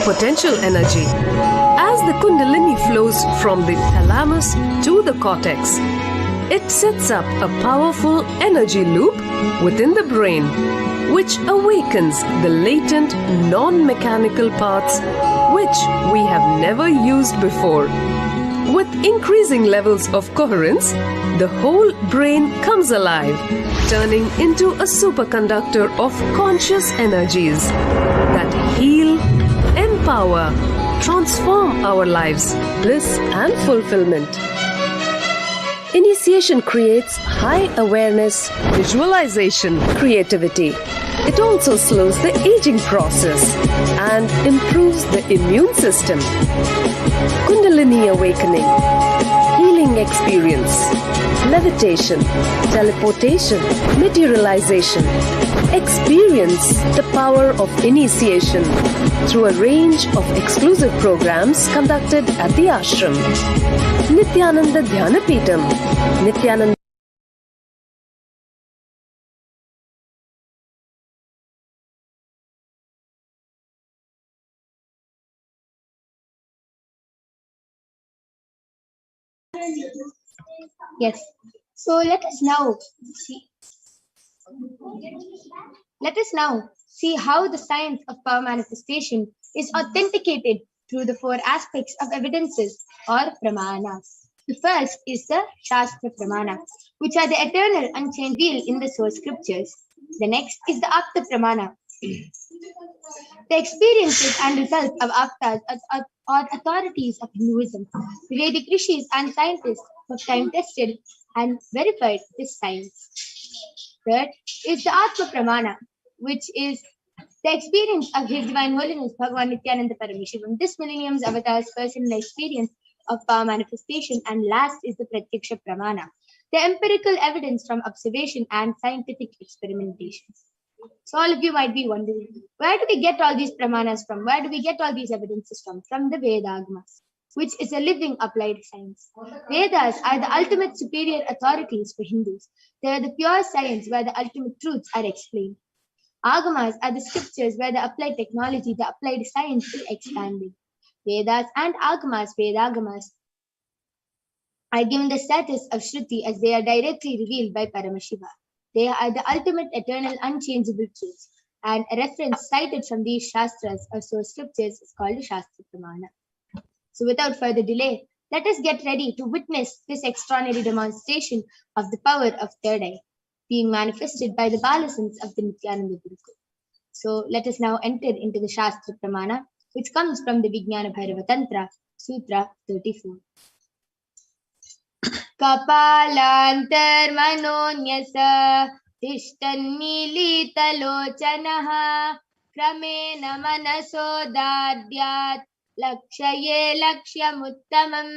potential energy. As the Kundalini flows from the thalamus to the cortex, it sets up a powerful energy loop within the brain, which awakens the latent non-mechanical parts which we have never used before. With increasing levels of coherence, the whole brain comes alive, turning into a superconductor of conscious energies that heal, empower, transform our lives, bliss and fulfillment. Initiation creates high awareness, visualization, creativity. It also slows the aging process and improves the immune system. Kundalini awakening, healing experience, levitation, teleportation, materialization. Experience the power of initiation through a range of exclusive programs conducted at the ashram. Nithyananda Nithyananda. Yes. So let us now see how the science of power manifestation is authenticated through the four aspects of evidences or pramanas. The first is the Shastra Pramana, which are the eternal unchanged revealed in the source scriptures. The next is the Apta Pramana, the experiences and results of Aptas or authorities of Hinduism. The Vedic rishis and scientists have time tested and verified this science. Third is the Atma Pramana, which is the experience of His Divine Holiness Bhagavan Nithyananda Paramashivam, this millennium's avatar's personal experience of power manifestation. And last is the Pratyaksha Pramana, the empirical evidence from observation and scientific experimentations. So all of you might be wondering, where do we get all these pramanas from? Where do we get all these evidences from? From the Vedagamas, which is a living applied science. Vedas are the ultimate superior authorities for Hindus. They are the pure science where the ultimate truths are explained. Agamas are the scriptures where the applied technology, the applied science is expanded. Vedas and Agamas, Vedagamas, are given the status of Shruti as they are directly revealed by Paramashiva. They are the ultimate, eternal, unchangeable truths. And a reference cited from these Shastras or source scriptures is called a Shastra Pramana. So without further delay, let us get ready to witness this extraordinary demonstration of the power of third eye being manifested by the Balasans of the Nithyananda Gurukul. So let us now enter into the Shastra Pramana, which comes from the Vijnana Bhairava Tantra, Sutra 34. Kapalantar manonyasa tishtannilitalochanaha kramena manasodadyat lakshaye lakshyamuttamam.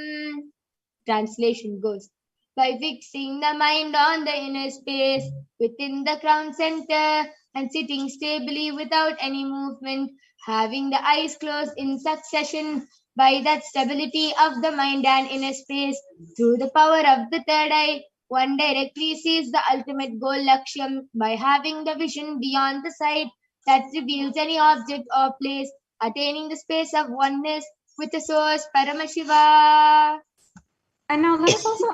Translation goes, by fixing the mind on the inner space within the crown center and sitting stably without any movement, having the eyes closed in succession, by that stability of the mind and inner space, through the power of the third eye, one directly sees the ultimate goal Lakshyam by having the vision beyond the sight that reveals any object or place, attaining the space of oneness with the source Paramashiva. And now let us also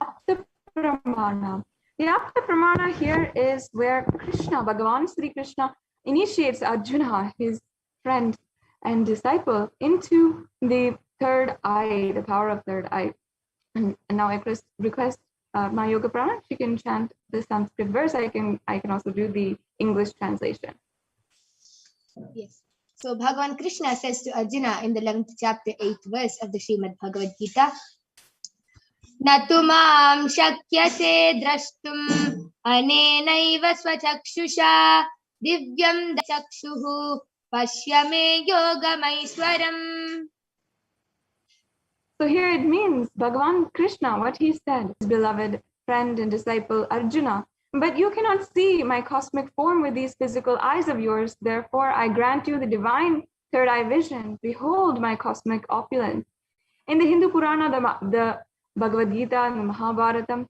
Apta Pramana. The Apta Pramana here is where Krishna, Bhagavan Sri Krishna, initiates Arjuna, his friend and disciple, into the third eye, the power of third eye. And now I request my Yoga Prana, she can chant the Sanskrit verse. I can also do the English translation. Yes. So Bhagavan Krishna says to Arjuna in the 11th chapter, 8th verse of the Srimad Bhagavad Gita, Natumam shakyase drashtum anenaiva swachakshusha divyam chakshuhu pashyame yogamaiswaram. So here it means Bhagavan Krishna, what he said, his beloved friend and disciple Arjuna, but you cannot see my cosmic form with these physical eyes of yours. Therefore, I grant you the divine third eye vision. Behold my cosmic opulence. In the Hindu Purana, the Bhagavad Gita and the Mahabharatam,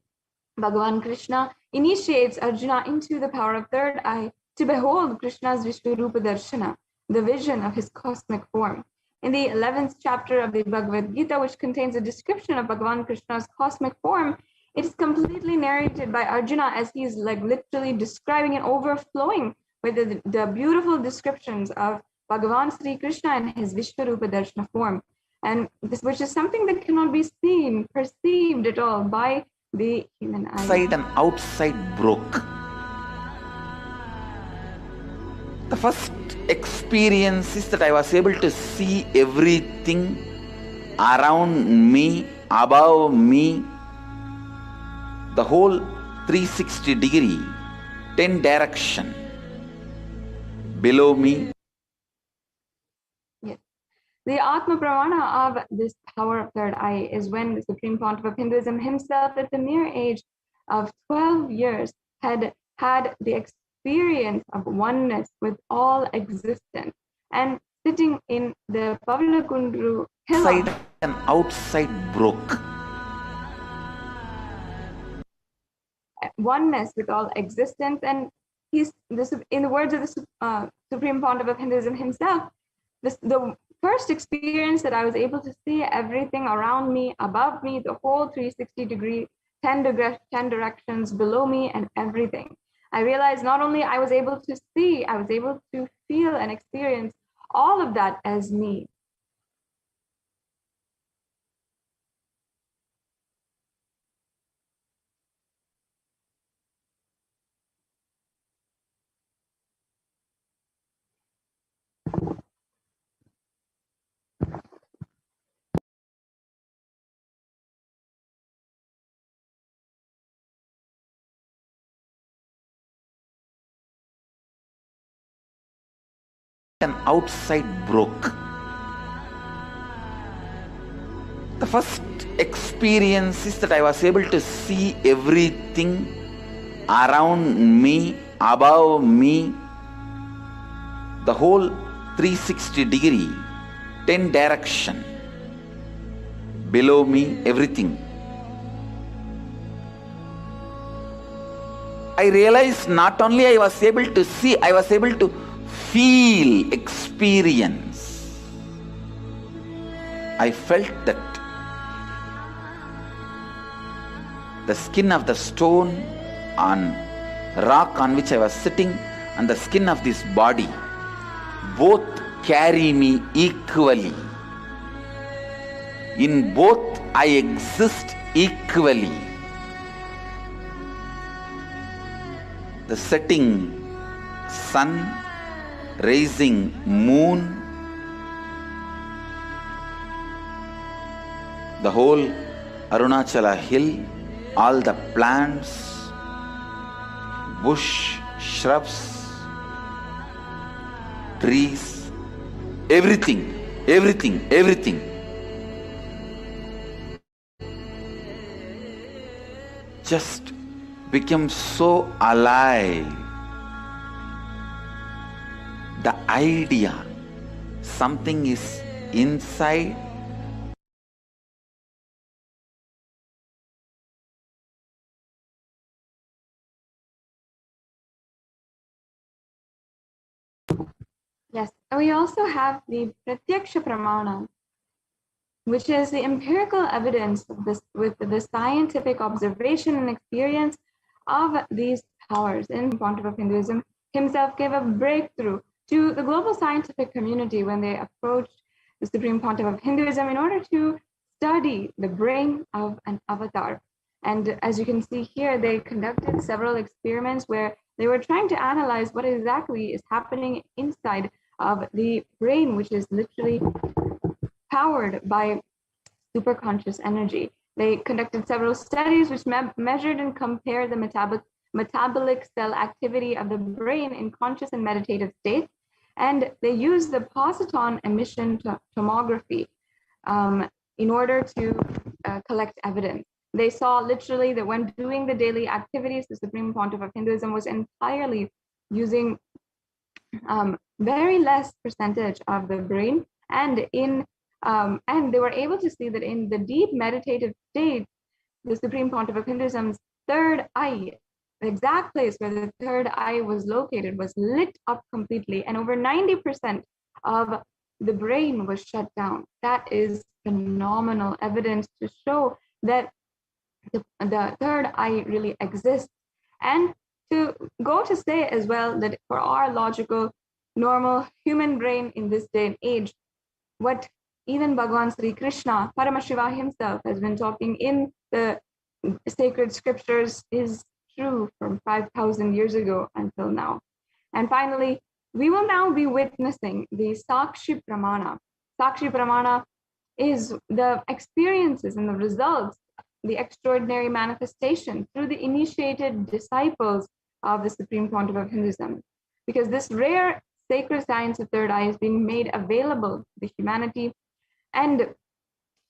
Bhagavan Krishna initiates Arjuna into the power of third eye to behold Krishna's Vishwarupa Darshana. the vision of his cosmic form. In the 11th chapter of the Bhagavad Gita, which contains a description of Bhagavan Krishna's cosmic form, it is completely narrated by Arjuna as he is like literally describing and overflowing with the beautiful descriptions of Bhagavan Sri Krishna and his Vishwarupa Darshana form. And this, which is something that cannot be seen, perceived at all by the human eye. Inside and outside broke. The first experience is that I was able to see everything around me, above me, the whole 360 degree, 10 direction, below me. Yes. The Atma Pramana of this power of third eye is when the Supreme Pontiff of Hinduism himself, at the mere age of 12 years, had the experience of oneness with all existence, and sitting in the Pavlakundru hill. Inside and outside broke. Oneness with all existence, and in the words of the Supreme Pontiff of Hinduism himself, the first experience that I was able to see everything around me, above me, the whole 360 degree, 10 directions below me, and everything. I realized not only I was able to see, I was able to feel and experience all of that as me. And outside broke. The first experience is that I was able to see everything around me, above me, the whole 360 degree, 10 direction, below me, everything. I realized not only I was able to see, I was able to feel, experience. I felt that the skin of the stone on rock on which I was sitting and the skin of this body both carry me equally. In both I exist equally. The setting sun, rising moon, the whole Arunachala hill, all the plants, bush, shrubs, trees, everything, everything, everything. Just became so alive. The idea, something is inside, Yes, we also have the Pratyaksha Pramana, which is the empirical evidence of this, with the scientific observation and experience of these powers. In Pontiff of Hinduism himself gave a breakthrough to the global scientific community when they approached the Supreme Pontiff of Hinduism in order to study the brain of an avatar. And as you can see here, they conducted several experiments where they were trying to analyze what exactly is happening inside of the brain, which is literally powered by superconscious energy. They conducted several studies which measured and compared the metabolic cell activity of the brain in conscious and meditative states. And they used the positron emission tomography in order to collect evidence. They saw literally that when doing the daily activities, the Supreme Pontiff of Hinduism was entirely using very less percentage of the brain, and they were able to see that in the deep meditative state, the Supreme Pontiff of Hinduism's third eye, the exact place where the third eye was located, was lit up completely, and over 90% of the brain was shut down. That is phenomenal evidence to show that the third eye really exists. And to go to say as well that for our logical, normal human brain in this day and age, what even Bhagavan Sri Krishna, Paramashiva himself, has been talking in the sacred scriptures is true from 5,000 years ago until now. And finally, we will now be witnessing the Sakshi Pramana. Sakshi Pramana is the experiences and the results, the extraordinary manifestation through the initiated disciples of the Supreme Pontiff of Hinduism. Because this rare sacred science of third eye is being made available to humanity and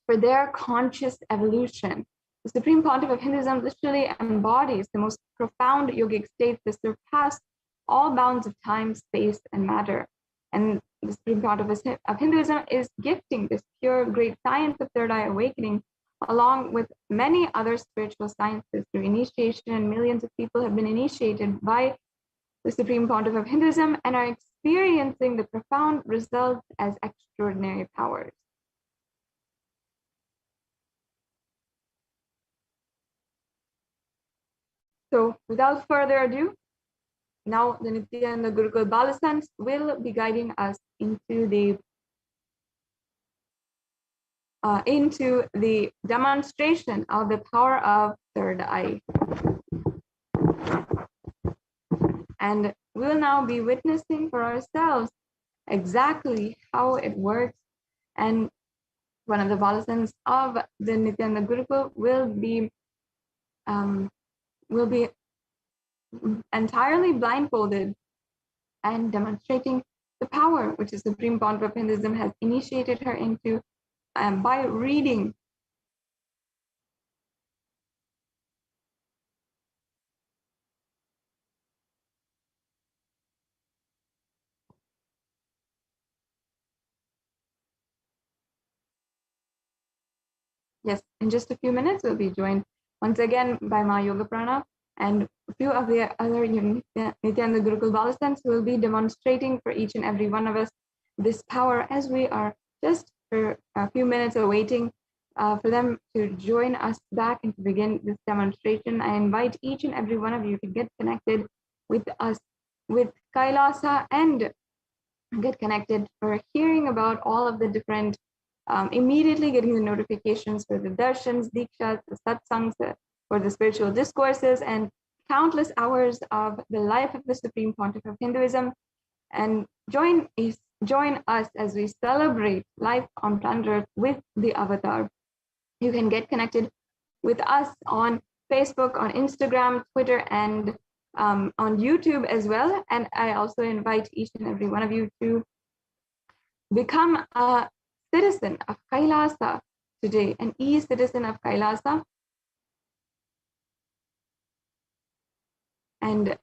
for their conscious evolution. The Supreme Pontiff of Hinduism literally embodies the most profound yogic states that surpass all bounds of time, space, and matter. And the Supreme Pontiff of Hinduism is gifting this pure, great science of third eye awakening, along with many other spiritual sciences through initiation, and millions of people have been initiated by the Supreme Pontiff of Hinduism and are experiencing the profound results as extraordinary powers. So without further ado, now the Nithyananda Gurukul Balasants will be guiding us into the demonstration of the power of third eye. And we'll now be witnessing for ourselves exactly how it works. And one of the Balasants of the Nithyananda Gurukul will be entirely blindfolded and demonstrating the power which the Supreme Pontiff of Hinduism has initiated her into by reading. Yes, in just a few minutes, we'll be joined once again by Ma Yoga Prana and a few of the other Nithyananda Gurukul Balasants who will be demonstrating for each and every one of us this power as we are just for a few minutes awaiting for them to join us back and to begin this demonstration. I invite each and every one of you to get connected with us, with Kailasa, and get connected for hearing about all of the different immediately getting the notifications for the darshans, dikshas, the satsangs, for the spiritual discourses, and countless hours of the life of the Supreme Pontiff of Hinduism. And join us as we celebrate life on planet Earth with the Avatar. You can get connected with us on Facebook, on Instagram, Twitter, and on YouTube as well. And I also invite each and every one of you to become a citizen of Kailasa today, an e-citizen of Kailasa. And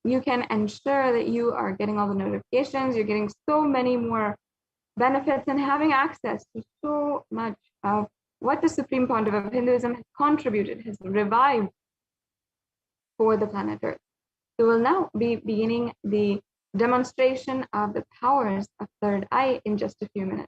you can ensure that you are getting all the notifications, you're getting so many more benefits and having access to so much of what the Supreme Pontiff of Hinduism has contributed, has revived for the planet Earth. So we'll now be beginning the demonstration of the powers of third eye in just a few minutes.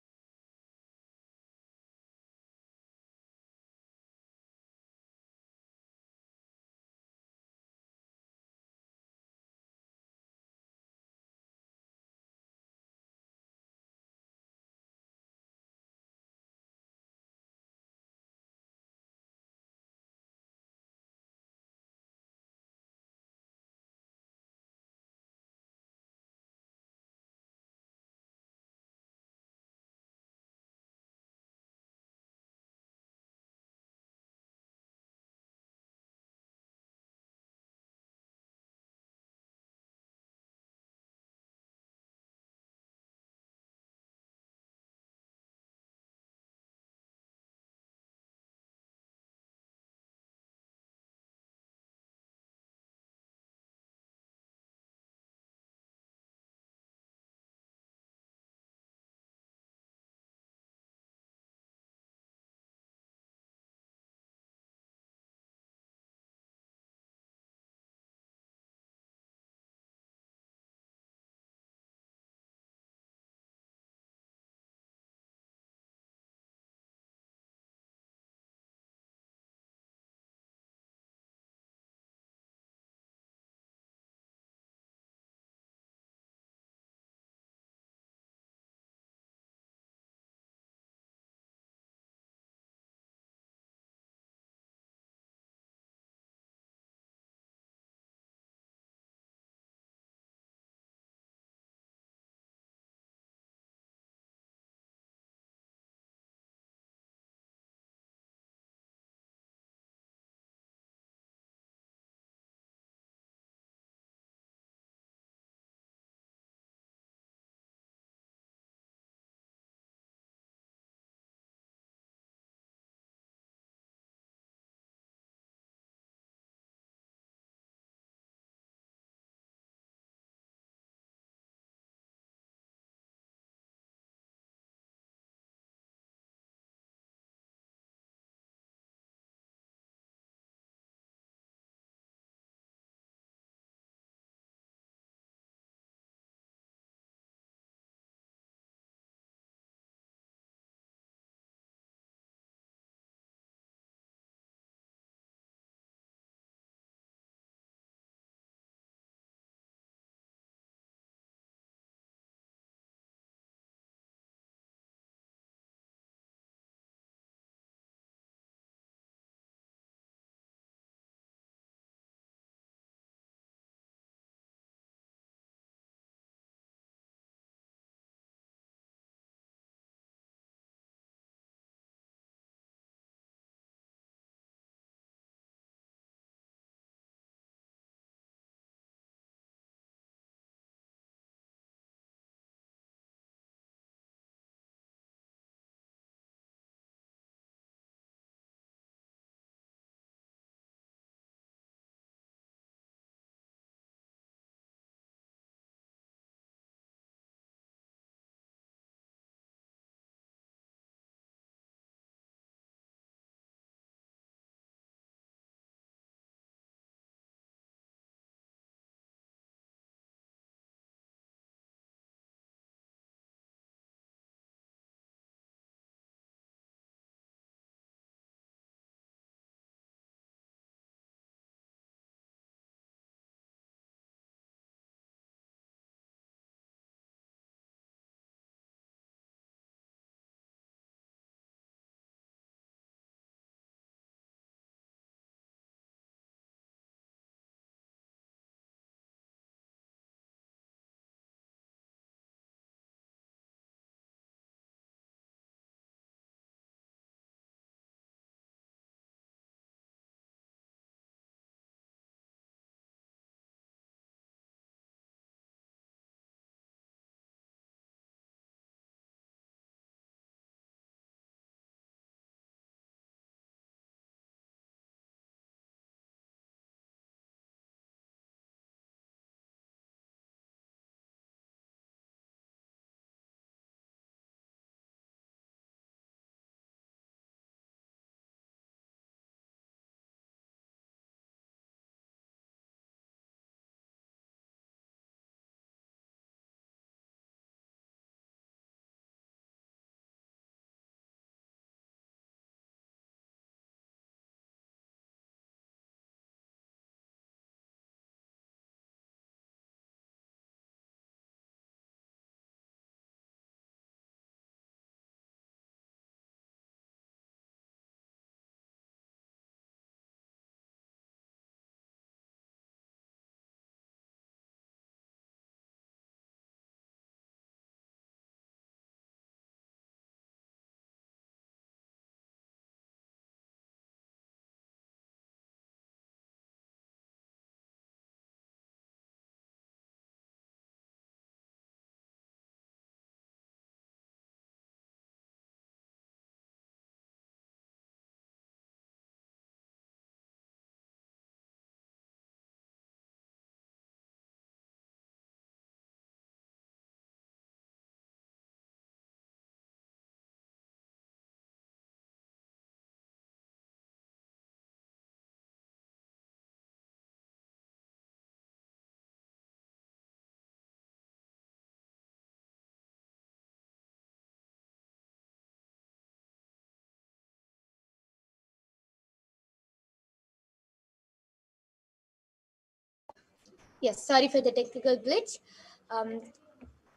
Yes, sorry for the technical glitch.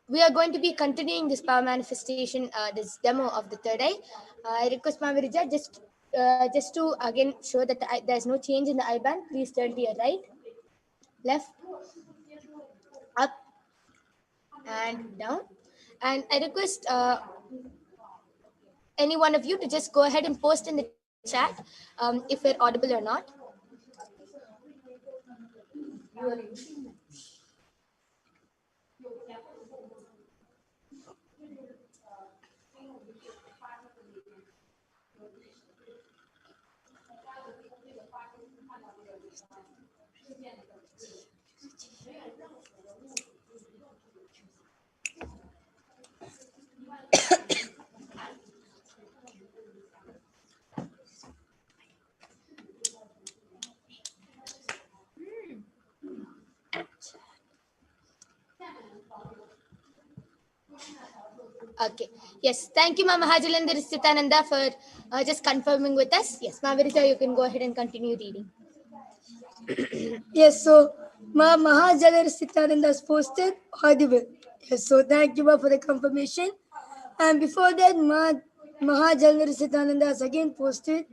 We are going to be continuing this power manifestation, this demo of the third eye. I request Mavirija just to again show that there's no change in the eye band. Please turn to your right, left, up, and down. And I request any one of you to just go ahead and post in the chat if we're audible or not. Okay. Yes. Thank you, Mama Hajalandar Nithyananda, for just confirming with us. Yes, Mavirija, you can go ahead and continue reading. Yes, so Ma Mahajalar Nithyananda has posted audible. Yes, so thank you Ma for the confirmation. And before that, Mahajalar Nithyananda has again posted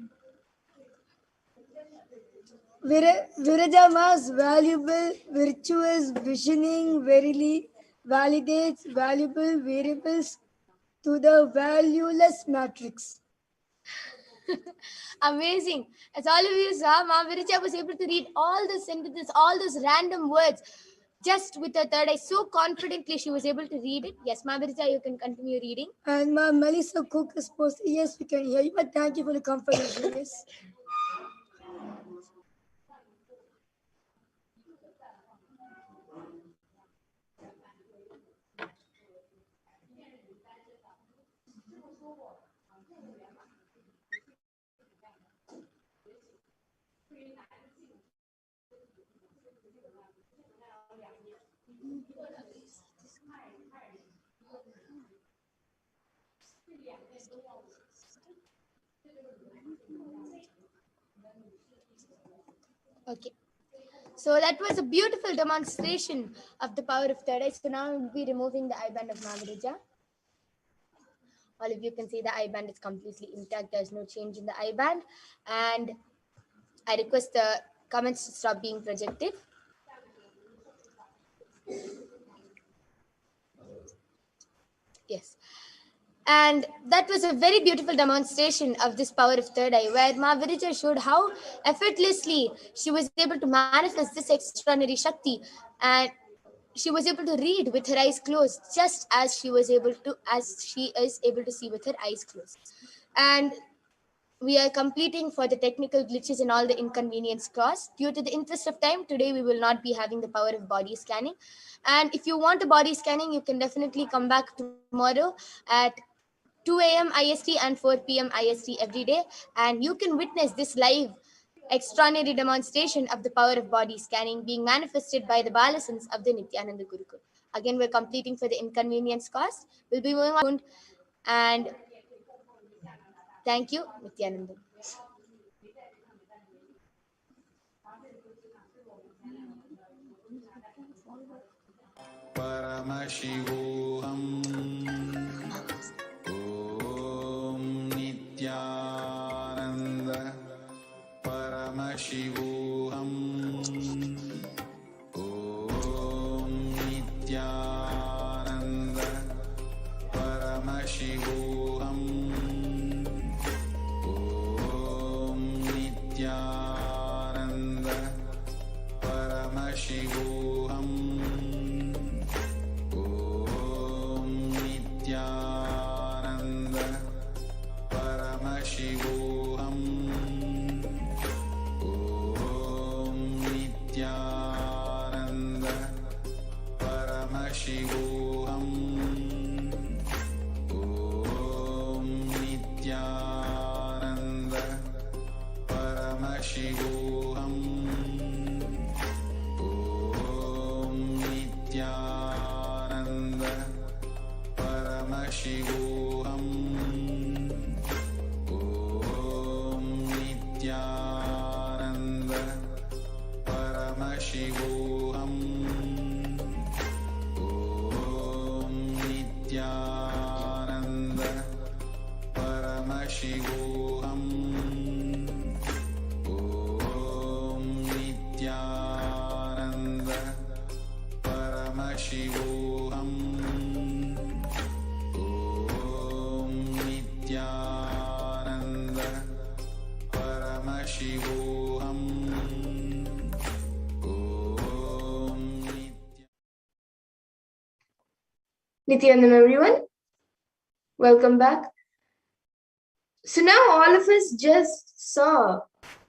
Viraja Ma's valuable, virtuous visioning verily validates valuable variables to the valueless matrix. Amazing. As all of you saw, Mavirija was able to read all the sentences, all those random words, just with her third eye. So confidently she was able to read it. Yes, Mavirija, you can continue reading. And Ma Melissa Cook has posted, yes, we can hear you, but thank you for the confirmation. Yes. Okay. So that was a beautiful demonstration of the power of third eye. So now we'll be removing the eye band of Mavirija. All of you can see the eye band is completely intact. There's no change in the eye band. And I request the comments to stop being projected. Yes. And that was a very beautiful demonstration of this power of third eye, where Mavirija showed how effortlessly she was able to manifest this extraordinary Shakti, and she was able to read with her eyes closed, just as she is able to see with her eyes closed. And we are completing for the technical glitches and all the inconvenience caused. Due to the interest of time, today we will not be having the power of body scanning. And if you want a body scanning, you can definitely come back tomorrow at 2 a.m. IST and 4 p.m. IST every day. And you can witness this live extraordinary demonstration of the power of body scanning being manifested by the Balasons of the Nithyananda Gurukul. Again, we're completing for the inconvenience caused. We'll be moving on. And thank you, Nithyananda. Paramashivoham. Om Nithyananda Paramashivoham. Om Nithyananda Paramashivoham. Om Nithyananda Paramashivoham. Nithyananda Paramashivoham. Om Nithyananda Paramashivoham. Om Nithyananda Paramashivoham. Om Nithyananda Paramashivoham. Om Nithyananda Paramashivoham. Paramashivoham. Om Nithyananda Paramashivoham. Om Nithyananda Paramashivoham. Om Nithyanandam, everyone. Welcome back. So now all of us just saw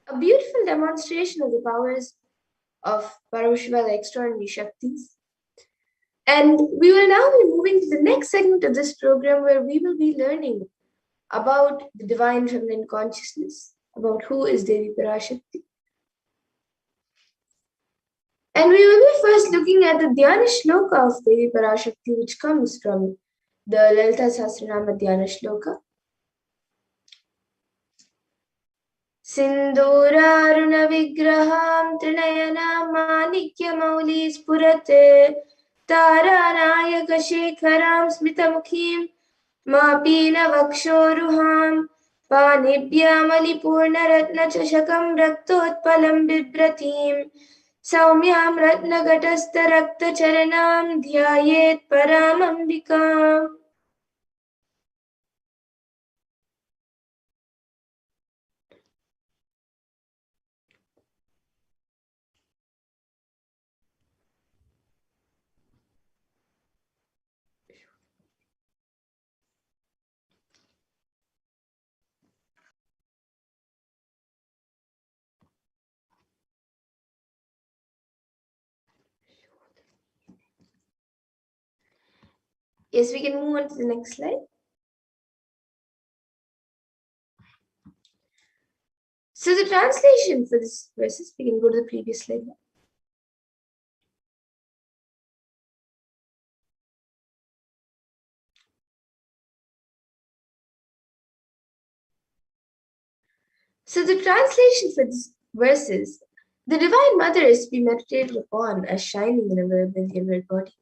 a beautiful demonstration of the powers of Paramashiva, the extraordinary Shaktis. And we will now be moving to the next segment of this program where we will be learning about the divine feminine consciousness, about who is Devi Parashakti. And we will be first looking at the Dhyana Shloka of Devi Parashakti, which comes from the Lalita Sahasranama Dhyana Shloka. Sindhuraruna vigraham trinayana manikya mauli spurate taranayaka shekharam smitamukhim mapina vakshoruham panibhyamali ratna chashakam raktotpalam bibratim saumyam ratna gatastha rakta charanam dhyayet paramambikam. Yes, we can move on to the next slide. So the translation for this verses, we can go to the previous slide now. So the translation for this verses, the Divine Mother is to be meditated upon as shining in a vermilion red body,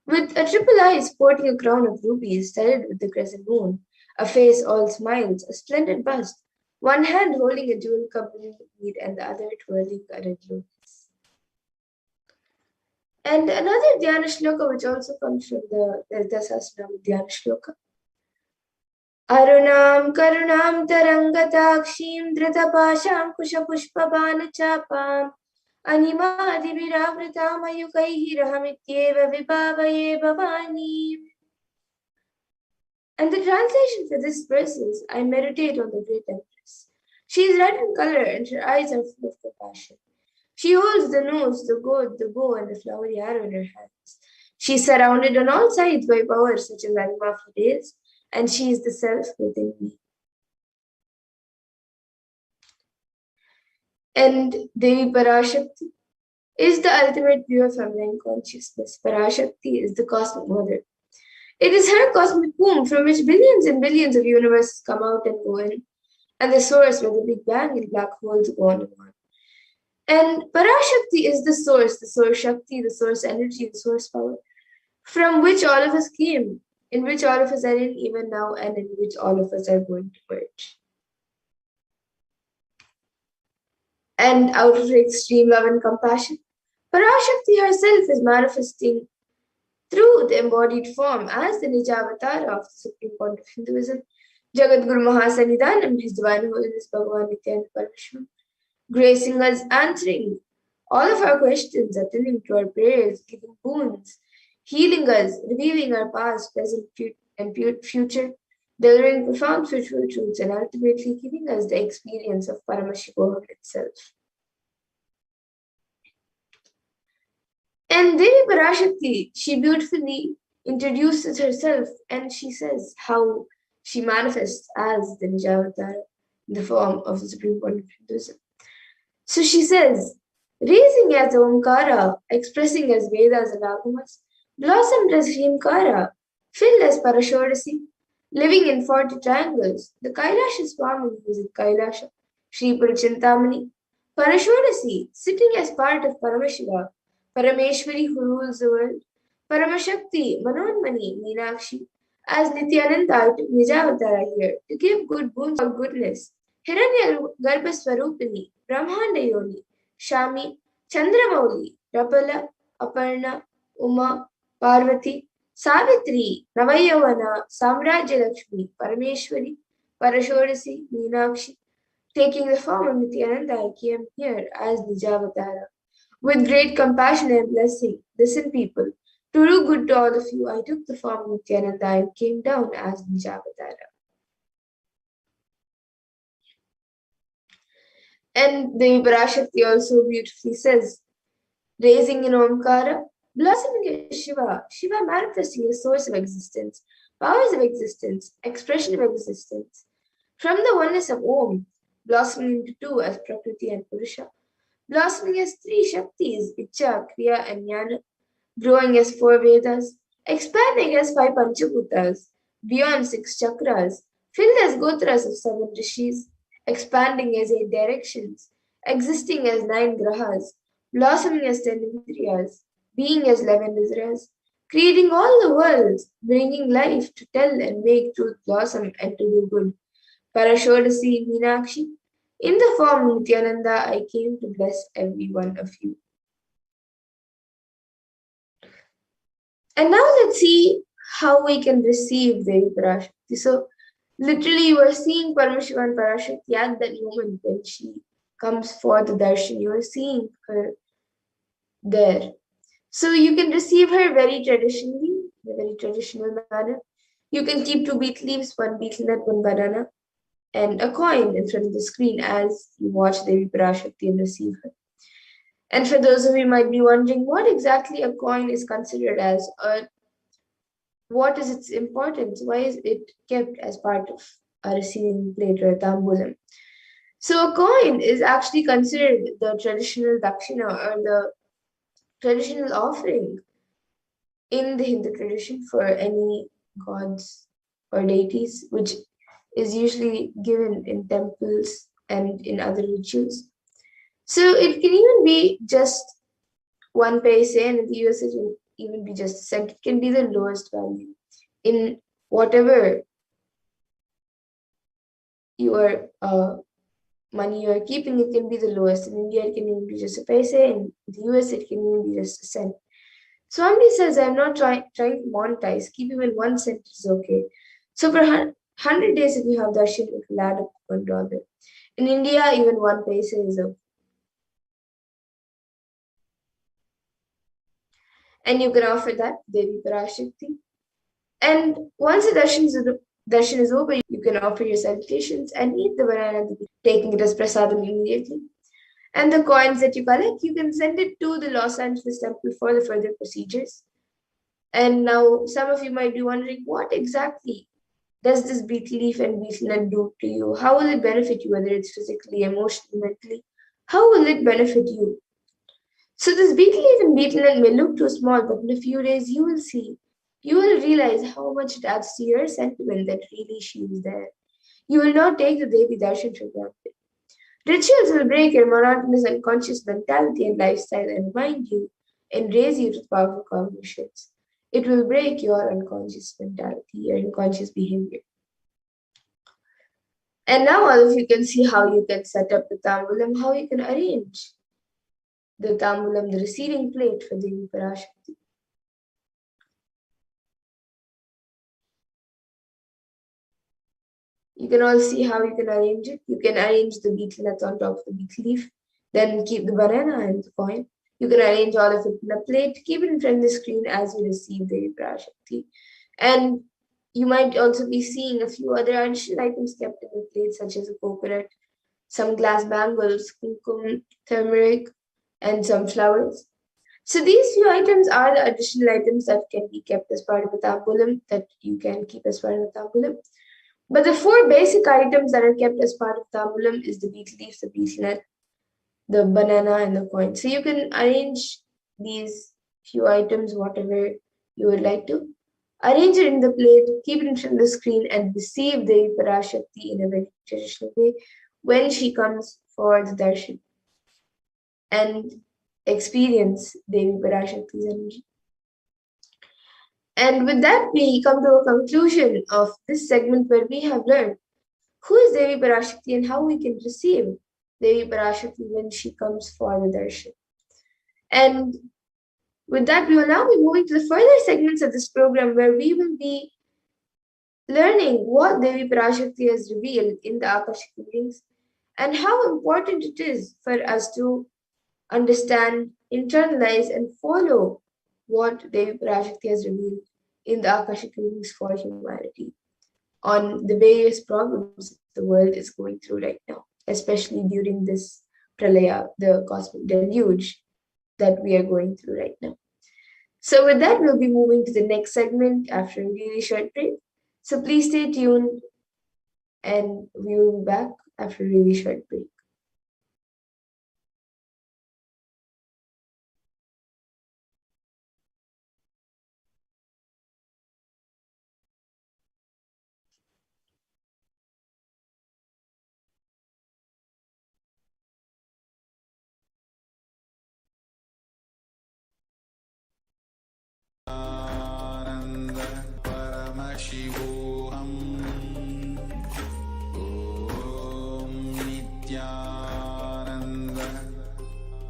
with a triple eye sporting a crown of rubies studded with the crescent moon, a face all smiles, a splendid bust, one hand holding a jewel cup bead and the other twirling a red lotus. And another Dhyana Shloka which also comes from the Lalita Sahasranama Dhyana Shloka. Arunam karunam tarangatakshim dritapasham kushapushpabanachapam animadibhiravritam ayukaihi rahamityeva vibhavaye bhavani. And the translation for this verse is, I meditate on the great Empress. She is red in color and her eyes are full of compassion. She holds the nose, the gourd, the bow, and the flowery arrow in her hands. She is surrounded on all sides by powers such as Anima for days, and she is the self within me. And Devi Parashakti is the ultimate pure feminine consciousness. Parashakti is the cosmic mother. It is her cosmic womb from which billions and billions of universes come out and go in, and the source where the Big Bang and black holes go on and on. And Parashakti is the source Shakti, the source energy, the source power, from which all of us came, in which all of us are in even now, and in which all of us are going to merge. And out of her extreme love and compassion, Parashakti herself is manifesting through the embodied form as the Nijavatara of the Supreme Point of Hinduism, Jagadguru Mahasannidhanam, His Divine Holiness Bhagavan Nithyananda Paramashivam, gracing us, answering all of our questions, attending to our prayers, giving boons, healing us, revealing our past, present, and future, delivering profound spiritual truths, and ultimately giving us the experience of Paramashivoham itself. And Devi Parashakti, she beautifully introduces herself and she says how she manifests as the Nijavatara in the form of the Supreme Point of Hinduism. So she says, raising as Omkara, expressing as Vedas and Agamas, blossomed as Hrimkara, filled as Parashakti, living in 40 triangles, the Kailasha Swami who is at Kailasha, Sri Purachintamani, Parashakti, sitting as part of Paramashiva, Parameshwari who rules the world, Paramashakti, Manonmani, Meenakshi, As Nithyananda took Nijavatara here to give good boons of goodness, Hiranya Garbha Swarupini, Brahmanda Yoni, Shami, Chandramauli, Rapala, Aparna, Uma, Parvati, Savitri, Navayavana, Samrajya Lakshmi, Parameshwari, Parashodasi, Meenakshi, taking the form of Nithyananda, I came here as Nijavatara. With great compassion and blessing, listen people, to do good to all of you, I took the form of Nithyananda and came down as Nijavatara. And the Parashakti also beautifully says, raising in Omkara, blossoming as Shiva, Shiva manifesting a source of existence, powers of existence, expression of existence. From the oneness of Om, blossoming into two as Prakriti and Purusha, blossoming as three Shaktis, Icha, Kriya and Jnana, growing as four Vedas, expanding as five Panchabhutas, beyond six chakras, filled as Gotras of seven Rishis, expanding as eight directions, existing as nine Grahas, blossoming as 10 Indriyas, being as 11 Isras, creating all the worlds, bringing life to tell and make truth blossom and to do good. Parashodasi Meenakshi, in the form of Nithyananda, I came to bless every one of you. And now let's see how we can receive Devi Parashakti. So, literally, you are seeing Paramashiva and Parashakti at that moment when she comes for the darshan. You are seeing her there. So, you can receive her very traditionally, in a very traditional manner. You can keep two betel leaves, one betel nut, one banana, and a coin in front of the screen as you watch Devi Parashakti and receive her. And for those of you who might be wondering what exactly a coin is considered as, or what is its importance, why is it kept as part of a receiving plate or a tambulam? So a coin is actually considered the traditional dakshina or the traditional offering in the Hindu tradition for any gods or deities, which is usually given in temples and in other rituals. So it can even be just 1 paise, and in the US it can even be just a cent. It can be the lowest value in whatever your money you are keeping. It can be the lowest. In India, it can even be just a paise. In the US, it can even be just a cent. Swami says, I'm not trying to monetize. Keep even 1 cent is okay. So for 100 days, if you have darshan, it will add up to $1. In India, even 1 paise is okay. And you can offer that Devi Parashakti. And once the darshan is over, you can offer your salutations and eat the banana, taking it as prasadam immediately. And the coins that you collect, you can send it to the Los Angeles temple for the further procedures. And now some of you might be wondering, what exactly does this betel leaf and betel nut do to you? How will it benefit you, whether it's physically, emotionally, mentally? How will it benefit you? So this betel leaf and betel nut may look too small, but in a few days you will see. You will realize how much it adds to your sentiment that really she is there. You will not take the Devi Darshan for granted. Rituals will break your monotonous unconscious mentality and lifestyle and remind you and raise you to powerful cognitions. It will break your unconscious mentality, your unconscious behavior. And now all of you can see how you can set up the tambulam, how you can arrange the tambulam, the receiving plate for Devi Parashakti. You can all see how you can arrange it. You can arrange the betel nuts on top of the betel leaf, then keep the banana and the coin. You can arrange all of it in a plate, keep it in front of the screen as you receive Devi Parashakti. And you might also be seeing a few other additional items kept in the plate, such as a coconut, some glass bangles, kumkum, turmeric, and some flowers. So these few items are the additional items that can be kept as part of a tambulam, that you can keep as part of a tambulam. But the 4 basic items that are kept as part of tambulam is the betel leaf, the betel nut, the banana, and the coin. So you can arrange these few items whatever you would like to. Arrange it in the plate, keep it in front of the screen, and receive Devi Parashakti in a very traditional way when she comes for the darshan. And experience Devi Parashakti's energy. And with that, we come to a conclusion of this segment where we have learned who is Devi Parashakti and how we can receive Devi Parashakti when she comes for the darshan. And with that, we will now be moving to the further segments of this program where we will be learning what Devi Parashakti has revealed in the Akashic readings and how important it is for us to understand, internalize, and follow what Devi Parashakti has revealed in the Akashic readings for humanity on the various problems the world is going through right now, especially during this pralaya, the cosmic deluge that we are going through right now. So with that, we'll be moving to the next segment after a really short break. So please stay tuned and we will be back after a really short break. Paramashivoham. Om Nithyananda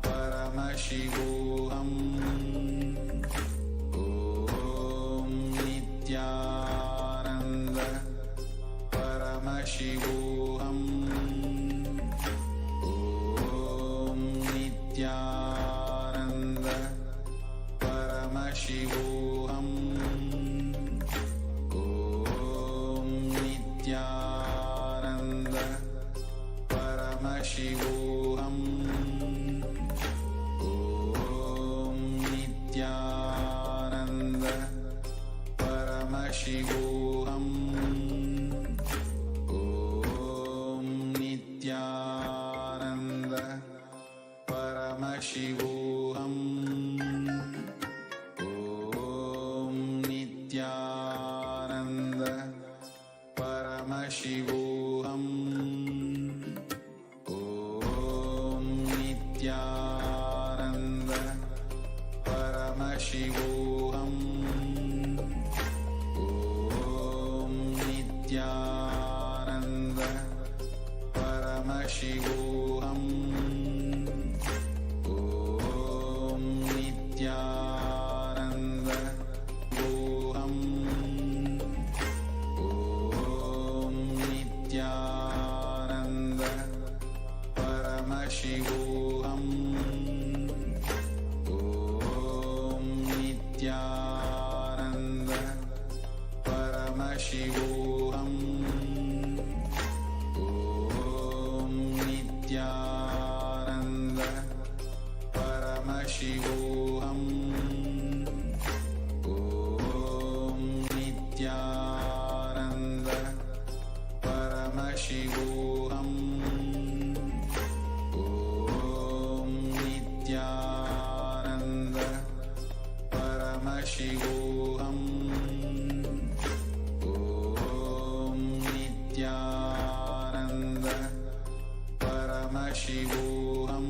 Paramashivoham. Om Nithyananda Paramashivoham. Om Nithyananda Paramashivoham. Nithyananda Paramashivoham. Om Nithyananda Paramashivoham. Om Nithyananda Paramashivoham. Om Nithyananda Paramashivoham. Om Nithyananda Paramashivoham. Om Nithyananda Paramashivoham. Om Nithyananda Voham. Nithyananda Paramashivoham. Om Nithyananda Paramashivoham. Om Nithyananda Paramashivoham. Om Nithyananda Paramashivoham. Om Nithyananda Paramashivoham. Om Nithyananda Paramashivoham. Om Nithyananda Paramashivoham. Om Nithyananda Paramashivoham.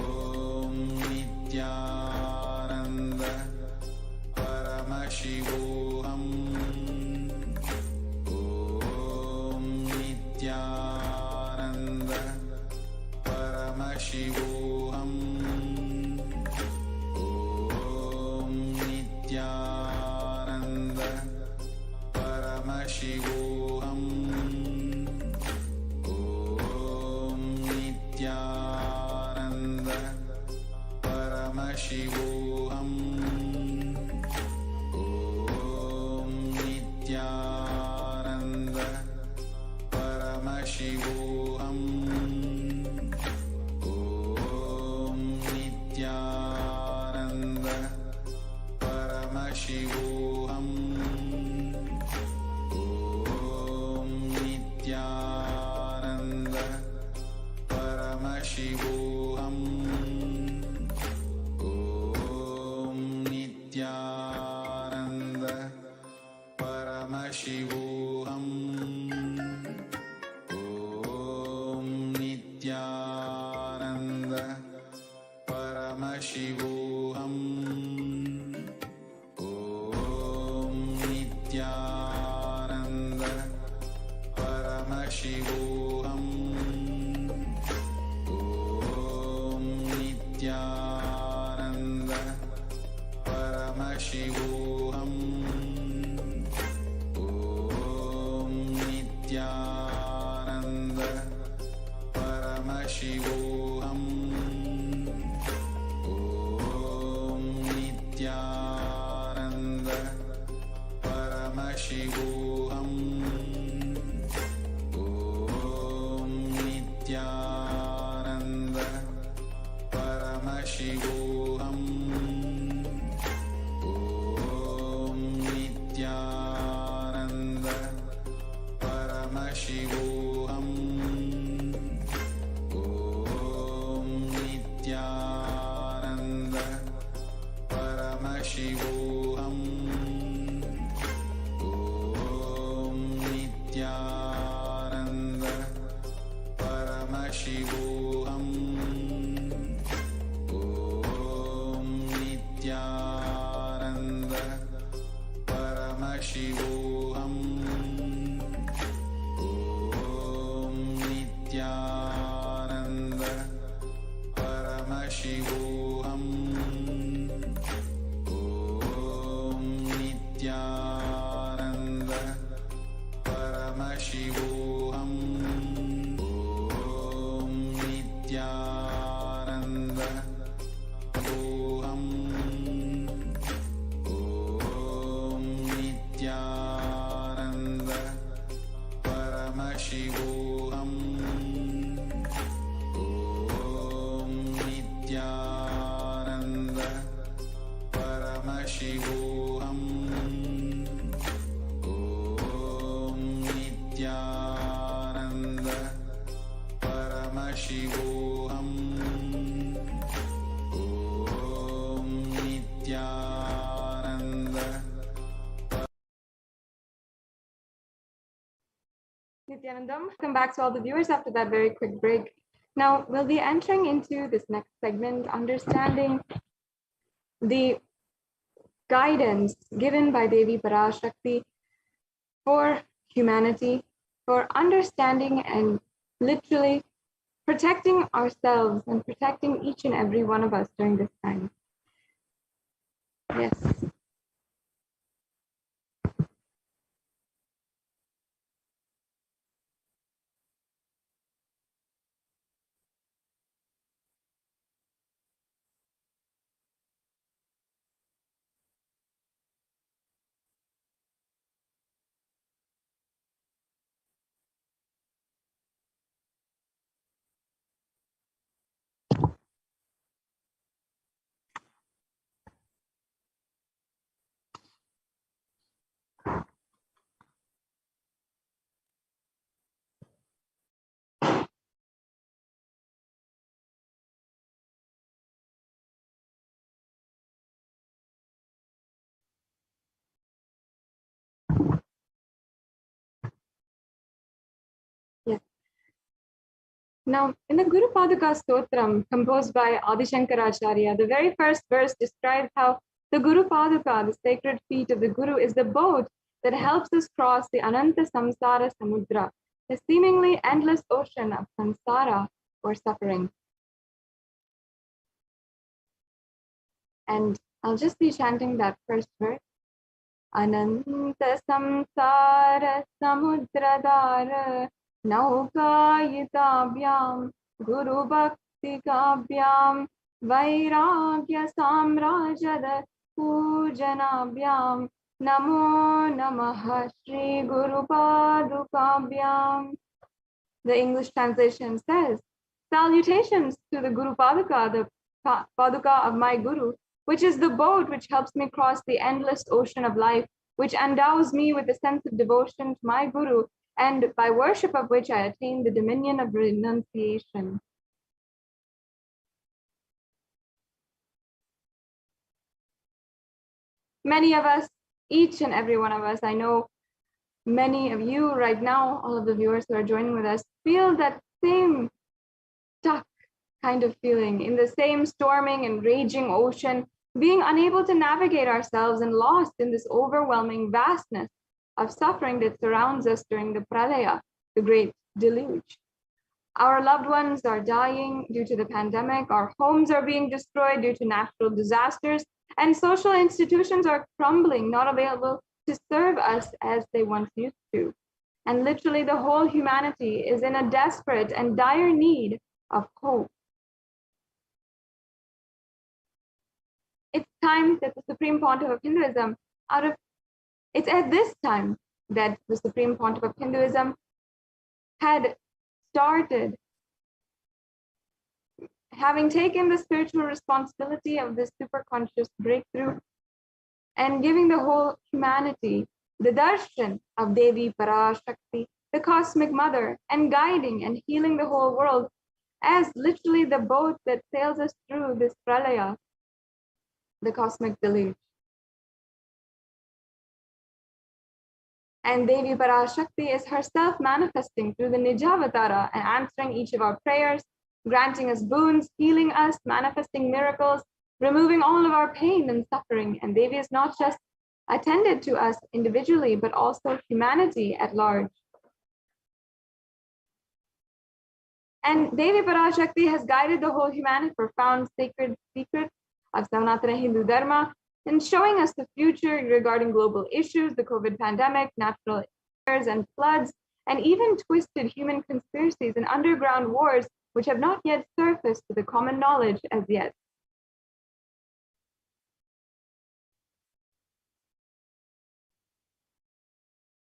Om Nithyananda Paramashivoham. Om Nithyananda Paramashivoham. Om Nithyananda Paramashivoham. Om Nithyananda Paramashivoham. Om Nithyananda Paramashivoham. Om Nithyananda Paramashivoham. Om Nithyananda Paramashivoham. Paramashivoham. Om Nithyananda Paramashivoham. Om Nithyananda Paramashivoham. Om Nithyananda Paramashivoham. Om Nithyananda Paramashivoham. Om Nithyananda Paramashivoham. Om Nithyananda Voham. Om Nithyananda Paramashivoham. Om Nithyananda Paramashivoham. Om Nithyananda Paramashivoham. Om Nithyananda. Nithyanandam, welcome back to all the viewers after that very quick break. Now, we'll be entering into this next segment, understanding the guidance given by Devi Parashakti for humanity, for understanding and literally protecting ourselves and protecting each and every one of us during this time. Yes. Yes. Now, in the Guru Paduka Stotram, composed by Adi Shankaracharya, the very first verse describes how the Guru Paduka, the sacred feet of the Guru, is the boat that helps us cross the Ananta Samsara Samudra, the seemingly endless ocean of samsara or suffering. And I'll just be chanting that first verse. Ananta Samsara Samudradara Naukayitabhyam Guru Bhakti Kabhyam Vairagya Samrajada Pujanabhyam Namo Namaha Shri Guru Padukabhyam. The English translation says, salutations to the Guru Paduka, the Paduka of my Guru, which is the boat which helps me cross the endless ocean of life, which endows me with a sense of devotion to my Guru, and by worship of which I attain the dominion of renunciation. Many of us, each and every one of us, I know many of you right now, all of the viewers who are joining with us, feel that same stuck kind of feeling in the same storming and raging ocean, being unable to navigate ourselves and lost in this overwhelming vastness of suffering that surrounds us during the pralaya, the great deluge. Our loved ones are dying due to the pandemic, our homes are being destroyed due to natural disasters, and social institutions are crumbling, not available to serve us as they once used to. And literally the whole humanity is in a desperate and dire need of hope. It's time that the Supreme Pontiff of Hinduism, it's at this time that the Supreme Pontiff of Hinduism had started having taken the spiritual responsibility of this superconscious breakthrough and giving the whole humanity the darshan of Devi Parashakti, the cosmic mother, and guiding and healing the whole world as literally the boat that sails us through this pralaya, the cosmic deluge. And Devi Parashakti is herself manifesting through the Nijavatara and answering each of our prayers, granting us boons, healing us, manifesting miracles, removing all of our pain and suffering. And Devi is not just attended to us individually, but also humanity at large. And Devi Parashakti has guided the whole humanity, profound sacred secrets of Sanatana Hindu Dharma, and showing us the future regarding global issues, the COVID pandemic, natural disasters and floods, and even twisted human conspiracies and underground wars, which have not yet surfaced to the common knowledge as yet.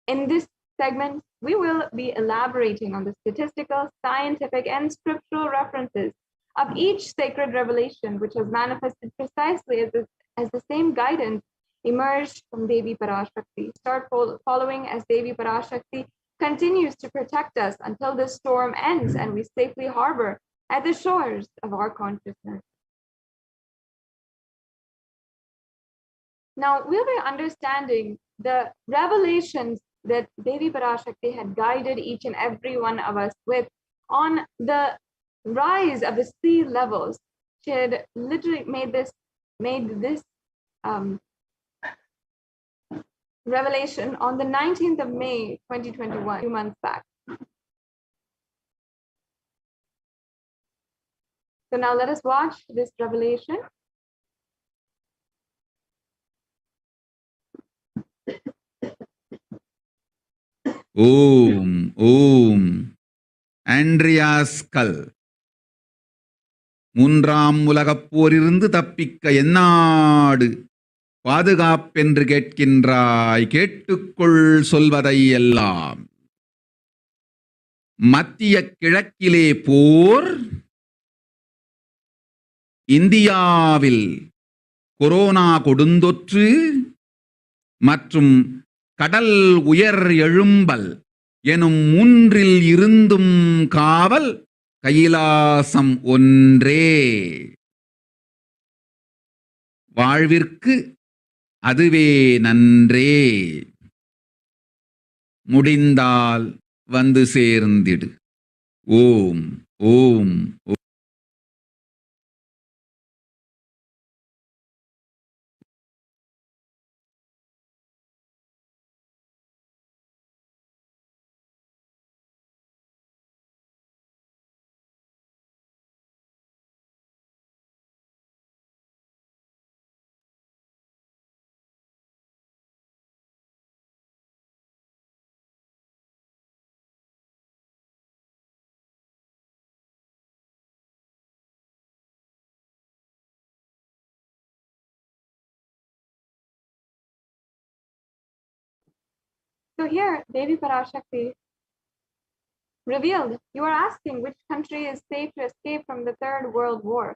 In this segment, we will be elaborating on the statistical, scientific, and scriptural references of each sacred revelation, which has manifested precisely as the same guidance emerged from Devi Parashakti. Start following as Devi Parashakti continues to protect us until the storm ends and we safely harbor at the shores of our consciousness. Now, we'll be understanding the revelations that Devi Parashakti had guided each and every one of us with on the rise of the sea levels. She had literally made this revelation on the 19th of May, 2021, 2 months back. So now let us watch this revelation. ஓம் Andreas கல் மூன்றாம் உலகப் போரிலிருந்து தப்பிக்க எந்நாடு பாதுகாப்பென்று கேட்கின்றாய், கேட்டுக்கொள் சொல்வதை எல்லாம். மத்திய கிழக்கிலே போர், இந்தியாவில் கொரோனா கொடுந்தொற்று மற்றும் கடல் உயர் எழும்பல் எனும் மூன்றில் இருந்தும் காவல் கைலாசம் ஒன்றே. வாழ்விற்கு அதுவே நன்றே. முடிந்தால் வந்து சேர்ந்திடு. ஓம் ஓம் ஓம். So here, Devi Parashakti revealed, you are asking which country is safe to escape from the Third World War.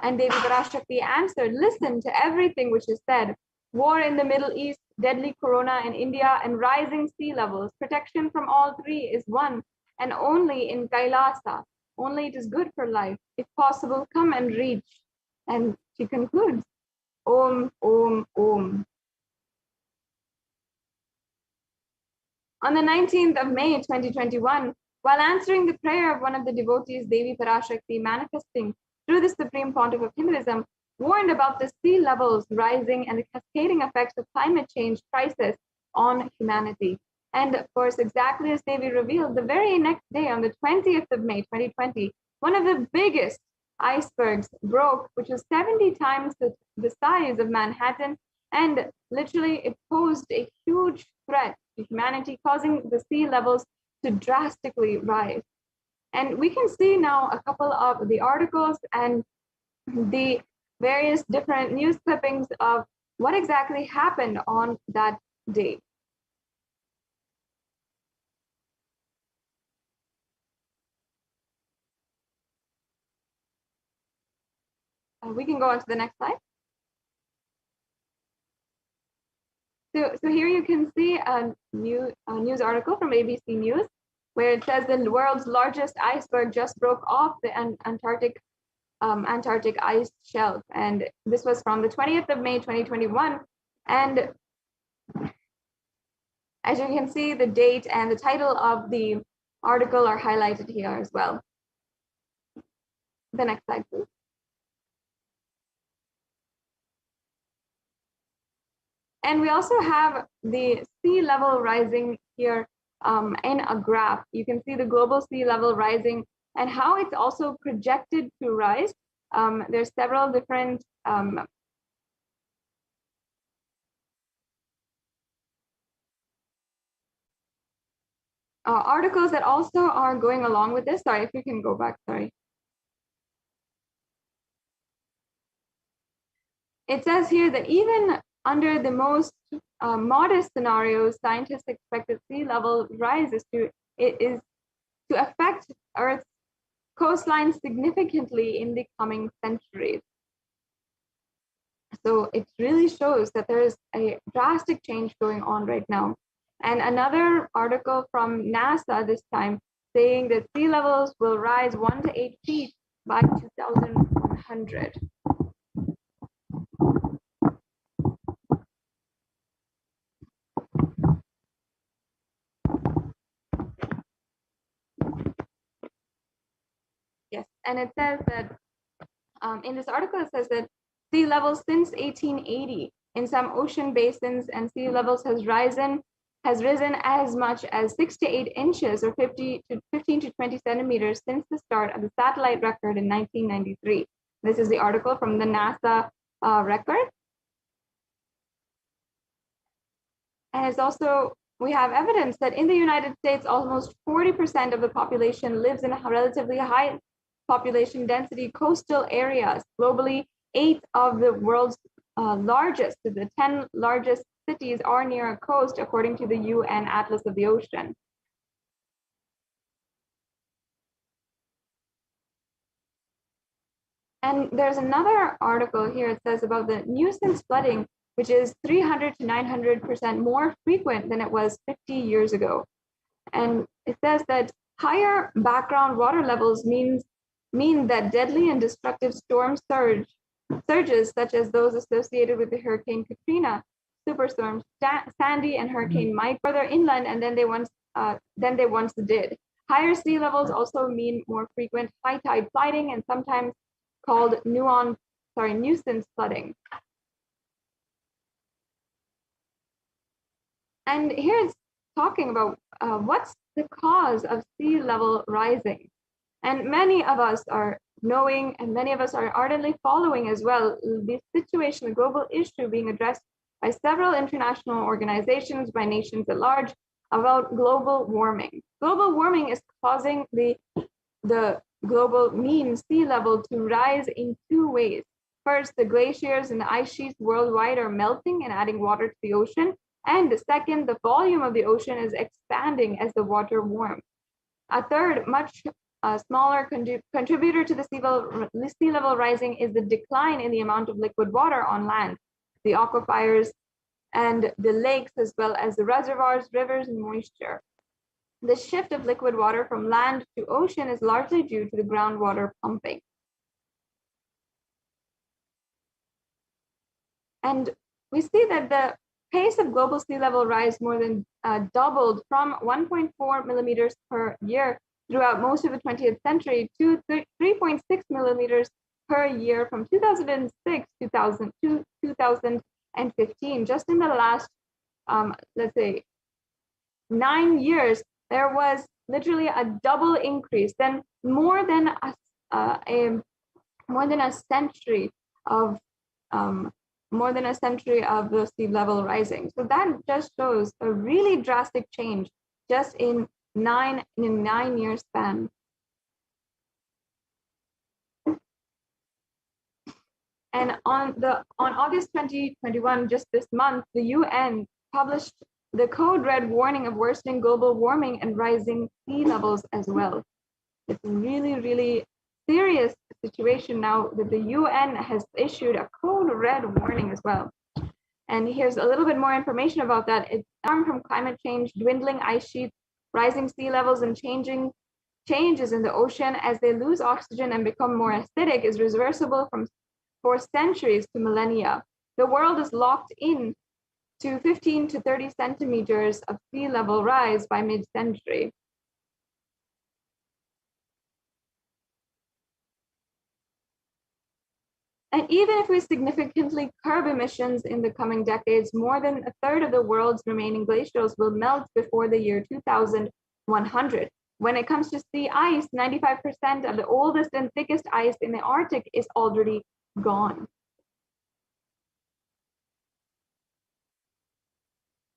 And Devi Parashakti answered, listen to everything which is said. War in the Middle East, deadly corona in India, and rising sea levels. Protection from all three is one and only in Kailasa. Only it is good for life. If possible, come and reach. And she concludes, Om, Om, Om. On the 19th of May, 2021, while answering the prayer of one of the devotees, Devi Parashakti, manifesting through the Supreme Pontiff of Hinduism, warned about the sea levels rising and the cascading effects of climate change crisis on humanity. And of course, exactly as Devi revealed, the very next day, on the 20th of May, 2020, one of the biggest icebergs broke, which was 70 times the size of Manhattan, and literally it posed a huge threat to humanity, causing the sea levels to drastically rise. And we can see now a couple of the articles and the various different news clippings of what exactly happened on that day. We can go on to the next slide. So here you can see a news article from ABC News, where it says the world's largest iceberg just broke off the Antarctic ice shelf, and this was from the 20th of May 2021. And as you can see, the date and the title of the article are highlighted here as well. The next slide, please. And we also have the sea level rising here in a graph. You can see the global sea level rising and how it's also projected to rise. There's several different articles that also are going along with this. Sorry, if you can go back, sorry. It says here that even under the most modest scenarios, scientists expect that sea level rise is to affect Earth's coastline significantly in the coming centuries. So it really shows that there is a drastic change going on right now. And another article from NASA this time saying that sea levels will rise 1 to 8 feet by 2100. Yes, and it says that in this article, it says that sea levels since 1880 in some ocean basins and sea levels has risen as much as 6 to 8 inches or 15 to 20 centimeters since the start of the satellite record in 1993. This is the article from the NASA record. And it's also, we have evidence that in the United States, almost 40% of the population lives in a relatively high population density coastal areas. Globally, 8 of the world's largest, the 10 largest cities are near a coast, according to the UN Atlas of the Ocean. And there's another article here. It says about the nuisance flooding, which is 300 to 900% more frequent than it was 50 years ago. And it says that higher background water levels mean that deadly and destructive storm surges, such as those associated with the Hurricane Katrina, Superstorm Sandy, and Hurricane Mike, further inland, and than they once did. Higher sea levels also mean more frequent high tide flooding, and sometimes called nuisance flooding. And here it's talking about what's the cause of sea level rising. And many of us are knowing, and many of us are ardently following as well, the situation, the global issue being addressed by several international organizations, by nations at large, about global warming. Global warming is causing the global mean sea level to rise in 2 ways. First, the glaciers and the ice sheets worldwide are melting and adding water to the ocean. And the second, the volume of the ocean is expanding as the water warms. A third, much smaller contributor to the sea level rising is the decline in the amount of liquid water on land, the aquifers and the lakes, as well as the reservoirs, rivers, and moisture. The shift of liquid water from land to ocean is largely due to the groundwater pumping. And we see that the pace of global sea level rise more than doubled from 1.4 millimeters per year throughout most of the 20th century to 3.6 millimeters per year from 2006 to 2015. Just in the last, let's say, 9 years, there was literally a double increase, then more than a century of the sea level rising. So that just shows a really drastic change just in a 9-year span. And on August 2021, just this month, the UN published the code red warning of worsening global warming and rising sea levels as well. It's a really, really serious situation now that the UN has issued a code red warning as well. And here's a little bit more information about that. It's harm from climate change, dwindling ice sheets, rising sea levels, and changes in the ocean as they lose oxygen and become more acidic is reversible for centuries to millennia. The world is locked in to 15 to 30 centimeters of sea level rise by mid-century. And even if we significantly curb emissions in the coming decades, more than a third of the world's remaining glaciers will melt before the year 2100. When it comes to sea ice, 95% of the oldest and thickest ice in the Arctic is already gone.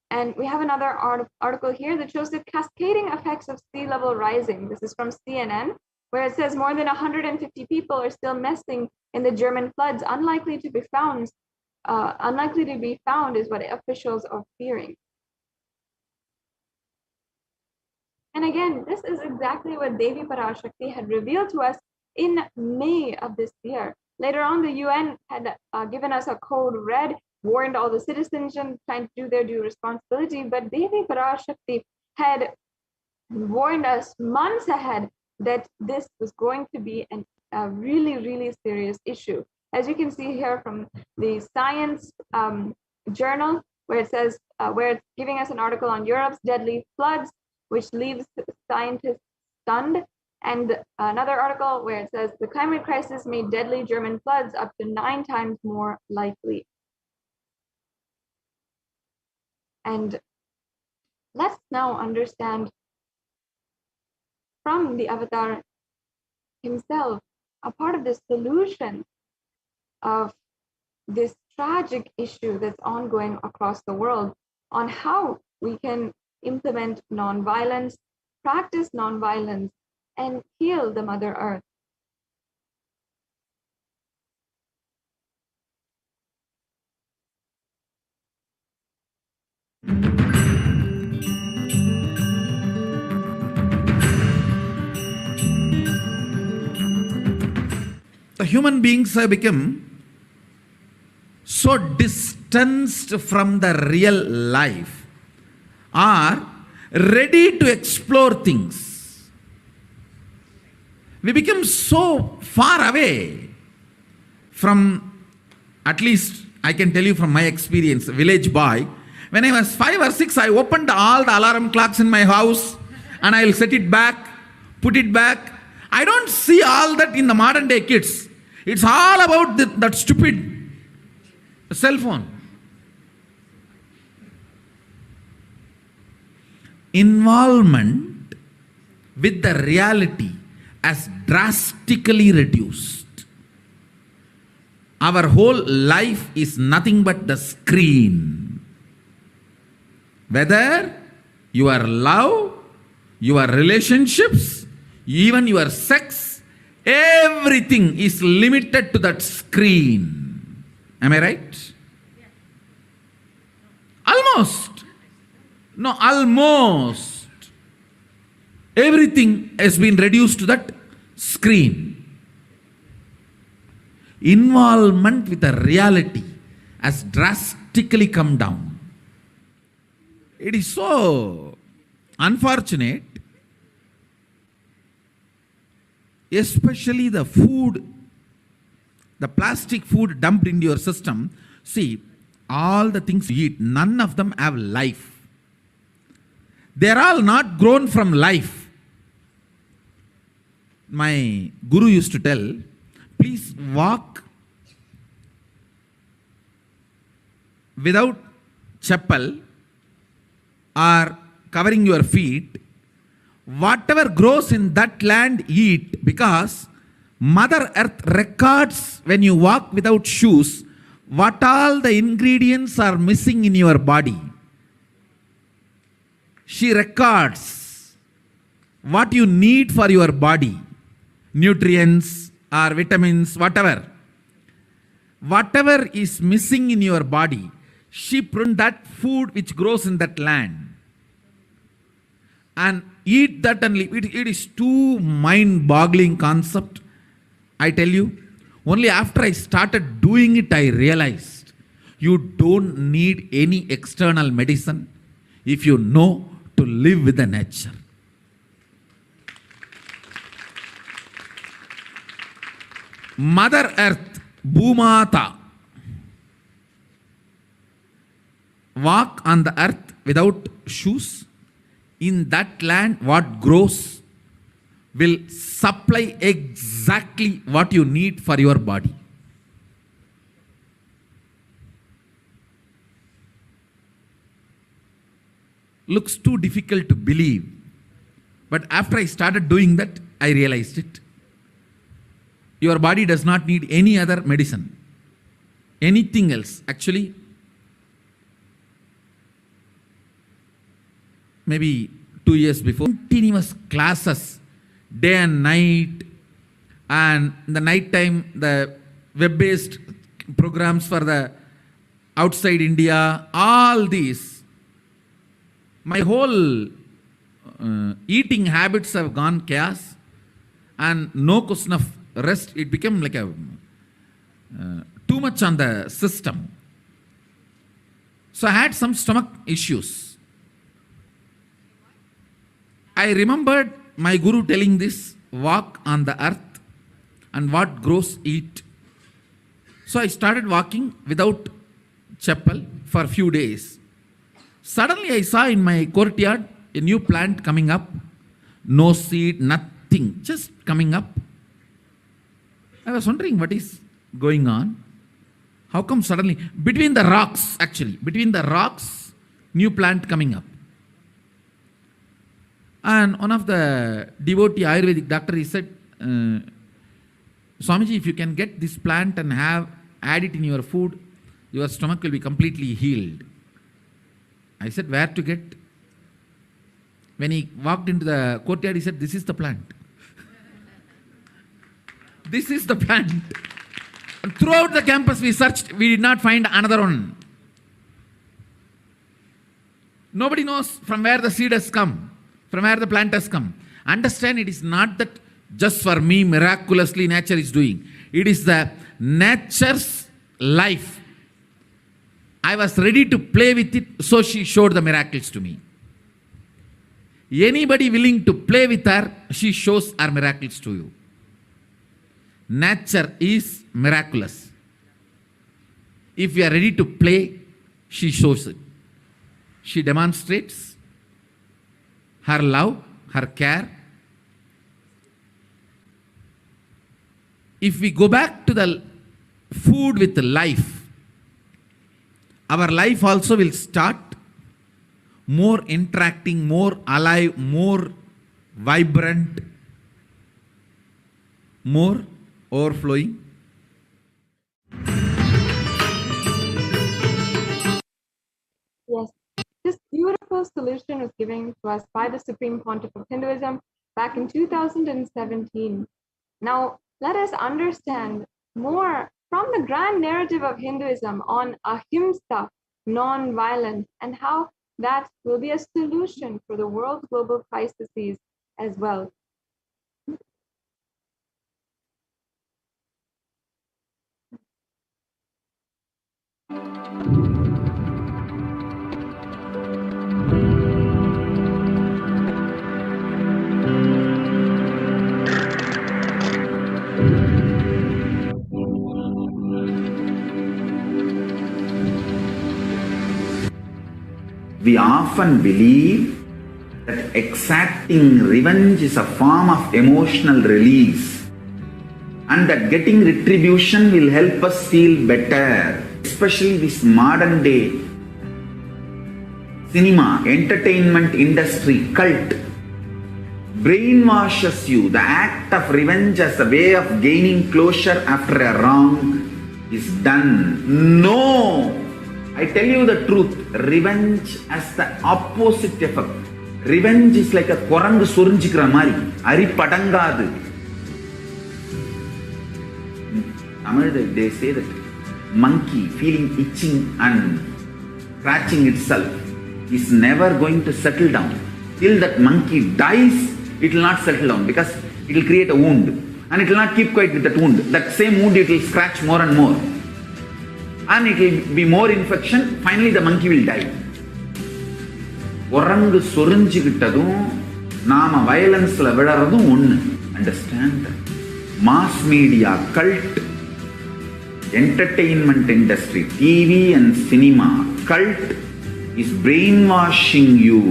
And we have another article here that shows the cascading effects of sea level rising. This is from CNN, where it says more than 150 people are still missing in the German floods, unlikely to be found is what officials are fearing. And again, this is exactly what Devi Parashakti had revealed to us in May of this year. Later on, the UN had given us a code red, warned all the citizens and trying to do their due responsibility, but Devi Parashakti had warned us months ahead that this was going to be a really, really serious issue. As you can see here from the Science journal, where it says, where it's giving us an article on Europe's deadly floods, which leaves scientists stunned, and another article where it says the climate crisis made deadly German floods up to 9 times more likely. And let's now understand from the avatar himself a part of the solution of this tragic issue that's ongoing across the world on how we can implement nonviolence, practice nonviolence, and heal the Mother Earth. The human beings have become so distanced from the real life, are ready to explore things. We become so far away from, at least I can tell you from my experience, village boy. When I was 5 or 6, I opened all the alarm clocks in my house and I will set it back, put it back. I don't see all that in the modern day kids. It's all about that stupid cell phone. Involvement with the reality has drastically reduced. Our whole life is nothing but the screen. Whether your love, your relationships, even your sex, everything is limited to that screen. Am I right? Almost. No, almost. Everything has been reduced to that screen. Involvement with the reality has drastically come down. It is so unfortunate, especially the food, the plastic food dumped into your system. See, all the things you eat, none of them have life. They are all not grown from life. My guru used to tell, please walk without chappal or covering your feet. Whatever grows in that land, eat, because Mother Earth records when you walk without shoes what all the ingredients are missing in your body. She records what you need for your body, nutrients or vitamins, whatever. Whatever is missing in your body, she put that food which grows in that land. And eat that and live. It is too mind-boggling concept. I tell you, only after I started doing it, I realized You don't need any external medicine if you know to live with the nature. Mother Earth, Bhumata, walk on the earth without shoes. In that land, what grows will supply exactly what you need for your body. Looks too difficult to believe. But after I started doing that, I realized it. Your body does not need any other medicine, anything else. Actually, maybe 2 years before, continuous classes, day and night, and in the night time, the web-based programs for the outside India, all these. My whole eating habits have gone chaos, and no question of rest. It became like a too much on the system. So I had some stomach issues. I remembered my guru telling this, walk on the earth and what grows eat. So I started walking without chappal for a few days. Suddenly I saw in my courtyard a new plant coming up. No seed, nothing, just coming up. I was wondering what is going on. How come suddenly, between the rocks, new plant coming up. And one of the devotee Ayurvedic doctor, he said, Swamiji, if you can get this plant and add it in your food, your stomach will be completely healed. I said, where to get? When he walked into the courtyard, he said, this is the plant. This is the plant. And throughout the campus we searched, we did not find another one. Nobody knows from where the seed has come, from where the plant has come. Understand, it is not that just for me miraculously nature is doing. It is the nature's life. I was ready to play with it, so she showed the miracles to me. Anybody willing to play with her, she shows her miracles to you. Nature is miraculous. If we are ready to play, she shows it. She demonstrates her love, her care. If we go back to the food with life, our life also will start more interacting, more alive, more vibrant, more overflowing. Yes, this beautiful solution was given to us by the Supreme Pontiff of Hinduism back in 2017. Now, let us understand more from the grand narrative of Hinduism on ahimsa, non-violence, and how that will be a solution for the world's global crises as well. We often believe that exacting revenge is a form of emotional release and that getting retribution will help us feel better. Especially this modern day cinema, entertainment industry, cult brainwashes you. The act of revenge as a way of gaining closure after a wrong is done. No! I tell you the truth, revenge has the opposite effect. Revenge is like a korangu sorinjikra mari, ari padangadu. Tamil, they say that monkey feeling itching and scratching itself is never going to settle down. Till that monkey dies, it will not settle down because it will create a wound and it will not keep quiet with that wound. That same wound it will scratch more and more. and it will be more infection. Finally, the monkey will die. குரங்கு சொரிஞ்சுக்கிட்டதும் நாம வயலன்ஸ்ல விழறதும் ஒண்ணு. Understand? Mass media, cult, entertainment industry, TV and cinema, cult is brainwashing you,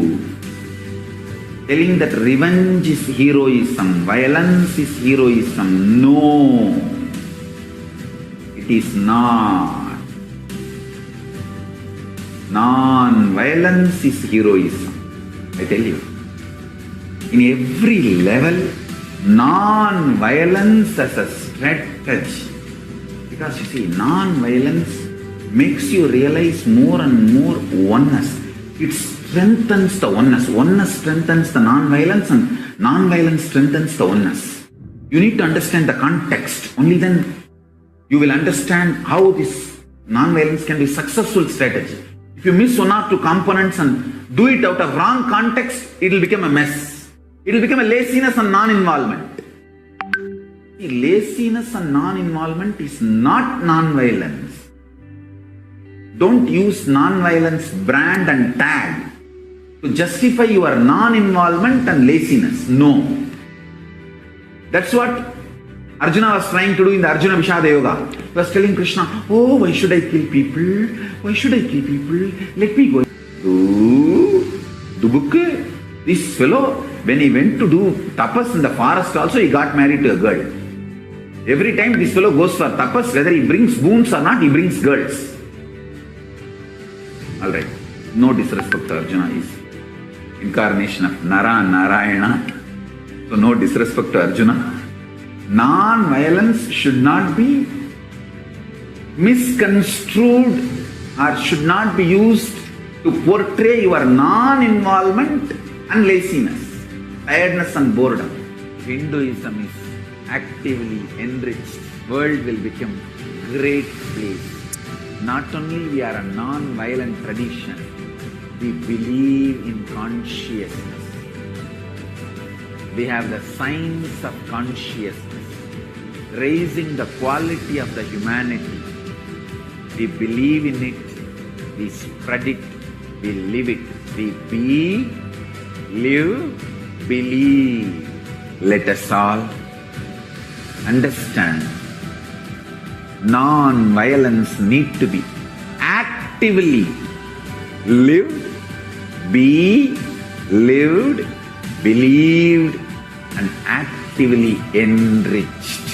telling that revenge is heroism, violence is heroism. No, it is not. Non-violence is heroism. I tell you, in every level, non-violence as a strategy. Because you see, non-violence makes you realize more and more oneness. It strengthens the oneness. Oneness strengthens the non-violence, and non-violence strengthens the oneness. You need to understand the context. Only then you will understand how this non-violence can be a successful strategy. If you miss one or two components and do it out of wrong context, it will become a mess. It will become a laziness and non-involvement. Laziness and non-involvement is not non-violence. Don't use non-violence brand and tag to justify your non-involvement and laziness. No. That's what Arjuna was trying to do in the Arjuna Vishada Yoga. He was telling Krishna, oh, why should I kill people? Why should I kill people? Let me go. Do book. This fellow, when he went to do tapas in the forest also, he got married to a girl. Every time this fellow goes for tapas, whether he brings boons or not, he brings girls. Alright, no disrespect to Arjuna, is incarnation of Nara Narayana. So no disrespect to Arjuna. Non-violence should not be misconstrued or should not be used to portray your non-involvement and laziness, tiredness and boredom. Hinduism is actively enriched. World will become great place. Not only we are a non-violent tradition, we believe in consciousness. We have the science of consciousness, raising the quality of the humanity. We believe in it, we spread it, we live it. We be, live, believe. Let us all understand, non-violence need to be actively lived, be lived, believed, and actively enriched.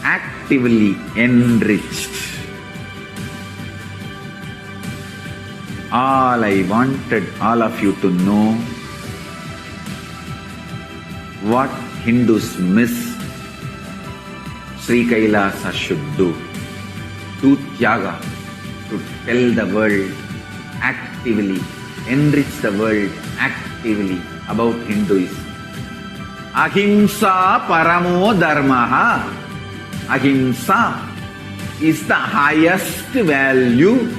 Actively enriched. All I wanted all of you to know, what Hindus miss, Sri Kailasa should do Tyaga, to tell the world actively, enrich the world actively about Hinduism. Ahimsa paramo dharmaha. Ahimsa is the highest value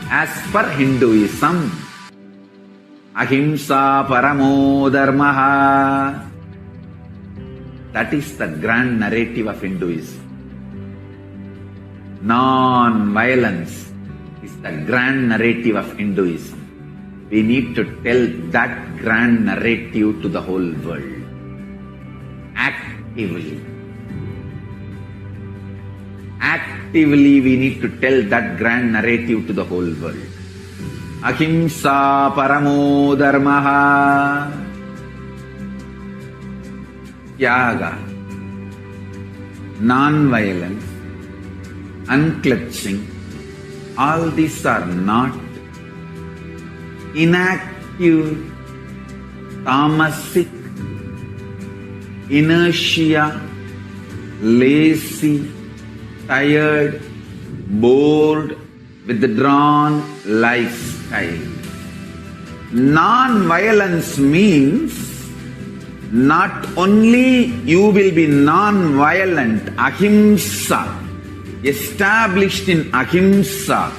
as per Hinduism. Ahimsa paramo dharmaha. That is the grand narrative of Hinduism. Non-violence is the grand narrative of Hinduism. We need to tell that grand narrative to the whole world. Actively. Actively we need to tell that grand narrative to the whole world. Ahimsa paramo dharmaha. Tyaga, non-violence, unclutching, all these are not inactive, tamasic, inertia, lazy, tired, bored, withdrawn lifestyle. Non-violence means not only you will be non-violent, ahimsa, established in ahimsa,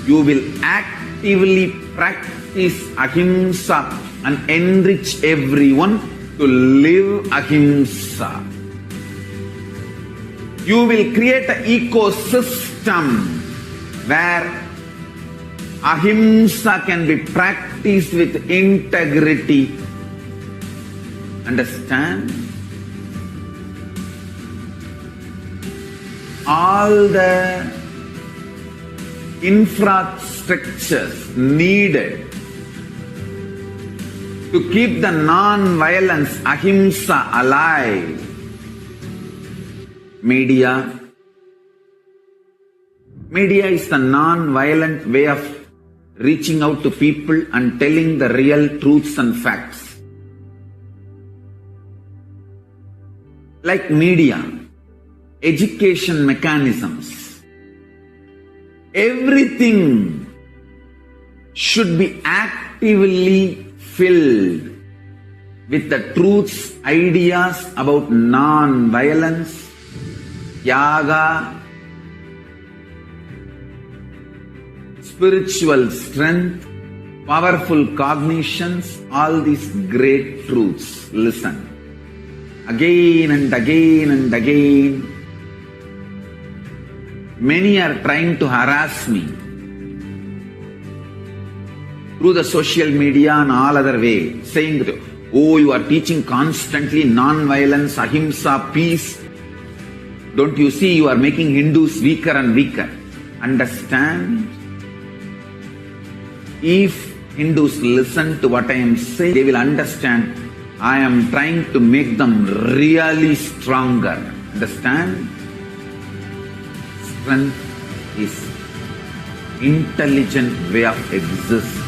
you will actively practice ahimsa and enrich everyone to live ahimsa. You will create an ecosystem where ahimsa can be practiced with integrity. Understand? All the infrastructures needed to keep the non-violence, ahimsa, alive. Media is the non-violent way of reaching out to people and telling the real truths and facts. Like media, education mechanisms, everything should be actively filled with the truths, ideas about non-violence, yaga, spiritual strength, powerful cognitions, all these great truths. Listen. Again and again and again, many are trying to harass me through the social media and all other way, saying that, oh, you are teaching constantly non-violence, ahimsa, peace. Don't you see you are making Hindus weaker and weaker? Understand? If Hindus listen to what I am saying, they will understand I am trying to make them really stronger. Understand? Strength is intelligent way of existing.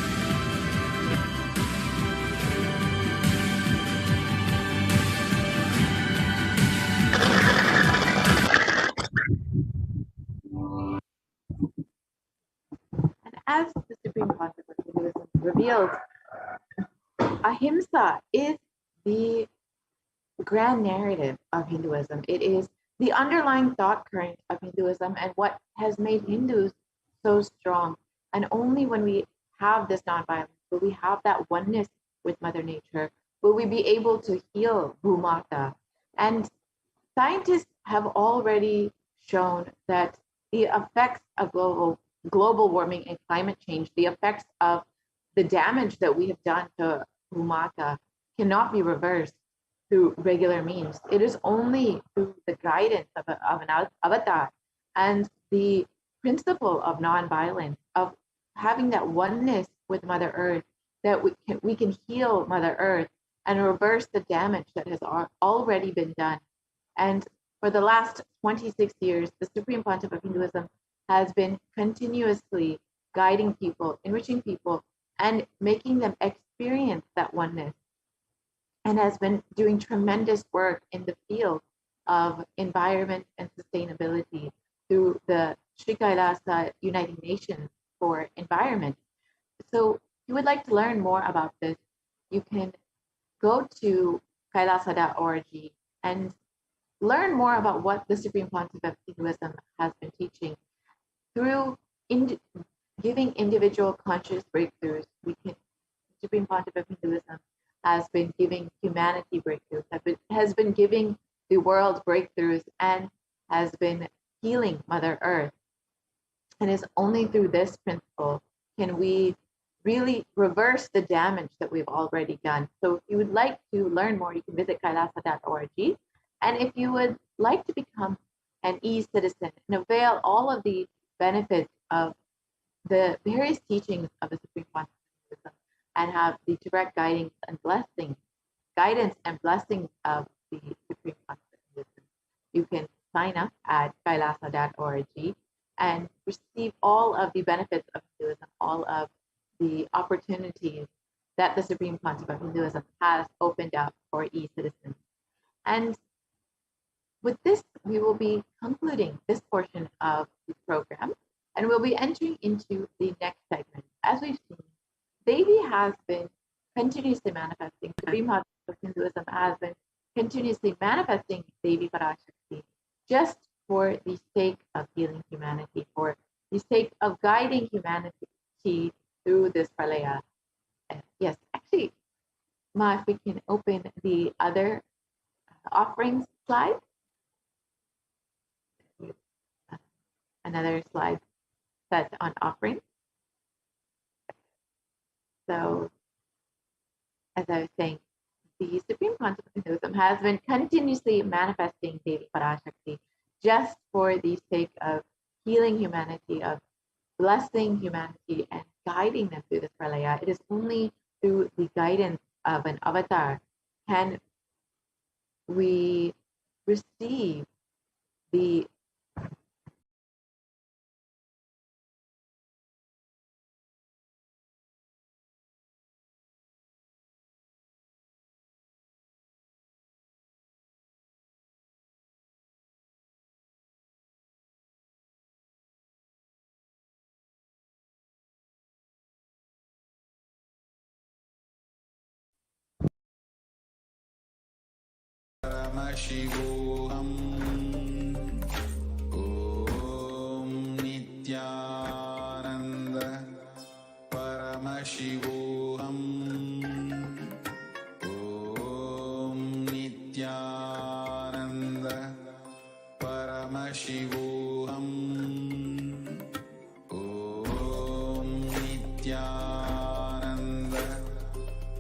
As the Supreme Concept of Hinduism revealed, ahimsa is the grand narrative of Hinduism. It is the underlying thought current of Hinduism and what has made Hindus so strong. And only when we have this nonviolence, will we have that oneness with Mother Nature, will we be able to heal Bhumata. And scientists have already shown that the effects of global warming and climate change, the effects of the damage that we have done to Bhumata cannot be reversed through regular means. It is only through the guidance of an avatar and the principle of nonviolence, of having that oneness with Mother Earth, that we can heal Mother Earth and reverse the damage that has already been done. And for the last 26 years, the Supreme Pontiff of Hinduism has been continuously guiding people, enriching people, and making them experience that oneness, and has been doing tremendous work in the field of environment and sustainability through the Sri Kailasa Uniting Nations for Environment. So if you would like to learn more about this, you can go to kailasa.org and learn more about what the Supreme Pontiff of Hinduism has been teaching. Through giving individual conscious breakthroughs, Supreme Pontiff of Hinduism has been giving humanity breakthroughs, has been giving the world breakthroughs, and has been healing Mother Earth. And it's only through this principle can we really reverse the damage that we've already done. So if you would like to learn more, you can visit kailasa.org. And if you would like to become an e-citizen and avail all of the benefits of the various teachings of the Supreme Pontiff of Hinduism and have the direct guidance and blessings of the Supreme Pontiff of Hinduism, you can sign up at kailasa.org and receive all of the benefits of Hinduism, all of the opportunities that the Supreme Pontiff of Hinduism has opened up for e-citizens. And with this, we will be concluding this portion of the program, and we'll be entering into the next segment. As we've seen, Devi has been continuously manifesting. The Supreme Pontiff of Hinduism has been continuously manifesting Devi Parashakti just for the sake of healing humanity, for the sake of guiding humanity through this pralaya. Yes, actually, Ma, if we can open the other offerings slide. another slide set on offering. So, as I was saying, the Supreme Concept of Hinduism has been continuously manifesting Devi Parashakti just for the sake of healing humanity, of blessing humanity and guiding them through this pralaya. It is only through the guidance of an avatar can we receive the Paramashivoham. Om Nithyananda Paramashivoham. Om Nithyananda Paramashivoham. Om Nithyananda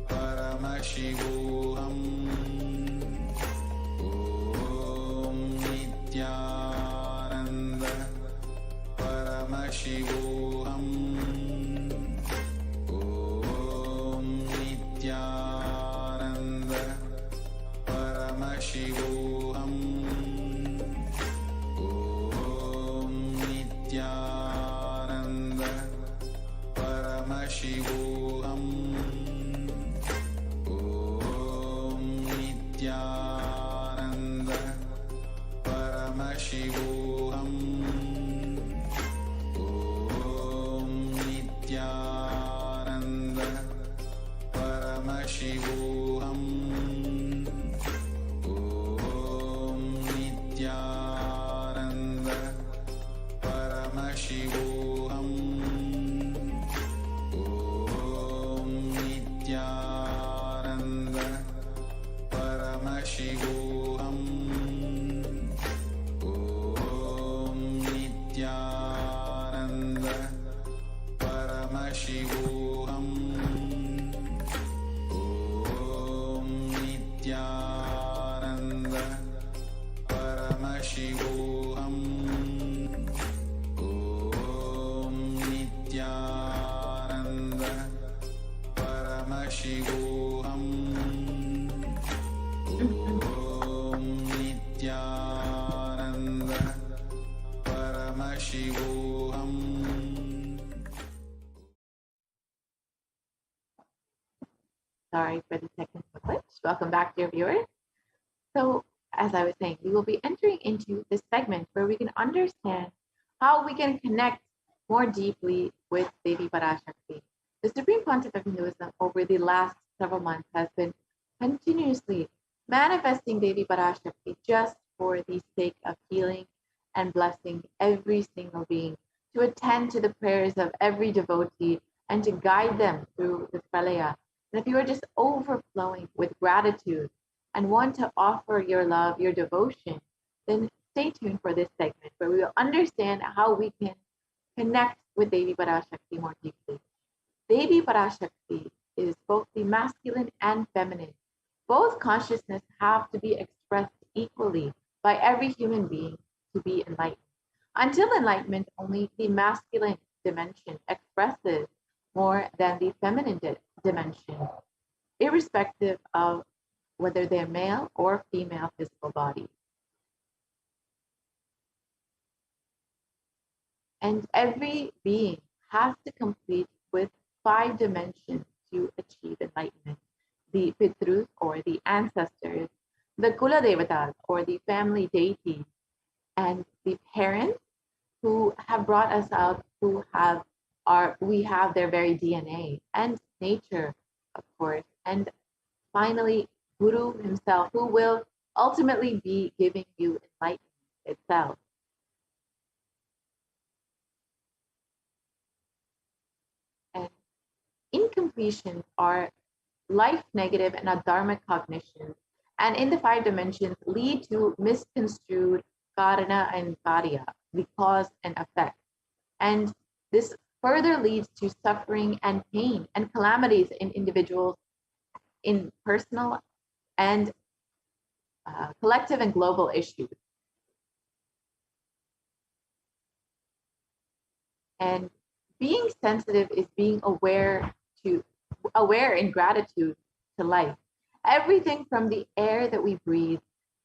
Paramashivoham. Nithyananda Paramashivoham. Om Nithyananda Paramashivoham. Om Nithyananda Paramashivoham. Om Nithyananda Paramashivoham. Om Nithyananda Paramashivoham. Om Nithyananda Paramashivoham. Om Nithyananda Paramashivoham. Om Nithyananda Paramashivoham. Om Nithyananda Paramashivoham. Om Nithyananda Paramashivoham. Om Nithyananda Paramashivoham. Sorry for the technical glitch. Welcome back, dear viewers. So, as I was saying, we will be entering into this segment where we can understand how we can connect more deeply with Devi Parashakti. The Supreme Concept of Hinduism over the last several months has been continuously manifesting Devi Parashakti just for the sake of healing and blessing every single being, to attend to the prayers of every devotee and to guide them through this pralaya. And if you are just overflowing with gratitude and want to offer your love, your devotion, then stay tuned for this segment where we will understand how we can connect with Devi Parashakti more deeply. Devi Parashakti is both the masculine and feminine. Both consciousness have to be expressed equally by every human being to be enlightened. Until enlightenment, only the masculine dimension expresses more than the feminine dimension, irrespective of whether they're male or female physical bodies. And every being has to complete with 5 dimensions to achieve enlightenment. The Pitrus, or the ancestors, the Kula Devatas, or the family deities, and the parents who have brought us up, we have their very DNA, and nature, of course, and finally Guru himself, who will ultimately be giving you enlightenment itself. And incompletions are life negative and adharmic cognitions, and in the 5 dimensions lead to misconstrued karana and karya, the cause and effect. And this further leads to suffering and pain and calamities in individuals, in personal and collective and global issues. And being sensitive is being aware in gratitude to life. Everything from the air that we breathe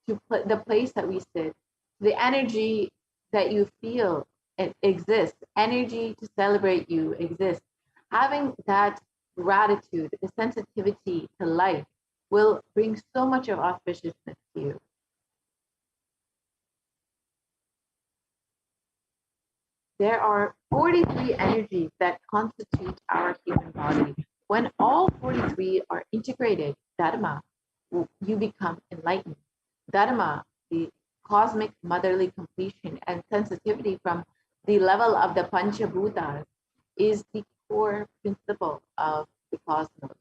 to the place that we sit, the energy that you feel it exists, energy to celebrate you exists. Having that gratitude, the sensitivity to life will bring so much of auspiciousness to you. There are 43 energies that constitute our human body. When all 43 are integrated, Dharma, you become enlightened. Dharma, the cosmic motherly completion and sensitivity from the level of the Panchabhutas, is the core principle of the cosmos.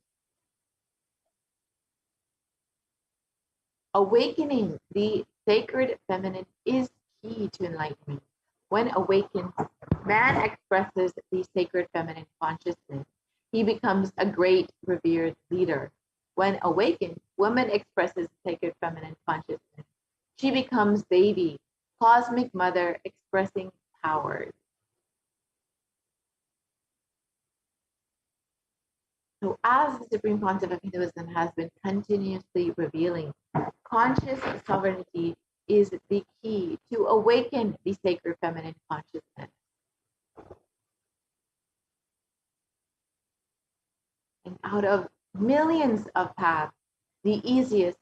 Awakening the sacred feminine is key to enlightenment. When awakened, man expresses the sacred feminine consciousness. He becomes a great, revered leader. When awakened, woman expresses sacred feminine consciousness. She becomes Devi, cosmic mother expressing powers. So as the Supreme Pontiff of Hinduism has been continuously revealing, conscious sovereignty is the key to awaken the sacred feminine consciousness. And out of millions of paths, the easiest,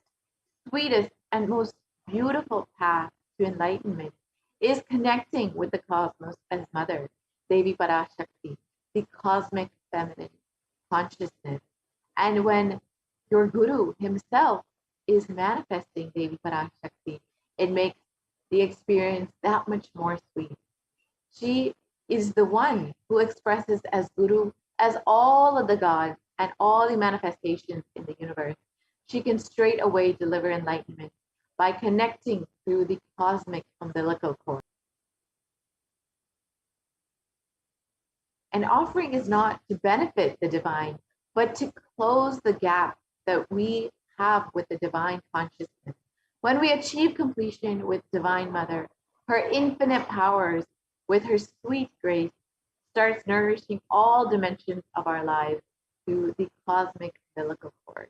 sweetest, and most beautiful path to enlightenment is connecting with the cosmos as mother, Devi Parashakti, the cosmic feminine consciousness. And when your guru himself is manifesting Devi Parashakti, it makes the experience that much more sweet. She is the one who expresses as guru as all of the gods and all the manifestations in the universe. She can straight away deliver enlightenment by connecting through the cosmic umbilical cord. An offering is not to benefit the divine, but to close the gap that we have with the divine consciousness. When we achieve completion with Divine Mother, her infinite powers, with her sweet grace, starts nourishing all dimensions of our lives through the cosmic umbilical cord.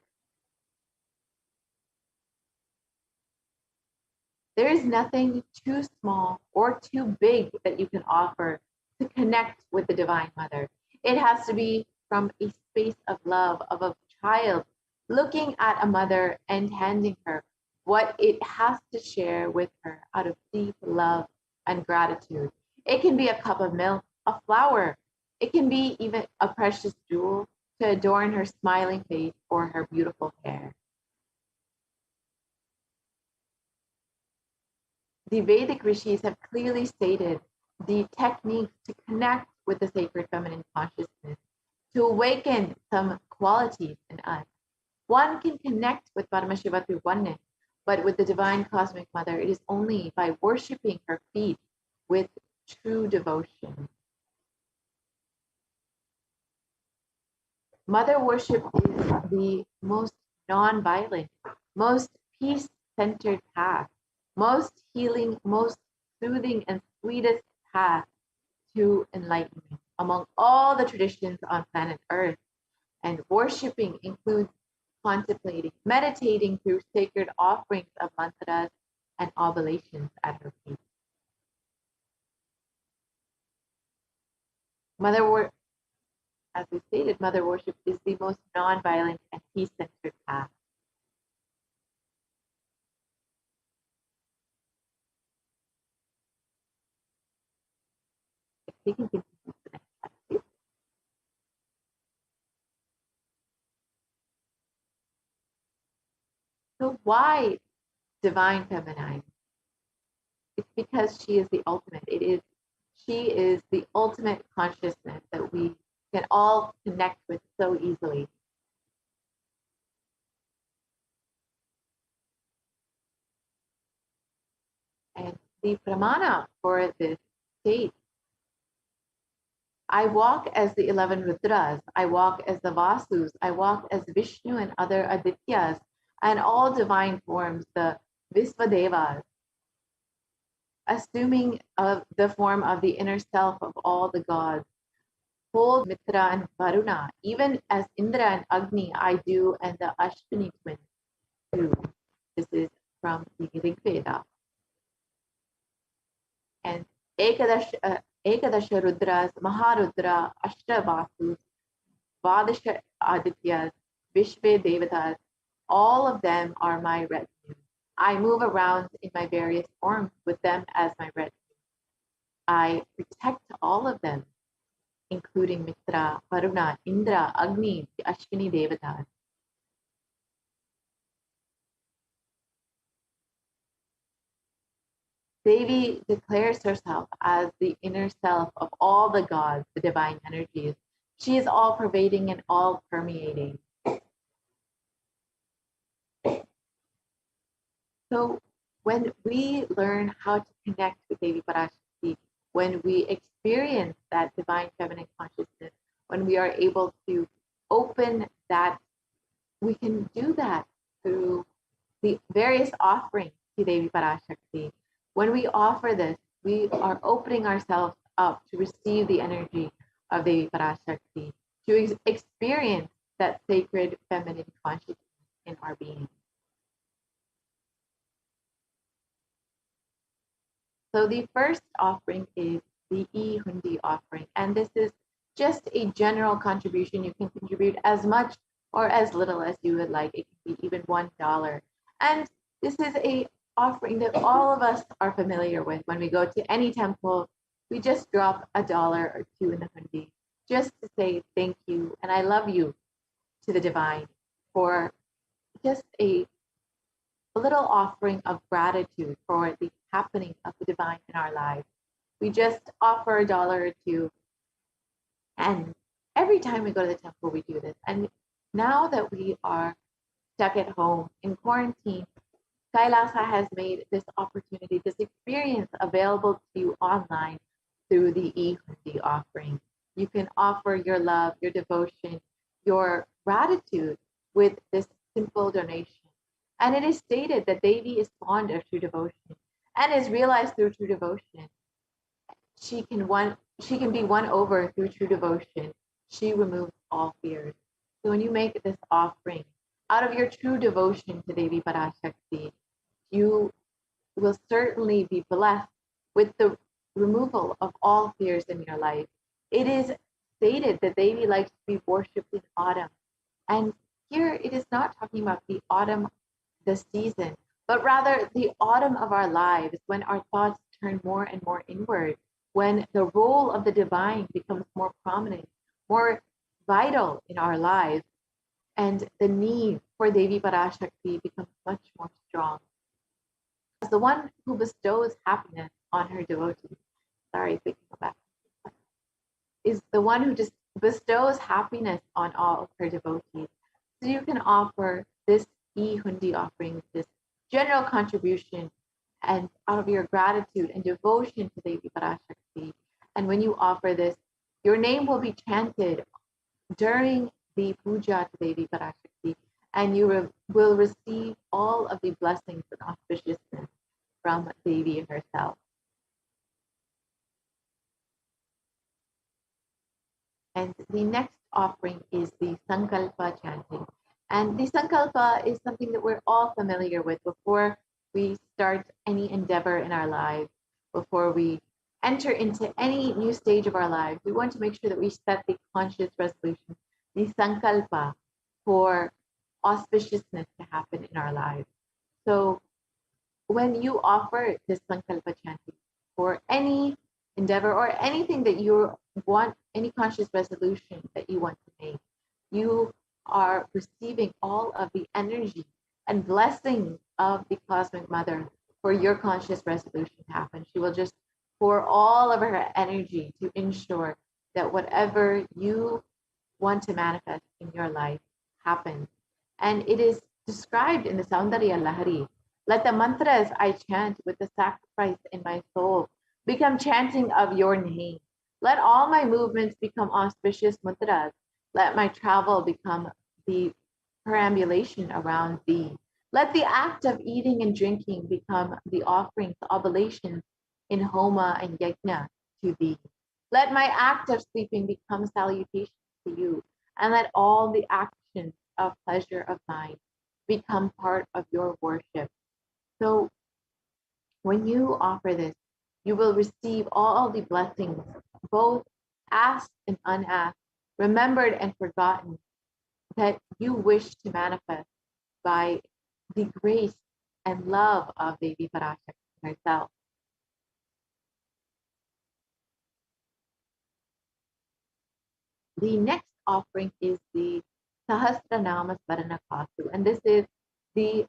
There is nothing too small or too big that you can offer to connect with the Divine Mother. It has to be from a space of love, of a child looking at a mother and handing her what it has to share with her out of deep love and gratitude. It can be a cup of milk, a flower. It can be even a precious jewel to adorn her smiling face or her beautiful hair. The Vedic rishis have clearly stated the techniques to connect with the sacred feminine consciousness, to awaken some qualities in us. One can connect with Paramashiva through oneness, but with the divine cosmic mother, it is only by worshiping her feet with true devotion. Mother worship is the most non-violent, most peace-centered path, most healing, most soothing and sweetest path to enlightenment among all the traditions on planet Earth. And worshiping includes contemplating, meditating through sacred offerings of mantras and oblations at her feet. As we stated, mother worship is the most non-violent and peace-centered path. If we can continue to the next slide, please. So why divine feminine? It's because she is the ultimate. She is the ultimate consciousness that we can all connect with so easily. And the pramana for this state. I walk as the 11 Rudras, I walk as the Vasus, I walk as Vishnu and other Adityas, and all divine forms, the Visvadevas, assuming the form of the inner self of all the gods. Hold Mitra and Varuna, even as Indra and Agni I do, and the Ashwini twins do. This is from the Rig Veda. And Ekadasha Rudras, Maharudra, Ashta Vasus, Vadasha Adityas, Vishve Devatas, all of them are my retinue. I move around in my various forms with them as my retinue. I protect all of them, including Mitra, Varuna, Indra, Agni, the Ashwini Devatas. Devi declares herself as the inner self of all the gods, the divine energies. She is all pervading and all permeating. So when we learn how to connect with Devi Parashakti, when we experience that divine feminine consciousness, when we are able to open that, we can do that through the various offerings to Devi Parashakti. When we offer this, we are opening ourselves up to receive the energy of Devi Parashakti, to experience that sacred feminine consciousness in our being. So the first offering is the E-Hundi offering, and this is just a general contribution. You can contribute as much or as little as you would like. It can be even $1. And this is a offering that all of us are familiar with. When we go to any temple, we just drop $1 or $2 in the hundi, just to say thank you and I love you to the divine for just a little offering of gratitude for the happening of the divine in our lives. We just offer $1 or $2. And every time we go to the temple, we do this. And now that we are stuck at home in quarantine, Kailasa has made this opportunity, this experience available to you online through the E-Hundi offering. You can offer your love, your devotion, your gratitude with this simple donation. And it is stated that Devi is fond of true devotion and is realized through true devotion. She can be won over through true devotion. She removes all fears. So when you make this offering out of your true devotion to Devi Parashakti, you will certainly be blessed with the removal of all fears in your life. It is stated that Devi likes to be worshipped in autumn. And here it is not talking about the autumn, the season, but rather the autumn of our lives, when our thoughts turn more and more inward, when the role of the divine becomes more prominent, more vital in our lives, and the need for Devi Parashakti becomes much more strong. As the one who bestows happiness on her devotees, sorry, if we can go back, is the one who just bestows happiness on all of her devotees. So you can offer this E-Hundi offering, this general contribution, and out of your gratitude and devotion to Devi Parashakti. And when you offer this, your name will be chanted during the puja to Devi Parashakti, and you will receive all of the blessings and auspiciousness from Devi herself. And the next offering is the Sankalpa chanting. And the Sankalpa is something that we're all familiar with. Before we start any endeavor in our lives, before we enter into any new stage of our lives, we want to make sure that we set the conscious resolution, the Sankalpa, for auspiciousness to happen in our lives. So when you offer this Sankalpa chanting for any endeavor or anything that you want, any conscious resolution that you want to make, you are receiving all of the energy and blessings of the Cosmic Mother for your conscious resolution to happen. She will just pour all of her energy to ensure that whatever you want to manifest in your life happens. And it is described in the Saundarya Lahari Let the mantras I chant with the sacrifice in my soul become chanting of your name. Let all my movements become auspicious mantras. Let my travel become the perambulation around thee. Let the act of eating and drinking become the offerings, oblations in Homa and Yajna to thee. Let my act of sleeping become salutation to you, and let all the actions of pleasure of mine become part of your worship. So when you offer this, you will receive all the blessings, both asked and unasked, remembered and forgotten, that you wish to manifest by the grace and love of Devi Parashakti herself. The next offering is the Sahasranama Smarana Kasu, and this is the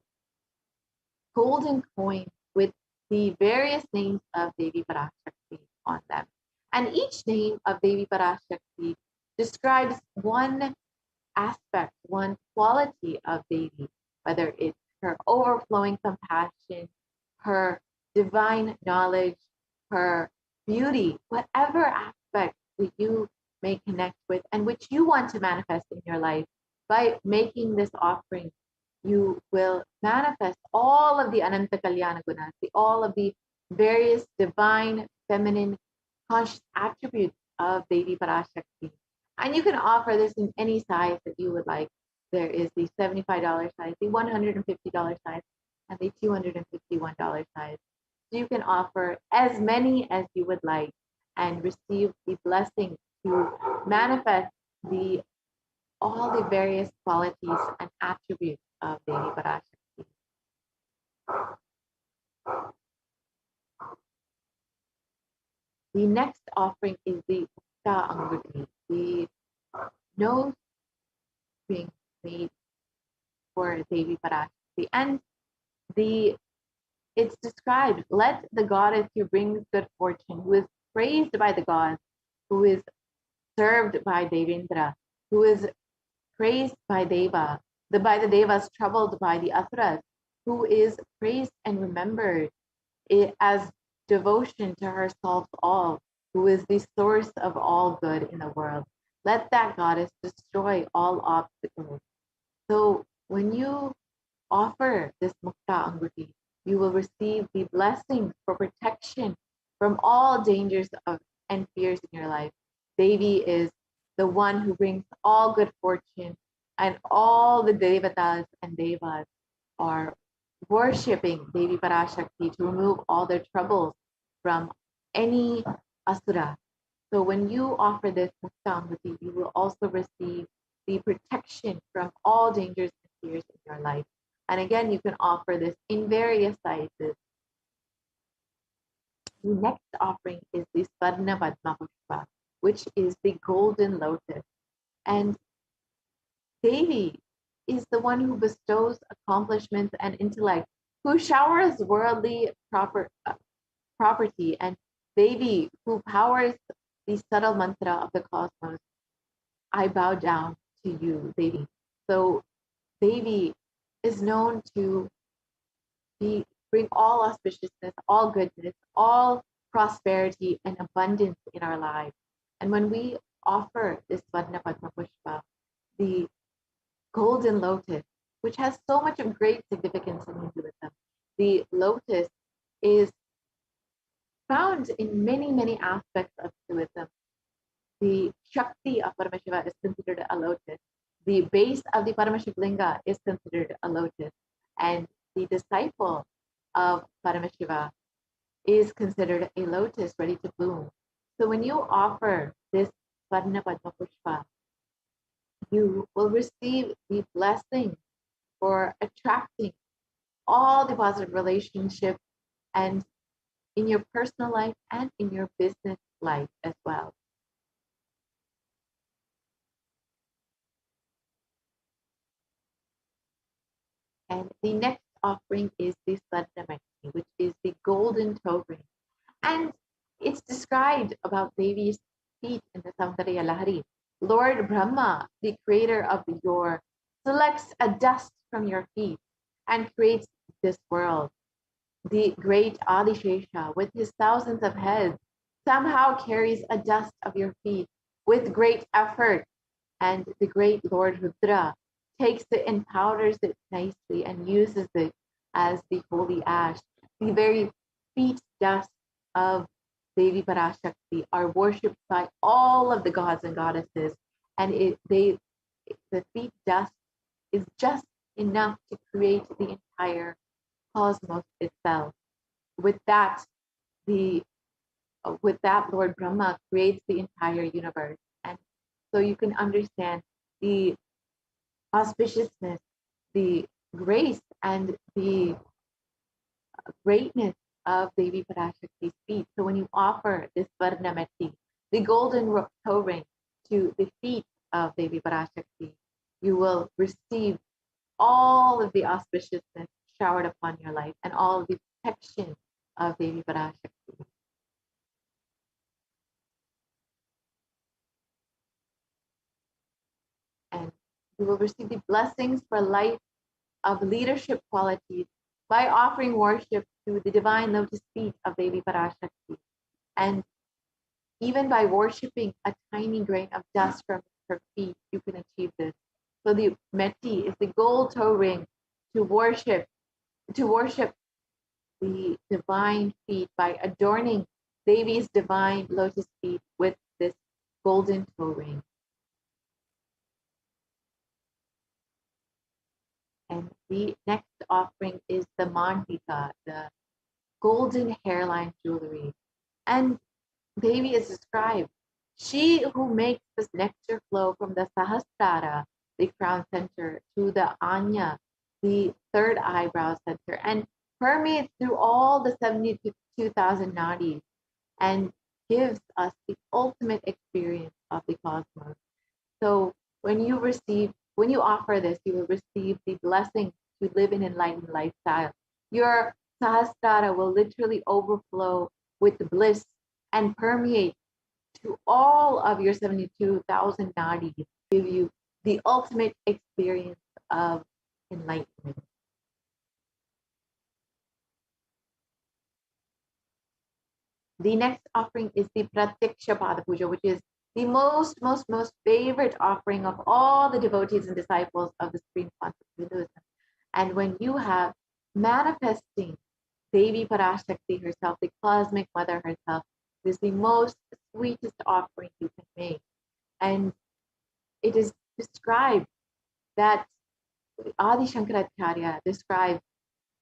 golden coin with the various names of Devi Parashakti on them. And each name of Devi Parashakti describes one aspect, one quality of Devi, whether it's her overflowing compassion, her divine knowledge, her beauty, whatever aspect that you may connect with and which you want to manifest in your life. By making this offering, you will manifest all of the Ananta Kalyana Gunas, all of the various divine, feminine, conscious attributes of Devi Parashakti. And you can offer this in any size that you would like. There is the $75 size, the $150 size, and the $251 size. So you can offer as many as you would like and receive the blessing to manifest all the various qualities and attributes of Devi Parashakti. The next offering is the Mukta Anguti, the nose ring made for Devi Parashakti. And it's described, let the goddess who brings good fortune, who is praised by the gods, who is served by Devendra, who is praised by Deva, by the Devas, troubled by the Asuras, who is praised and remembered as devotion to her solves all, who is the source of all good in the world. Let that goddess destroy all obstacles. So when you offer this Mukta Anguti, you will receive the blessings for protection from all dangers and fears in your life. Devi is the one who brings all good fortune, and all the Devatas and Devas are worshipping Devi Parashakti to remove all their troubles from any Asura. So when you offer this Mukta Anguti, you will also receive the protection from all dangers and fears in your life. And again, you can offer this in various sizes. The next offering is the Swarna Padma Pushpa, which is the golden lotus. And Devi is the one who bestows accomplishments and intellect, who showers worldly property, and Devi, who powers the subtle mantra of the cosmos. I bow down to you, Devi. So Devi is known to bring all auspiciousness, all goodness, all prosperity and abundance in our lives. And when we offer this Swarna Padma Pushpa, the golden lotus, which has so much of great significance in Hinduism, the lotus is found in many, many aspects of Hinduism. The Shakti of Paramashiva is considered a lotus. The base of the Paramashiv Linga is considered a lotus. And the disciple of Paramashiva is considered a lotus ready to bloom. So when you offer this Swarna Padma Pushpa, you will receive the blessing for attracting all the positive relationships and in your personal life and in your business life as well. And the next offering is the Swarnamati, which is the golden toe ring. And it's described about Devi's feet in the Saundarya Lahari. Lord Brahma, the creator of the yore, selects a dust from your feet and creates this world, the great Adishesha with his thousands of heads somehow carries a dust of your feet with great effort, and the great Lord Rudra takes it and powders it nicely and uses it as the holy ash. The very feet dust of Devi Parashakti are worshipped by all of the gods and goddesses, and the feet dust is just enough to create the entire cosmos itself. With that, Lord Brahma creates the entire universe. And so you can understand the auspiciousness, the grace, and the greatness of Devi Parashakti's feet. So when you offer this Varnameti, the golden toe ring, to the feet of Devi Parashakti, you will receive all of the auspiciousness showered upon your life and all of the protection of Devi Parashakti. And you will receive the blessings for life of leadership qualities by offering worship to the divine lotus feet of Devi Parashakti. And even by worshiping a tiny grain of dust from her feet, you can achieve this. So the meti is the gold toe ring to worship the divine feet by adorning Devi's divine lotus feet with this golden toe ring. And the next offering is the mantika, the golden hairline jewelry. And Devi is described, she who makes this nectar flow from the Sahasrara, the crown center, to the Anya, the third eyebrow center, and permeates through all the 72,000 nadis and gives us the ultimate experience of the cosmos. So when you offer this, you will receive the blessing to live an enlightened lifestyle. Your Sahasrara will literally overflow with bliss and permeate to all of your 72,000 nadis, give you the ultimate experience of enlightenment. The next offering is the Pratiksha Pada Puja, which is the most favorite offering of all the devotees and disciples of the Supreme Concept of Hinduism. And when you have manifesting Devi Parashakti herself, the cosmic mother herself, it is the most sweetest offering you can make. And it is described that Adi Shankaracharya describes,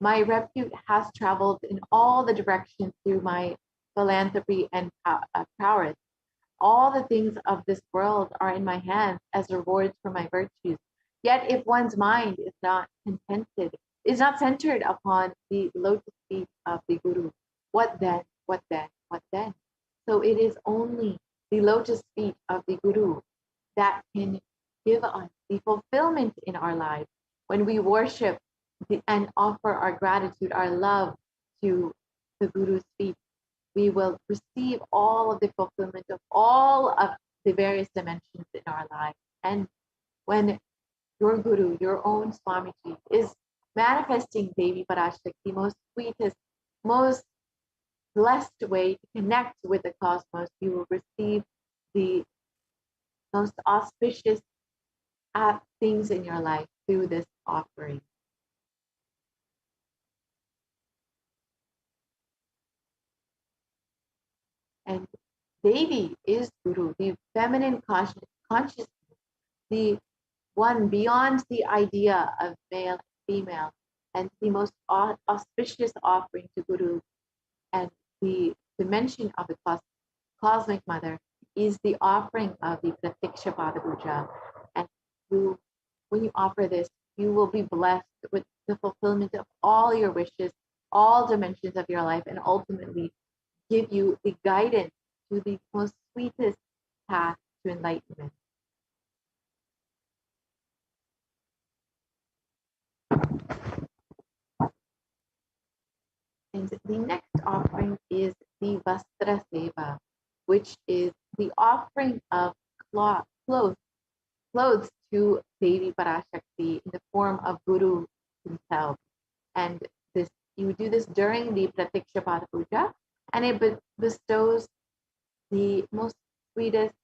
my repute has traveled in all the directions through my philanthropy and prowess. All the things of this world are in my hands as rewards for my virtues. Yet if one's mind is not contented, is not centered upon the lotus feet of the Guru, what then? What then? What then? So it is only the lotus feet of the Guru that can give us the fulfillment in our lives. When we worship and offer our gratitude, our love to the Guru's feet, we will receive all of the fulfillment of all of the various dimensions in our lives. And when your Guru, your own Swamiji, is manifesting Devi Parashakti, the most sweetest, most blessed way to connect with the cosmos, you will receive the most auspicious things in your life through this offering. And Devi is Guru, the feminine consciousness, the one beyond the idea of male and female, and the most auspicious offering to Guru. And the dimension of the cosmic mother is the offering of the Pratiksha Pada Puja. And when you offer this, you will be blessed with the fulfillment of all your wishes, all dimensions of your life, and ultimately give you the guidance to the most sweetest path to enlightenment. And the next offering is the Vastra Seva, which is the offering of clothes to Devi Parashakti in the form of Guru himself. And you do this during the Pratiksha Pada Puja, and it bestows the most sweetest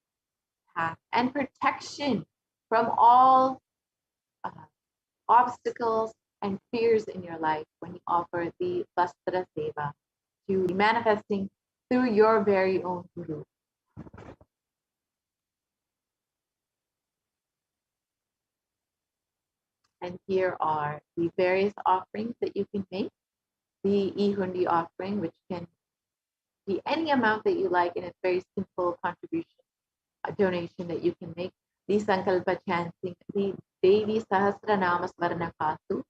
path and protection from all obstacles and fears in your life when you offer the Vastra Seva to manifesting through your very own Guru. And here are the various offerings that you can make. The Ihundi offering, which can be any amount that you like, and it's very simple contribution, a donation that you can make. The Sankalpa chanting, the Devi Sahasranama Svarna Kasu,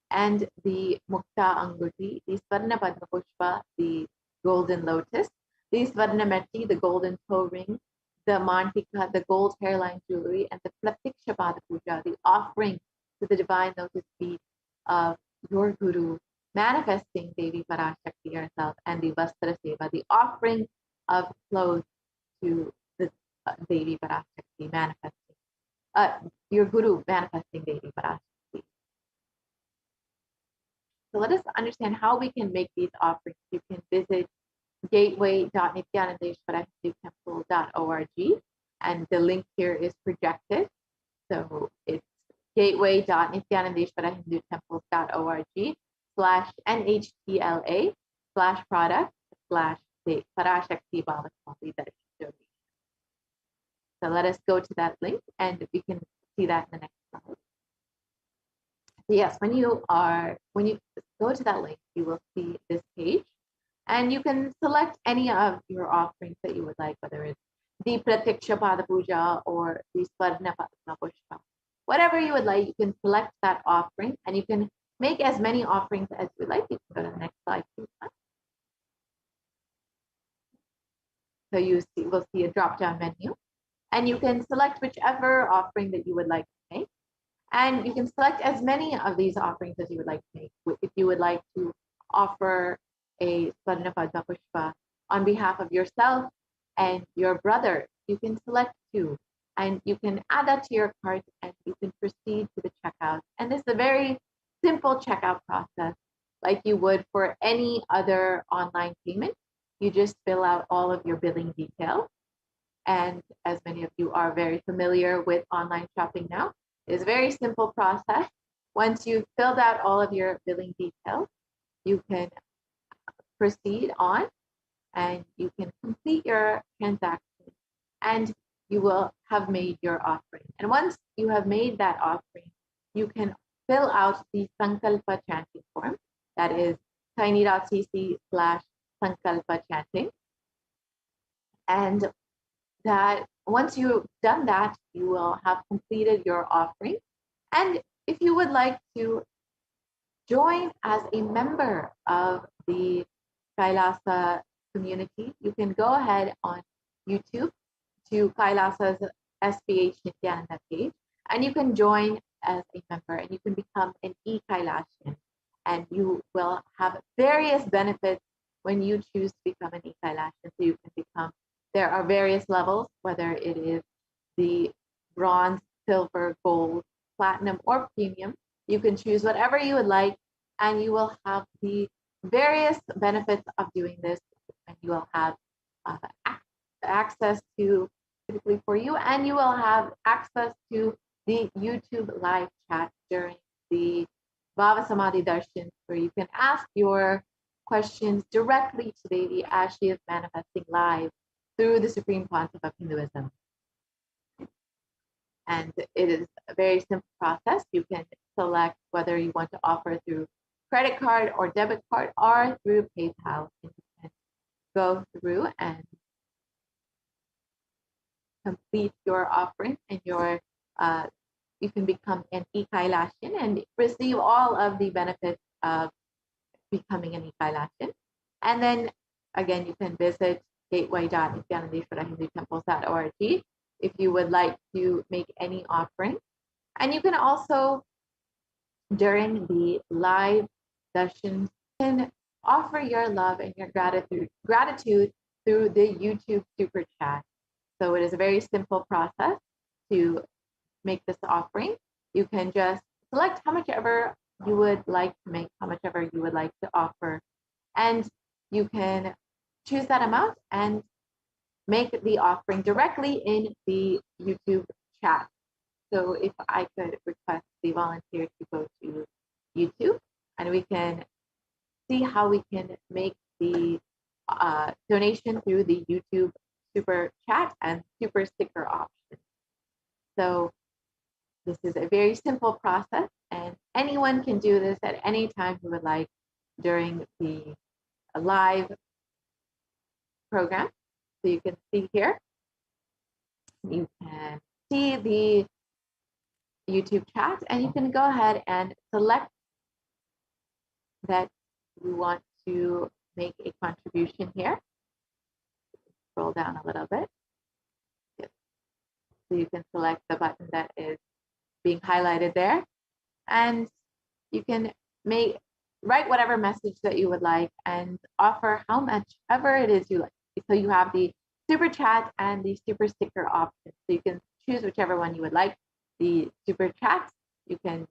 and the Mukta Anguti, the Svarna Padma Pushpa, the golden lotus, the Svarna Meti, the golden toe ring, the Mantika, the gold hairline jewelry, and the Pratiksha Pada Puja, the offering to the divine lotus feet of your Guru, manifesting Devi Parashakti herself, and the Vastra Seva, the offering of clothes to the Devi Parashakti, manifesting your Guru, manifesting Devi Parashakti. So let us understand how we can make these offerings. You can visit gateway.nithyanandeshwarahindutemple.org, and the link here is projected. So it's gateway.nithyanandeshwarahindutemple.org/NHTLA/product/Parashakti Bhavaswami Darshan donation. So let us go to that link, and we can see that in the next slide. So yes, when you go to that link, you will see this page, and you can select any of your offerings that you would like, whether it's the Pratiksha Pada Puja or the Svarna Padma Pushpa. Whatever you would like, you can select that offering, and you can make as many offerings as you would like. You can go to the next slide, please. So will see a drop-down menu, and you can select whichever offering that you would like to make. And you can select as many of these offerings as you would like to make. If you would like to offer a Svarna Padma Pushpa on behalf of yourself and your brother, you can select 2. And you can add that to your cart, and you can proceed to the checkout. And this is a very simple checkout process, like you would for any other online payment. You just fill out all of your billing details. And as many of you are very familiar with online shopping now, it's a very simple process. Once you've filled out all of your billing details, you can proceed on, and you can complete your transaction, and you will have made your offering. And once you have made that offering, you can fill out the Sankalpa chanting form. That is tiny.cc/Sankalpa chanting. And that once you've done that, you will have completed your offering. And if you would like to join as a member of the Kailasa community, you can go ahead on YouTube to Kailasa's HDH Nithyananda page, and you can join as a member, and you can become an e-Kailashian, and you will have various benefits when you choose to become an e-Kailashian. So you can become, there are various levels, whether it is the bronze, silver, gold, platinum, or premium. You can choose whatever you would like, and you will have the various benefits of doing this, and you will have access to, typically for you, and you will have access to the YouTube live chat during the Bhava Samadhi Darshan, where you can ask your questions directly to Devi as she is manifesting live through the Supreme Pontiff of Hinduism. And it is a very simple process. You can select whether you want to offer through credit card or debit card or through PayPal. And you can go through and complete your offering, and you can become an e-Kailashian and receive all of the benefits of becoming an e-Kailashian. And then again, you can visit gateway.nithyanandeshwarahindutemple.org if you would like to make any offering. And you can also, during the live sessions, can offer your love and your gratitude through the YouTube super chat. So it is a very simple process to make this offering. You can just select how much ever you would like to make, how much ever you would like to offer. And you can choose that amount and make the offering directly in the YouTube chat. So if I could request the volunteer to go to YouTube, and we can see how we can make the donation through the YouTube super chat and super sticker option. So this is a very simple process, and anyone can do this at any time who would like during the live program. So you can see here, you can see the YouTube chat, and you can go ahead and select that you want to make a contribution here. Scroll down a little bit. Yes. So you can select the button that is being highlighted there, and you can write whatever message that you would like and offer how much ever it is you like. So you have the super chat and the super sticker option. So you can choose whichever one you would like. The super chat, you can,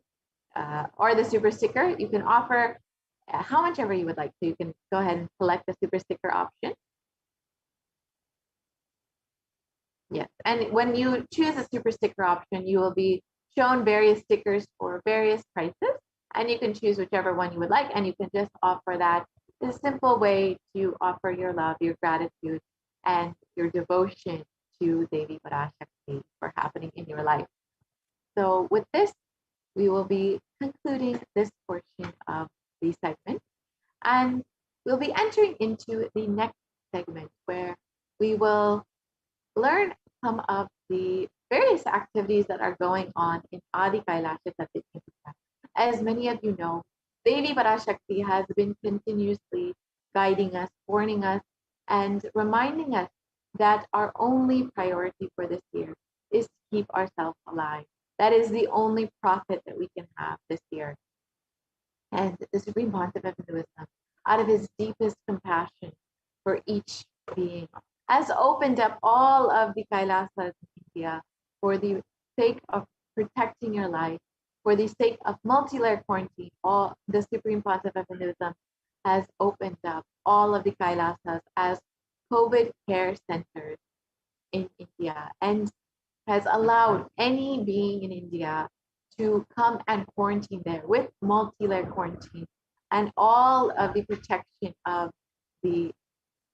or the super sticker, you can offer how much ever you would like. So you can go ahead and select the super sticker option. Yes, and when you choose a super sticker option, you will be shown various stickers for various prices, and you can choose whichever one you would like, and you can just offer that. It's a simple way to offer your love, your gratitude, and your devotion to Devi Parashakti for happening in your life. So with this, we will be concluding this portion of the segment, and we'll be entering into the next segment where we will learn some of the various activities that are going on in Adi Kailasha Satyajita. As many of you know, Devi Parashakti has been continuously guiding us, warning us, and reminding us that our only priority for this year is to keep ourselves alive. That is the only profit that we can have this year. And the Supreme Pontiff of Hinduism, out of his deepest compassion for each being, has opened up all of the Kailasas in India for the sake of protecting your life, for the sake of multi-layer quarantine. All the Supreme Pontiff of Hinduism has opened up all of the Kailasas as COVID care centers in India, and has allowed any being in India to come and quarantine there with multi-layer quarantine and all of the protection of the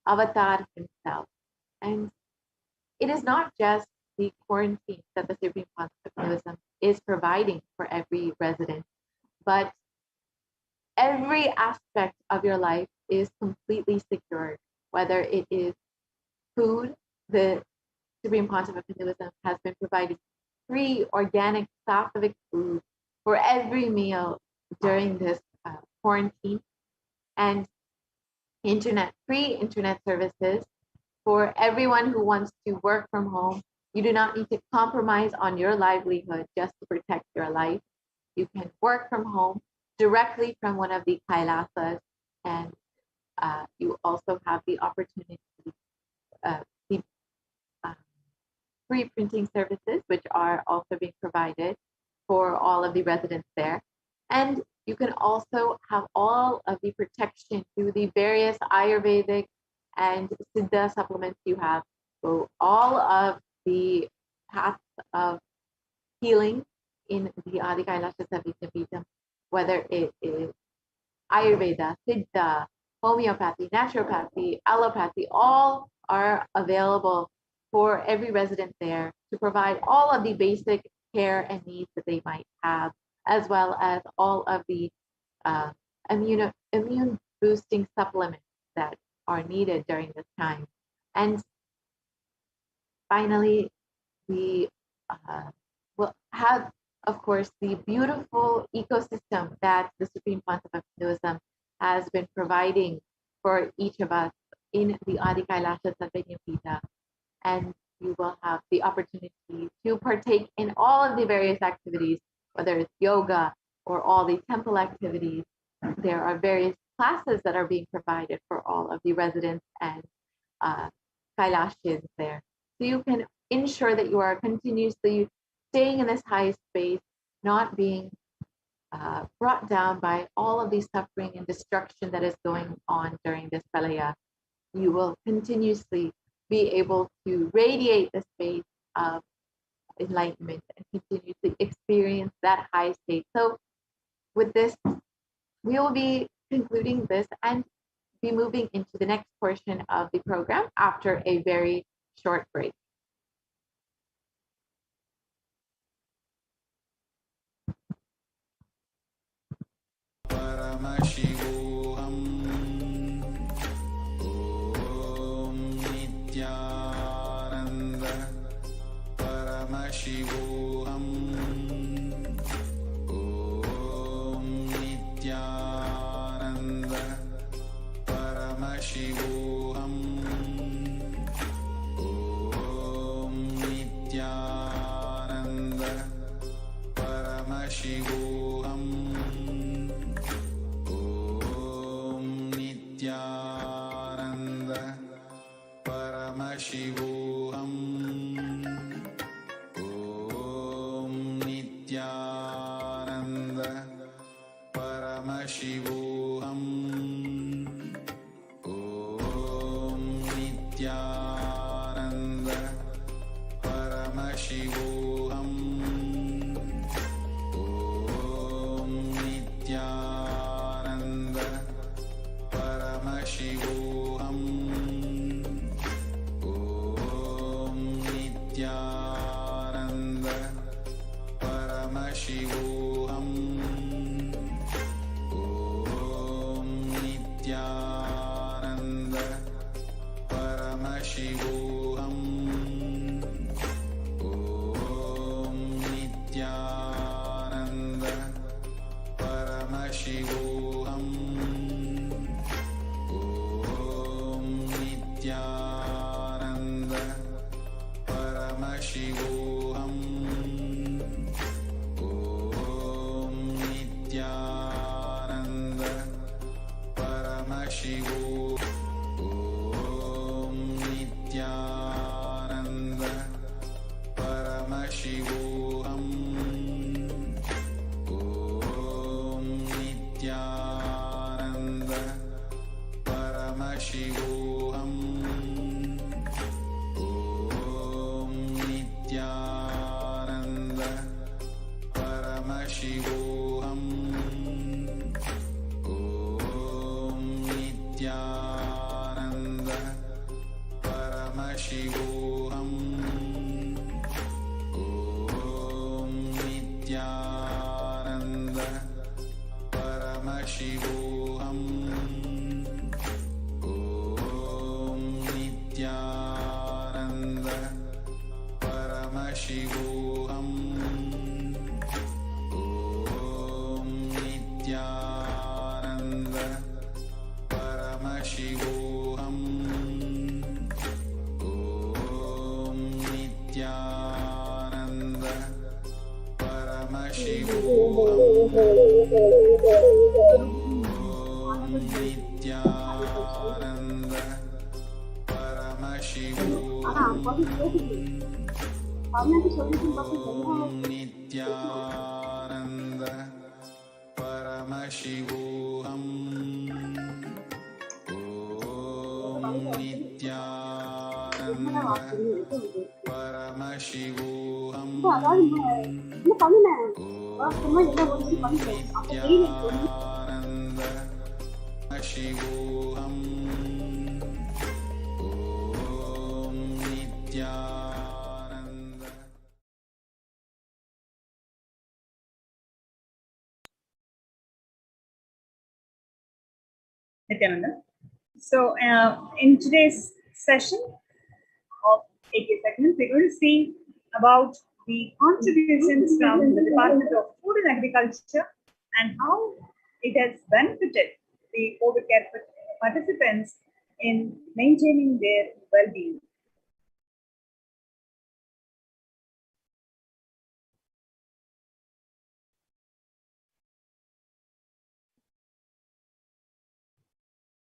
avatar himself. And it is not just the quarantine that the Supreme Pontiff of Hinduism is providing for every resident, but every aspect of your life is completely secured, whether it is food. The Supreme Pontiff of Hinduism has been providing free organic sattvic food for every meal during this quarantine, and free internet services for everyone who wants to work from home. You do not need to compromise on your livelihood just to protect your life. You can work from home directly from one of the Kailasas, and you also have the opportunity to see free printing services, which are also being provided for all of the residents there. And you can also have all of the protection through the various Ayurvedic and Siddha supplements you have. So all of the paths of healing in the Adi Kailasha Satyajita, whether it is Ayurveda, Siddha, homeopathy, naturopathy, allopathy, all are available for every resident there to provide all of the basic care and needs that they might have, as well as all of the immune boosting supplements that are needed during this time. And finally, we will have, of course, the beautiful ecosystem that the Supreme Pontiff of Hinduism has been providing for each of us in the Adi Kailasha Satyajita. And you will have the opportunity to partake in all of the various activities, whether it's yoga or all the temple activities. There are various classes that are being provided for all of the residents and Kailashins there. So you can ensure that you are continuously staying in this high space, not being brought down by all of these suffering and destruction that is going on during this pralaya, you will continuously be able to radiate the space of enlightenment and continue to experience that high state. So with this, we will be concluding this and be moving into the next portion of the program after a very short break. Paramashivoham. Om Nithyananda Paramashivoham. Om Nithyananda Paramashivoham. Om Nithyananda Paramashivoham. Nithyananda Paramashivoham. Om Nithyananda Paramashivoham. Om Nithyananda Paramashivoham. Om Nithyananda Paramashivoham. Om Nithyananda Paramashivoham. Om Nithyananda Paramashivoham. Om Nithyananda Paramashivoham. Nithyananda Paramashivoham. Om Nithyananda Paramashivoham. Om Nithyananda Paramashivoham. Om Nithyananda Paramashivoham. Om Nithyananda Paramashivoham. Om Nithyananda Paramashivoham. Om Nithyananda Paramashivoham. Om Nithyananda Paramashivoham. Om Nithyananda Paramashivoham. Om Nithyananda Paramashivoham. Om Nithyananda Paramashivoham. Om Nithyananda Paramashivoham. Om Nithyananda Paramashivoham. Nithyananda Paramashivoham. Om Nithyananda. Nithyananda. So, in today's session of AK segment, we're going to see about the contributions from the Department of Food and Agriculture and how it has benefited the COVID care participants in maintaining their well-being.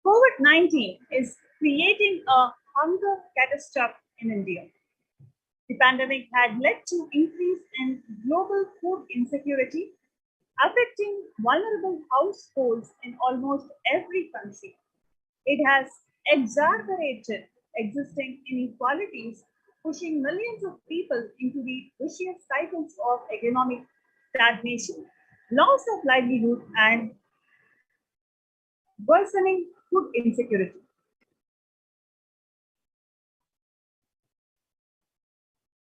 COVID-19 is creating a hunger catastrophe in India. The pandemic had led to increase in global food insecurity affecting vulnerable households in almost every country. It has exacerbated existing inequalities, pushing millions of people into the vicious cycles of economic stagnation, loss of livelihood, and worsening food insecurity.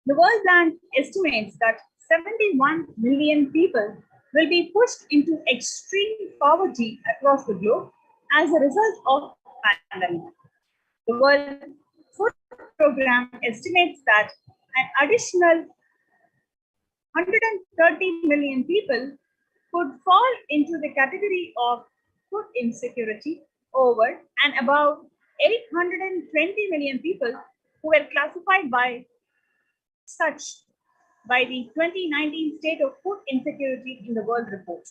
The World Bank estimates that 71 million people will be pushed into extreme poverty across the globe as a result of pandemic. The World Food Program estimates that an additional 130 million people could fall into the category of food insecurity over and above 820 million people who were classified by such by the 2019 State of Food Insecurity in the World report.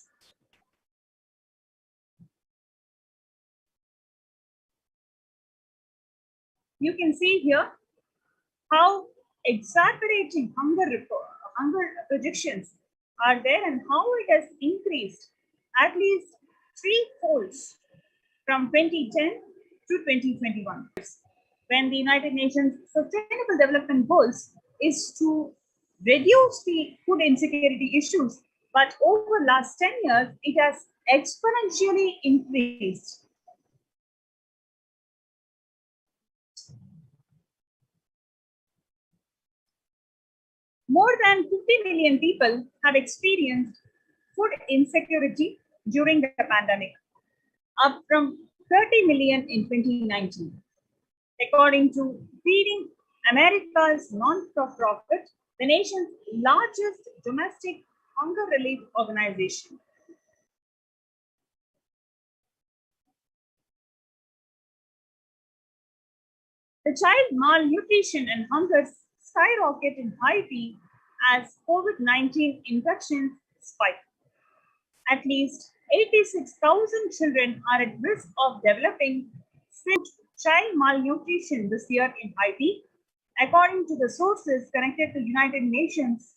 You can see here how exaggerating hunger projections are there and how it has increased at least threefold from 2010 to 2021, when the United Nations Sustainable Development Goals is to reduce the food insecurity issues, but over last 10 years, it has exponentially increased. More than 50 million people have experienced food insecurity during the pandemic, up from 30 million in 2019. According to Feeding America's non-profit, the nation's largest domestic hunger relief organization. The child malnutrition and hunger skyrocket in Haiti as COVID-19 infections spike. At least 86,000 children are at risk of developing child malnutrition this year in Haiti, according to the sources connected to United Nations.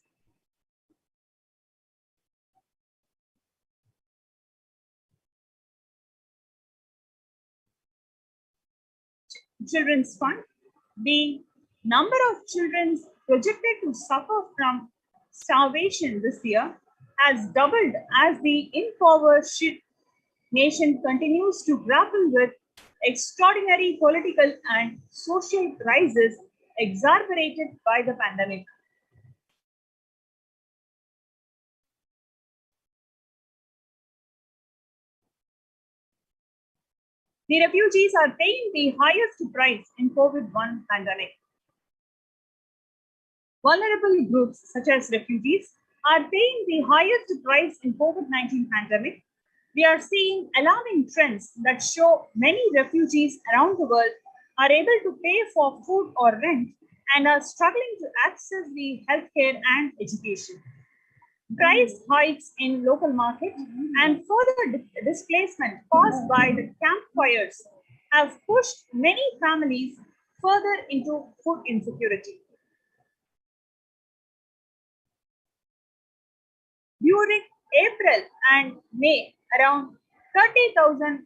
Children's Fund. The number of children projected to suffer from starvation this year has doubled as the impoverished nation continues to grapple with extraordinary political and social crises exacerbated by the pandemic. The refugees are paying the highest price in COVID-19 pandemic. Vulnerable groups such as refugees are paying the highest price in COVID-19 pandemic. We are seeing alarming trends that show many refugees around the world are able to pay for food or rent and are struggling to access the healthcare and education. Price hikes in local market and further displacement caused by the campfires have pushed many families further into food insecurity. During April and May, around 30,000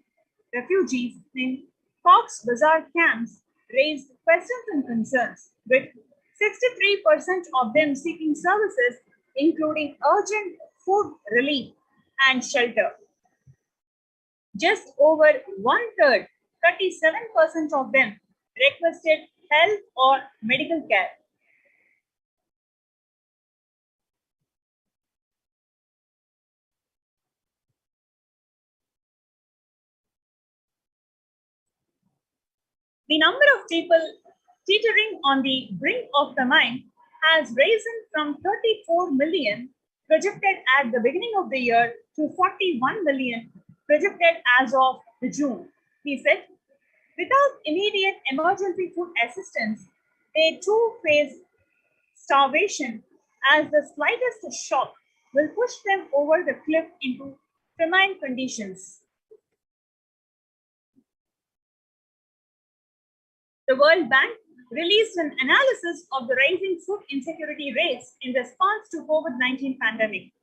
refugees in Cox's Bazar camps raised questions and concerns, with 63% of them seeking services including urgent food relief and shelter. Just over one-third, 37% of them requested health or medical care. The number of people teetering on the brink of famine has risen from 34 million projected at the beginning of the year to 41 million projected as of June. He said, without immediate emergency food assistance, they too face starvation, as the slightest shock will push them over the cliff into famine conditions. The World Bank released an analysis of the rising food insecurity rates in response to COVID-19 pandemic.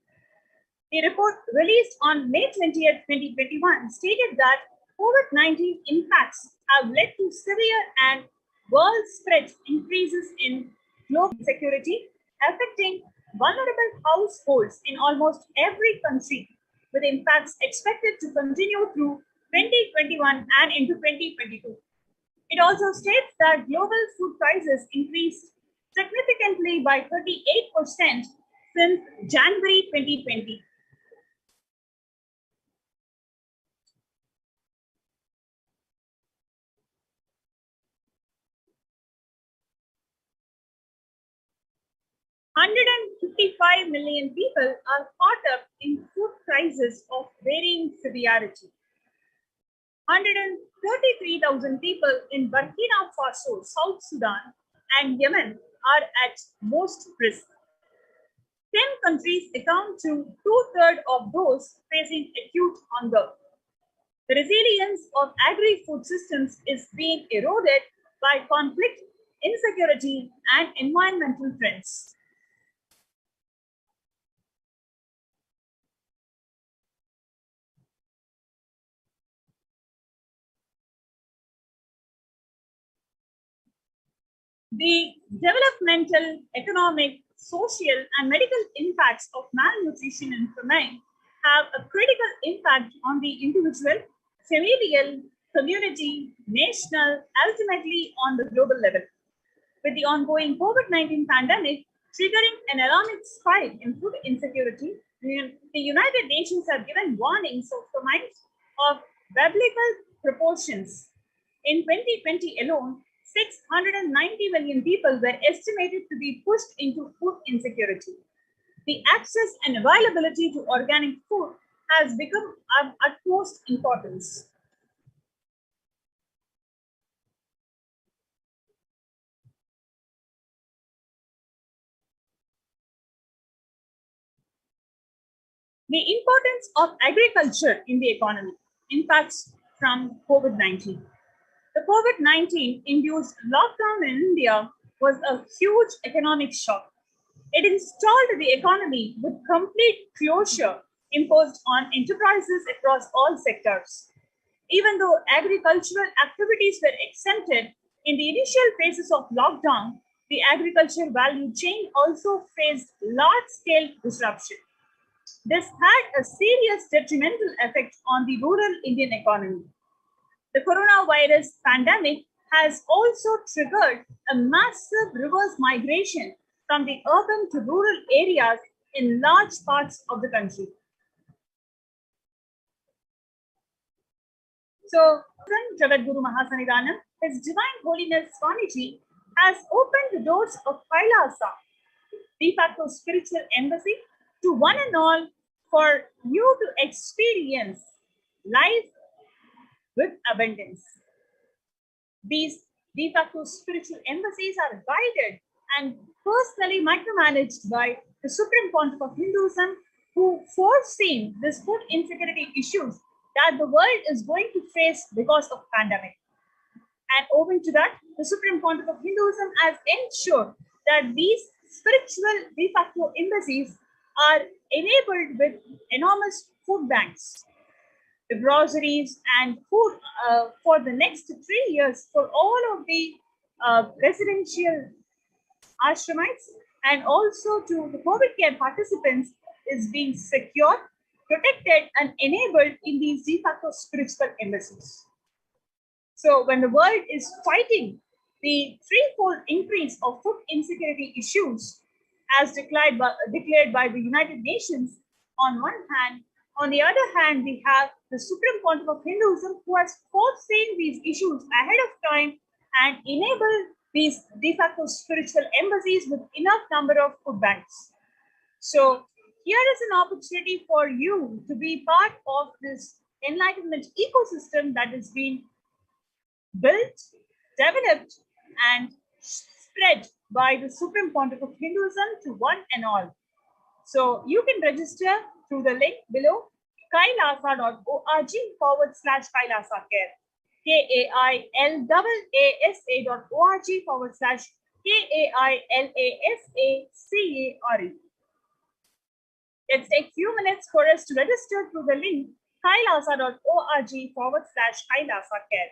The report released on May 20th, 2021 stated that COVID-19 impacts have led to severe and world-spread increases in global insecurity, affecting vulnerable households in almost every country, with impacts expected to continue through 2021 and into 2022. It also states that global food prices increased significantly by 38% since January 2020. Hundred and 55 million people are caught up in food crises of varying severity. 133,000 people in Burkina Faso, South Sudan, and Yemen are at most risk. 10 countries account to two-thirds of those facing acute hunger. The resilience of agri-food systems is being eroded by conflict, insecurity, and environmental trends. The developmental, economic, social, and medical impacts of malnutrition and famine have a critical impact on the individual, familial, community, national, ultimately on the global level. With the ongoing COVID-19 pandemic triggering an alarming spike in food insecurity, the United Nations have given warnings of famine of biblical proportions. In 2020 alone, 690 million people were estimated to be pushed into food insecurity. The access and availability to organic food has become of utmost importance. The importance of agriculture in the economy, impacts from COVID-19. The COVID-19 induced lockdown in India was a huge economic shock. It installed the economy with complete closure imposed on enterprises across all sectors. Even though agricultural activities were exempted in the initial phases of lockdown, the agricultural value chain also faced large-scale disruption. This had a serious detrimental effect on the rural Indian economy. The coronavirus pandemic has also triggered a massive reverse migration from the urban to rural areas in large parts of the country. So, Jagadguru Mahasanidanam, His Divine Holiness Swamiji, has opened the doors of Kailasa, de facto spiritual embassy, to one and all for you to experience life with abundance. These de facto spiritual embassies are guided and personally micromanaged by the Supreme Pontiff of Hinduism, who foreseen these food insecurity issues that the world is going to face because of pandemic. And owing to that, the Supreme Pontiff of Hinduism has ensured that these spiritual de facto embassies are enabled with enormous food banks, the groceries and food for the next 3 years for all of the residential ashramites, and also to the COVID care participants is being secured, protected, and enabled in these de facto spiritual embassies. So when the world is fighting the threefold increase of food insecurity issues as declared by the United Nations on one hand, on the other hand, we have the Supreme Pontiff of Hinduism, who has foreseen these issues ahead of time and enabled these de facto spiritual embassies with enough number of food banks. So here is an opportunity for you to be part of this enlightenment ecosystem that is being built, developed, and spread by the Supreme Pontiff of Hinduism to one and all. So you can register through the link below, kailasa.org/Kailasa Care, KAILAASA.org/KAILASACARE. Let's take few minutes for us to register through the link kailasa.org/Kailasa Care.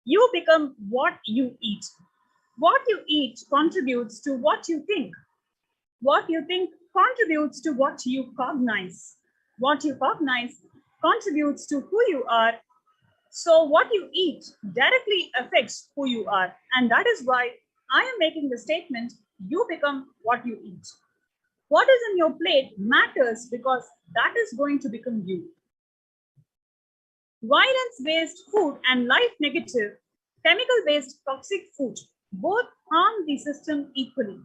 You become what you eat. What you eat contributes to what you think. What you think contributes to what you cognize. What you cognize contributes to who you are. So what you eat directly affects who you are. And that is why I am making the statement, you become what you eat. What is in your plate matters because that is going to become you. Violence-based food and life-negative, chemical-based toxic food both harm the system equally.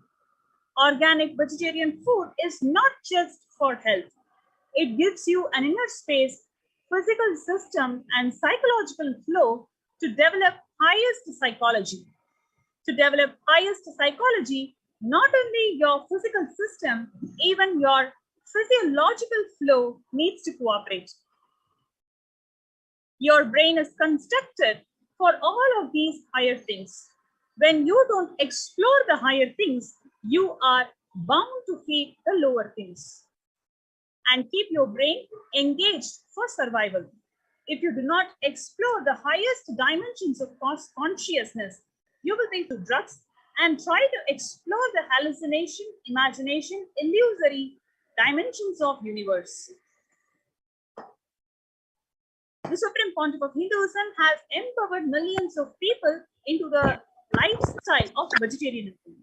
Organic vegetarian food is not just for health. It gives you an inner space, physical system, and psychological flow to develop highest psychology. To develop highest psychology, not only your physical system, even your physiological flow needs to cooperate. Your brain is constructed for all of these higher things. When you don't explore the higher things, you are bound to feed the lower things and keep your brain engaged for survival. If you do not explore the highest dimensions of consciousness, you will take to drugs and try to explore the hallucination, imagination, illusory dimensions of universe. The Supreme Pontiff of Hinduism has empowered millions of people into the lifestyle of vegetarianism.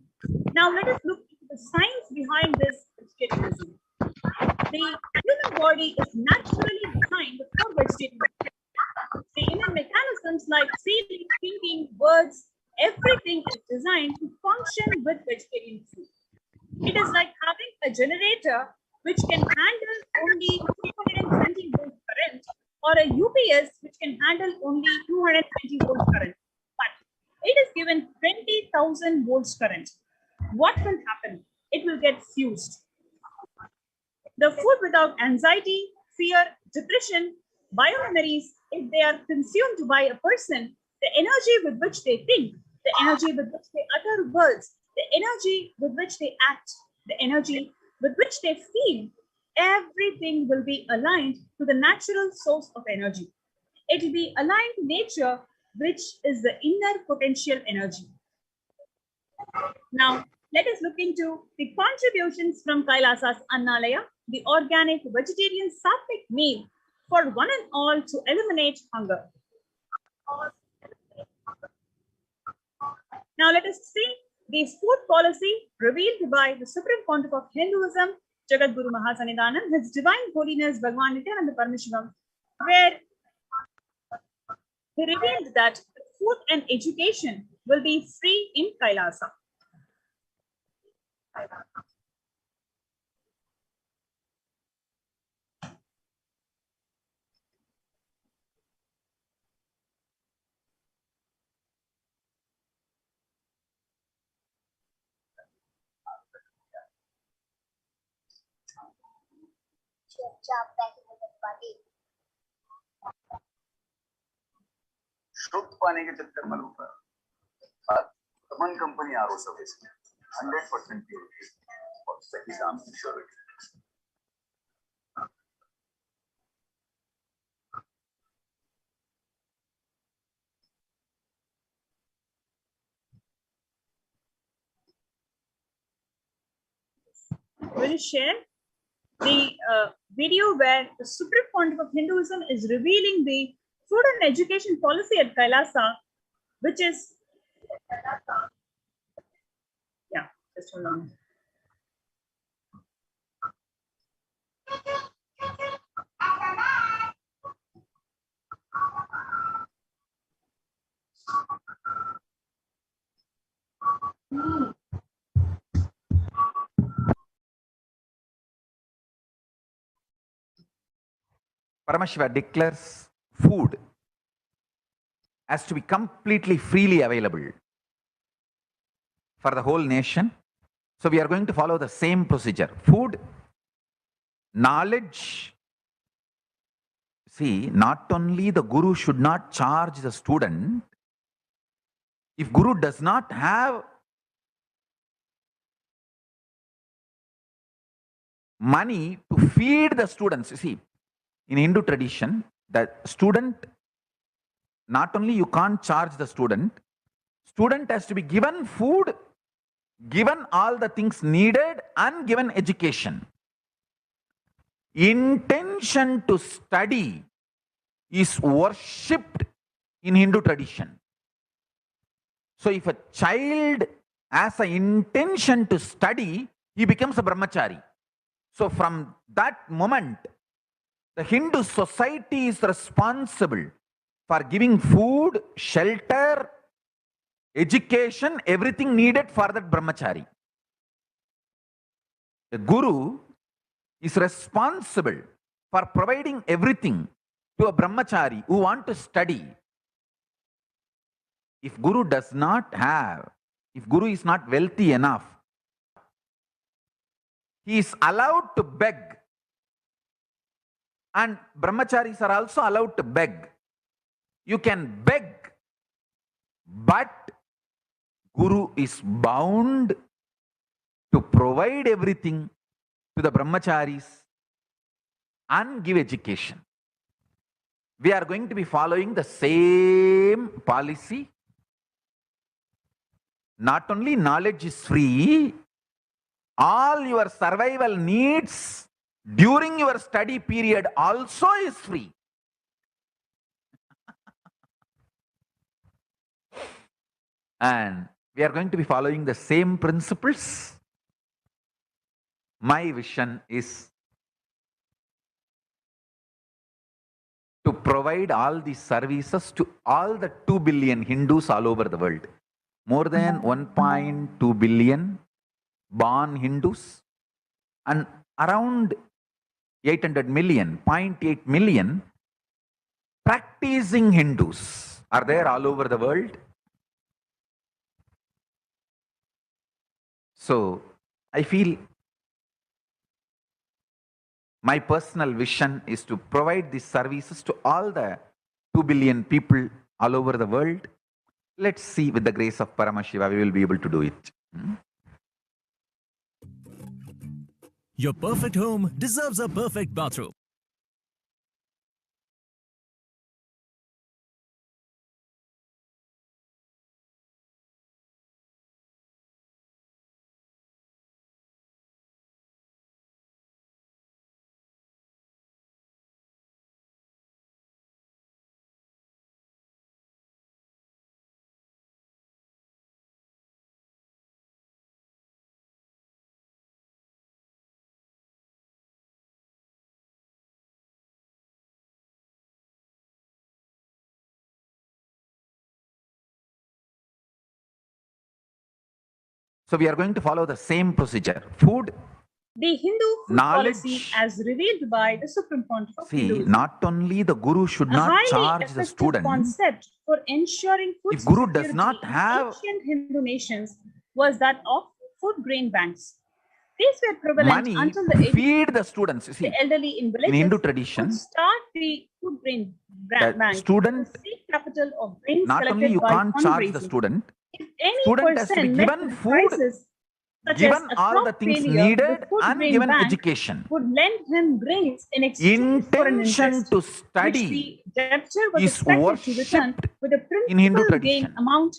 Now let us look into the science behind this vegetarianism. The human body is naturally designed for vegetarianism. The inner mechanisms like feeling, thinking, words, everything is designed to function with vegetarian food. It is like having a generator which can handle only 220 volts current, or a UPS which can handle only 220 volts current. But it is given 20,000 volts current. What will happen? It will get fused. The food without anxiety, fear, depression, biomemories, if they are consumed by a person, the energy with which they think, the energy with which they utter words, the energy with which they act, the energy with which they feel, everything will be aligned to the natural source of energy. It will be aligned to nature, which is the inner potential energy. Now, let us look into the contributions from Kailasa's Annalaya, the organic vegetarian sattvic meal for one and all to eliminate hunger. Now, let us see the food policy revealed by the Supreme Pontiff of Hinduism, Jagat Guru Mahasanidanam, His Divine Holiness Bhagwan Nithyananda Paramashivam, where he revealed that food and education will be free in Kailasa. शुद्ध पानी के चक्कर में लोग तमन company RO service 100% purity और सही दाम की surety. Will share the video where the Supreme Pontiff of Hinduism is revealing the food and education policy at Kailasa, which is, yeah, just hold on. Paramashiva declares food has to be completely freely available for the whole nation. So we are going to follow the same procedure. Food, knowledge. See, not only the Guru should not charge the student. If Guru does not have money to feed the students, you see, in Hindu tradition, the student, not only you can't charge the student has to be given food, given all the things needed, and given education. Intention to study is worshipped in Hindu tradition. So if a child has an intention to study, he becomes a brahmachari. So from that moment, the Hindu society is responsible for giving food, shelter, education, everything needed for that brahmachari. The Guru is responsible for providing everything to a brahmachari who want to study. If Guru does not have, if Guru is not wealthy enough, he is allowed to beg. And brahmacharis are also allowed to beg. You can beg, but Guru is bound to provide everything to the brahmacharis and give education. We are going to be following the same policy. Not only knowledge is free, all your survival needs during your study period also is free. And we are going to be following the same principles. My vision is to provide all these services to all the 2 billion Hindus all over the world. More than 1.2 billion born Hindus and around 800 million, 0.8 million practicing Hindus are there all over the world. So I feel my personal vision is to provide these services to all the 2 billion people all over the world. Let's see, with the grace of Paramashiva, we will be able to do it. Your perfect home deserves a perfect bathroom. So we are going to follow the same procedure. Food, The Hindu food knowledge. policy as revealed by the Supreme Pontiff of See, Hinduism. not only the Guru should A not highly charge the effective student. concept for ensuring food If Guru does security not in have ancient Hindu nations was that of food grain banks. These were prevalent money until to the feed the students. You see, the elderly in in villages Hindu would tradition, start the food grain the bank, student, the seed capital of grains not only collected you by can't charge the fundraising. student, If any student has to be person met given with food, crisis, such given as a all the crop things failure, needed the food and grain given bank education. would lend him grains in exchange for an Intention interest, to which study the debtor was is expected to return worshipped with a in Hindu principal gain tradition. amount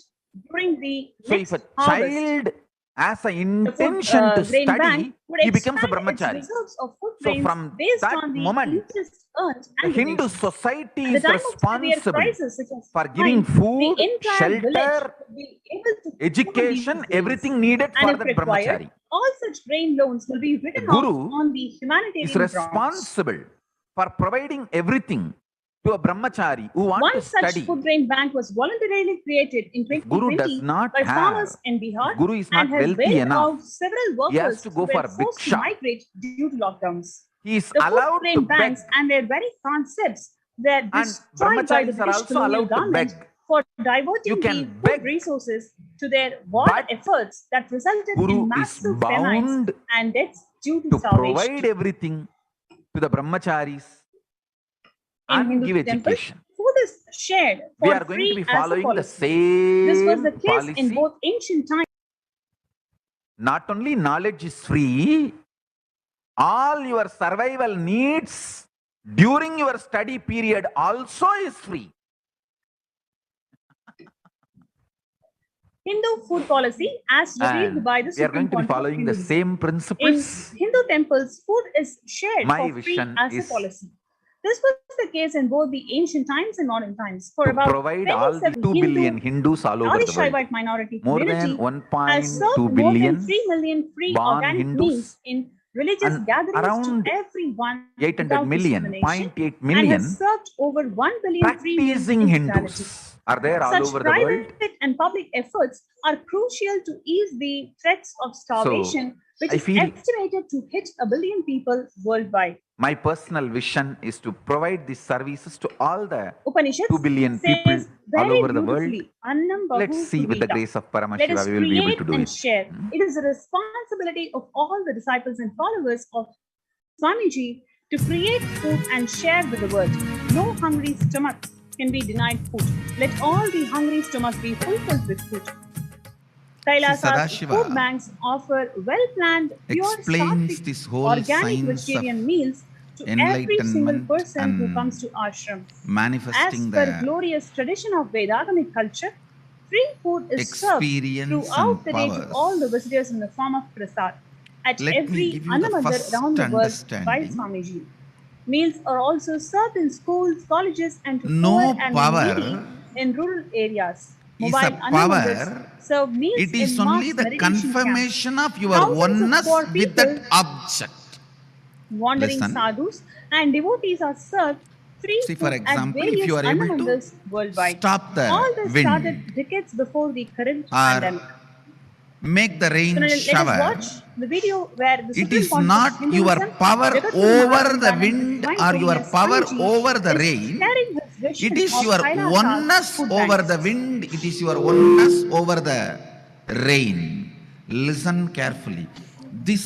during the So next if a harvest. child has an The food intention to grain study, bank would he becomes a expand its brahmachari. reserves of food So grains from based that on the moment, interest earned the and Hindu donations. society At the is time of severe responsible crisis such as for giving famine, food, the entire village shelter, would be able to afford education, these grains. everything needed And for if that required, brahmachari. all such grain loans will be The written off Guru on the is humanitarian grounds. responsible for providing everything to a brahmachari who wants One to such study. food grain bank was voluntarily created in If Guru 2020 does not by have, farmers in Bihar if Guru is not and has wealthy bailed enough, out several he has workers to who go were for forced to bhiksha. migrate due to lockdowns. He is The food allowed to grain beg, banks and their very concepts were and destroyed by the brahmacharis are British also colonial allowed to government beg. for You diverting can the food beg, resources to their war but efforts that resulted Guru in is massive famines bound and deaths due to to provide starvation. everything to the brahmacharis In and Hindu give temples, education. food is shared We for are going to be free as a following the policy. This was the same case in policy. both ancient times. Not only knowledge is free, all your survival needs during your study period also is free. Hindu food policy as revealed And by the we are going Supreme to be Pontiff of following the Hinduism. same In principles. Hindu temples, food is shared My for free vision as a is policy. This was the case in both the ancient times and modern times. For to about provide all the 27 2 billion Hindu Hindus all over the world. Shaivite minority More than community has 1.2 served more than billion 3 million free born organic Hindus meals in religious and gatherings to around everyone 800 without million, discrimination 0.8 and million has served over 1 billion free meals practicing in totality. Hindus are there all Such over the world. private and public efforts are crucial to ease the threats of starvation, which I is feel estimated to hit 1 billion people worldwide. my personal vision is to provide these services to all the Upanishads 2 billion says people all very over the world. beautifully. Annam Let's Bahu see with the Sumita. grace of Let Paramashiva, us we will be able create to do and it. share. It is the responsibility of all the disciples and followers of Swamiji to create food and share with the world. No hungry stomach can be denied food. Let all the hungry stomachs be fulfilled with food. Kailasa's Sadashiva food banks offer well-planned, pure, explains sattvic, this whole organic science of vegetarian meals to every single enlightenment person who comes and to ashram. As manifesting per the glorious tradition of Vedagamic culture, free food is served experience throughout and the day to all the powers. visitors in the form of prasad at Let me every give you the Annamandir first around the world by understanding. Swamiji. Meals are also served in schools, colleges, and to No poor and power needy in rural areas. is a Mobile Annamandirs power. serve meals It is in only mass the meditation camps. confirmation of your Thousands of oneness poor with people, that object. wandering Listen. sadhus, and devotees are served free See, for food at example, if you various are able to Annamandirs worldwide. stop the All this started wind decades before the current or pandemic. make the So rain now let us shower, watch the video where the it Supreme is Pontiff of not your Hinduism, power Jagadguru over the Mahasanidanand, His wind Divine or your Holiness power Swamiji, over the is rain. sharing his vision It is of your Kailasa's oneness food over banks. the wind. It is your oneness over the rain. Listen carefully. This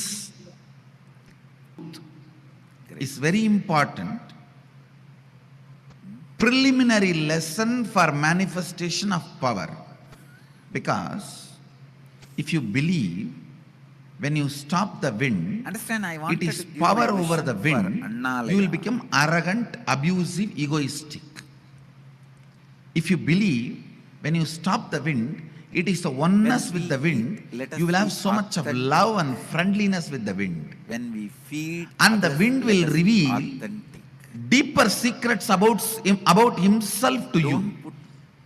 is very important. Preliminary lesson for manifestation of power. Because if you believe, when you stop the wind, Understand, I it wanted is to give power my over vision the for wind, Annalaya. you will become arrogant, abusive, egoistic. If you believe, when you stop the wind, it is the oneness with the wind, you will have so much of love and friendliness with the wind. When we feed And the others, wind let will us be reveal authentic. deeper secrets about himself to you. Don't put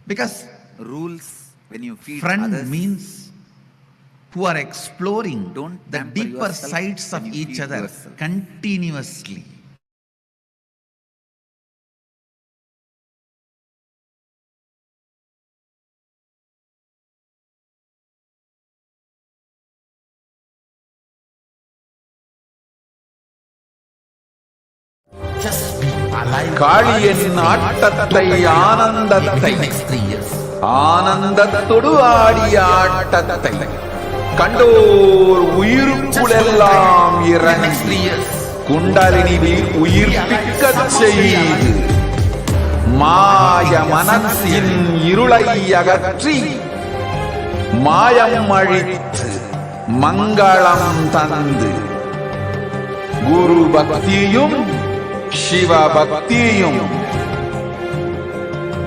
Because rules when you feed friend others. means who are exploring Don't the pamper deeper yourself sides of when you each feed other yourself. continuously. காளியின் ஆட்டத்தை ஆனந்தத்தை ஆனந்தத்தொடு ஆடிய ஆட்டத்தை கண்டோர் உயிருக்குளெல்லாம் இறங்கி குண்டலினி உயிர்ப்பிக்கச் செய்து மாய மனத்தின் இருளை அகற்றி மாயம் அழித்து மங்களம் தந்து குரு பக்தியும் சிவ பக்தியும்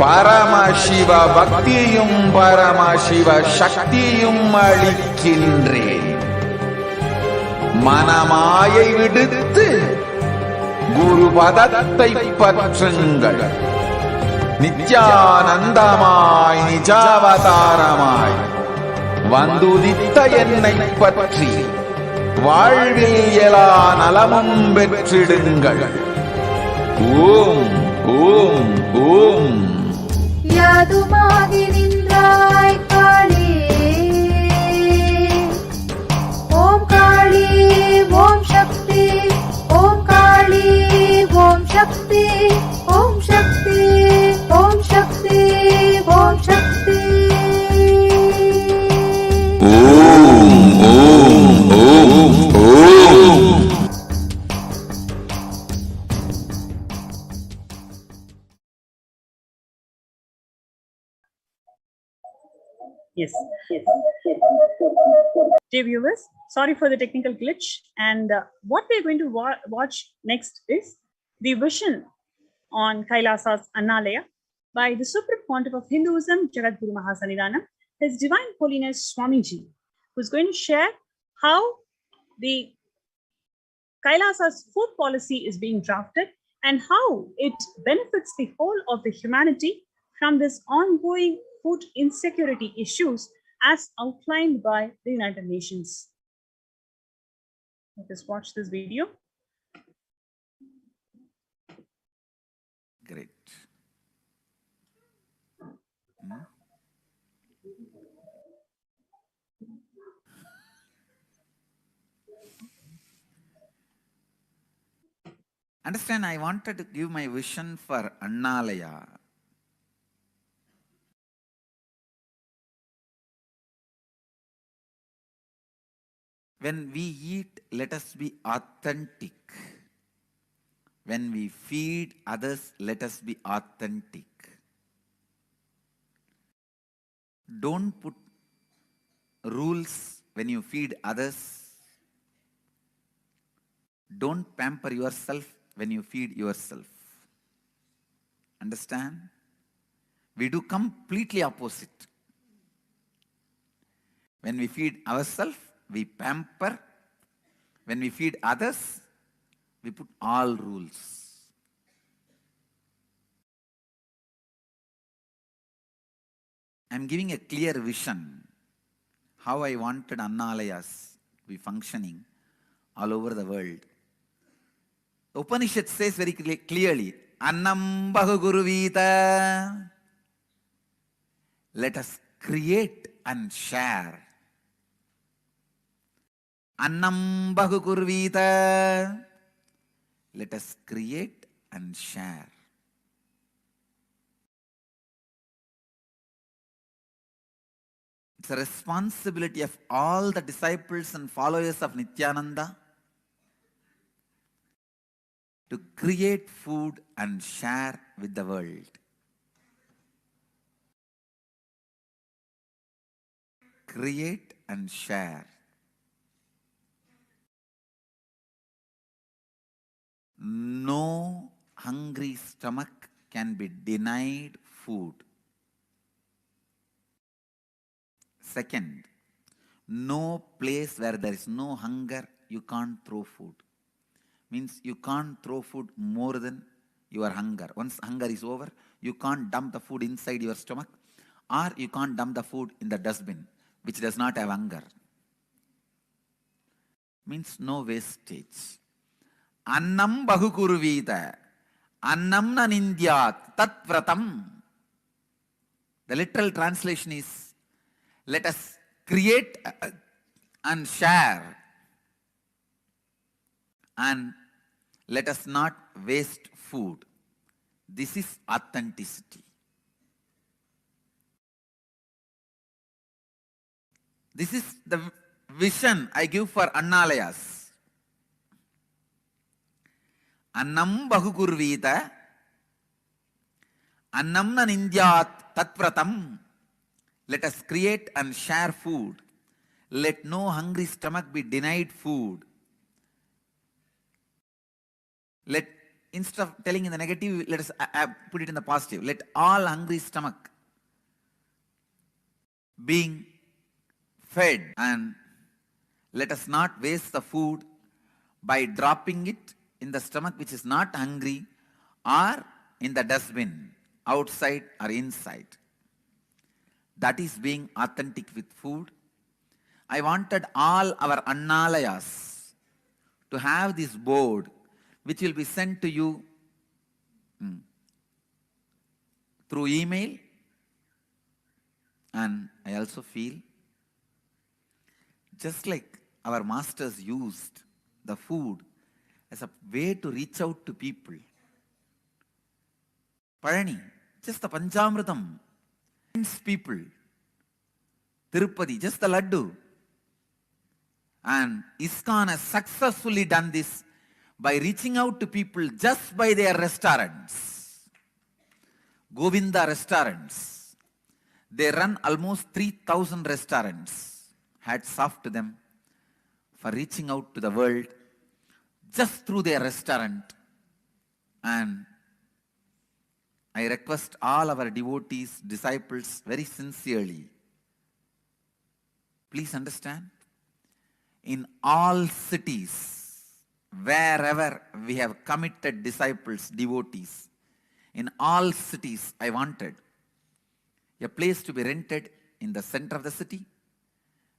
பரமசிவ பக்தியும் பரமசிவ சக்தியும் அளிக்கின்றேன். மனமாயை விடுத்து குரு பதத்தை பற்றுங்கள். நித்யானந்தமாய் நிஜாவதாரமாய் வந்துதித்த என்னை பற்றி வாழ்வில் எலா நலமும் பெற்றிடுங்கள். ஓம் ஓம் ஓம். யாதுமாகி நின்றாய் காளி, ஓம் காளி ஓம் சக்தி, ஓம் காளி ஓம் சக்தி, ஓம் சக்தி ஓம் சக்தி ஓம் சக்தி. ஓம் ஓம் ஓம் ஓம். Yes. Dear viewers, sorry for the technical glitch. And what we're going to watch next is the vision on Kailasa's Annalaya by the Supreme Pontiff of Hinduism, Jagadguru Mahasanidanam, His Divine Holiness Swamiji, who's going to share how the Kailasa's food policy is being drafted and how it benefits the whole of the humanity from this ongoing food insecurity issues as outlined by the United Nations. Let us watch this video. Great. Understand, I wanted to give my vision for Annalaya. When we eat, let us be authentic. When we feed others, let us be authentic. Don't put rules when you feed others. Don't pamper yourself when you feed yourself. Understand? We do completely opposite. When we feed ourselves, we pamper. When we feed others, we put all rules. I'm giving a clear vision how I wanted Annalayas to be functioning all over the world. The Upanishad says very clearly, Annam Bahuguruvita. Let us create and share. Annam Bahuguruvita. Let us create and share. It's a responsibility of all the disciples and followers of Nithyananda to create food and share with the world. Create and share. No hungry stomach can be denied food. Second, no place where there is no hunger, you can't throw food. Means you can't throw food more than your hunger. Once hunger is over, you can't dump the food inside your stomach, or you can't dump the food in the dustbin, which does not have hunger. Means no wastage. Annam bahukurvita. Annam na nindyat tat vratam. The literal translation is, let us create and share, and let us not waste food. This is authenticity. This is the vision I give for Annalayas. Annam bahukurvita. Annam na nindyat tatpratam. Let us create and share food. Let no hungry stomach be denied food. Let, instead of telling in the negative, let us put it in the positive. Let all hungry stomach being fed, and let us not waste the food by dropping it in the stomach which is not hungry, or in the dustbin, outside or inside. That is being authentic with food. I wanted all our Annalayas to have this board, which will be sent to you through email. And I also feel, just like our masters used the food as a way to reach out to people. Parani, just the Panchamritam, people. Tirupati, just the Laddu. And ISKCON has successfully done this by reaching out to people just by their restaurants. Govinda restaurants. They run almost 3,000 restaurants. Hats off to them for reaching out to the world just through their restaurant. And I request all our devotees, disciples very sincerely, please understand, in all cities, wherever we have committed disciples, devotees, in all cities I wanted a place to be rented in the center of the city,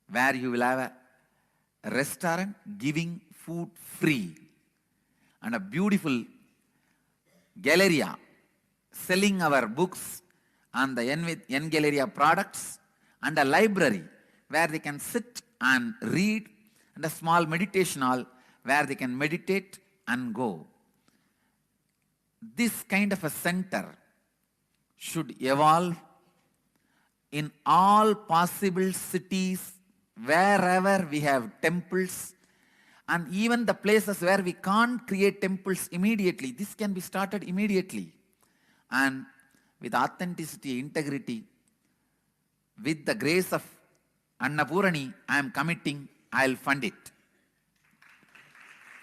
where you will have a restaurant giving food free, and a beautiful galleria selling our books and the N Galleria products, and a library where they can sit and read, and a small meditation hall where they can meditate and go. This kind of a center should evolve in all possible cities wherever we have temples, and even the places where we can't create temples immediately, this can be started immediately. And with authenticity, integrity, with the grace of Annapurani, I am committing, I'll fund it.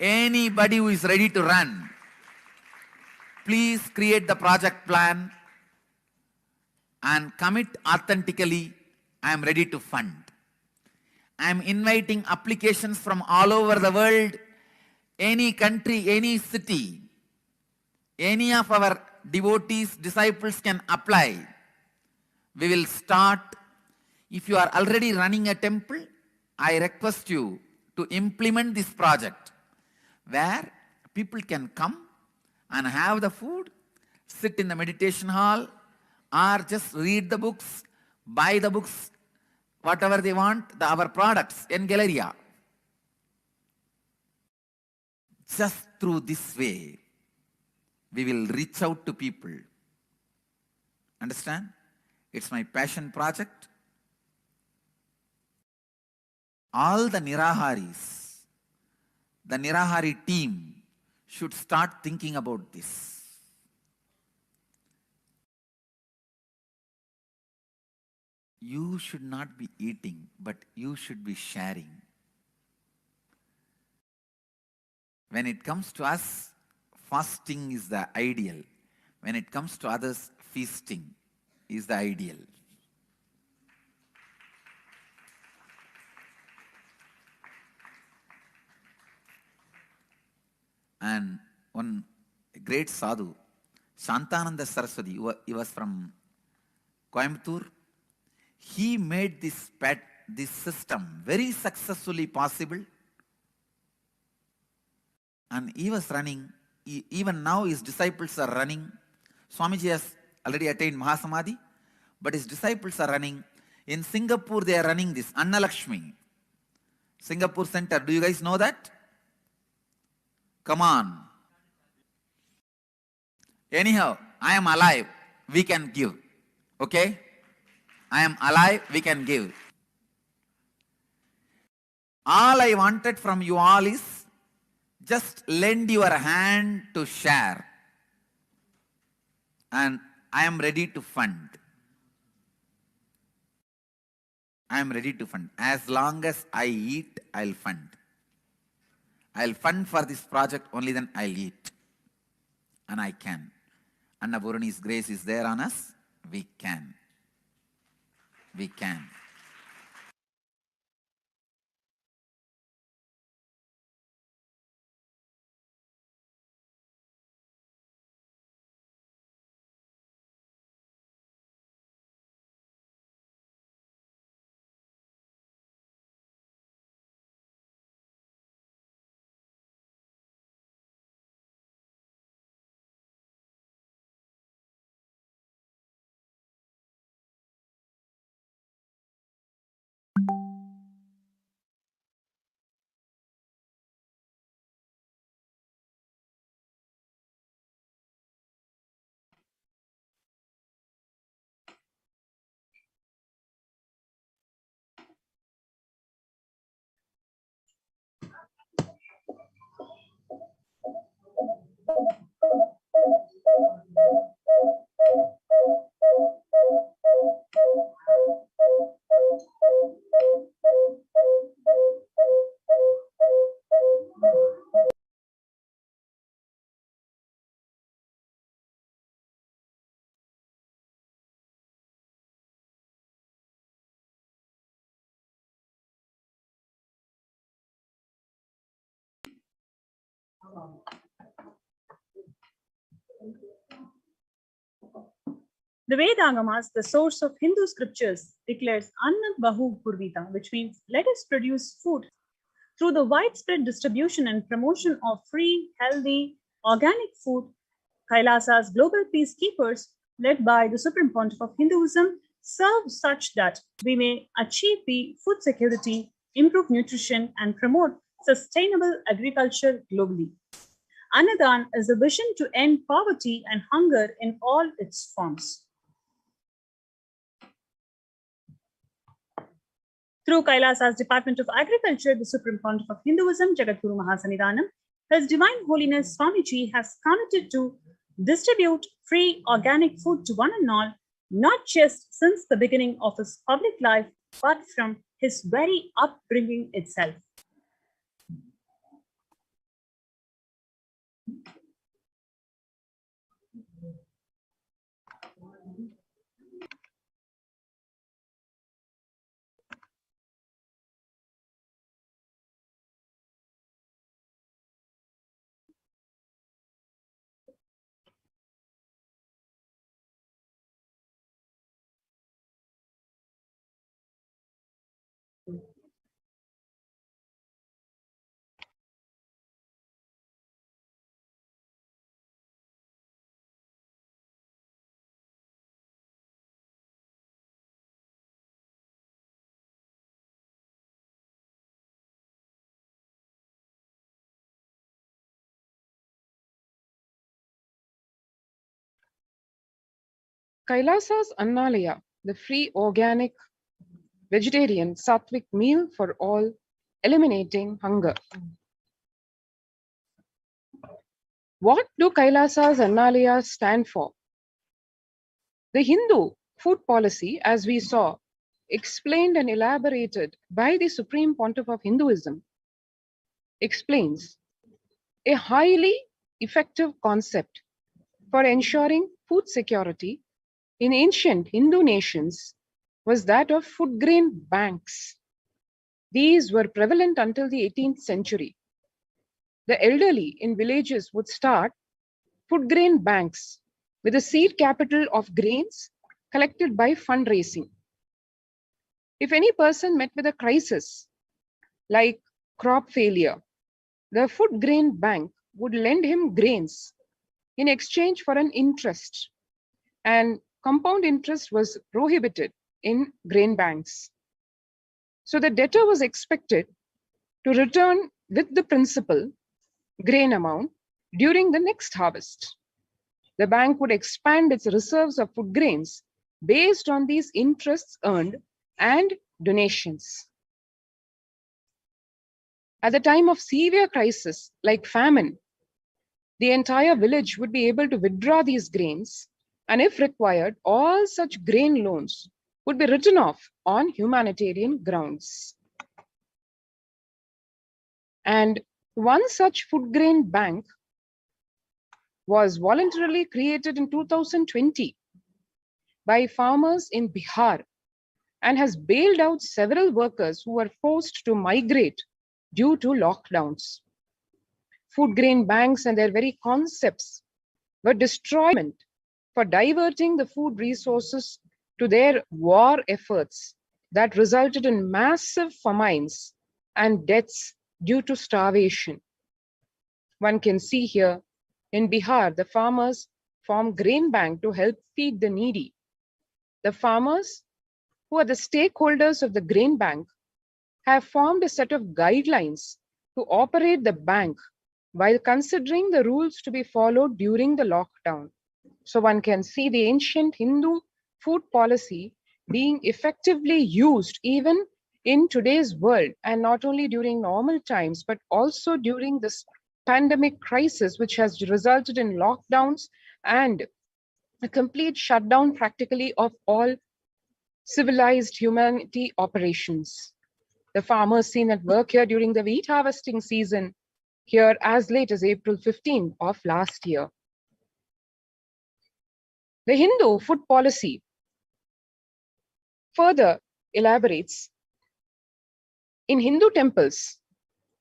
Anybody who is ready to run, please create the project plan and commit authentically. I am ready to fund. I am inviting applications from all over the world, any country, any city. Any of our devotees, disciples can apply. We will start. If you are already running a temple, I request you to implement this project where people can come and have the food, sit in the meditation hall, or just read the books, buy the books, whatever they want, our products in Galleria. Just through this way, we will reach out to people. Understand? It's my passion project. All the Niraharis, the Nirahari team should start thinking about this. You should not be eating, but you should be sharing. When it comes to us, fasting is the ideal. When it comes to others, feasting is the ideal. And one great sadhu, Shantananda Saraswati, he was from Coimbatore. He made this system very successfully possible. And he was running, even now his disciples are running. Swamiji has already attained Mahasamadhi, but his disciples are running. In Singapore, they are running this, Anna Lakshmi. Singapore Center, do you guys know that? Come on. Anyhow, I am alive, we can give. Okay? I am alive, we can give. All I wanted from you all is just lend your hand to share. And I am ready to fund. I am ready to fund. As long as I eat, I'll fund. I'll fund for this project, only then I'll eat. And I can. Annapurani's grace is there on us. We can. We can. The Vedagamas, the source of Hindu scriptures, declares Anna Bahu Purvita, which means let us produce food. Through the widespread distribution and promotion of free, healthy, organic food, Kailasa's global peacekeepers, led by the Supreme Pontiff of Hinduism, serve such that we may achieve the food security, improve nutrition, and promote sustainable agriculture globally. Annadan is a vision to end poverty and hunger in all its forms. Through Kailasa's Department of Agriculture, the Supreme Pontiff of Hinduism, Jagadguru Mahasannidhanam, His Divine Holiness Swamiji has committed to distribute free organic food to one and all, not just since the beginning of his public life, but from his very upbringing itself. Kailasa's Annalaya, the free organic vegetarian sattvic meal for all, eliminating hunger. What do Kailasa's Annalaya stand for? The Hindu food policy, as we saw, explained and elaborated by the Supreme Pontiff of Hinduism, explains a highly effective concept for ensuring food security in ancient Hindu nations was that of food grain banks. These were prevalent until the 18th century. The elderly in villages would start food grain banks with a seed capital of grains collected by fundraising. If any person met with a crisis like crop failure, the food grain bank would lend him grains in exchange for an interest, and compound interest was prohibited in grain banks. So the debtor was expected to return with the principal grain amount during the next harvest. The bank would expand its reserves of food grains based on these interests earned and donations. At the time of severe crisis like famine, the entire village would be able to withdraw these grains, and if required, all such grain loans would be written off on humanitarian grounds. And one such food grain bank was voluntarily created in 2020 by farmers in Bihar and has bailed out several workers who were forced to migrate due to lockdowns. Food grain banks and their very concepts were destroyed for diverting the food resources to their war efforts that resulted in massive famines and deaths due to starvation. One can see here in Bihar, the farmers form grain bank to help feed the needy. The farmers, who are the stakeholders of the grain bank, have formed a set of guidelines to operate the bank while considering the rules to be followed during the lockdown. So one can see the ancient Hindu food policy being effectively used even in today's world, and not only during normal times, but also during this pandemic crisis, which has resulted in lockdowns and a complete shutdown practically of all civilized humanity operations. The farmers seen at work here during the wheat harvesting season here as late as April 15 of last year. The Hindu food policy further elaborates, in Hindu temples,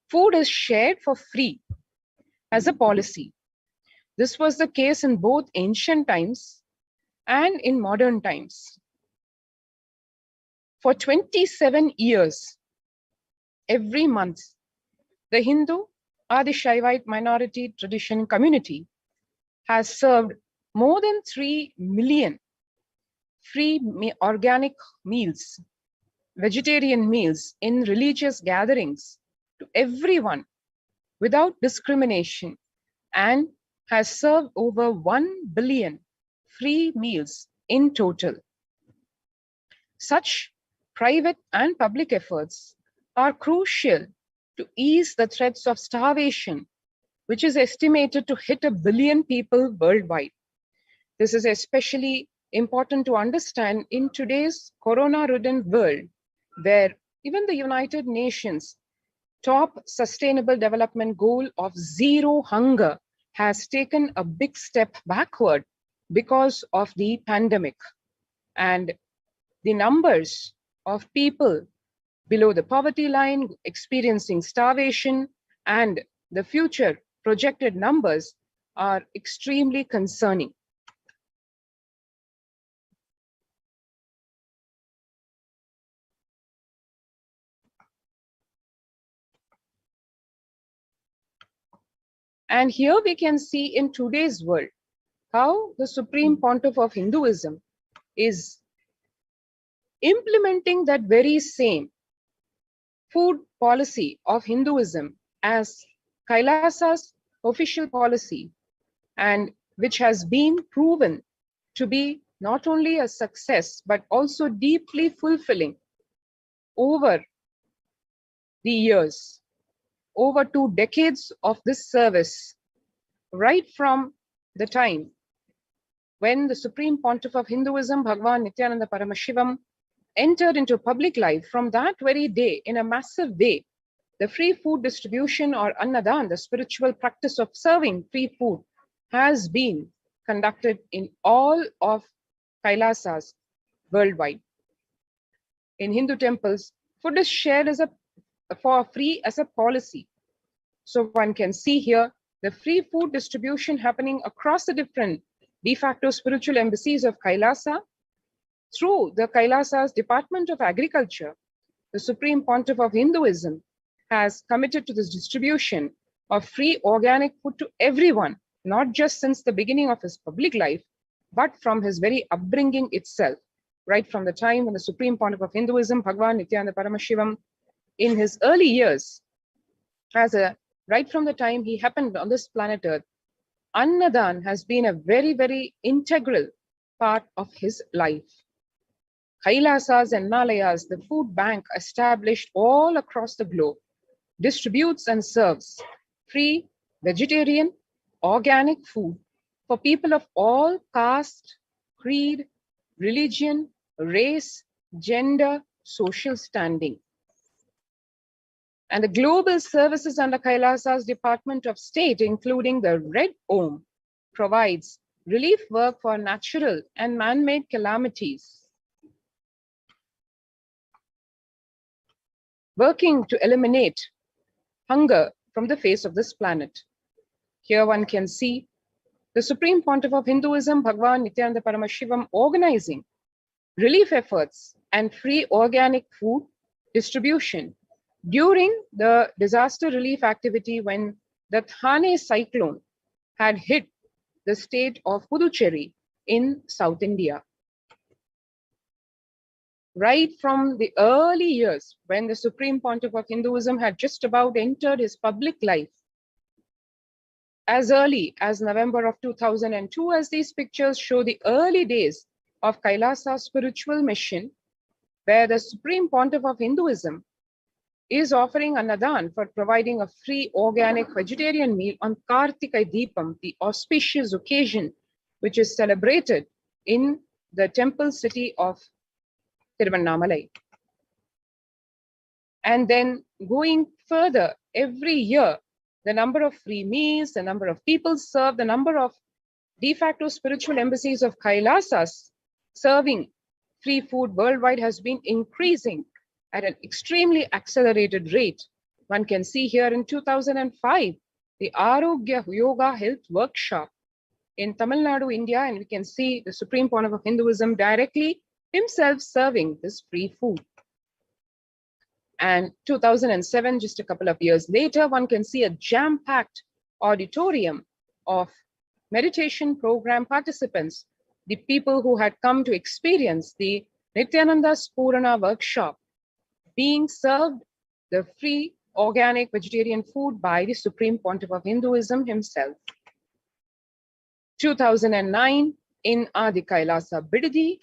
food is shared for free as a policy. This was the case in both ancient times and in modern times. For 27 years, every month, the Hindu Adi Shaivite minority tradition community has served more than 3 million free organic meals, vegetarian meals in religious gatherings to everyone without discrimination, and has served over 1 billion free meals in total. Such private and public efforts are crucial to ease the threats of starvation, which is estimated to hit 1 billion people worldwide. This is especially important to understand in today's corona-ridden world, where even the United Nations top sustainable development goal of zero hunger has taken a big step backward because of the pandemic. And the numbers of people below the poverty line experiencing starvation and the future projected numbers are extremely concerning. And here we can see in today's world how the Supreme Pontiff of Hinduism is implementing that very same food policy of Hinduism as Kailasa's official policy, and which has been proven to be not only a success, but also deeply fulfilling over the years, over 2 decades of this service, right from the time when the Supreme Pontiff of Hinduism, Bhagavan Nithyananda Paramashivam, entered into public life. From that very day, in a massive way, the free food distribution, or Annadan, the spiritual practice of serving free food, has been conducted in all of Kailasas worldwide. In Hindu temples, food is shared for free as a policy. So one can see here the free food distribution happening across the different de facto spiritual embassies of Kailasa. Through the Kailasa's Department of Agriculture, the Supreme Pontiff of Hinduism has committed to this distribution of free organic food to everyone, not just since the beginning of his public life, but from his very upbringing itself, right from the time when the Supreme Pontiff of Hinduism, Bhagavan Nithyananda Paramashivam, in his early years, right from the time he happened on this planet Earth, Annadan has been a very, very integral part of his life. Kailasas and Nalayas, the food bank established all across the globe, distributes and serves free, vegetarian, organic food for people of all caste, creed, religion, race, gender, social standing. And the global services under Kailasa's Department of State, including the Red Om, provides relief work for natural and man-made calamities, working to eliminate hunger from the face of this planet. Here one can see the Supreme Pontiff of Hinduism, Bhagavan Nithyananda Paramashivam, organizing relief efforts and free organic food distribution during the disaster relief activity when the Thane cyclone had hit the state of Puducherry in South India. Right from the early years when the Supreme Pontiff of Hinduism had just about entered his public life, as early as November of 2002, as these pictures show the early days of Kailasa's spiritual mission, where the Supreme Pontiff of Hinduism is offering Annadan for providing a free organic vegetarian meal on Kartika Deepam, the auspicious occasion which is celebrated in the temple city of Tiruvannamalai. And then going further, every year, the number of free meals, the number of people served, the number of de facto spiritual embassies of Kailasas serving free food worldwide has been increasing at an extremely accelerated rate. One can see here in 2005, the Arogya Yoga Health Workshop in Tamil Nadu, India, and we can see the Supreme Pontiff of Hinduism directly himself serving this free food. And 2007, just a couple of years later, one can see a jam-packed auditorium of meditation program participants, the people who had come to experience the Nithyananda Spurana workshop, being served the free organic vegetarian food by the Supreme Pontiff of Hinduism himself. 2009 in Adi Kailasa Bidadi,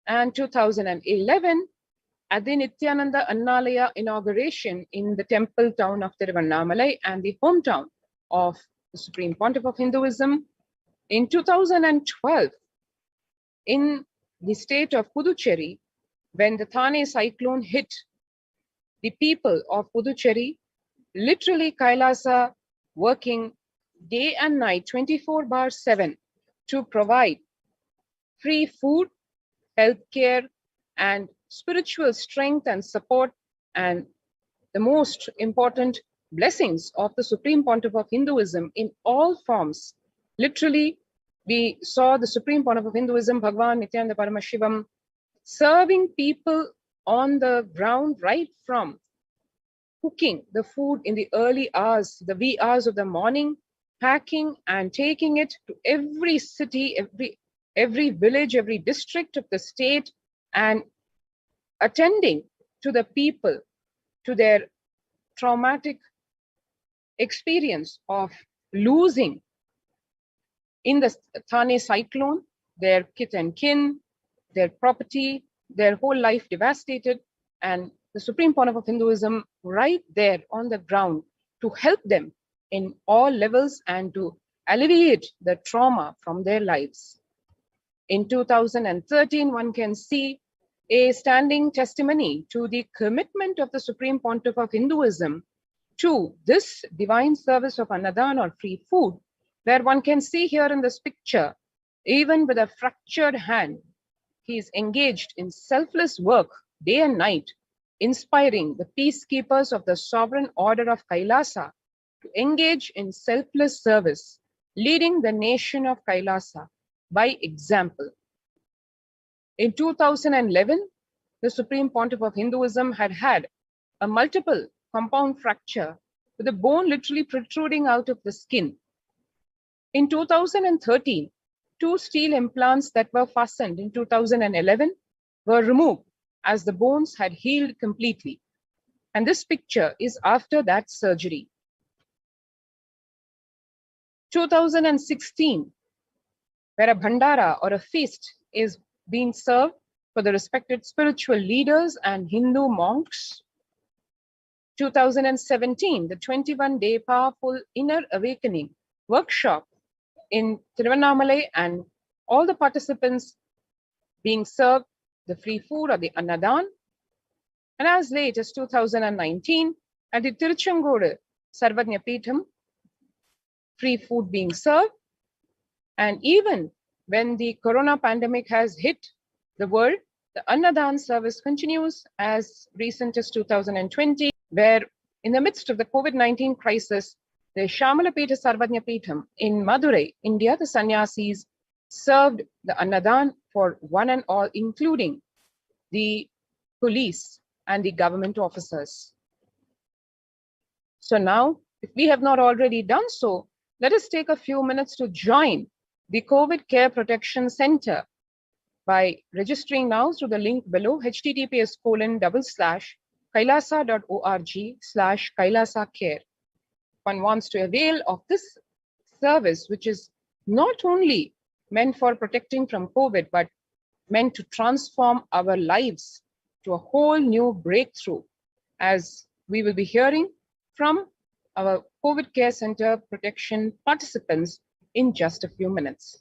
and 2011 at the Nithyananda Annalaya inauguration in the temple town of Tiruvannamalai and the hometown of the Supreme Pontiff of Hinduism. In 2012, in the state of Puducherry, when the Thane cyclone hit, the people of Puducherry, literally Kailasa, working day and night 24/7 to provide free food, healthcare, and spiritual strength and support, and the most important blessings of the Supreme Pontiff of Hinduism in all forms. Literally, we saw the Supreme Pontiff of Hinduism, Bhagavan Nithyananda Paramashivam, serving people on the ground right from cooking the food in the early hours, the wee hours of the morning, packing and taking it to every city, every village, every district of the state, and attending to the people, to their traumatic experience of losing in the Thane cyclone their kith and kin, their property, their whole life devastated, and the Supreme Pontiff of Hinduism right there on the ground to help them in all levels and to alleviate the trauma from their lives. In 2013, one can see a standing testimony to the commitment of the Supreme Pontiff of Hinduism to this divine service of Annadan or free food, where one can see here in this picture, even with a fractured hand, he is engaged in selfless work day and night, inspiring the peacekeepers of the sovereign order of Kailasa to engage in selfless service, leading the nation of Kailasa by example. In 2011, the Supreme Pontiff of Hinduism had a multiple compound fracture with the bone literally protruding out of the skin. In 2013, 2 steel implants that were fastened in 2011 were removed as the bones had healed completely. And this picture is after that surgery. 2016, where a bhandara or a feast is being served for the respected spiritual leaders and Hindu monks. 2017, the 21-day powerful inner awakening workshop in Tiruvannamalai, and all the participants being served the free food or the Annadan. And as late as 2019, at the Tiruchengodu Sarvajna Peetham, free food being served. And even when the corona pandemic has hit the world, the Annadan service continues as recent as 2020, where in the midst of the COVID-19 crisis, the Shamalapeta Sarvajna Peetham in Madurai, India, the sannyasis served the Annadan for one and all, including the police and the government officers. So now, if we have not already done so, let us take a few minutes to join the COVID Care Protection Center by registering now through the link below, https://kailasa.org/kailasacare. One wants to avail of this service, which is not only meant for protecting from COVID, but meant to transform our lives to a whole new breakthrough, as we will be hearing from our COVID Care Center protection participants in just a few minutes.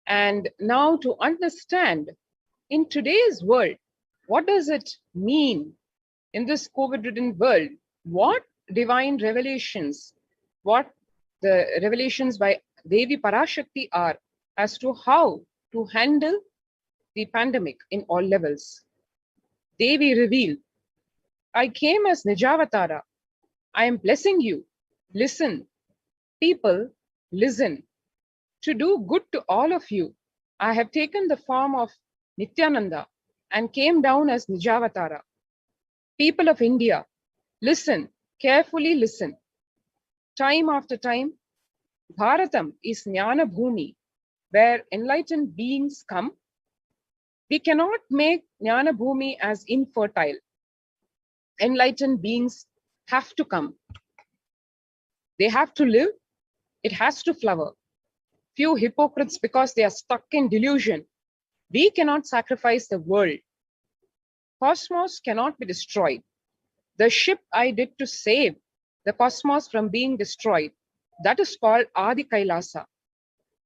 And now to understand in today's world, what does it mean in this COVID-ridden world? What divine revelations, what the revelations by Devi Parashakti are as to how to handle the pandemic in all levels. Devi revealed, I came as Nijavatara. I am blessing you. Listen. People, listen. To do good to all of you, I have taken the form of Nithyananda and came down as Nijavatara. People of India, listen, carefully listen. Time after time, Bharatam is Jnana Bhumi, where enlightened beings come. We cannot make Jnana Bhumi as infertile. Enlightened beings have to come. They have to live. It has to flower. Few hypocrites, because they are stuck in delusion. We cannot sacrifice the world. Cosmos cannot be destroyed. The ship I did to save the cosmos from being destroyed, that is called Adi Kailasa.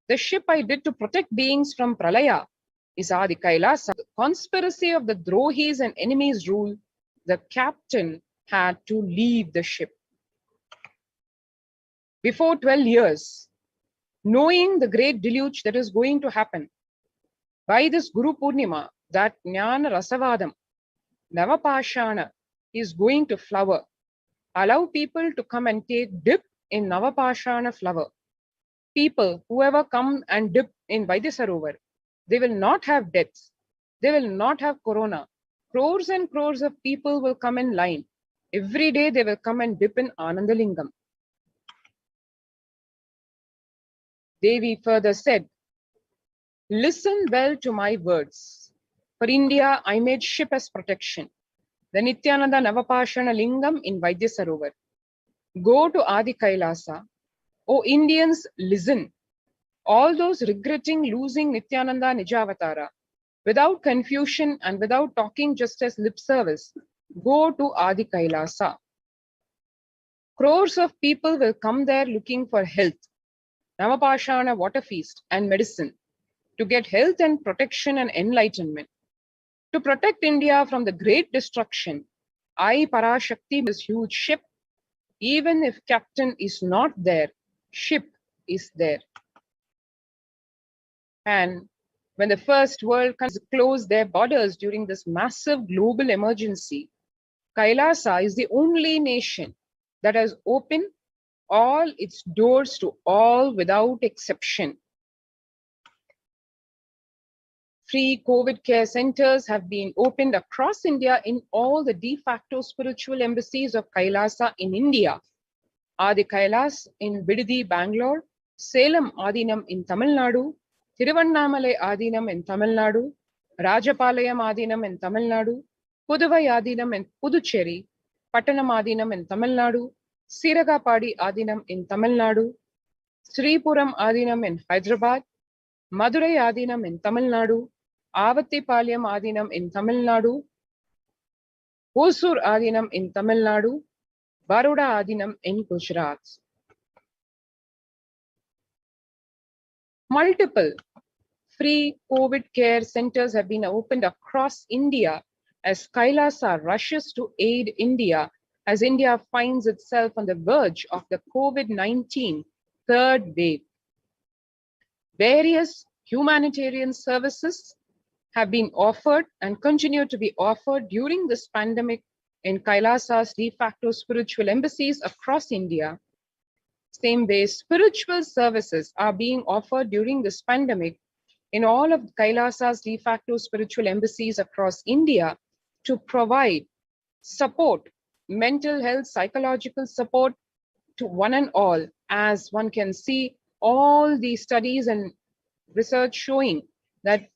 The ship I did to protect beings from Pralaya is Adi Kailasa. The conspiracy of the Drohis and enemies rule, the captain had to leave the ship. Before 12 years, knowing the great deluge that is going to happen, by this Guru Purnima, that Jnana Rasavadam, Navapashana is going to flower. Allow people to come and take dip in Navapashana flower. People, whoever come and dip in Vaidyasarovar, they will not have deaths. They will not have corona. Crores and crores of people will come in line. Every day they will come and dip in Anandalingam. Devi further said, listen well to my words. For India, I made ship as protection. The Nithyananda Navapashana Lingam in Vaidyasarovar. Go to Adi Kailasa. O Indians, listen. All those regretting losing Nithyananda Nijavatara, without confusion and without talking just as lip service, go to Adi Kailasa. Crores of people will come there looking for health, Navapashana water feast and medicine, to get health and protection and enlightenment. To protect India from the great destruction, I, Parashakti, this huge ship, even if captain is not there, ship is there. And when the first world countries closed their borders during this massive global emergency, Kailasa is the only nation that has opened all its doors to all without exception. Free COVID care centers have been opened across India in all the de facto spiritual embassies of Kailasa in India. Adi Kailas in Bidadi, Bangalore, Salem Adinam in Tamil Nadu, Thiruvannamalai Adinam in Tamil Nadu, Rajapalayam Adinam in Tamil Nadu, Puduvai Adinam in Puducherry, Pattanam Adinam in Tamil Nadu, Siragapadi Adinam in Tamil Nadu, Sripuram Adinam in Hyderabad, Madurai Adinam in Tamil Nadu, Avattipalayam Adinam in Tamil Nadu, Hosur Adinam in Tamil Nadu, Baroda Adinam in Gujarat. Multiple free COVID care centers have been opened across India as Kailasa rushes to aid India as India finds itself on the verge of the COVID-19 third wave. Various humanitarian services have been offered and continue to be offered during this pandemic in Kailasa's de facto spiritual embassies across India. Same way, spiritual services are being offered during this pandemic in all of Kailasa's de facto spiritual embassies across India to provide support, mental health, psychological support to one and all, as one can see all the studies and research showing that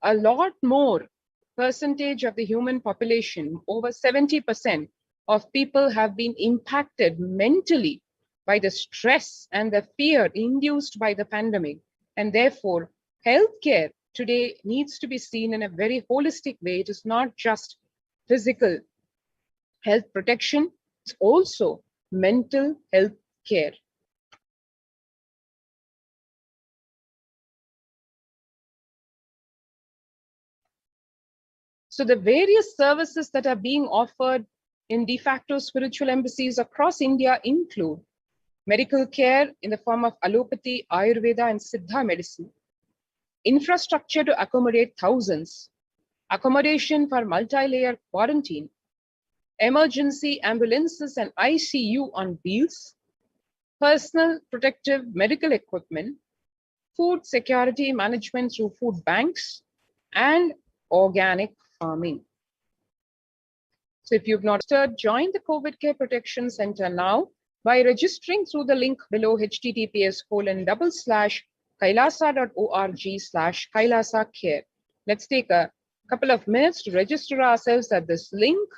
a lot more percentage of the human population, over 70% of people have been impacted mentally by the stress and the fear induced by the pandemic. And therefore, healthcare today needs to be seen in a very holistic way. It is not just physical health protection, it's also mental health care. So the various services that are being offered in de facto spiritual embassies across India include medical care in the form of allopathy, Ayurveda, and Siddha medicine, infrastructure to accommodate thousands, accommodation for multi-layer quarantine, emergency ambulances and ICU on wheels, personal protective medical equipment, food security management through food banks, and organic farming. So if you've not registered, join the COVID Care Protection Center now by registering through the link below https://kailasa.org/kailasa-care. Let's take a couple of minutes to register ourselves at this link.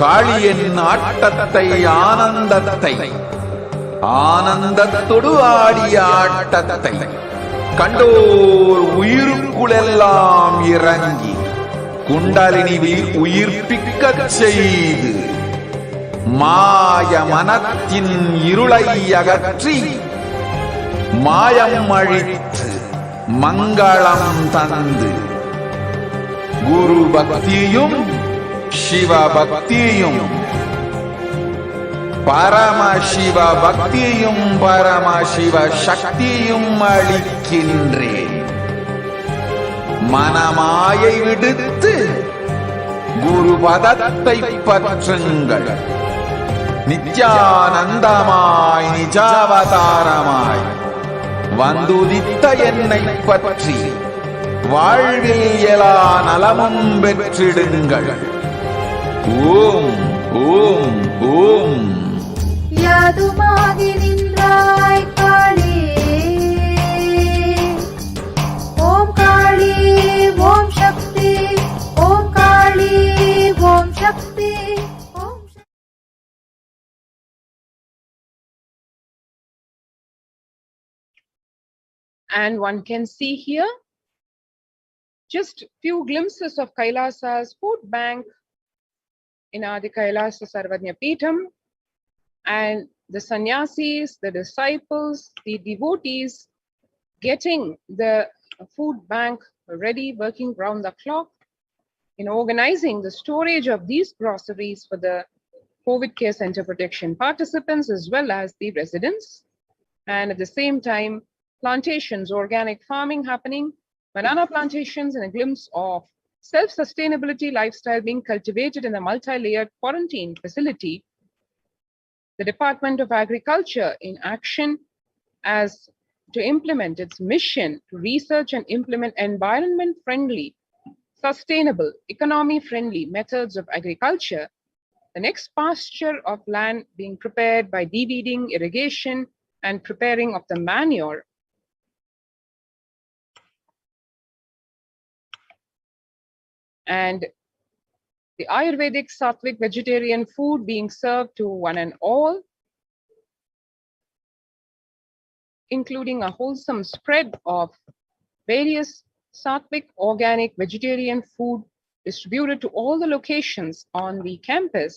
காளியின் ஆட்டத்தை ஆனந்தத்தை ஆனந்தத்தொடு ஆடிய ஆட்டத்தை கண்டோர் உயிருக்குளெல்லாம் இறங்கி குண்டலினி உயிர்ப்பிக்கச் செய்து மாய மனத்தின் இருளை அகற்றி மாயம் அழித்து மங்களம் தந்து குரு பக்தியும் சிவ பக்தியும் பரமசிவ பக்தியும் பரமசிவ சக்தியும் அளிக்கின்றேன். மனமாயை விடுத்து குரு பதத்தை பற்றுங்கள். நித்யானந்தமாய் நிஜாவதாரமாய் வந்துதித்த என்னை பற்றி வாழ்வில் எல்லா நலமும் பெற்றிடுங்கள். ஓம் ஓம் ஓம். யாதுமாகி நின்றாய் காளி, ஓம் காளி ஓம் சக்தி, ஓம் காளி ஓம் சக்தி, ஓம் சக்தி. And one can see here just few glimpses of Kailasa's food bank in Adi Kailasa Sarvajna Peetham, and the sannyasis, the disciples, the devotees getting the food bank ready, working round the clock in organizing the storage of these groceries for the COVID Care Center Protection participants as well as the residents. And at the same time, plantations, organic farming happening, banana plantations, and a glimpse of self-sustainability lifestyle being cultivated in a multi-layered quarantine facility. The Department of Agriculture in action as to implement its mission to research and implement environment-friendly, sustainable, economy-friendly methods of agriculture. The next pasture of land being prepared by de-weeding, irrigation, and preparing of the manure. And the Ayurvedic Sattvic vegetarian food being served to one and all, including a wholesome spread of various Sattvic organic vegetarian food distributed to all the locations on the campus.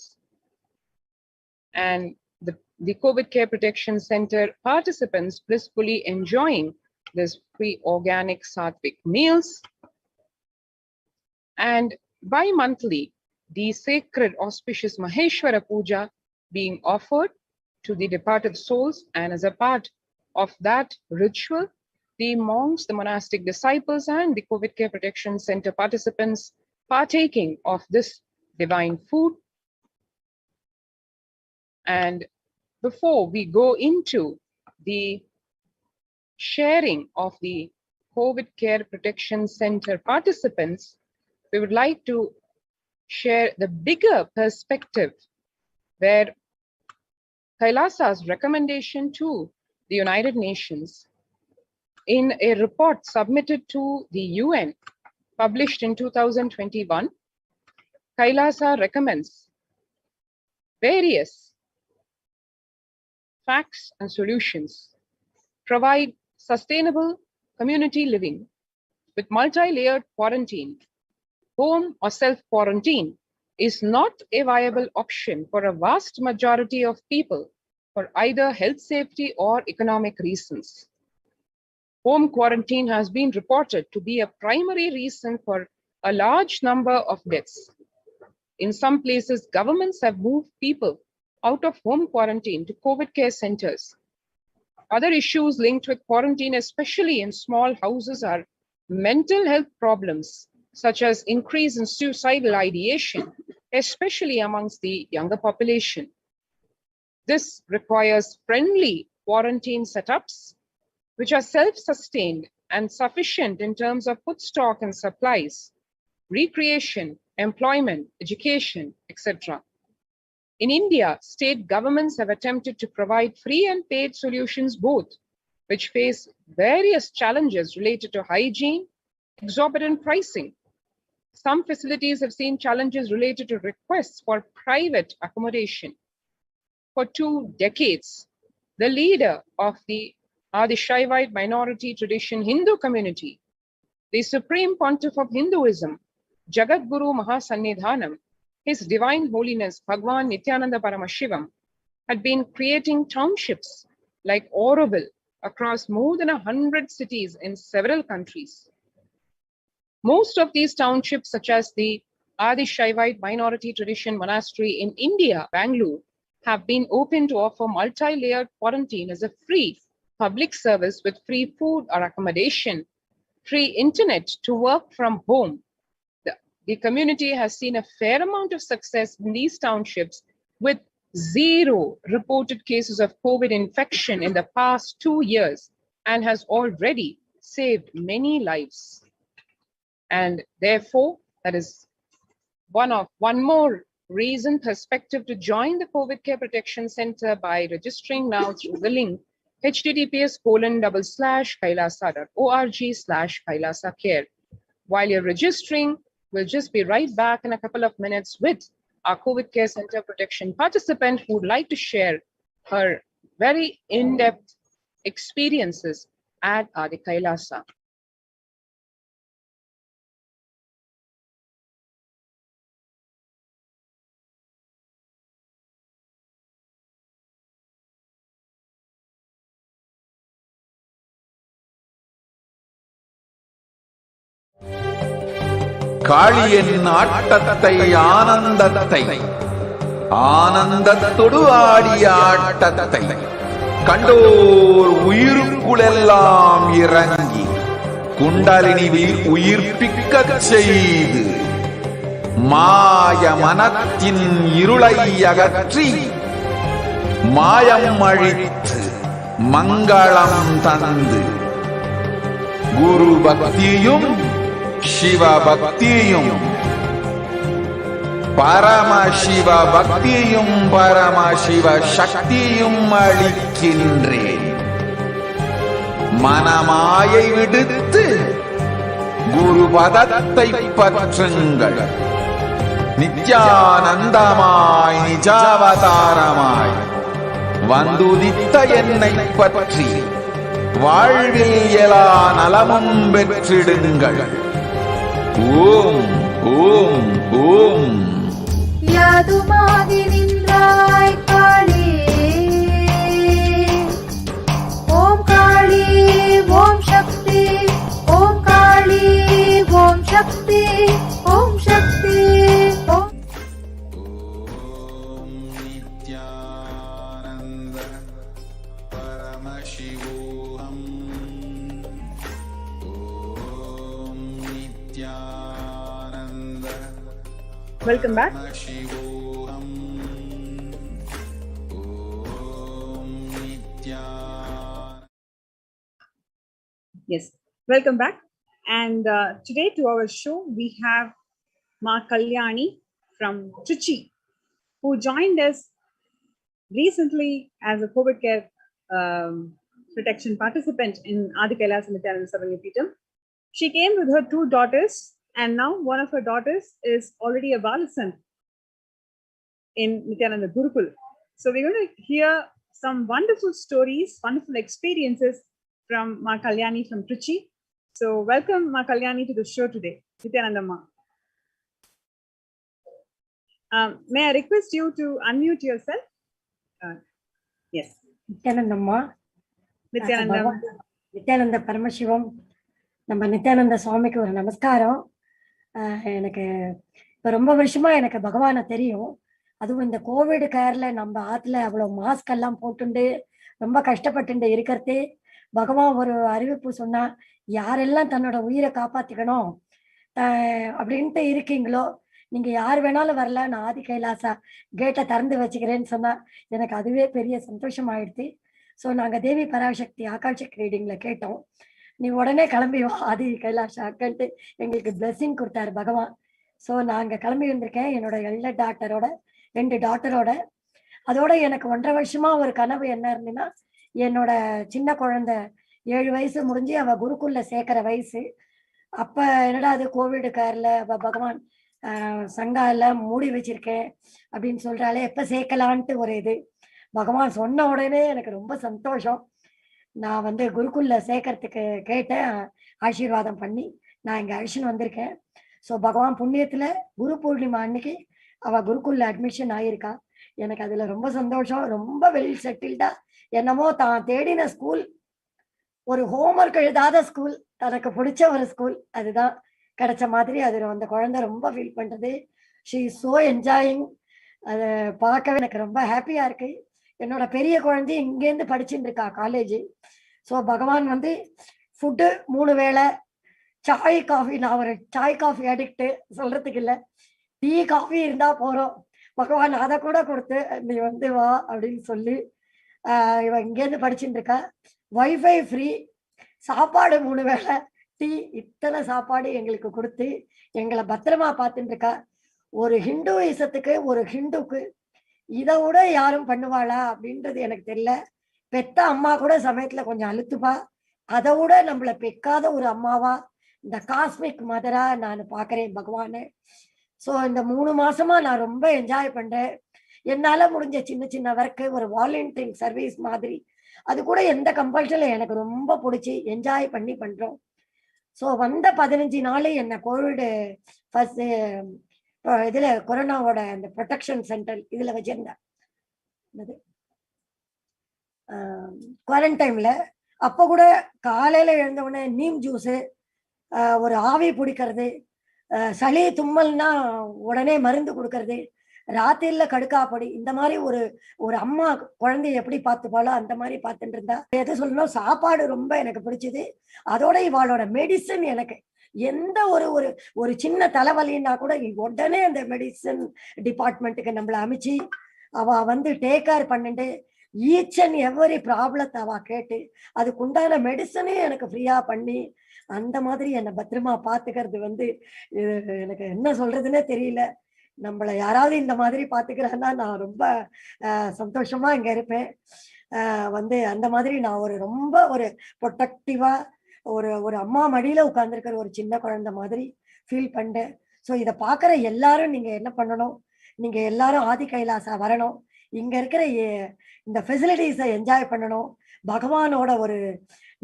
And the COVID Care Protection Center participants blissfully enjoying this free organic Sattvic meals. And bi-monthly, the sacred auspicious Maheshwara Puja being offered to the departed souls, and as a part of that ritual, the monks, the monastic disciples, and the COVID Care Protection Center participants partaking of this divine food. And before we go into the sharing of the COVID Care Protection Center participants, we would like to share the bigger perspective where Kailasa's recommendation to the United Nations in a report submitted to the UN published in 2021, Kailasa recommends various facts and solutions, provide sustainable community living with multi-layered quarantine. Home or self-quarantine is not a viable option for a vast majority of people for either health safety or economic reasons. Home quarantine has been reported to be a primary reason for a large number of deaths. In some places, governments have moved people out of home quarantine to COVID care centers. Other issues linked with quarantine, especially in small houses, are mental health problems, such as increase in suicidal ideation, especially amongst the younger population. This requires friendly quarantine setups, which are self-sustained and sufficient in terms of food stock and supplies, recreation, employment, education, etc. In India, state governments have attempted to provide free and paid solutions both, which face various challenges related to hygiene, exorbitant pricing. Some facilities have seen challenges related to requests for private accommodation. For 2 decades, the leader of the Adi-Shaivite minority tradition Hindu community, the Supreme Pontiff of Hinduism, Jagadguru Mahasannidhanam, His Divine Holiness Bhagwan Nithyananda Paramashivam, had been creating townships like Auroville across more than 100 cities in several countries. Most of these townships, such as the Adi-Shaivite minority tradition monastery in India, Bangalore, have been open to offer multi-layered quarantine as a free public service with free food or accommodation, free internet to work from home. The community has seen a fair amount of success in these townships with 0 reported cases of COVID infection in the past 2 years and has already saved many lives. And therefore, that is one more reason, perspective to join the COVID Care Protection Center by registering now through the link https://kailasa.org/kailasacare. While you're registering, we'll just be right back in a couple of minutes with our COVID Care Center Protection participant who would like to share her very in-depth experiences at Adi Kailasa. காளியின் ஆட்டத்தை ஆனந்தத்தை ஆனந்தத்தொடு ஆடிய ஆட்டத்தை கண்டோர் உயிருக்குளெல்லாம் இறங்கி குண்டலினிவில் உயிர்ப்பிக்கச் செய்து மாய மனத்தின் இருளை அகற்றி மாயம் அழித்து மங்களம் தந்து குரு பக்தியும் சிவ பக்தியும் பரமசிவ பக்தியும் பரமசிவ சக்தியும் அளிக்கின்றேன். மனமாயை விடுத்து குரு பதத்தை பற்றுங்கள். நித்யானந்தமாய் நிஜாவதாரமாய் வந்துதித்த என்னை பற்றி வாழ்வில் எல்லா நலமும் பெற்றிடுங்கள். ஓம் ஓம் ஓம். யாதுமாகி நின்றாய் காளி, ஓம் காளி ஓம் சக்தி, ஓம் காளி ஓம் சக்தி, ஓம் சக்தி ஓம். நித்யானந்த பரமசிவோஹம். ஓம் Nityananda. Welcome back. Yes, welcome back. And today to our show, we have Ma Kalyani from Trichy, who joined us recently as a COVID care protection participant in Adi Kailasa Nithyananda Paramashivam. She came with her 2 daughters, and now one of her daughters is already a Balasan in Nithyananda Gurukul. So we're going to hear some wonderful stories, wonderful experiences from Ma Kalyani from Trichy. So welcome Ma Kalyani to the show today. Nithyananda Ma. May I request you to unmute yourself? Yes. Nithyananda Ma. Nithyananda. Nithyananda Paramashivam. நம்ம நித்யானந்த சுவாமிக்கு ஒரு நமஸ்காரம். எனக்கு இப்போ ரொம்ப வருஷமா எனக்கு பகவானை தெரியும். அதுவும் இந்த கோவிட் கேர்ல நம்ம ஆத்துல அவ்வளோ மாஸ்க் எல்லாம் போட்டுண்டு ரொம்ப கஷ்டப்பட்டு இருக்கிறதே பகவான் ஒரு அறிவிப்பு சொன்னா, யாரெல்லாம் தன்னோட உயிரை காப்பாத்திக்கணும் அப்படின்ட்டு இருக்கீங்களோ நீங்க யார் வேணாலும் வரல, நான் ஆதி கைலாசா கேட்டை திறந்து வச்சுக்கிறேன்னு சொன்னா எனக்கு அதுவே பெரிய சந்தோஷம் ஆயிடுச்சு. ஸோ நாங்க தேவி பராசக்தி ஆகாஷிக் ரீடிங்ல கேட்டோம், நீ உடனே கிளம்பி வா ஆதி கைலாஷா அக்கன்ட்டு எங்களுக்கு பிளெஸிங் கொடுத்தாரு பகவான். ஸோ நாங்க கிளம்பி வந்திருக்கேன் என்னோட எல்டர் டாக்டரோட 2 டாக்டரோட. அதோட எனக்கு 1.5 வருஷமா ஒரு கனவு என்ன இருந்துன்னா, என்னோட சின்ன குழந்தை 7 வயசு முடிஞ்சு அவ குருக்குள்ள சேர்க்கிற வயசு. அப்ப என்னடா அது கோவிட் கேர்ல பகவான் சங்கா எல்லாம் மூடி வச்சிருக்கேன் அப்படின்னு சொல்றாலே, எப்ப சேர்க்கலான்ட்டு ஒரு இது. பகவான் சொன்ன உடனே எனக்கு ரொம்ப சந்தோஷம். நான் வந்து குருக்குள்ள சேர்க்கறதுக்கு கேட்டேன், ஆசீர்வாதம் பண்ணி நான் இங்க அழிச்சுன்னு வந்திருக்கேன். ஸோ பகவான் புண்ணியத்துல குரு பூர்ணிமா அன்னைக்கு அவ குருக்குள்ள அட்மிஷன் ஆயிருக்கா. எனக்கு அதுல ரொம்ப சந்தோஷம். ரொம்ப வெல் செட்டில்டா, என்னமோ தான் தேடின ஸ்கூல், ஒரு ஹோம்ஒர்க் எழுதாத ஸ்கூல், தனக்கு பிடிச்ச ஒரு ஸ்கூல் அதுதான் கிடைச்ச மாதிரி அது அந்த குழந்தை ரொம்ப ஃபீல் பண்றது. She is so enjoying. அதை பார்க்கவே எனக்கு ரொம்ப ஹாப்பியா இருக்கு. என்னோட பெரிய குழந்தை இங்கேருந்து படிச்சுட்டு இருக்கா காலேஜ். ஸோ பகவான் வந்து ஃபுட்டு 3 வேளை, சாய் காஃபி, நான் ஒரு சாய் காஃபி அடிக்ட் சொல்றதுக்கு இல்லை, டீ காஃபி இருந்தா போறோம், பகவான் அதை கூட கொடுத்து நீ வந்து வா அப்படின்னு சொல்லி இவ இங்கேருந்து படிச்சுட்டு இருக்கா. வைஃபை ஃப்ரீ, சாப்பாடு 3 வேளை, டீ, இத்தனை சாப்பாடு எங்களுக்கு கொடுத்து எங்களை பத்திரமா பார்த்துட்டு இருக்கா. ஒரு ஹிந்துயிசத்துக்கு, ஒரு ஹிந்துக்கு இதை விட யாரும் பண்ணுவாளா அப்படின்றது எனக்கு தெரியல. பெத்த அம்மா கூட சமயத்துல கொஞ்சம் அழுத்துப்பா, அதை விட நம்மளை பெக்காத ஒரு அம்மாவா இந்த காஸ்மிக் மதரா நான் பாக்குறேன் பகவானு. ஸோ இந்த 3 மாசமா நான் ரொம்ப என்ஜாய் பண்றேன். என்னால முடிஞ்ச சின்ன சின்ன ஒர்க்கு, ஒரு வாலண்டியரிங் சர்வீஸ் மாதிரி, அது கூட எந்த கம்பல்ஷன்ல எனக்கு ரொம்ப பிடிச்சி என்ஜாய் பண்ணி பண்றோம். ஸோ வந்த 15 நாள் என்ன கோவிட் ஃபர்ஸ்ட் இதுல கொரோனாவோட அந்த ப்ரொடெக்ஷன் சென்டர் இதுல வச்சிருந்தேன் குவாரண்டைன்ல. அப்போ கூட காலையில எழுந்த உடனே நீம் ஜூஸு, ஒரு ஆவி பிடிக்கிறது, சளி தும்மல்னா உடனே மருந்து கொடுக்கறது, ராத்திரில கடுக்காப்பொடி, இந்த மாதிரி ஒரு அம்மா குழந்தைய எப்படி பார்த்துப்பாளோ அந்த மாதிரி பார்த்துட்டு இருந்தா. எது சொல்லணும், சாப்பாடு ரொம்ப எனக்கு பிடிச்சது. அதோட இவாளோட மெடிசன், எனக்கு எந்த ஒரு சின்ன தலைவலின்னா கூட உடனே அந்த மெடிசன் டிபார்ட்மெண்ட்டுக்கு நம்மளை அமைச்சு அவ வந்து டேக் கேர் பண்ணிட்டு ஈச் அண்ட் எவரி ப்ராப்ளத்தை அவ கேட்டு அதுக்கு உண்டான மெடிசனே எனக்கு ஃப்ரீயா பண்ணி அந்த மாதிரி என்னை பத்திரமா பாத்துக்கிறது வந்து எனக்கு என்ன சொல்றதுன்னே தெரியல. நம்மளை யாராவது இந்த மாதிரி பாத்துக்கிறான்னா நான் ரொம்ப சந்தோஷமா இங்க இருப்பேன். வந்து அந்த மாதிரி நான் ரொம்ப ஒரு ப்ரொடெக்டிவா ஒரு அம்மா மடியில உட்கார்ந்துருக்கிற ஒரு சின்ன குழந்தை மாதிரி ஃபீல் பண்ணேன். ஸோ இதை பார்க்குற எல்லாரும் நீங்க என்ன பண்ணணும், நீங்க எல்லாரும் ஆதி கைலாசா வரணும், இங்க இருக்கிற இந்த ஃபெசிலிட்டிஸை என்ஜாய் பண்ணணும். பகவானோட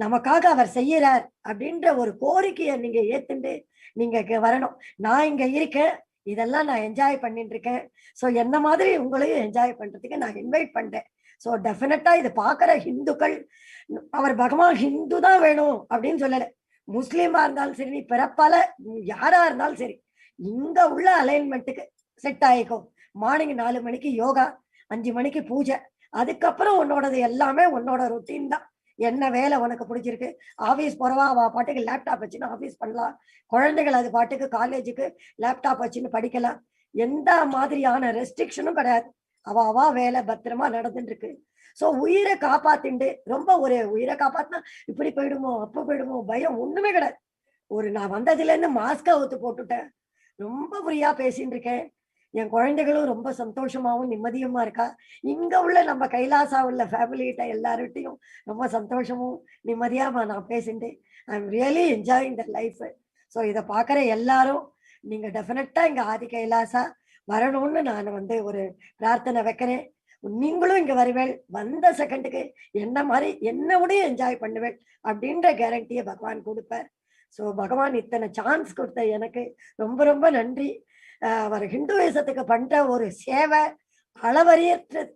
நமக்காக அவர் செய்யறார் அப்படின்ற ஒரு கோரிக்கையை நீங்க ஏத்துண்டு நீங்க வரணும். நான் இங்க இருக்கேன், இதெல்லாம் நான் என்ஜாய் பண்ணிட்டு இருக்கேன். ஸோ என்ன மாதிரி உங்களையும் என்ஜாய் பண்றதுக்கு நான் இன்வைட் பண்றேன். ஸோ டெஃபினட்டா இது பார்க்குற ஹிந்துக்கள், அவர் பகவான் ஹிந்து தான் வேணும் அப்படின்னு சொல்லல, முஸ்லீமா இருந்தாலும் சரி, நீ பிறப்பால யாரா இருந்தாலும் சரி, இங்க உள்ள அலைன்மெண்ட்டுக்கு செட் ஆயிக்கும். மார்னிங் 4 மணிக்கு யோகா, 5 மணிக்கு பூஜை, அதுக்கப்புறம் உன்னோடது எல்லாமே உன்னோட ரொட்டீன் தான். என்ன வேலை உனக்கு பிடிச்சிருக்கு, ஆஃபீஸ் போறவா அவ பாட்டுக்கு லேப்டாப் வச்சுன்னு ஆஃபீஸ் பண்ணலாம், குழந்தைகள் அது பாட்டுக்கு காலேஜுக்கு லேப்டாப் வச்சுன்னு படிக்கலாம். எந்த மாதிரியான ரெஸ்ட்ரிக்ஷனும் கிடையாது. அவா வேலை பத்திரமா நடந்துட்டு இருக்கு. ஸோ உயிரை காப்பாத்திண்டு ரொம்ப உயிரை காப்பாத்தினா இப்படி போயிடுமோ அப்ப போயிடுமோ பயம் ஒண்ணுமே கிடையாது. நான் வந்ததுல இருந்து மாஸ்கை ஊத்து போட்டுட்டேன், ரொம்ப ஃப்ரீயா பேசிட்டு இருக்கேன். என் குழந்தைகளும் ரொம்ப சந்தோஷமாவும் நிம்மதியுமா இருக்கா. இங்க உள்ள நம்ம கைலாசா உள்ள ஃபேமிலிகிட்ட எல்லார்கிட்டையும் ரொம்ப சந்தோஷமும் நிம்மதியா நான் பேசிட்டு I am really enjoying the life. So இதை பார்க்குற எல்லாரும் நீங்க டெஃபினட்டா இங்க ஆதி கைலாசா வரணும்னு நான் ஒரு பிரார்த்தனை வைக்கிறேன். நீங்களும் இங்க வருவேள், வந்த செகண்டுக்கு என்ன மாதிரி என்னோடய என்ஜாய் பண்ணுவேள் அப்படின்ற கேரண்டியை பகவான் கொடுப்பார். ஸோ பகவான் இத்தனை சான்ஸ் கொடுத்த எனக்கு ரொம்ப ரொம்ப நன்றி. அவர் ஹிந்துவிசத்துக்கு பண்ற ஒரு சேவை அளவறியற்றது.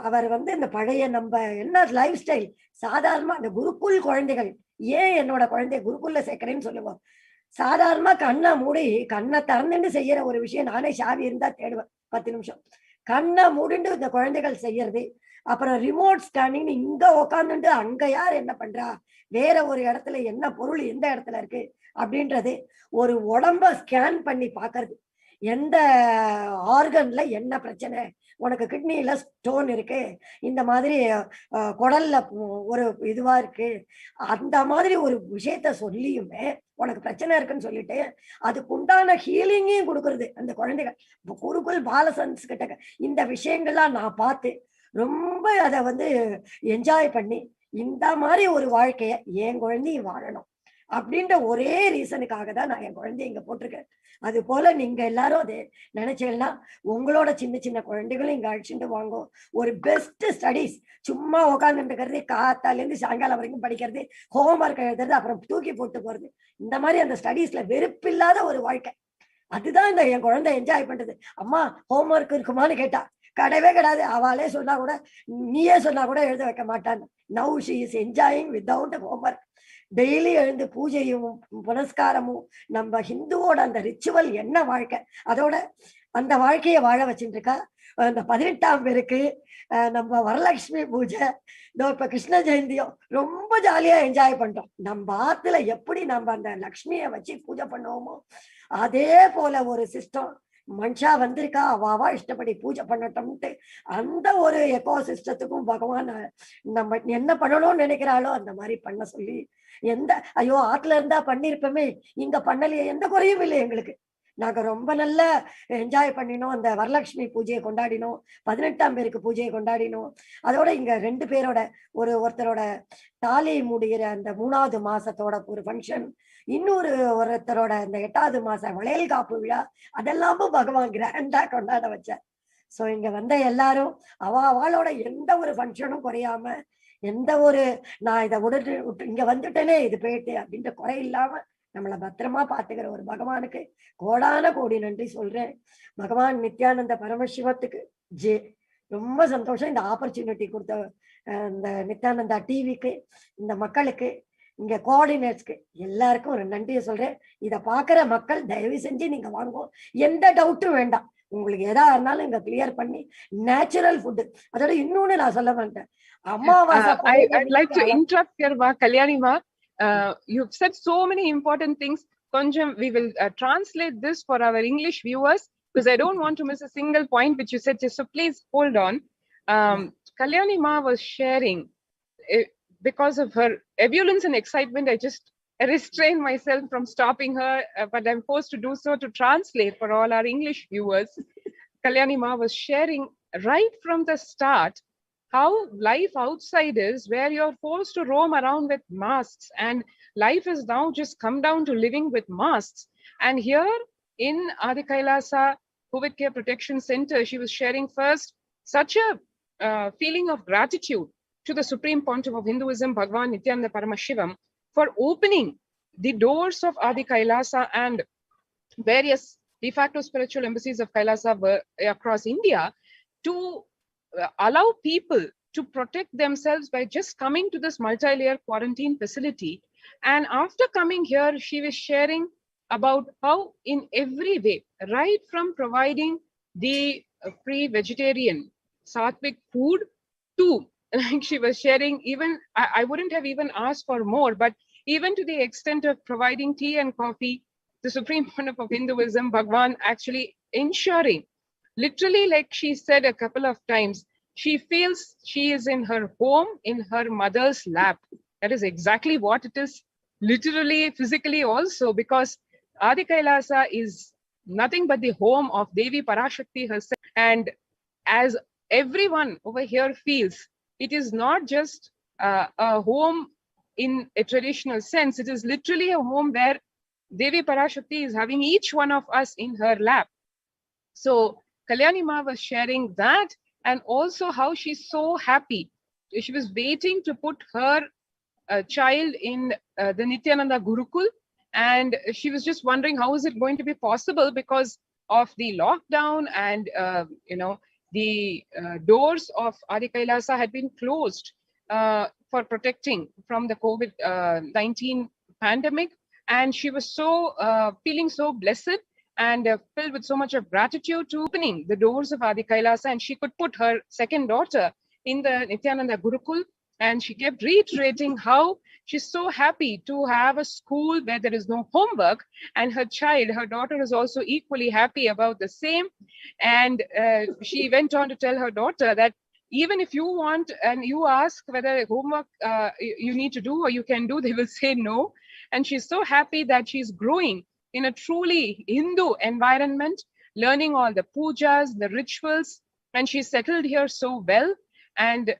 அவர் இந்த பழைய நம்ம என்ன லைஃப் ஸ்டைல், சாதாரணமா அந்த குருக்குள் குழந்தைகள், ஏன் என்னோட குழந்தைய குருக்குள்ள சேர்க்கிறேன்னு சொல்லுவோம். சாதாரணமா கண்ணை மூடி கண்ணை திறந்துட்டு செய்யற ஒரு விஷயம் நானே சாவி இருந்தா தேடுவேன். 10 நிமிஷம் கண்ணை மூடிண்டு இந்த குழந்தைகள் செய்யறது. அப்புறம் ரிமோட் ஸ்கேனிங், இங்க உக்காந்துட்டு அங்க யார் என்ன பண்றா, வேற ஒரு இடத்துல என்ன பொருள் எந்த இடத்துல இருக்கு அப்படின்றது, ஒரு உடம்ப ஸ்கேன் பண்ணி பாக்குறது, எந்த ஆர்கன்ல என்ன பிரச்சனை, உனக்கு கிட்னில ஸ்டோன் இருக்கு, இந்த மாதிரி குடல்ல ஒரு இதுவா இருக்கு, அந்த மாதிரி ஒரு விஷயத்த சொல்லியுமே உனக்கு பிரச்சனை இருக்குன்னு சொல்லிட்டு அதுக்கு உண்டான ஹீலிங்கையும் கொடுக்கறது அந்த குழந்தைகள். குருகுல் பாலசன்ஸ் கிட்ட இந்த விஷயங்கள்லாம் நான் பார்த்து ரொம்ப அதை என்ஜாய் பண்ணி இந்த மாதிரி ஒரு வாழ்க்கைய என் குழந்தையும் வாழணும் அப்படின்ற ஒரே ரீசனுக்காக தான் நான் என் குழந்தைய இங்க போட்டிருக்கேன். அது போல நீங்க எல்லாரும் அதை நினைச்சீங்கன்னா உங்களோட சின்ன சின்ன குழந்தைகளும் இங்க அழைச்சிட்டு வாங்க. ஒரு பெஸ்ட் ஸ்டடீஸ், சும்மா உட்காந்துட்டு இருக்கிறது, காத்தால இருந்து சாயங்காலம் வரைக்கும் படிக்கிறது, ஹோம்ஒர்க் எழுதுறது, அப்புறம் தூக்கி போட்டு போறது, இந்த மாதிரி அந்த ஸ்டடீஸ்ல வெறுப்பில்லாத ஒரு வாழ்க்கை. அதுதான் இந்த என் குழந்தை என்ஜாய் பண்றது. அம்மா ஹோம்ஒர்க் இருக்குமான்னு கேட்டா கிடையவே கிடையாது, அவளே சொன்னா கூட, நீயே சொன்னா கூட எழுத வைக்க மாட்டான்னு. Now she is enjoying without homework. Daily எழுந்து பூஜையும் புனஸ்காரமும், நம்ம ஹிந்துவோட அந்த ரிச்சுவல் என்ன வாழ்க்கை, அதோட அந்த வாழ்க்கையை வாழ வச்சுட்டு இருக்கா. அந்த 18ஆம் பேருக்கு நம்ம வரலட்சுமி பூஜை, இப்ப கிருஷ்ண ஜெயந்தியும் ரொம்ப ஜாலியா என்ஜாய் பண்றோம். நம்ம ஆத்துல எப்படி நம்ம அந்த லக்ஷ்மியை வச்சு பூஜை பண்ணுவோமோ அதே போல ஒரு சிஸ்டம் மனுஷா வந்திருக்கா, அவாவா இஷ்டப்படி பூஜை பண்ணட்டோம்ட்டு அந்த ஒரு எக்கோ சிஸ்டத்துக்கும் பகவான் நம்ம என்ன பண்ணணும்னு நினைக்கிறாளோ அந்த மாதிரி பண்ண சொல்லி, எந்த ஐயோ ஆத்துல இருந்தா பண்ணிருப்போமே இங்க பண்ணலையே, எந்த குறையும் இல்லை எங்களுக்கு. நாங்க ரொம்ப நல்லா என்ஜாய் பண்ணினோம். அந்த வரலட்சுமி பூஜையை கொண்டாடினோம், 18ஆம் பேருக்கு பூஜையை கொண்டாடினோம். அதோட இங்க 2 பேரோட ஒருத்தரோட தாலி முடிகிற அந்த 3வது மாசத்தோட ஒரு ஃபங்க்ஷன், ஒருத்தரோட அந்த 8வது மாச வளையல் காப்பு விழா, அதெல்லாமும் பகவான் கிராண்டா கொண்டாட வச்சார். சோ இங்க வந்த எல்லாரும் அவளோட எந்த ஒரு ஃபங்க்ஷனும் குறையாம, எந்த ஒரு நான் இதை விட்டு இங்க வந்துட்டேனே இது போயிட்டு அப்படின்ற குறை இல்லாம நம்மளை பத்திரமா பாத்துக்கிற ஒரு பகவானுக்கு கோடான கோடி நன்றி சொல்றேன். பகவான் நித்யானந்த பரமசிவத்துக்கு ரொம்ப சந்தோஷம். இந்த ஆப்பர்ச்சுனிட்டி கொடுத்த இந்த நித்யானந்தா டிவிக்கு, இந்த மக்களுக்கு, இங்க கோஆர்டினேட்ஸ்க்கு எல்லாருக்கும் ஒரு நன்றியை சொல்றேன். இதை பாக்குற மக்கள் தயவு செஞ்சு நீங்க வாங்குவோம், எந்த டவுட்டும் வேண்டாம். உங்களுக்கு எதா இருந்தாலும் இங்க கிளியர் பண்ணி நேச்சுரல் ஃபுட். அதோட இன்னொன்னு நான் சொல்ல மாட்டேன், அமாவாசை I'd like to interrupt here, Kalyani ma. You've said so many important things. Konjam, we will translate this for our English viewers because I don't want to miss a single point which you said. So please hold on. Kalyani ma was sharing, because of her ebullience and excitement, I just restrained myself from stopping her, but I'm forced to do so to translate for all our English viewers. Kalyani ma was sharing right from the start how life outside is, where you're forced to roam around with masks, and life is now just come down to living with masks. And here in Adi Kailasa COVID Care Protection Center, she was sharing first such a feeling of gratitude to the Supreme Pontiff of Hinduism, Bhagavan Nithyananda Paramashivam, for opening the doors of Adi Kailasa and various de facto spiritual embassies of Kailasa across India to allow people to protect themselves by just coming to this multi-layer quarantine facility. And after coming here, she was sharing about how in every way, right from providing the free vegetarian sattvic food to, like she was sharing, even I wouldn't have even asked for more, but even to the extent of providing tea and coffee, the Supreme Pontiff of Hinduism, Bhagavan, actually ensuring, literally, like she said a couple of times, she feels she is in her home, in her mother's lap. That is exactly what it is, literally, physically also, because Adi Kailasa is nothing but the home of Devi Parashakti herself. And as everyone over here feels, it is not just a home in a traditional sense. It is literally a home where Devi Parashakti is having each one of us in her lap. So Kalyani ma was sharing that and also how she's so happy. She was waiting to put her child in the Nithyananda Gurukul, and she was just wondering how is it going to be possible because of the lockdown, and the doors of Adi Kailasa had been closed for protecting from the COVID-19 pandemic, and she was so feeling so blessed and filled with so much of gratitude to opening the doors of Adi Kailasa, and she could put her second daughter in the Nithyananda Gurukul. And she kept reiterating how she's so happy to have a school where there is no homework, and her daughter is also equally happy about the same. And she went on to tell her daughter that even if you want and you ask whether homework you need to do or you can do, they will say no. And she's so happy that she's growing in a truly Hindu environment, learning all the pujas, the rituals, and she settled here so well. And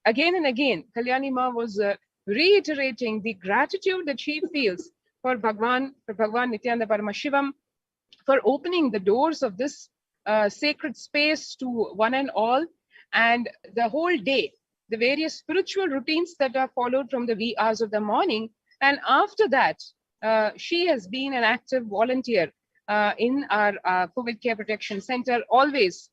again and again, Kalyani Ma was reiterating the gratitude that she feels for Bhagwan Nithyananda Paramashivam, for opening the doors of this sacred space to one and all. And the whole day, the various spiritual routines that are followed from the wee hours of the morning. And after that, she has been an active volunteer in our COVID Care Protection Center, always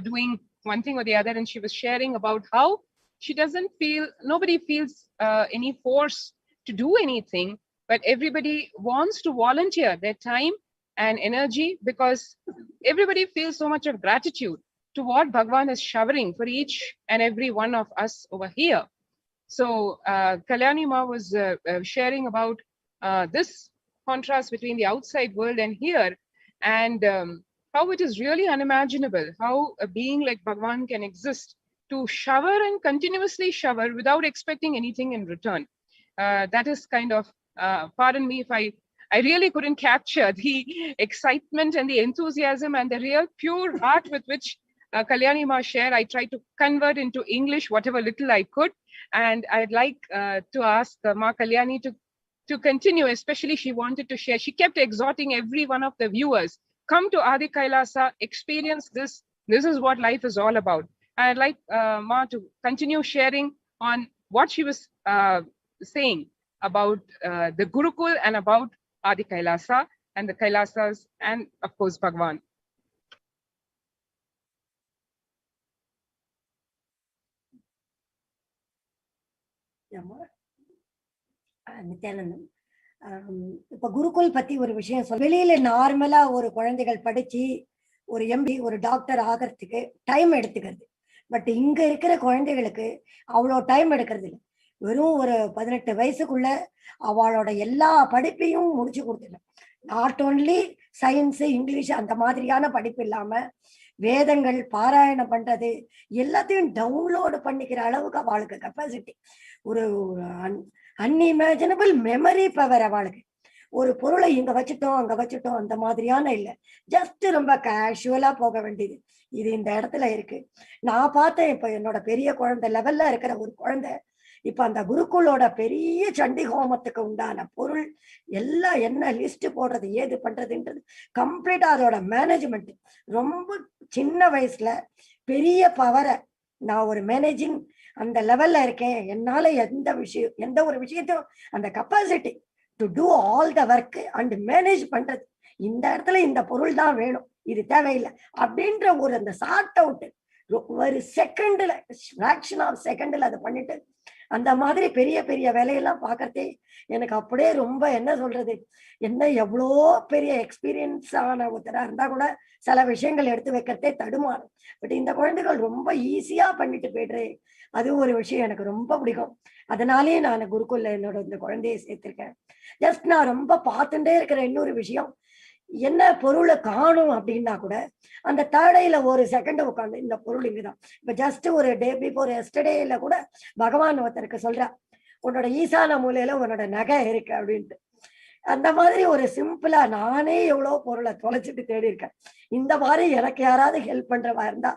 doing one thing or the other. And she was sharing about how she doesn't feel, nobody feels any force to do anything, but everybody wants to volunteer their time and energy because everybody feels so much of gratitude to what Bhagwan is showering for each and every one of us over here. So Kalyani Ma was sharing about this contrast between the outside world and here, and how it is really unimaginable how a being like Bhagwan can exist to shower and continuously shower without expecting anything in return. That is kind of, pardon me if I really couldn't capture the excitement and the enthusiasm and the real pure heart with which Kalyani Ma shared. I tried to convert into English whatever little I could. And I'd like to ask Ma Kalyani to continue, especially she wanted to share. She kept exhorting every one of the viewers, come to Adi Kailasa, experience this. This is what life is all about. I'd like Ma to continue sharing on what she was saying about the Gurukul and about Adi Kailasa and the Kailasas and of course Bhagwan. Nithyanandam, இப்ப குருகுல் பத்தி ஒரு விஷயம் சொல்ல, வெளியில நார்மலா ஒரு குழந்தைகள் படிச்சு ஒரு எம்பி ஒரு டாக்டர் ஆகிறதுக்கு டைம் எடுத்துக்கிறது. பட் இங்க இருக்கிற குழந்தைகளுக்கு அவ்வளோ டைம் எடுக்கிறது இல்லை. வெறும் ஒரு 18 வயசுக்குள்ள அவளோட எல்லா படிப்பையும் முடிச்சு கொடுத்துடும். நாட் ஓன்லி சயின்ஸு இங்கிலீஷ் அந்த மாதிரியான படிப்பு இல்லாம வேதங்கள் பாராயணம் பண்றது எல்லாத்தையும் டவுன்லோடு பண்ணிக்கிற அளவுக்கு அவளுக்கு கெப்பாசிட்டி, ஒரு அன்இமேஜினபிள் மெமரி பவர் அவளுக்கு. ஒரு பொருளை இங்க வச்சுட்டோம் அங்க வச்சுட்டோம் அந்த மாதிரியான இல்லை, ஜஸ்ட் ரொம்ப கேஷுவலா போக வேண்டியது. இது இந்த இடத்துல இருக்கு. நான் பார்த்தேன், இப்ப என்னோட பெரிய குழந்தை லெவல்ல இருக்கிற ஒரு குழந்தை இப்ப அந்த குருகுலோட பெரிய சண்டி ஹோமத்துக்கு உண்டான பொருள் எல்லாம் என்ன லிஸ்ட் போடுறது ஏது பண்றதுன்றது கம்ப்ளீட்டா அதோட மேனேஜ்மெண்ட். ரொம்ப சின்ன வயசுல பெரிய பவரை, நான் ஒரு மேனேஜிங் அந்த லெவல்ல இருக்கேன், என்னால எந்த ஒரு விஷயத்தையும் அந்த capacity to do all the work and manage பண்றது. இந்த இடத்துல இந்த பொருள் தான் வேணும், இது தேவையில்லை அப்படின்ற ஒரு அந்த சார்ட் அவுட் ஒரு செகண்ட்ல, ஃபிராக்ஷன் ஆஃப் செகண்ட்ல அதை பண்ணிட்டு அந்த மாதிரி பெரிய பெரிய வேலையெல்லாம் பார்க்கறதே எனக்கு அப்படியே ரொம்ப என்ன சொல்றது, என்ன எவ்வளோ பெரிய எக்ஸ்பீரியன்ஸ் ஆன ஒருத்தரா இருந்தா கூட சில விஷயங்கள் எடுத்து வைக்கிறதே தடுமாறும். பட் இந்த குழந்தைகள் ரொம்ப ஈஸியா பண்ணிட்டு போயிடுறே, அது ஒரு விஷயம் எனக்கு ரொம்ப பிடிக்கும். அதனாலேயே நான் குருகுல்ல என்னோட இந்த குழந்தையை சேர்த்திருக்கேன். ஜஸ்ட் நான் ரொம்ப பார்த்துட்டே இருக்கிற இன்னொரு விஷயம், என்ன பொருளை காணும் அப்படின்னா கூட அந்த தேர்டையில ஒரு செகண்ட் உட்காந்து இந்த பொருள் இங்குதான். இப்ப ஜஸ்ட் ஒரு டே பிஃபோர் எஸ்டர்டேல கூட பகவான் ஒருத்தருக்கு சொல்றா, உன்னோட ஈசான மூலையில உன்னோட நகை இருக்கு அப்படின்ட்டு. அந்த மாதிரி ஒரு சிம்பிளா நானே எவ்வளவு பொருளை தொலைச்சிட்டு தேடி இருக்கேன். இந்த மாதிரி எனக்கு யாராவது ஹெல்ப் பண்றவா இருந்தா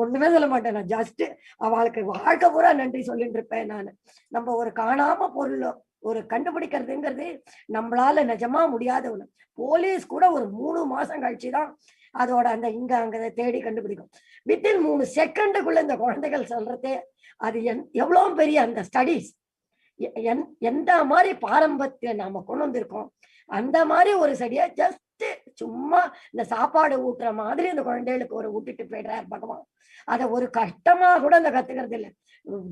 ஒண்ணுமே சொல்ல மாட்டேன், நான் ஜஸ்ட் அவளுக்கு வாழ்க்கை பூரா நன்றி சொல்லிட்டு இருப்பேன். நான் நம்ம ஒரு காணாம பொருளோ ஒரு கண்டுபிடிக்கிறதுங்கிறது நம்மளால நிஜமா முடியாத ஒண்ணு. போலீஸ் கூட ஒரு 3 மாசம் கழிச்சுதான் அதோட அந்த இங்க அங்க தேடி கண்டுபிடிக்கும். வித்தின் 3 செகண்டுக்குள்ள இந்த குழந்தைகள் சொல்றதே அது எவ்வளவு பெரிய அந்த ஸ்டடிஸ். எந்த மாதிரி பாரம்பரியத்தை நாம கொண்டு வந்திருக்கோம் அந்த மாதிரி ஒரு ஸ்டடியா ஜஸ்ட் சும்மா இந்த சாப்பாடு ஊட்டுற மாதிரி அந்த குழந்தைகளுக்கு ஒரு ஊட்டிட்டு போயிடுறாரு பகவான். அத ஒரு கஷ்டமா கூட அந்த கத்துக்கிறது இல்லை.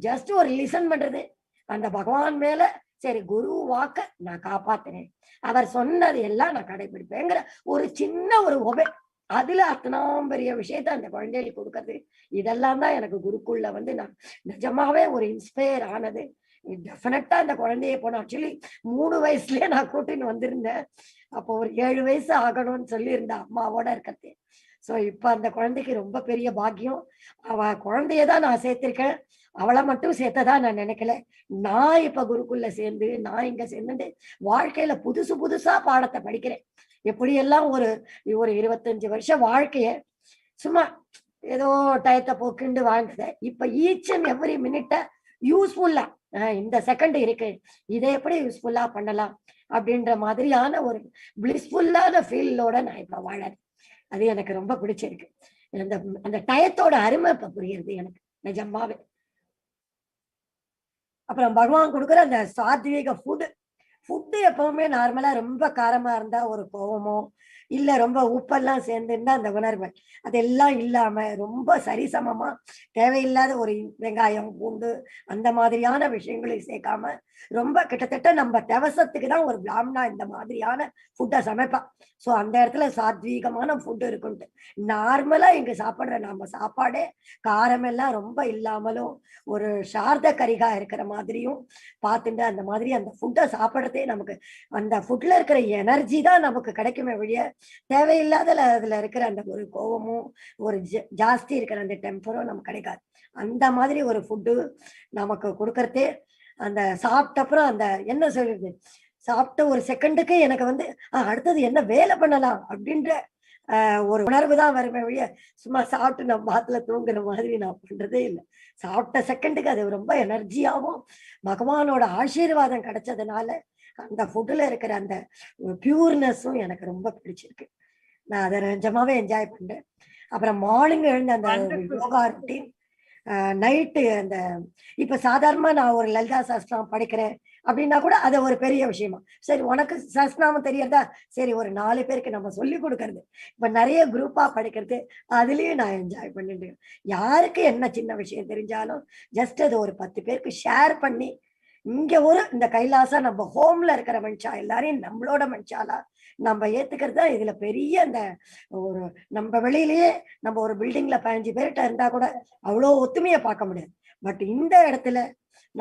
ஜஸ்ட் ஒரு லிசன் பண்றது அந்த பகவான் மேல. சரி, குரு வாக்க நான் காப்பாத்தினேன், அவர் சொன்னது எல்லாம் நான் கடைபிடிப்பேங்கிற ஒரு சின்ன ஒரு ஒபே, அதுல அத்தனாம் பெரிய விஷயத்த அந்த குழந்தைகளுக்கு கொடுக்கறது. இதெல்லாம் தான் எனக்கு குருக்குள்ள நான் நிஜமாவே ஒரு இன்ஸ்பயர் ஆனது. டெஃபினட்டா அந்த குழந்தைய போன ஆக்சுவலி 3 வயசுலயே நான் கூட்டின்னு வந்திருந்தேன். அப்போ ஒரு 7 வயசு ஆகணும்னு சொல்லியிருந்தேன் அம்மாவோட இருக்கிறது. சோ இப்ப அந்த குழந்தைக்கு ரொம்ப பெரிய பாக்கியம். அவ குழந்தையதான் நான் சேர்த்திருக்கேன், அவளை மட்டும் சேர்த்ததா நான் நினைக்கல. நான் இப்ப குருக்குள்ள சேர்ந்து நான் இங்க சேர்ந்து வாழ்க்கையில புதுசா பாடத்தை படிக்கிறேன். எப்படியெல்லாம் ஒரு 25 வருஷம் வாழ்க்கைய சும்மா ஏதோ டயத்தை போக்குண்டு வாழ்ந்தத இப்ப ஈச் அண்ட் எவ்ரி மினிட்ட யூஸ்ஃபுல்லா இந்த செகண்ட் இருக்கு, இதை எப்படி யூஸ்ஃபுல்லா பண்ணலாம் அப்படின்ற மாதிரியான ஒரு பிளிஸ்ஃபுல்லான ஃபீலோட நான் இப்ப வாழறேன். அது எனக்கு ரொம்ப பிடிச்சிருக்கு. அந்த அந்த டயத்தோட அருமை இப்ப புரியுது எனக்கு நிஜமாவே. அப்புறம் பகவான் கொடுக்குற அந்த சாத்வீக ஃபுட்டு எப்பவுமே நார்மலா ரொம்ப காரமா இருந்தா ஒரு கோவமோ இல்ல ரொம்ப உப்பெல்லாம் சேர்ந்துருந்தா அந்த உணர்வு அதெல்லாம் இல்லாம ரொம்ப சரிசமமா தேவையில்லாத ஒரு வெங்காயம் பூண்டு அந்த மாதிரியான விஷயங்களை சேர்க்காம ரொம்ப கிட்டத்தட்ட நம்ம தேவசத்துக்கு தான் ஒரு பிராமணா இந்த மாதிரியான ஃபுட்டை சமைப்பா. சோ அந்த இடத்துல சாத்வீகமான ஃபுட்டு இருக்குன்ட்டு நார்மலா இங்க சாப்பிடுற நம்ம சாப்பாடே காரமெல்லாம் ரொம்ப இல்லாமலும் ஒரு சார்த கரிகா இருக்கிற மாதிரியும் பார்த்துட்டு அந்த மாதிரி அந்த ஃபுட்டை சாப்பிட்றதே நமக்கு அந்த ஃபுட்ல இருக்கிற எனர்ஜி தான் நமக்கு கிடைக்குமே வழிய தேவையில்லாத அதுல இருக்கிற அந்த ஒரு கோவமும் ஒரு ஜாஸ்தி இருக்கிற அந்த டெம்பரும் நமக்கு கிடைக்காது. அந்த மாதிரி ஒரு ஃபுட்டு நமக்கு கொடுக்கறதே அந்த சாப்பிட்ட அப்புறம் அந்த என்ன சொல்றது சாப்பிட்ட ஒரு செகண்டுக்கு எனக்கு அடுத்தது என்ன வேலை பண்ணலாம் அப்படின்ற ஒரு உணர்வு தான் வருமே வழிய சும்மா சாப்பிட்டு நம்ம பாத்துல தூங்குற மாதிரி நான் பண்றதே இல்லை. சாப்பிட்ட செகண்டுக்கு அது ரொம்ப எனர்ஜியாவும் பகவானோட ஆசீர்வாதம் கிடைச்சதுனால அந்த ஃபுட்டுல இருக்கிற அந்த பியூர்னஸும் எனக்கு ரொம்ப பிடிச்சிருக்கு. நான் அதை நிஜமாவே என்ஜாய் பண்றேன். அப்புறம் மார்னிங் எழுந்த அந்த யோகா ரொட்டீன், நைட்டு அந்த இப்ப சாதாரணமா நான் ஒரு லலிதா சாஸ்திரம் படிக்கிறேன் அப்படின்னா கூட அது ஒரு பெரிய விஷயமா. சரி, உனக்கு சாஸ்திரமும் தெரியறதா, சரி ஒரு 4 பேருக்கு நம்ம சொல்லி கொடுக்கறது. இப்ப நிறைய குரூப்பா படிக்கிறது, அதுலயும் நான் என்ஜாய் பண்ணிட்டு யாருக்கு என்ன சின்ன விஷயம் தெரிஞ்சாலும் ஜஸ்ட் அது ஒரு 10 பேருக்கு ஷேர் பண்ணி இங்க இந்த கைலாசா நம்ம ஹோம்ல இருக்கிற மனுஷா எல்லாரையும் நம்மளோட மனுஷாலா நம்ம ஏத்துக்கிறது தான் இதுல பெரிய அந்த ஒரு நம்ம வெளியிலேயே நம்ம ஒரு பில்டிங்ல 15 பேர்கிட்ட இருந்தா கூட அவ்வளவு ஒத்துமையை பார்க்க முடியாது. பட் இந்த இடத்துல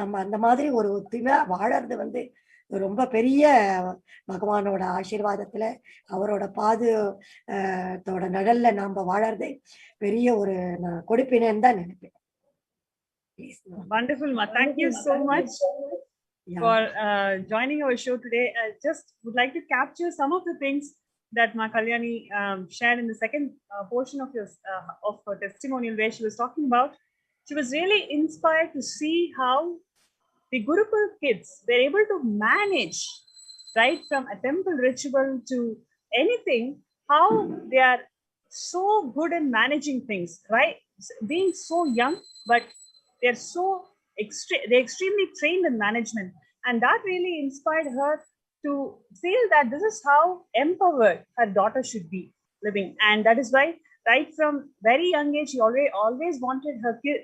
நம்ம அந்த மாதிரி ஒரு ஒத்துமையா வாழறது ரொம்ப பெரிய பகவானோட ஆசீர்வாதத்துல அவரோட பாதத்தோட நிழல்ல நாம வாழறது பெரிய ஒரு கொடுப்பினேன்னு தான் நினைப்பேன். Wonderful, Ma. Thank you so much for joining our show today. I just would like to capture some of the things that Ma Kalyani shared in the second portion of her testimonial, where she was talking about. She was really inspired to see how the Gurukul kids were able to manage right from a temple ritual to anything, how they are so good in managing things, right? Being so young, but they're extremely trained in management, and that really inspired her to feel that this is how empowered her daughter should be living. And that is why right from very young age she always wanted her kid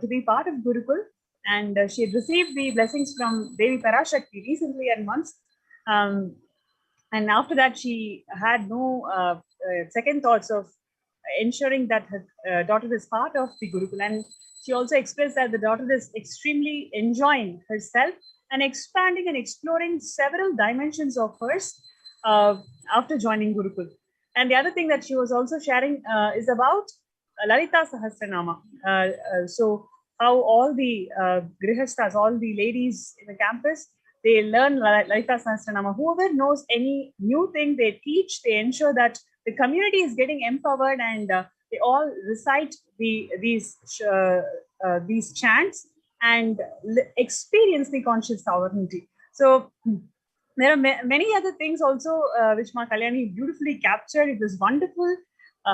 to be part of Gurukul, and she had received the blessings from Devi Parashakti recently and once, and after that she had no second thoughts of ensuring that her daughter is part of the Gurukul. And she also expressed that the daughter is extremely enjoying herself and expanding and exploring several dimensions of hers after joining Gurukul. And the other thing that she was also sharing is about Lalita Sahasranama. So how all the grihastas, all the ladies in the campus, they learn Lalita Sahasranama. Whoever knows any new thing, they teach, they ensure that the community is getting empowered, and they all recite these chants and experience the conscious sovereignty. So there are many other things also which Ma Kalyani beautifully captured. It was wonderful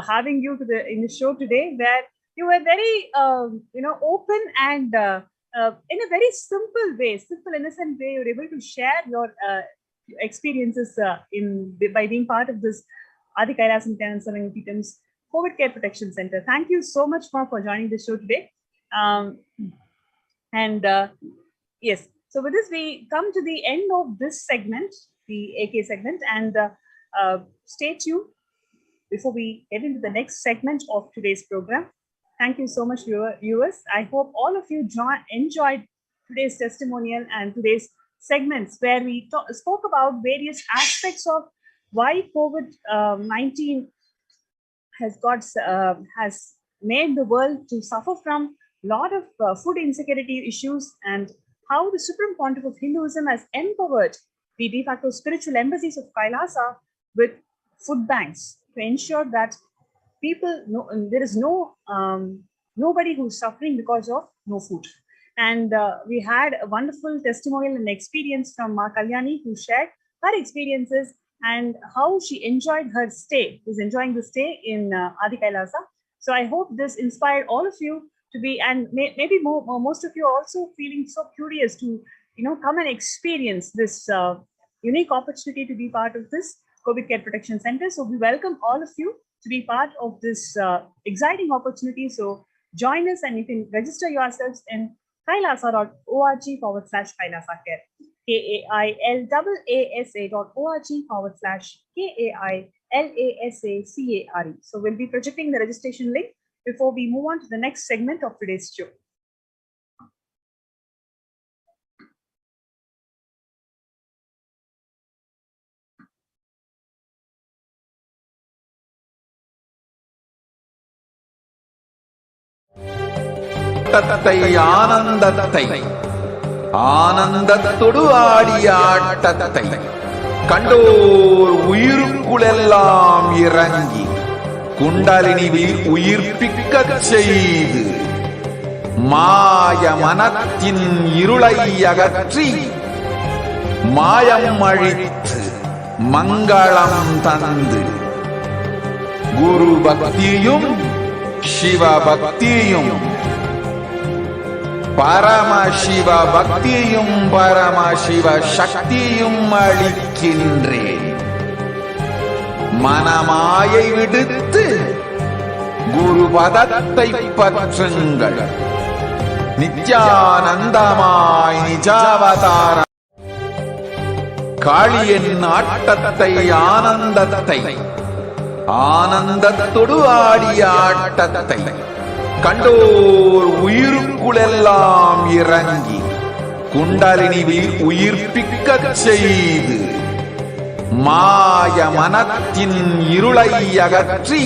having you in the show today, where you were very open and in a very simple way, simple innocent way, you were able to share your experiences by being part of this Adi Kailas Nithyananda Paramashivam COVID Care Protection Center. Thank you so much, Ma, for joining the show today. Yes, so with this, we come to the end of this segment, the AK segment, and stay tuned before we head into the next segment of today's program. Thank you so much, viewers. I hope all of you enjoyed today's testimonial and today's segments where we spoke about various aspects of why COVID-19 has made the world to suffer from a lot of food insecurity issues, and how the Supreme Pontiff of Hinduism has empowered the de facto spiritual embassies of Kailasa with food banks to ensure that there is nobody who's suffering because of no food. And we had a wonderful testimonial and experience from Ma Kalyani, who shared her experiences and how she enjoyed her stay, is enjoying the stay in Adi Kailasa. So I hope this inspired all of you to be, and maybe most of you are also feeling so curious to, come and experience this unique opportunity to be part of this COVID Care Protection Center. So we welcome all of you to be part of this exciting opportunity. So join us, and you can register yourselves in kailasa.org/Kailasa Care. KAILASA.org/KAILASACARE. So we'll be projecting the registration link before we move on to the next segment of today's show. ஆனந்தத்தை ஆனந்தத்தொடு ஆடிய ஆட்டத்தை கண்டோர் உயிருக்குளெல்லாம் இறங்கி குண்டலினிவில் உயிர்ப்பிக்கச் செய்து மாய மனத்தின் இருளை அகற்றி மாயம் அழித்து மங்களம் தந்து குரு பக்தியும் சிவ பக்தியும் பரமசிவ பக்தியும் பரமசிவ சக்தியும் அளிக்கின்றேன். மனமாயை விடுத்து குரு பதத்தை பற்றுங்கள். நித்யானந்தமாய் நிஜாவதார காளியின் ஆட்டத்தை ஆனந்தத்தை ஆனந்தத்தொடு ஆடிய ஆட்டத்தை கண்டோர் உயிருக்குளெல்லாம் இறங்கி குண்டலினிவில் உயிர்ப்பிக்கச் செய்து மாய மனத்தின் இருளை அகற்றி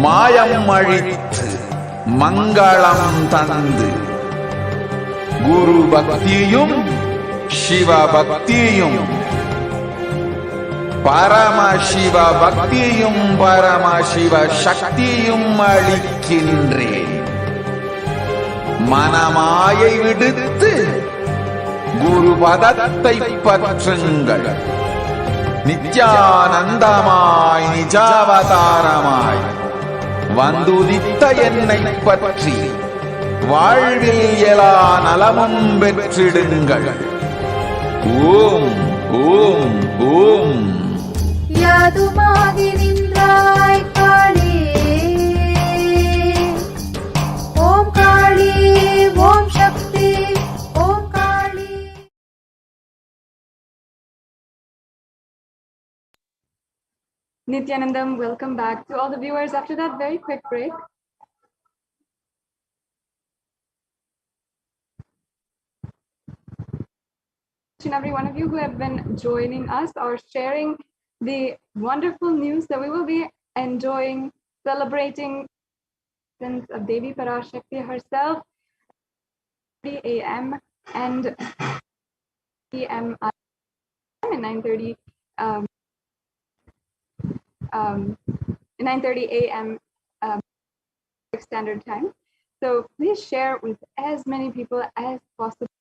மாயம் அழித்து மங்களம் தந்து குரு பக்தியும் சிவ பக்தியும் பரமசிவ பக்தியும் பரமசிவ சக்தியும் அளிக்கின்றேன். மனமாயை விடுத்து குரு பதத்தை பற்றுங்கள். நித்யானந்தமாய் நிஜாவதாரமாய் வந்துதித்த என்னை பற்றி வாழ்வில் எல்லா நலமும் பெற்றிடுங்கள். ஓம் ஓம் ஓம். யாதுமாகி நின்றாய் காளி, ஓம் காளி, ஓம் சக்தி, ஓம் காளி. Nithyanandam, welcome back to all the viewers after that very quick break. Each and every one of you who have been joining us or sharing the wonderful news that we will be enjoying, celebrating of Devi Parashakti herself, 3 a.m. and p.m. and 9:30 9:30 a.m. Standard Time. So please share with as many people as possible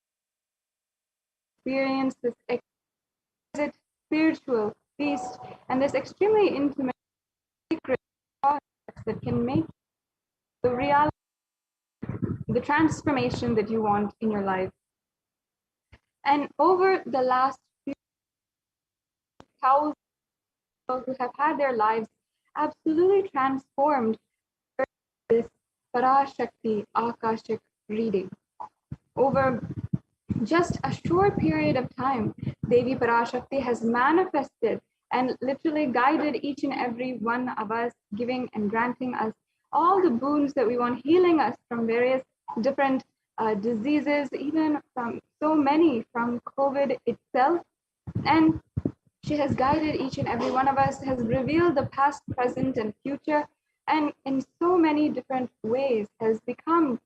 experience this exquisite spiritual feast and this extremely intimate secret process that can make the reality, the transformation that you want in your life. And over the last few thousands of people who have had their lives absolutely transformed this Parashakti Akashic reading. Over just a short period of time, Devi Parashakti has manifested and literally guided each and every one of us, giving and granting us all the boons that we want, healing us from various different diseases, even from so many, from COVID itself. And she has guided each and every one of us, has revealed the past, present, and future, and in so many different ways has become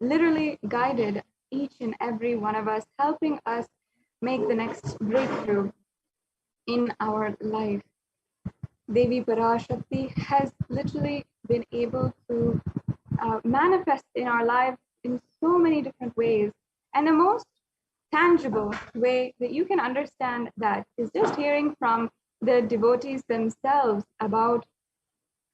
literally guided each and every one of us, helping us make the next breakthrough in our life. Devi Parashakti has literally been able to manifest in our lives in so many different ways. And the most tangible way that you can understand that is just hearing from the devotees themselves about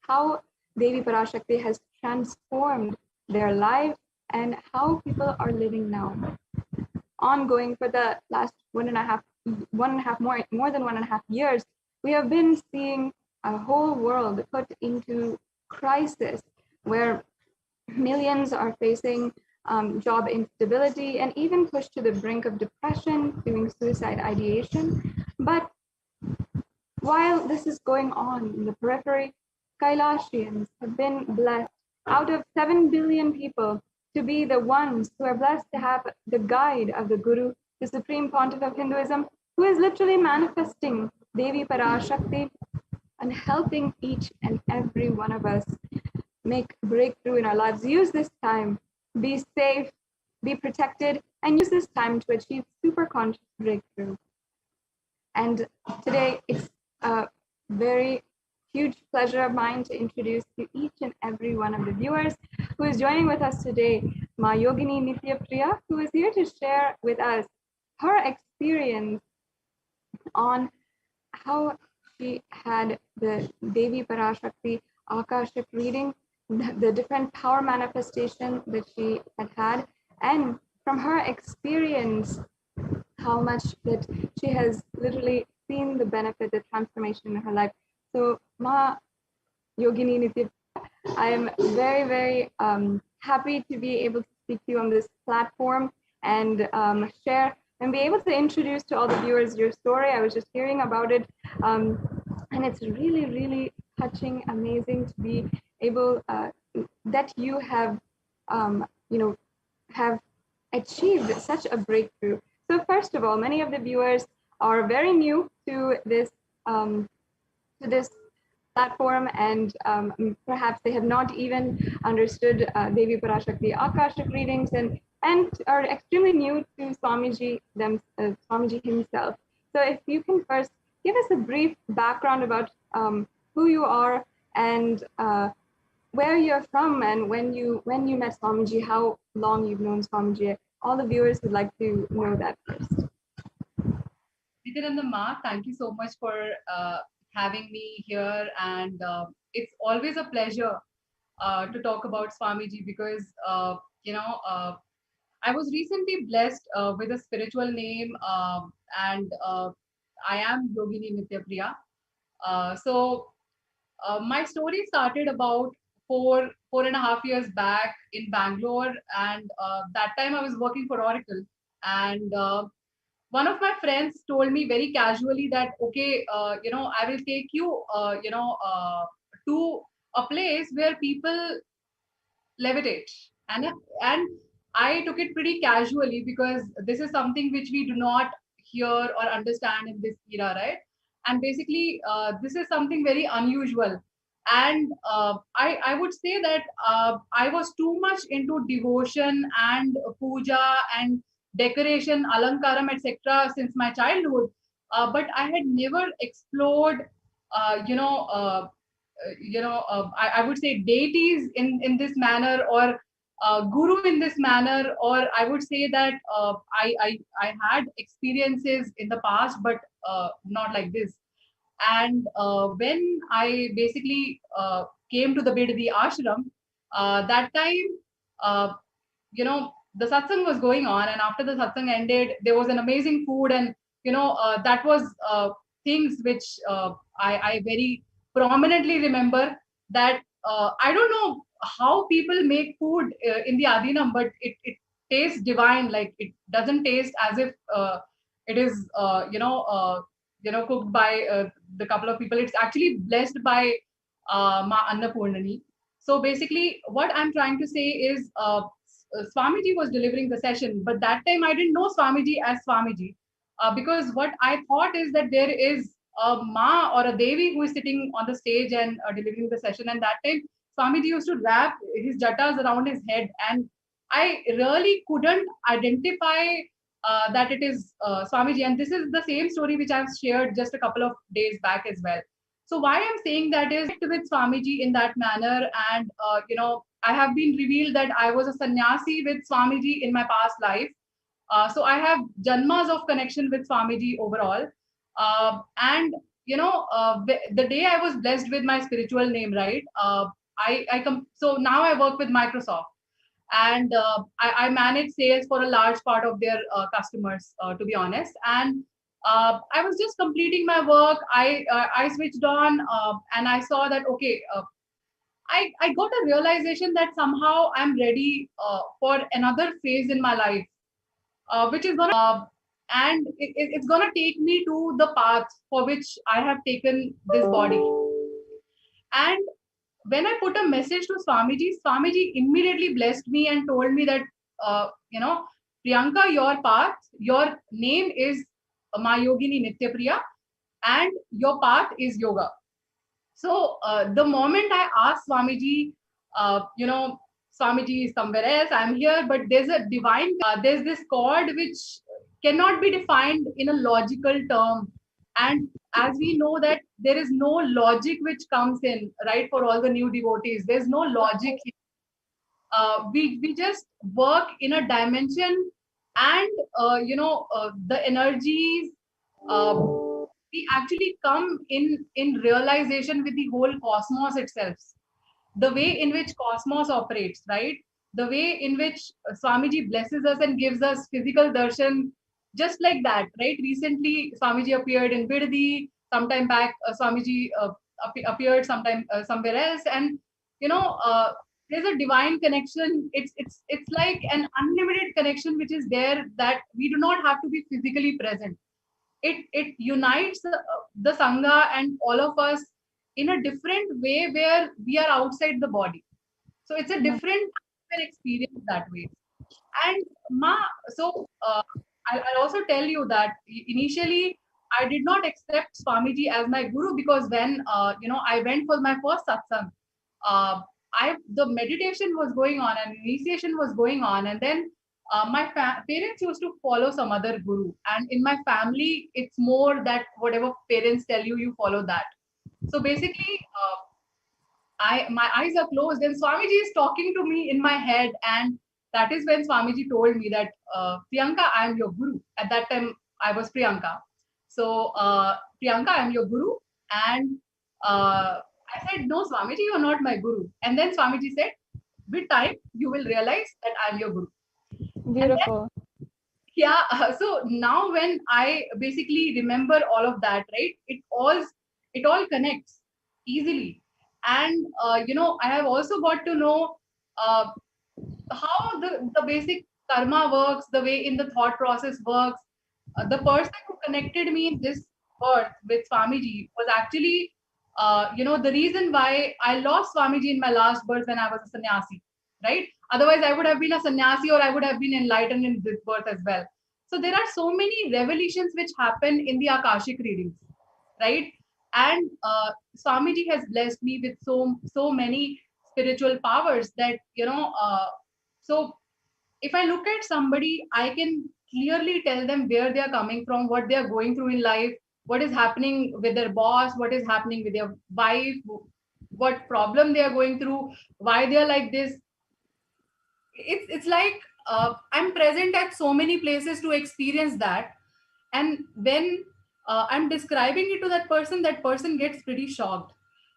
how Devi Parashakti has transformed their lives and how people are living now. Ongoing for the last more than 1.5 years, we have been seeing a whole world put into crisis where millions are facing job instability and even pushed to the brink of depression, doing suicide ideation. But while this is going on in the periphery, Kailashians have been blessed out of 7 billion people to be the ones who are blessed to have the guide of the Guru, the Supreme Pontiff of Hinduism, who is literally manifesting Devi Parashakti and helping each and every one of us make breakthrough in our lives. Use this time, be safe, be protected, and use this time to achieve super conscious breakthrough. And today it's a very huge pleasure of mine to introduce to each and every one of the viewers who is joining with us today, Ma Yogini Nithyapriya, who is here to share with us her experience on how she had the Devi Parashakti Akashic reading, the different power manifestation that she had, and from her experience, how much that she has literally seen the benefit, the transformation in her life. So, Ma Yogini Nithya, I am very, very happy to be able to speak to you on this platform and share and be able to introduce to all the viewers your story. I was just hearing about it, and it's really, really touching, amazing to be able that you have, have achieved such a breakthrough. So first of all, many of the viewers are very new to this platform, and perhaps they have not even understood Devi Parashakti Akashic readings and are extremely new to Swamiji himself. So if you can first give us a brief background about who you are and where you're from, and when you met Swamiji, how long you've known Swamiji. All the viewers would like to know that first. Nithyananda Ma, thank you so much for having me here, and it's always a pleasure to talk about Swamiji because I was recently blessed with a spiritual name, and I am Yogini Nithyapriya. So my story started about 4.5 years back in Bangalore, and that time I was working for Oracle, and one of my friends told me very casually that, okay, I will take you, to a place where people levitate, and I took it pretty casually because this is something which we do not hear or understand in this era, right? And basically, this is something very unusual. And I would say that I was too much into devotion and puja and decoration, alankaram, etc. since my childhood, but I had never explored, I would say deities in this manner, or guru in this manner, or I would say that I had experiences in the past, but not like this. And when I basically came to the Bidadi ashram, that time, the satsang was going on, and after the satsang ended, there was an amazing food, and that was things which I very prominently remember. That I don't know how people make food in the Adinam, but it tastes divine. Like, it doesn't taste as if it is cooked by the couple of people. It's actually blessed by Ma Annapurnani. So basically, what I'm trying to say is, Swamiji was delivering the session, but that time I didn't know Swamiji as Swamiji, because what I thought is that there is a Ma or a Devi who is sitting on the stage and delivering the session. And that time, Swamiji used to wrap his jatas around his head, and I really couldn't identify that it is Swamiji. And this is the same story which I've shared just a couple of days back as well. So why I'm saying that is with Swamiji in that manner, and I have been revealed that I was a sannyasi with Swamiji in my past life. So I have janmas of connection with Swamiji overall. And the day I was blessed with my spiritual name, right? So now I work with Microsoft, and I manage sales for a large part of their customers, to be honest. And I was just completing my work. I switched on, and I saw that, okay, I got a realization that somehow I'm ready for another phase in my life, which is gonna and it's gonna take me to the path for which I have taken this body. And when I put a message to Swamiji, Swamiji immediately blessed me and told me that, Priyanka, your path, your name is Mayogini Nityapriya, and your path is yoga. So the moment I asked Swamiji, Swamiji is somewhere else, I'm here, but there's a divine, there's this chord which cannot be defined in a logical term. And as we know that there is no logic which comes in, right, for all the new devotees, there's no logic. We just work in a dimension, and the energies, we actually come in realization with the whole cosmos itself, the way in which cosmos operates, right? The way in which Swamiji blesses us and gives us physical darshan, just like that, right? Recently, Swamiji appeared in Bidadi. Sometime back, Swamiji appeared sometime somewhere else, and there's a divine connection. It's like an unlimited connection which is there, that we do not have to be physically present. It unites the sangha and all of us in a different way, where we are outside the body. So it's a different experience that way. And I'll also tell you that initially I did not accept Swamiji as my guru, because when I went for my first satsang, the meditation was going on and initiation was going on, and then my parents used to follow some other guru, and in my family it's more that whatever parents tell you, you follow that. So basically, my eyes are closed and Swamiji is talking to me in my head, and that is when Swamiji told me that, Priyanka, I am your guru. At that time I was Priyanka. So Priyanka, I am your guru. And I said, no, Swamiji, you're not my guru. And then Swamiji said, with time you will realize that I'm your guru. Beautiful. Yeah. So now when I basically remember all of that, right, it all connects easily. And I have also got to know how the basic karma works, the way in the thought process works. The person who connected me in this birth with Swamiji was actually the reason why I lost Swamiji in my last birth when I was a sannyasi, right? Otherwise I would have been a sannyasi, or I would have been enlightened in this birth as well. So there are so many revelations which happen in the Akashic readings, right? And Swamiji has blessed me with so many spiritual powers that so if I look at somebody, I can clearly tell them where they are coming from, what they are going through in life, what is happening with their boss, what is happening with their wife, what problem they are going through, why they are like this. it's like I'm present at so many places to experience that. And when I'm describing it to that person gets pretty shocked,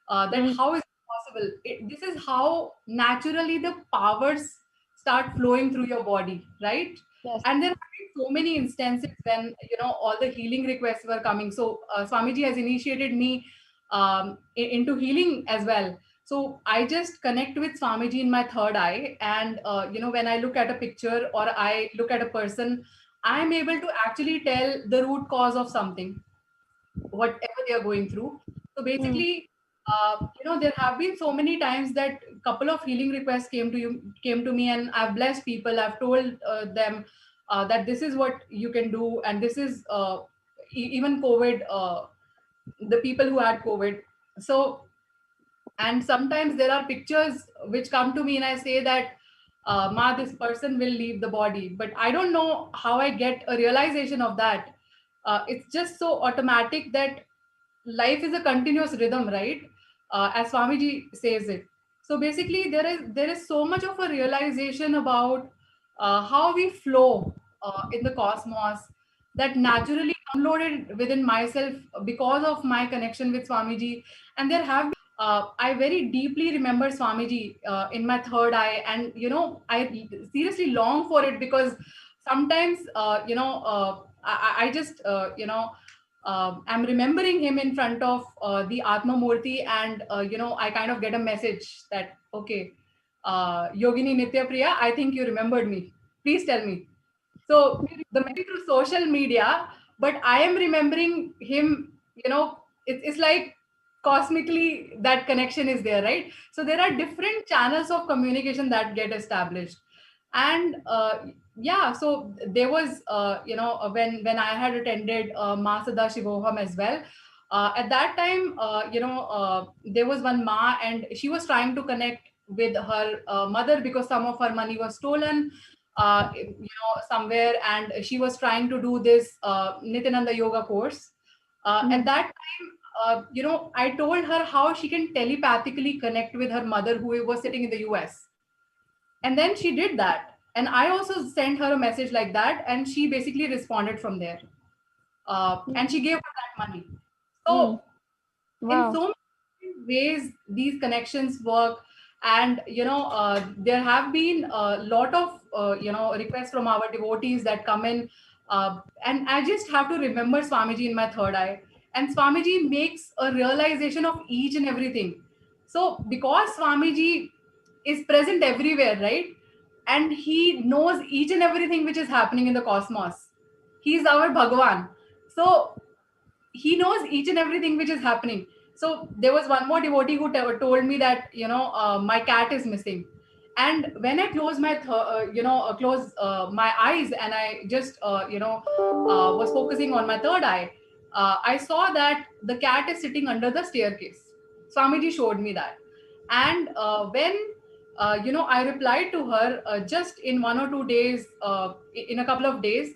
that how is it possible. This is how naturally the powers start flowing through your body, right? Yes. And there have been so many instances when all the healing requests were coming. So Swamiji has initiated me into healing as well. So I just connect with Swamiji in my third eye, and when I look at a picture or I look at a person, I'm able to actually tell the root cause of something, whatever they are going through. So basically, there have been so many times that couple of healing requests came to me, and I've blessed people. I've told them that this is what you can do, and this is even COVID, the people who had COVID. So, and sometimes there are pictures which come to me, and I say that ma, this person will leave the body, but I don't know how I get a realization of that. It's just so automatic that life is a continuous rhythm, right? As Swamiji says it. So basically, there is so much of a realization about how we flow in the cosmos, that naturally downloaded within myself because of my connection with Swamiji. And there have I very deeply remember Swamiji in my third eye, and I seriously long for it, because sometimes I just I'm remembering him in front of the Atma Murti, and I kind of get a message that, okay, Yogini Nityapriya, I think you remembered me. Please tell me. So the maybe through social media, but I am remembering him. It's like cosmically that connection is there, right? So there are different channels of communication that get established. And yeah, so there was when I had attended Ma Sadashivoham as well. At that time, there was one ma, and she was trying to connect with her mother, because some of her money was stolen somewhere, and she was trying to do this Nityananda yoga course. At that time, I told her how she can telepathically connect with her mother, who was sitting in the US. And then she did that. And I also sent her a message like that, and she basically responded from there. And she gave her that money. So, in so many ways, these connections work. And there have been a lot of requests from our devotees that come in, and I just have to remember Swamiji in my third eye, and Swamiji makes a realization of each and everything. So because Swamiji is present everywhere, right, and he knows each and everything which is happening in the cosmos, he's our Bhagavan. So he knows each and everything which is happening. So there was one more devotee who told me that my cat is missing, and when I close my close my eyes, and I just was focusing on my third eye, I saw that the cat is sitting under the staircase. Swamiji showed me that. And when I replied to her, just in 1 or 2 days, in a couple of days,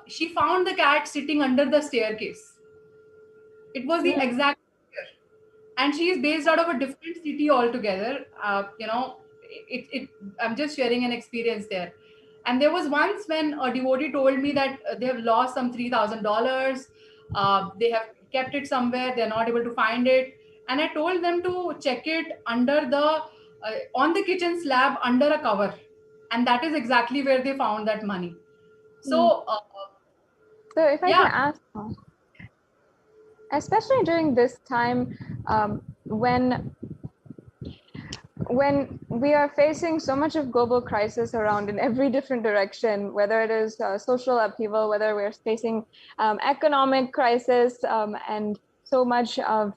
she found the cat sitting under the staircase. It was the exact picture. And she is based out of a different city altogether. I'm just sharing an experience there. And there was once when a devotee told me that they have lost some $3,000. They have kept it somewhere. They're not able to find it. And I told them to check it under on the kitchen slab under a cover. And that is exactly where they found that money. So, so if I can ask, especially during this time, when we are facing so much of global crisis around in every different direction, whether it is social upheaval, whether we're facing economic crisis, and so much of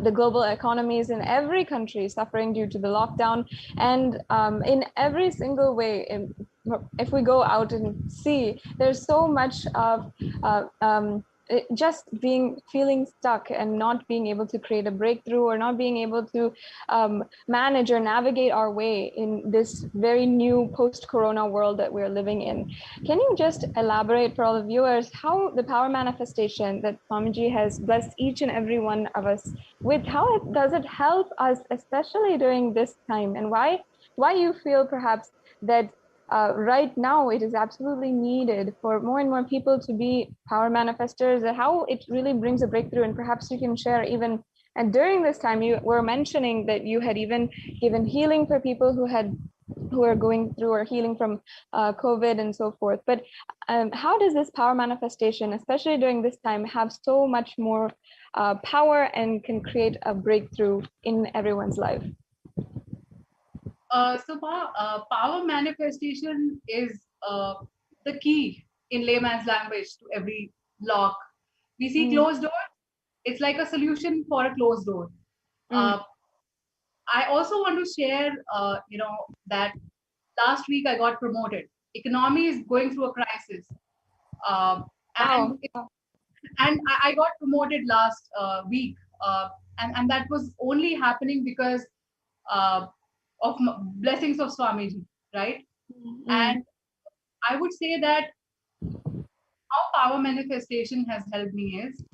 the global economies in every country suffering due to the lockdown, and in every single way, if we go out and see, there's so much of just feeling stuck and not being able to create a breakthrough, or not being able to manage or navigate our way in this very new post-corona world that we're living in. Can you just elaborate for all the viewers how the power manifestation that Swamiji has blessed each and every one of us with, does it help us, especially during this time, and why you feel perhaps that right now it is absolutely needed for more and more people to be power manifestors, and how it really brings a breakthrough. And perhaps you can share even, and during this time you were mentioning that you had even given healing for people who are going through or healing from COVID and so forth. But how does this power manifestation, especially during this time, have so much more power and can create a breakthrough in everyone's life? Power manifestation is the key in layman's language to every lock. We see closed doors, it's like a solution for a closed door. I also want to share, that last week I got promoted. Economy is going through a crisis. And I got promoted last week. And that was only happening because of blessings of Swamiji, right? And I would say that how power manifestation has helped me is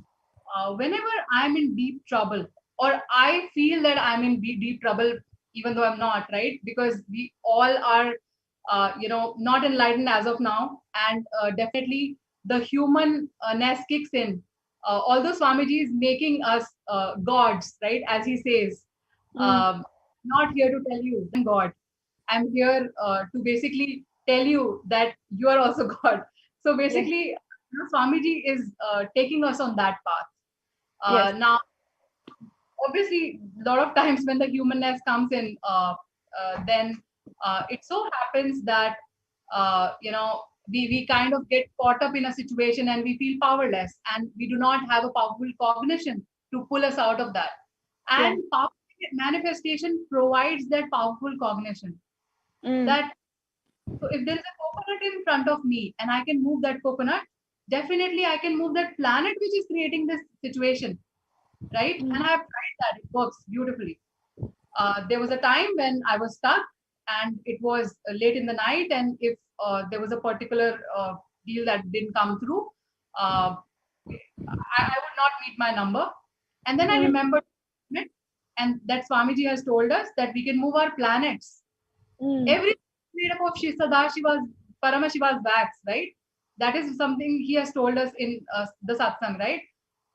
whenever I'm in deep trouble, or I feel that I'm in deep trouble, even though I'm not, right? Because we all are, not enlightened as of now, and definitely the humanness kicks in. Although Swamiji is making us gods, right? As he says, not here to tell you I'm God. I'm here to basically tell you that you are also God. So basically, Swamiji is taking us on that path. Now, obviously, a lot of times when the humanness comes in, then it so happens that we kind of get caught up in a situation and we feel powerless, and we do not have a powerful cognition to pull us out of that. And power manifestation provides that powerful cognition. That so if there is a coconut in front of me and I can move that coconut, definitely I can move that planet which is creating this situation, right? And I have tried that; it works beautifully. There was a time when I was stuck, and it was late in the night, and if there was a particular deal that didn't come through, I would not meet my number. And then I remembered it, and that Swamiji has told us that we can move our planets. Every made up of Sadashiva's, Paramashiva's wax, right? That is something he has told us in the satsang, right?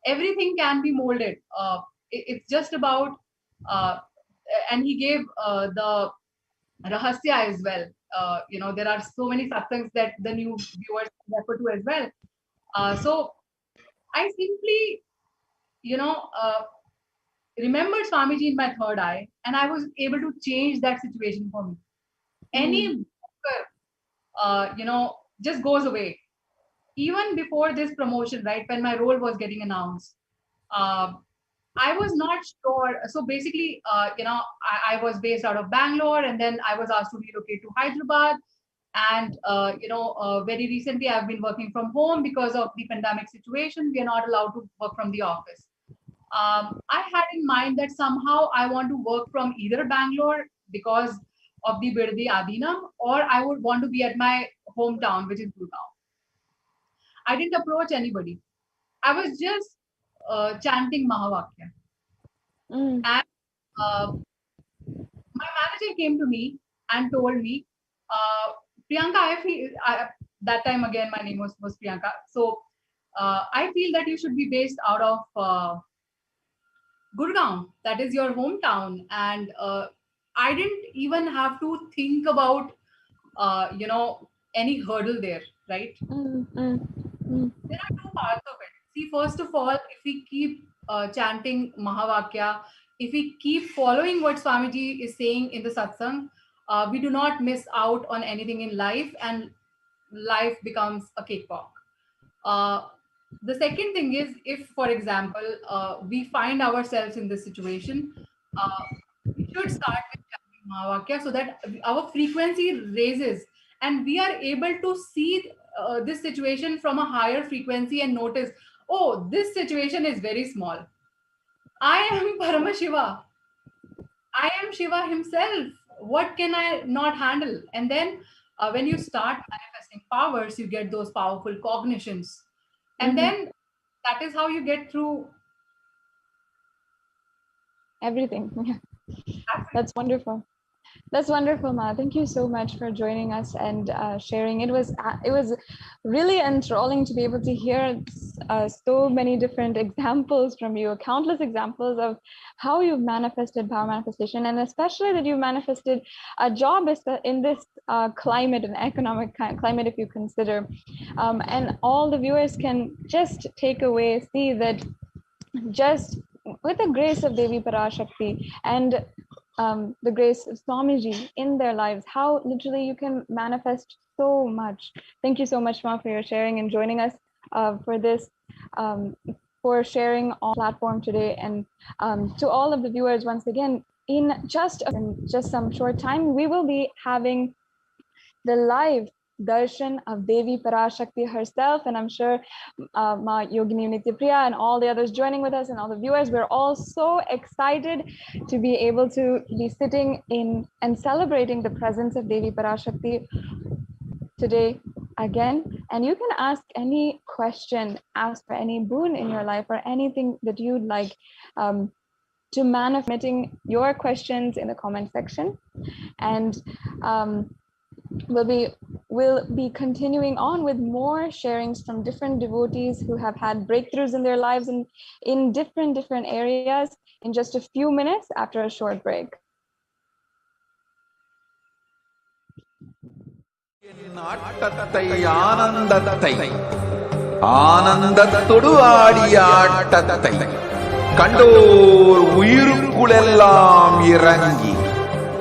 Everything can be molded. It's just about, and he gave the rahasya as well. There are so many satsangs that the new viewers refer to as well. So I simply, remembered Swamiji in my third eye, and I was able to change that situation for me. Any just goes away. Even before this promotion, right, when my role was getting announced, I was not sure. So basically, I was based out of Bangalore, and then I was asked to relocate to Hyderabad. And very recently, I've been working from home because of the pandemic situation. We are not allowed to work from the office. I had in mind that somehow I want to work from either Bangalore because of the Birdi Adinam, or I would want to be at my hometown, which is Gurgaon. I didn't approach anybody. I was just chanting Mahavakya. And my manager came to me and told me, Priyanka, that time again, my name was Priyanka. So I feel that you should be based out of Gurgaon. That is your hometown. And I didn't even have to think about, any hurdle there, right? There are two parts of it. See, first of all, if we keep chanting Mahavakya, if we keep following what Swamiji is saying in the satsang, we do not miss out on anything in life, and life becomes a cakewalk. The second thing is, if, for example, we find ourselves in this situation, we should start with chanting Mahavakya so that our frequency raises and we are able to see this situation from a higher frequency and notice, oh, this situation is very small. I am Paramashiva. I am Shiva himself. What can I not handle? And then when you start manifesting powers, you get those powerful cognitions. And then that is how you get through everything. That's wonderful. That's wonderful, Ma. Thank you so much for joining us and sharing. It was really enthralling to be able to hear so many different examples from you, countless examples of how you've manifested power manifestation, and especially that you manifested a job in this climate, an economic climate, if you consider. And all the viewers can just take away, see that just with the grace of Devi Parashakti and the grace of Swamiji in their lives, how literally you can manifest so much. Thank you so much, Ma, for your sharing and joining us for this, for sharing on platform today. And to all of the viewers, once again, in just some short time, we will be having the live darshan of Devi Parashakti herself, and I'm sure Ma Yogini Nityapriya and all the others joining with us and all the viewers, we're all so excited to be able to be sitting in and celebrating the presence of Devi Parashakti today again. And you can ask any question, ask for any boon in your life or anything that you'd like to manifesting your questions in the comment section. And we'll be continuing on with more sharings from different devotees who have had breakthroughs in their lives and in different areas in just a few minutes after a short break. ஆனந்தத்தொடு ஆடிய ஆட்டத்தை கண்டோர் உயிருக்குளெல்லாம் இறங்கி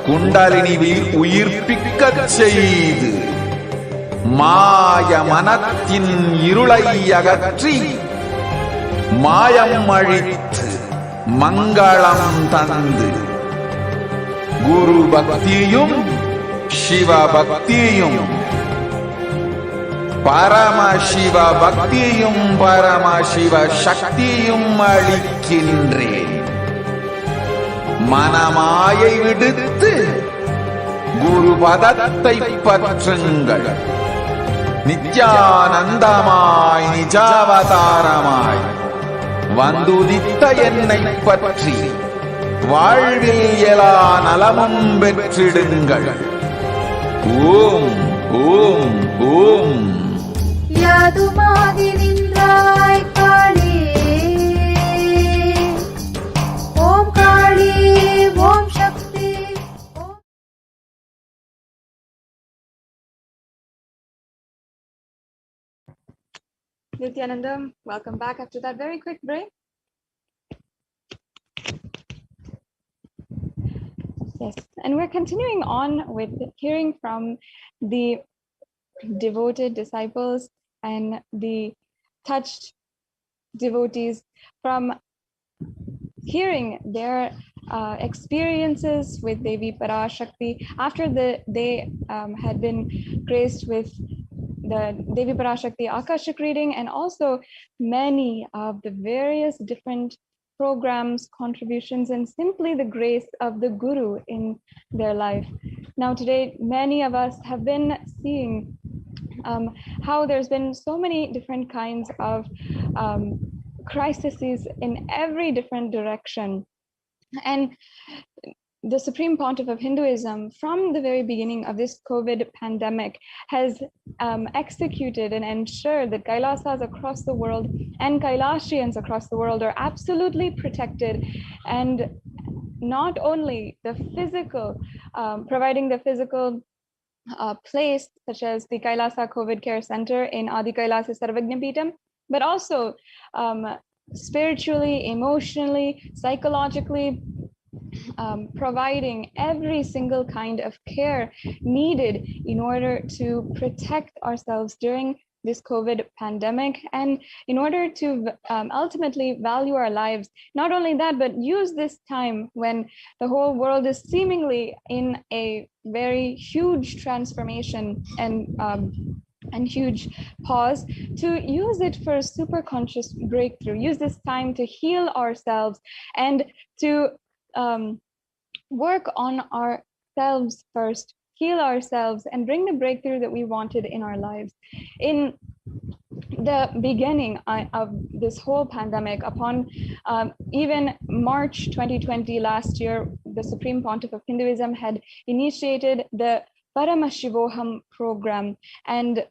குண்டலினிவில் உயிர்ப்பிக்கச் செய்து மாய மனத்தின் இருளை அகற்றி மாயம் அழித்து மங்களம் தந்து குரு பக்தியும் சிவ பக்தியும் பரமசிவ பக்தியும் பரமசிவ சக்தியும் அளிக்கின்றேன். மனமாயை விடுத்து குரு பதத்தை பற்றுங்கள். நித்யானந்தமாய் நிஜாவதாரமாய் வந்துதித்த என்னை பற்றி வாழ்வில் எல்லா நலமும் பெற்றிடுங்கள். ஓம் ஓம் ஓம். யாதுமாகி நின்றாய் காளி, ஓம் காளி, ஓம் சக்தி. Nithyananda, welcome back after that very quick break. Yes, and we're continuing on with hearing from the devoted disciples and the touched devotees from hearing their experiences with Devi Parashakti after they had been graced with the Devi Parashakti Akashic reading, and also many of the various different programs, contributions, and simply the grace of the Guru in their life. Now today, many of us have been seeing how there's been so many different kinds of crises in every different direction. And the Supreme Pontiff of Hinduism, from the very beginning of this COVID pandemic, has executed and ensured that Kailasas across the world and Kailashians across the world are absolutely protected, and not only the physical, providing the physical place, such as the Kailasa COVID Care Center in Adi Kailasa Sarvagnapitam, but also spiritually, emotionally, psychologically, providing every single kind of care needed in order to protect ourselves during this COVID pandemic, and in order to ultimately value our lives. Not only that, but use this time when the whole world is seemingly in a very huge transformation and huge pause, to use it for a super conscious breakthrough. Use this time to heal ourselves and to work on ourselves first, heal ourselves, and bring the breakthrough that we wanted in our lives. In the beginning of this whole pandemic, upon even March 2020 last year, the Supreme Pontiff of Hinduism had initiated the Paramashivoham program. And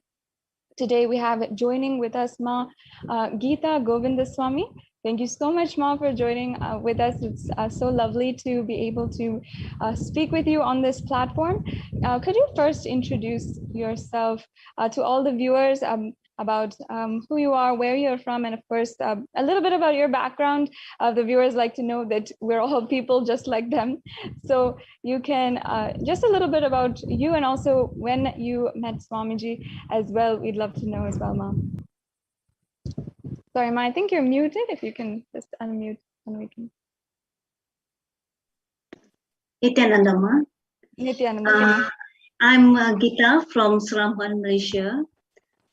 today we have joining with us Ma Geeta Govindaswamy. Thank you so much, Ma, for joining with us. It's so lovely to be able to speak with you on this platform. Could you first introduce yourself to all the viewers about who you are, where you're from, and of course, a little bit about your background. The viewers like to know that we're all people just like them. So you can, just a little bit about you and also when you met Swamiji as well. We'd love to know as well, Ma. Sorry, Ma, I think you're muted. If you can just unmute and we can. Nithyananda Ma. Nithyananda. I'm Geeta from Seramban, Malaysia.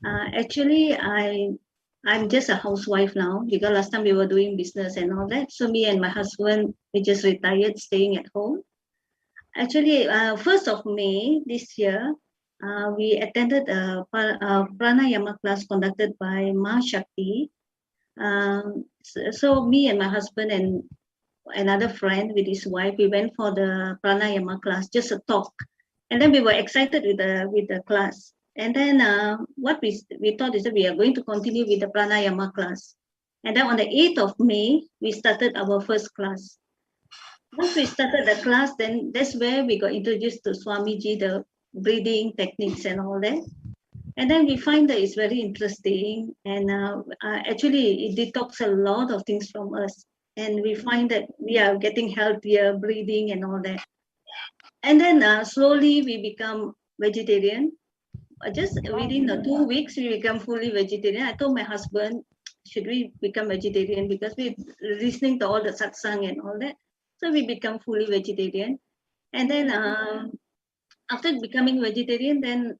Actually, I'm just a housewife now because last time we were doing business and all that. So me and my husband, we just retired, staying at home. Actually, 1st of May this year, we attended a pranayama class conducted by Parashakti. So me and my husband and another friend with his wife, we went for the pranayama class, just a talk. And then we were excited with the class. And then what we thought is that we are going to continue with the pranayama class. And then on the 8th of May, we started our first class. Once we started the class, then that's where we got introduced to Swamiji, the breathing techniques and all that. And then we find that it's very interesting. And actually, it detox a lot of things from us. And we find that we are getting healthier, breathing and all that. And then slowly we become vegetarian. Just within the 2 weeks, we become fully vegetarian. I told my husband, should we become vegetarian? Because we're listening to all the satsang and all that. So we become fully vegetarian. And then after becoming vegetarian, then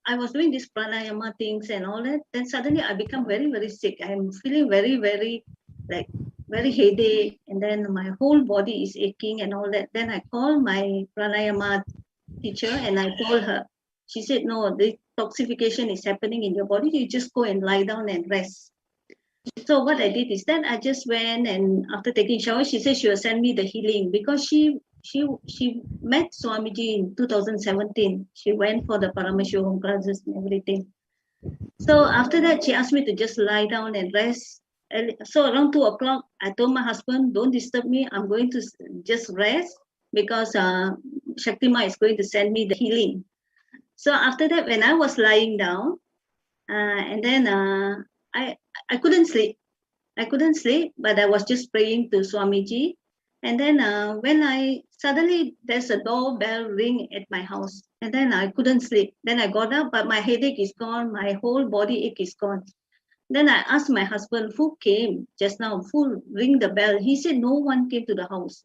I was doing this pranayama things and all that. Then suddenly I become very, very sick. I'm feeling very, very headache. And then my whole body is aching and all that. Then I called my pranayama teacher and I told her. She said, no, the toxification is happening in your body. You just go and lie down and rest. So what I did is that I just went, and after taking shower, she said she will send me the healing because she met Swamiji in 2017. She went for the Paramashivoham classes and everything. So after that, she asked me to just lie down and rest. And so around 2 o'clock, I told my husband, don't disturb me. I'm going to just rest because Shaktima is going to send me the healing. So after that, when I was lying down, and then I couldn't sleep. I couldn't sleep, but I was just praying to Swamiji. And then when suddenly there's a doorbell ring at my house, and then I couldn't sleep. Then I got up, but my headache is gone. My whole body ache is gone. Then I asked my husband, who came just now? Who ring the bell? He said, no one came to the house.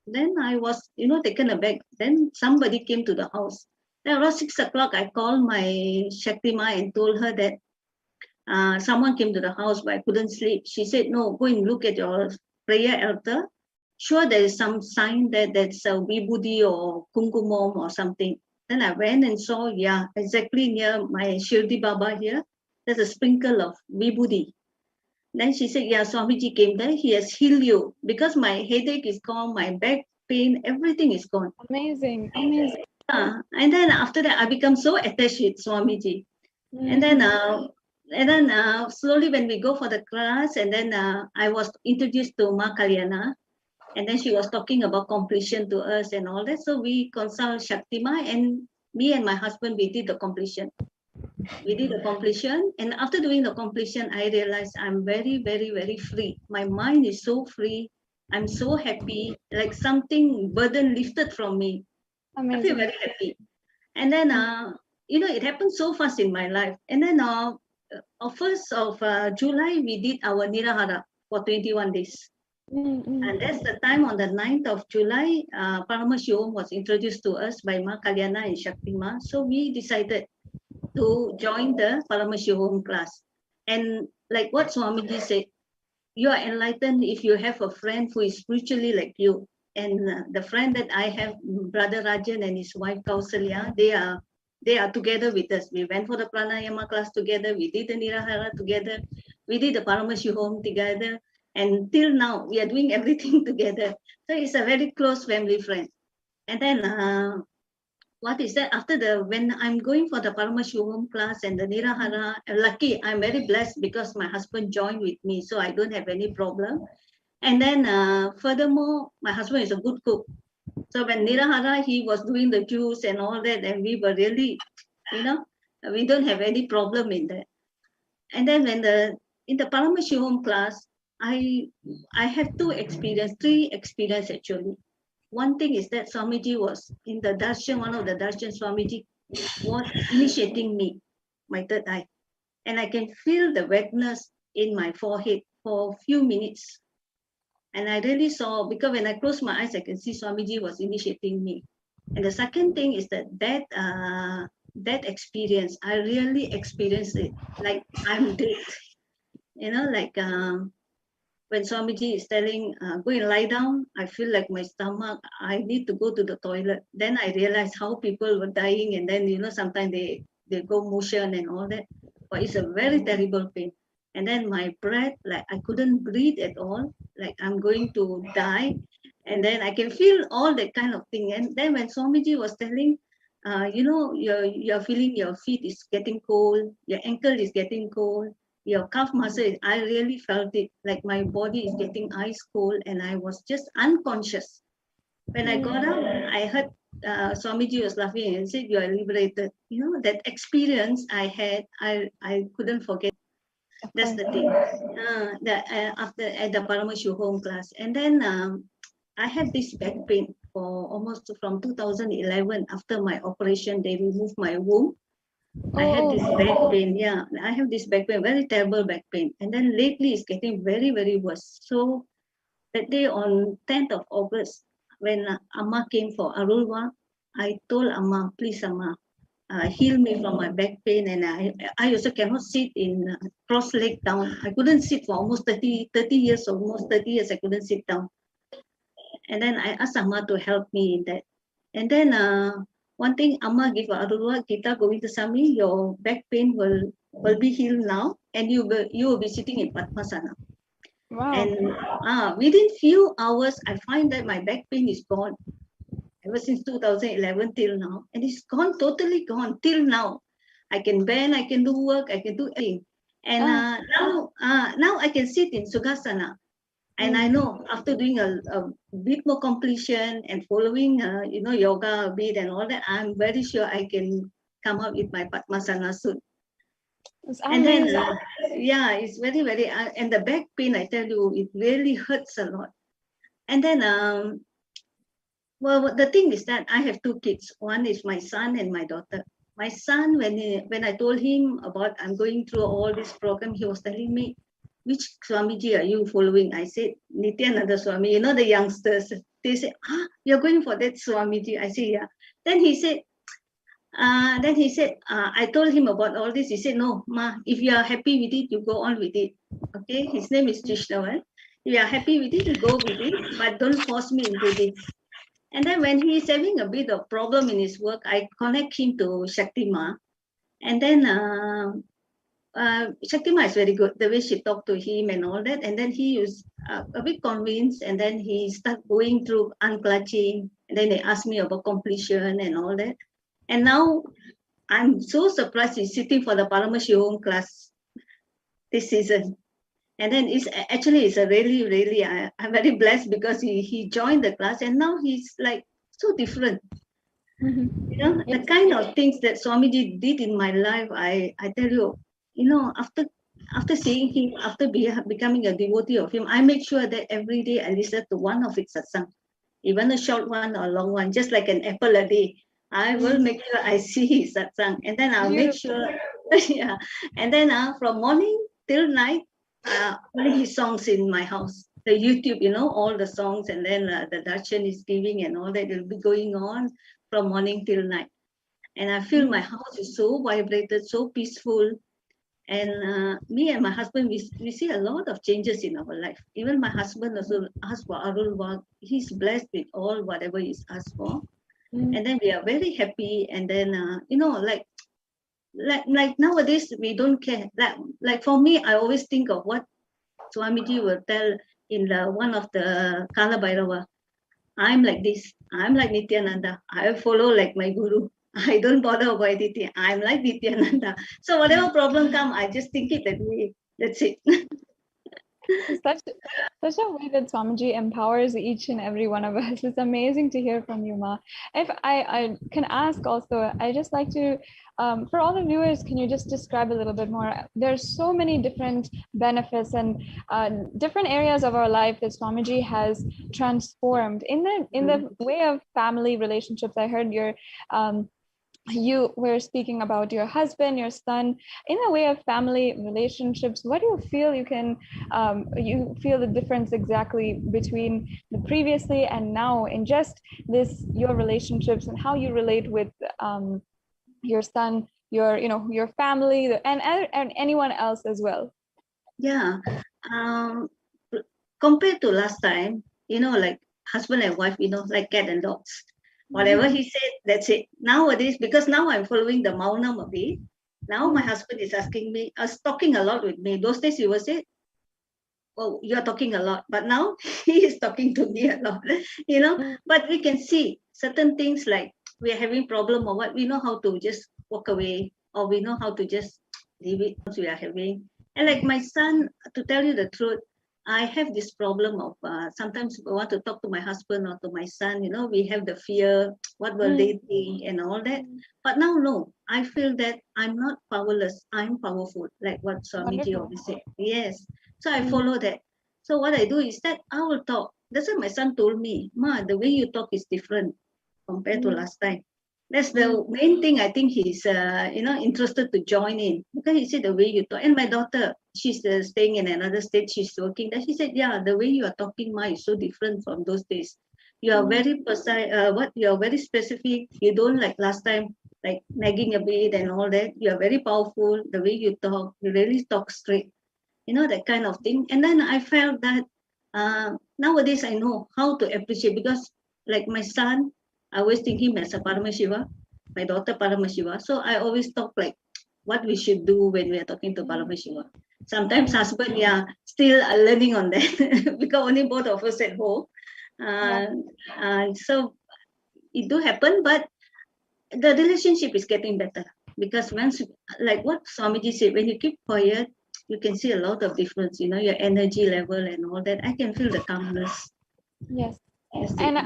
Then I was, taken aback. Then somebody came to the house. Then around 6 o'clock, I called my Shaktima and told her that someone came to the house, but I couldn't sleep. She said, no, go and look at your prayer altar. Sure, there is some sign that that's a vibhuti or kumkumam or something. Then I went and saw, yeah, exactly near my Shirdi Baba here, there's a sprinkle of vibhuti. Then she said, yeah, Swamiji came there. He has healed you because my headache is gone, my back pain, everything is gone. Amazing, amazing. And then after that, I become so attached with Swamiji. And then slowly when we go for the class, and then I was introduced to Ma Kalyana, and then she was talking about completion to us and all that. So we consult Shaktima, and me and my husband, we did the completion. We did the completion, and after doing the completion, I realized I'm very, very, very free. My mind is so free. I'm so happy, like something burden lifted from me. Amazing. I feel very happy. And then, it happened so fast in my life. And then, 1st of July, we did our Nirahara for 21 days. And that's the time on the 9th of July, Paramashivoham was introduced to us by Ma Kalyana and Shaktima. So we decided to join the Paramashivoham class. And like what Swamiji said, you are enlightened if you have a friend who is spiritually like you. And the friend that I have, Brother Rajan and his wife Kausalya, they are they are together with us. We went for the pranayama class together. We did the nirahara together. We did the Paramashivoham together. And till now, we are doing everything together. So it's a very close family friend. And then what is that? When I'm going for the Paramashivoham class and the nirahara, lucky, I'm very blessed because my husband joined with me, so I don't have any problem. And then furthermore, my husband is a good cook. So when nirahara, he was doing the juice and all that, and we were really, we don't have any problem in that. And then in the Paramashivoham class, I have three experience actually. One thing is that Swamiji was in the darshan, one of the darshan, Swamiji was initiating me, my third eye. And I can feel the wetness in my forehead for a few minutes. And I really saw, because when I close my eyes, I can see Swamiji was initiating me. And the second thing is that experience, I really experienced it, like I'm dead. When Swamiji is telling, go and lie down, I feel like my stomach, I need to go to the toilet. Then I realized how people were dying, and then, sometimes they go motion and all that. But it's a very terrible pain. And then my breath, like I couldn't breathe at all, like I'm going to die. And then I can feel all that kind of thing. And then when Swamiji was telling, you're feeling your feet is getting cold, your ankle is getting cold, your calf muscle, I really felt it, like my body is getting ice cold, and I was just unconscious. When I got up, I heard Swamiji was laughing and said, you are liberated. That experience I had, I couldn't forget. That's the thing. After at the Paramashivoham class. And then I had this back pain for almost from 2011. After my operation, they removed my womb. I had this back pain. Yeah, I have this back pain, very terrible back pain. And then lately it's getting very, very worse. So that day on 10th of August, when Amma came for Arulwa, I told Amma, please Amma, heal me from my back pain. And I also cannot sit in cross leg down. I couldn't sit for almost 30 years, almost 30 years, I couldn't sit down. And then I asked Amma to help me in that. And then one thing, Amma give Arulwa, Kita Govindasamy, your back pain will be healed now, and you will be sitting in Padmasana. Wow. And within few hours, I find that my back pain is gone. Ever since 2011 till now, and it's gone, totally gone till now. I can bend, I can do work, I can do everything. And now I can sit in Sukhasana. And I know after doing a bit more completion and following, yoga a bit and all that, I'm very sure I can come up with my Padmasana soon. And then, it's very, very, and the back pain, I tell you, it really hurts a lot. And then, well, the thing is that I have two kids. One is my son and my daughter. My son, when I told him about I'm going through all this program, he was telling me, which Swamiji are you following? I said, Nithyananda Swami, the youngsters. They say, you're going for that Swamiji. I say, yeah. Then he said, I told him about all this. He said, no, Ma, if you are happy with it, you go on with it. Okay, his name is Krishna. If you are happy with it, you go with it, but don't force me into this. And then when he is having a bit of problem in his work, I connect him to Shakti Ma. And then Shakti Ma is very good, the way she talked to him and all that. And then he was a bit convinced, and then he started going through unclutching. And then they asked me about completion and all that. And now I'm so surprised he's sitting for the Paramashivoham class this season. And then it's a really, really, I'm very blessed because he joined the class, and now he's like so different. The kind of things that Swamiji did in my life, I tell you, after seeing him, after becoming a devotee of him, I make sure that every day I listen to one of his satsang, even a short one or a long one, just like an apple a day. I will make sure I see his satsang, and then I'll make sure, yeah. And then from morning till night, only his songs in my house. The YouTube, all the songs, and then the darshan is giving and all that will be going on from morning till night. And I feel my house is so vibrated, so peaceful. And me and my husband, we see a lot of changes in our life. Even my husband also asked for Arulwa. He's blessed with all whatever he's asked for. And then we are very happy. And then, like nowadays, we don't care. Like for me, I always think of what Swamiji will tell in one of the Kala Bhairava. I'm like this. I'm like Nithyananda. I follow like my guru. I don't bother about anything. I'm like Nithyananda. So whatever problem come, I just think it that way. That's it. Such a way that Swamiji empowers each and every one of us. It's amazing to hear from you, Ma. If I can ask also, I just like to, for all the viewers, can you just describe a little bit more? There's so many different benefits and different areas of our life that Swamiji has transformed in the way of family relationships. I heard you were speaking about your husband, your son, in the way of family relationships. What do you feel you feel the difference exactly between the previously and now in just your relationships and how you relate with your son, your family, and anyone else as well? Yeah. Compared to last time, like husband and wife, like cat and dogs. Whatever he said, that's it. Nowadays, because now I'm following the Maunam a bit, now my husband is asking me, talking a lot with me. Those days he was say, oh, you're talking a lot. But now he is talking to me a lot, But we can see certain things like we are having problem or what, we know how to just walk away, or we know how to just leave it we are having. And like my son, to tell you the truth, I have this problem of sometimes I want to talk to my husband or to my son, we have the fear, what will they think and all that. But now, no, I feel that I'm not powerless, I'm powerful, like what Swamiji always said. Yes. So I follow that. So what I do is that I will talk. That's what my son told me, Ma, the way you talk is different compared to last time. That's the main thing. I think he's, interested to join in, because he said the way you talk. And my daughter, she's staying in another state. She's working there. She said, yeah, the way you are talking, Ma, is so different from those days. You are very precise. You are very specific. You don't like last time, like nagging a bit and all that. You are very powerful. The way you talk, you really talk straight. That kind of thing. And then I felt that nowadays I know how to appreciate, because like my son, I always think him as a Paramashiva, my daughter Paramashiva. So I always talk like what we should do when we are talking to Paramashiva. Sometimes husband, still learning on that because only both of us at home. So it do happen, but the relationship is getting better, because once, like what Swamiji said, when you keep quiet, you can see a lot of difference, your energy level and all that. I can feel the calmness. Yes. And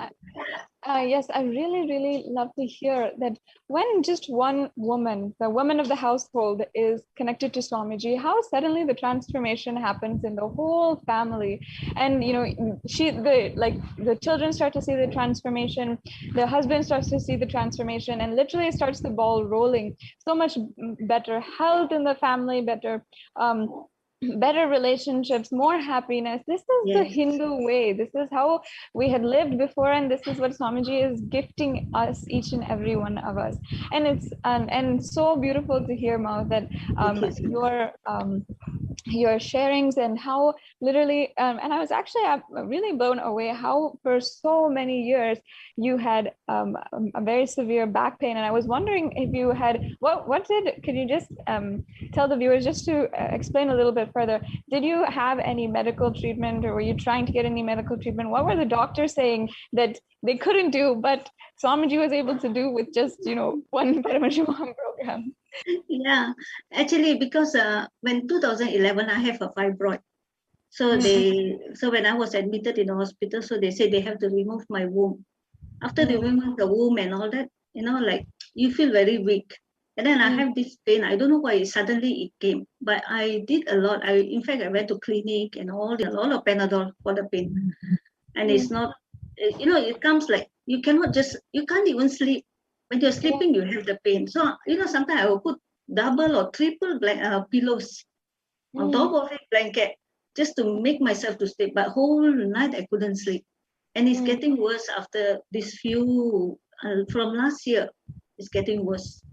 yes, I really, really love to hear that when just one woman, the woman of the household, is connected to Swamiji, how suddenly the transformation happens in the whole family. And the children start to see the transformation, the husband starts to see the transformation, and literally starts the ball rolling. So much better health in the family, better relationships, more happiness. This is the Hindu way. This is how we had lived before, and this is what Swamiji is gifting us, each and every one of us. And it's and so beautiful to hear, Ma, that your sharings and how literally and I was actually really blown away how for so many years you had a very severe back pain, and I was wondering if you had could you just tell the viewers, just to explain a little bit further, did you have any medical treatment, or were you trying to get any medical treatment? What were the doctors saying that they couldn't do but Swamiji was able to do with just one Paramashivoham program? Yeah, actually, because when 2011 I have a fibroid, so when I was admitted in the hospital, so they said they have to remove my womb. After removing the womb and all that, like you feel very weak. And then I have this pain. I don't know why suddenly it came, but I did a lot. In fact, I went to clinic and a lot of Panadol for the pain. And it's not, it comes like you can't even sleep. When you're sleeping, you have the pain. So, sometimes I will put double or triple pillows on top of a blanket just to make myself to sleep. But whole night I couldn't sleep. And it's getting worse after this from last year, it's getting worse.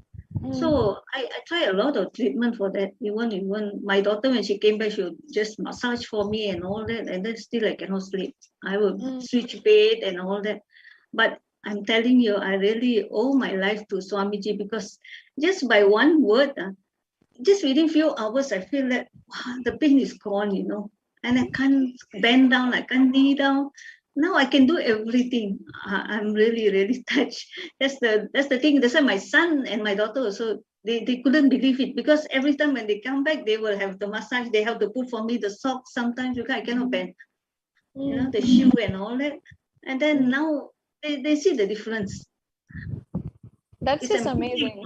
So I try a lot of treatment for that. Even my daughter, when she came back, she would just massage for me and all that. And then still I cannot sleep. I would switch bed and all that. But I'm telling you, I really owe my life to Swamiji, because just by one word, just within few hours, I feel that wow, the pain is gone, and I can't bend down, I can't knee down. Now I can do everything. I'm really, really touched. That's the thing. That's why my son and my daughter also, they couldn't believe it, because every time when they come back, they will have the massage. They have to put for me the socks sometimes because I cannot bend, the shoe and all that. And then now they see the difference. That's It's just amazing.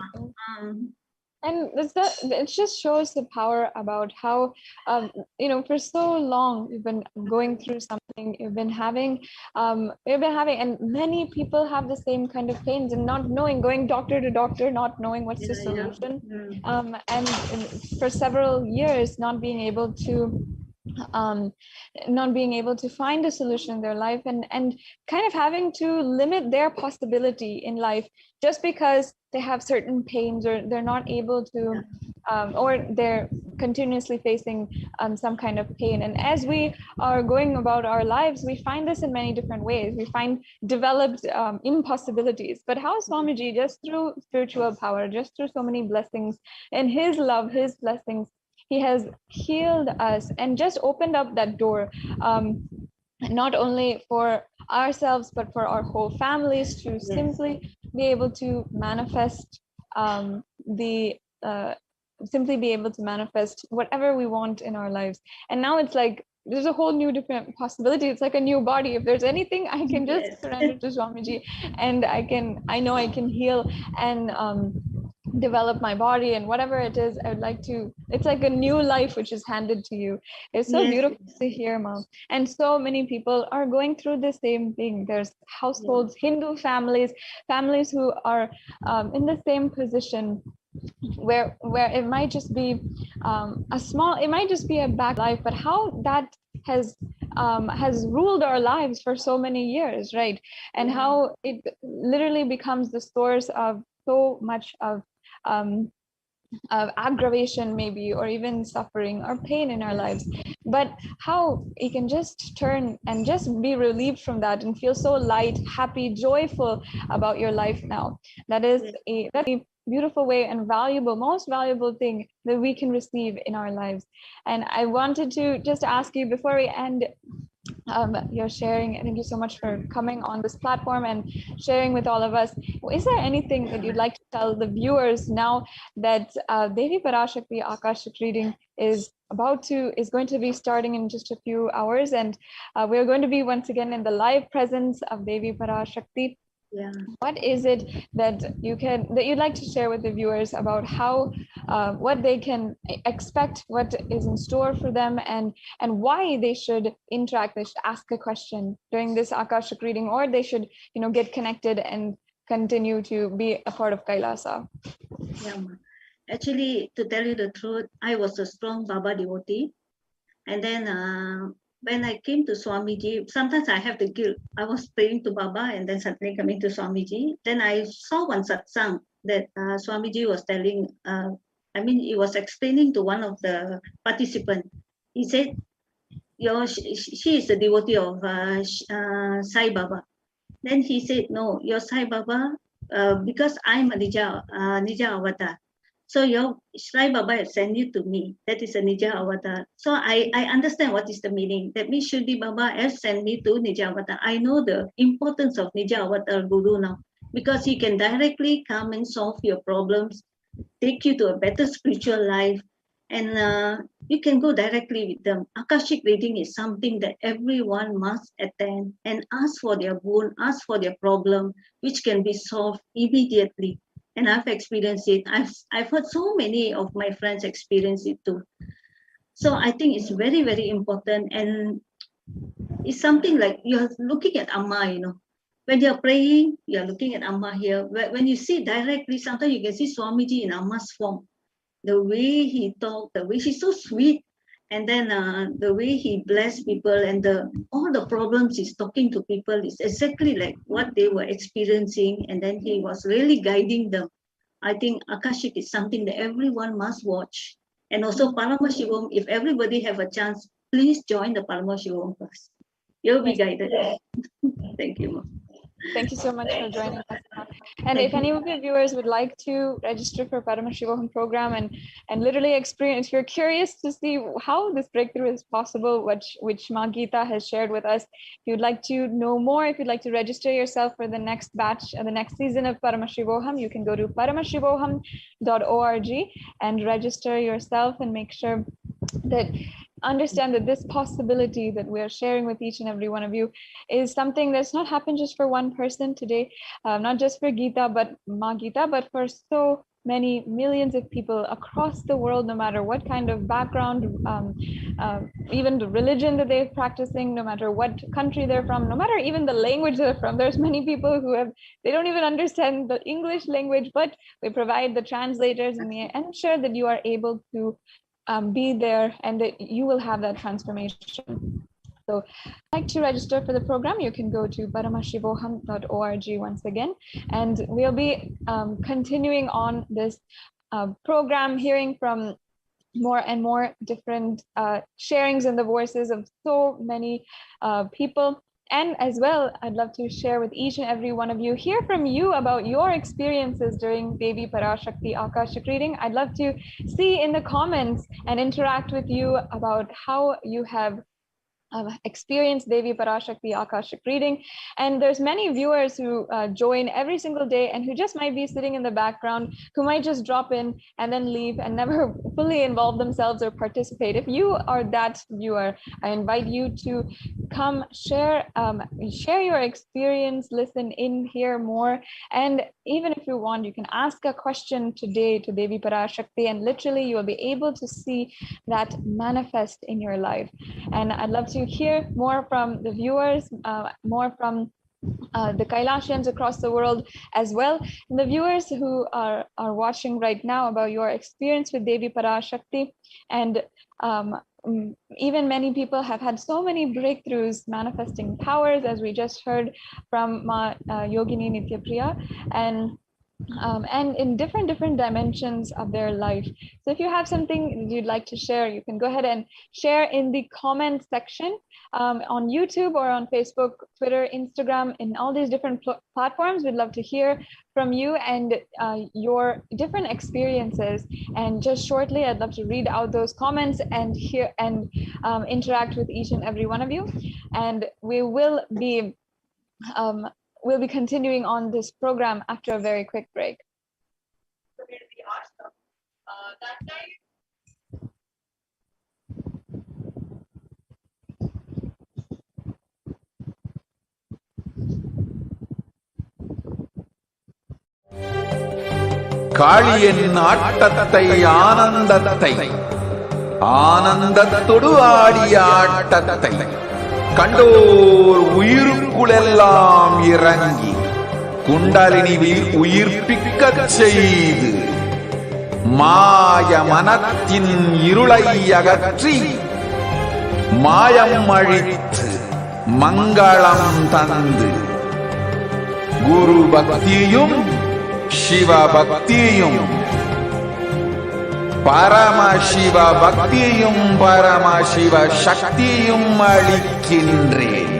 And it just shows the power about how, for so long you've been going through something, you've been having, and many people have the same kind of pains and not knowing, going doctor to doctor, not knowing what's the solution, and for several years not being able to find a solution in their life, and kind of having to limit their possibility in life just because they have certain pains, or they're not able to, or they're continuously facing some kind of pain. And as we are going about our lives, we find this in many different ways. We find developed impossibilities, but how Swamiji, just through spiritual power, just through so many blessings and his love, his blessings, he has healed us and just opened up that door, not only for ourselves, but for our whole families to simply be able to manifest simply be able to manifest whatever we want in our lives. And now it's like there's a whole new different possibility. It's like a new body. If there's anything, I can just surrender to Swamiji, and I know I can heal and develop my body, and whatever it is I would like to, it's like a new life which is handed to you. It's so beautiful to hear, Mom. And so many people are going through the same thing. There's households, Hindu families who are in the same position, where it might just be it might just be a back life, but how that has ruled our lives for so many years, right? And how it literally becomes the source of so much of aggravation, maybe, or even suffering or pain in our lives. But how you can just turn and just be relieved from that and feel so light, happy, joyful about your life now. That is a beautiful way and most valuable thing that we can receive in our lives. And I wanted to just ask you before we end your sharing, thank you so much for coming on this platform and sharing with all of us. Is there anything that you'd like to tell the viewers now that Devi Parashakti Akashic reading is going to be starting in just a few hours, and we're going to be once again in the live presence of Devi Parashakti? What is it that you'd like to share with the viewers about how what they can expect, what is in store for them, and why they should interact, they should ask a question during this Akashic reading, or they should get connected and continue to be a part of Kailasa? Actually, to tell you the truth, I was a strong Baba devotee, and then when I came to Swamiji, sometimes I have the guilt. I was praying to Baba and then suddenly coming to Swamiji. Then I saw one satsang that Swamiji was telling, he was explaining to one of the participants. He said, she is a devotee of Sai Baba. Then he said, no, your Sai Baba, because I'm a Nija avatar. So your Sai Baba has sent you to me. That is a Nija avatar. So I understand what is the meaning. That means Shri Baba has sent me to Nija avatar. I know the importance of Nija avatar Guru now, because he can directly come and solve your problems, take you to a better spiritual life, and you can go directly with them. Akashic reading is something that everyone must attend and ask for their boon, ask for their problem, which can be solved immediately. And I've experienced it. I've heard so many of my friends experience it too. So I think it's very, very important. And it's something like you're looking at Amma, When you're praying, you're looking at Amma here. When you see directly, sometimes you can see Swamiji in Amma's form. The way he talked, the way she's so sweet. And then the way he blessed people, and all the problems he's talking to people is exactly like what they were experiencing. And then he was really guiding them. I think Akashic is something that everyone must watch. And also Paramashivoham, if everybody have a chance, please join the Paramashivoham class. You'll be guided. Thank you, Mom. Thank you so much for joining us. And if any of your viewers would like to register for Paramashivoham program and literally experience, if you're curious to see how this breakthrough is possible, which Ma Geeta has shared with us, if you'd like to know more, if you'd like to register yourself for the next batch, the next season of Paramashivoham, you can go to paramashivoham.org and register yourself and make sure that understand that this possibility that we're sharing with each and every one of you is something that's not happened just for one person today, not just for Geeta, but Ma Geeta, but for so many millions of people across the world, no matter what kind of background, even the religion that they're practicing, no matter what country they're from, no matter even the language they're from. There's many people who they don't even understand the English language, but we provide the translators and we ensure that you are able to be there and that you will have that transformation. So if you'd like to register for the program, you can go to paramashivoham.org once again, and we'll be continuing on this program, hearing from more and more different sharings in the voices of so many people. And as well, I'd love to share with each and every one of you, hear from you about your experiences during Devi Parashakti Akashic reading. I'd love to see in the comments and interact with you about how you have experienced Devi Parashakti Akashic reading. And there's many viewers who join every single day and who just might be sitting in the background, who might just drop in and then leave and never fully involve themselves or participate. If you are that viewer, I invite you to come share your experience, listen in, hear more. And even if you want, you can ask a question today to Devi Parashakti, and literally you will be able to see that manifest in your life. And I'd love to hear more from the viewers, more from the Kailashians across the world as well. And the viewers who are watching right now about your experience with Devi Parashakti. And even many people have had so many breakthroughs manifesting powers, as we just heard from Ma Yogini Nithyapriya, and in different dimensions of their life. So if you have something you'd like to share, you can go ahead and share in the comment section on YouTube or on Facebook, Twitter, Instagram, in all these different platforms. We'd love to hear from you and your different experiences. And just shortly, I'd love to read out those comments and hear and interact with each and every one of you. And we will be we'll be continuing on this program after a very quick break. காளியின் ஆட்டத்தை ஆனந்தத்தை ஆனந்தத்தொடு ஆடிய ஆட்டத்தை கண்டோர் உயிருக்குளெல்லாம் இறங்கி குண்டலினி உயிர்ப்பிக்கச் செய்து மாய மனத்தின் இருளை அகற்றி மாயம் அழித்து மங்களம் தந்து குரு பக்தியும் சிவ பக்தியும் பரமசிவ பக்தியும் பரமசிவ சக்தியும் அளிக்கின்றேன்.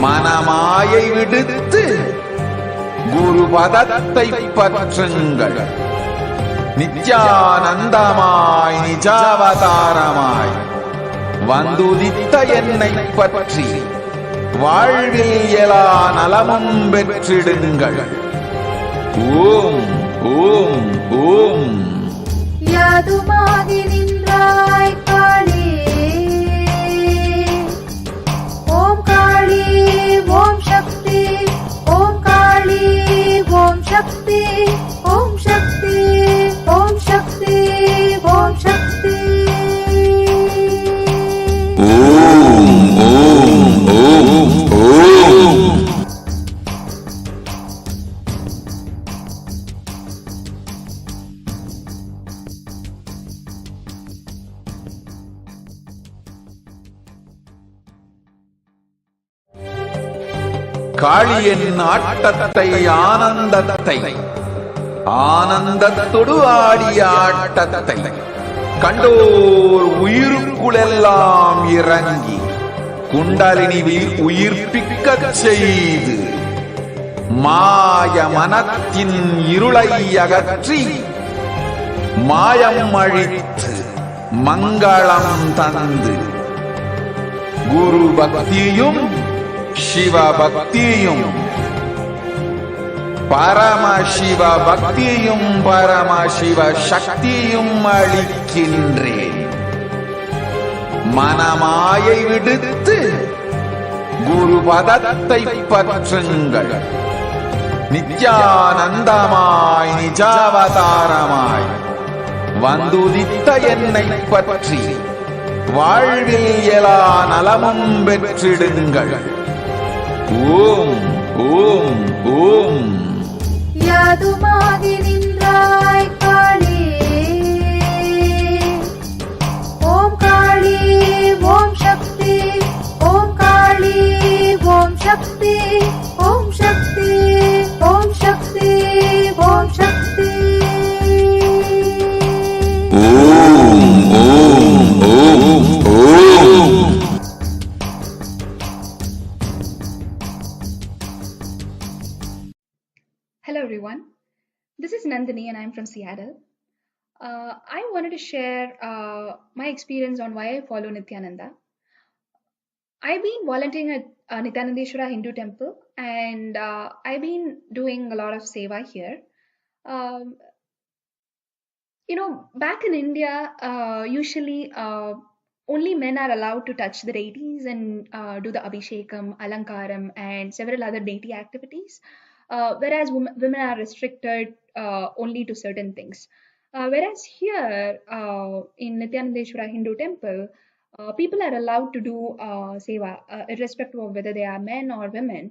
மனமாயை விடுத்து குரு பதத்தை பற்றுங்கள். நித்யானந்தமாய் நிஜாவதாரமாய் வந்துதித்த என்னை பற்றி வாழ்வில் எலா நலமும் பெற்றிடுங்கள். ஓம் ஓம் ஓம். யாதுமாகி நின்றாய் காளி, ஓம் காளி ஓம் சக்தி, ஓம் காளி ஓம் சக்தி, ஓம் சக்தி ஓம் சக்தி ஓம் சக்தி. ஓம் ஓம் ஓம் ஓம். காளியின் ஆட்டத்தை ஆனந்தத்தை ஆனந்தத்தொடு ஆடிய ஆட்டத்தை கண்டோர் உயிருக்குளெல்லாம் இறங்கி குண்டலினி உயிர்ப்பிக்கச் செய்து மாய மனத்தின் இருளை அகற்றி மாயம் அழித்து மங்களம் தந்து குரு பக்தியும் சிவ பக்தியும் பரமசிவ பக்தியும் பரமசிவ சக்தியும் அளிக்கின்றேன். மனமாயை விடுத்து குரு பதத்தை பற்றுங்கள். நித்யானந்தமாய் நிஜாவதாரமாய் வந்துதித்த என்னை பற்றி வாழ்வில் எல்லா நலமும் பெற்றிடுங்கள். ஓம் ஓம் ஓம். யாதுமாகி நின்றாய் காளி, ஓம் காளி ஓம் சக்தி, ஓம் காளி ஓம் சக்தி, ஓம் சக்தி ஓம் சக்தி ஓம் சக்தி. ஓம் ஓம் ஓம் ஓம். Hello everyone, this is Nandini and I'm from Seattle. I wanted to share my experience on why I follow Nithyananda. I've been volunteering at Nithyanandeshwara Hindu Temple and I've been doing a lot of seva here. Back in India, usually only men are allowed to touch the deities and do the Abhishekam, Alankaram and several other deity activities. Whereas women are restricted only to certain things. Whereas here in Nithyanandeshwara Hindu Temple, people are allowed to do seva, irrespective of whether they are men or women.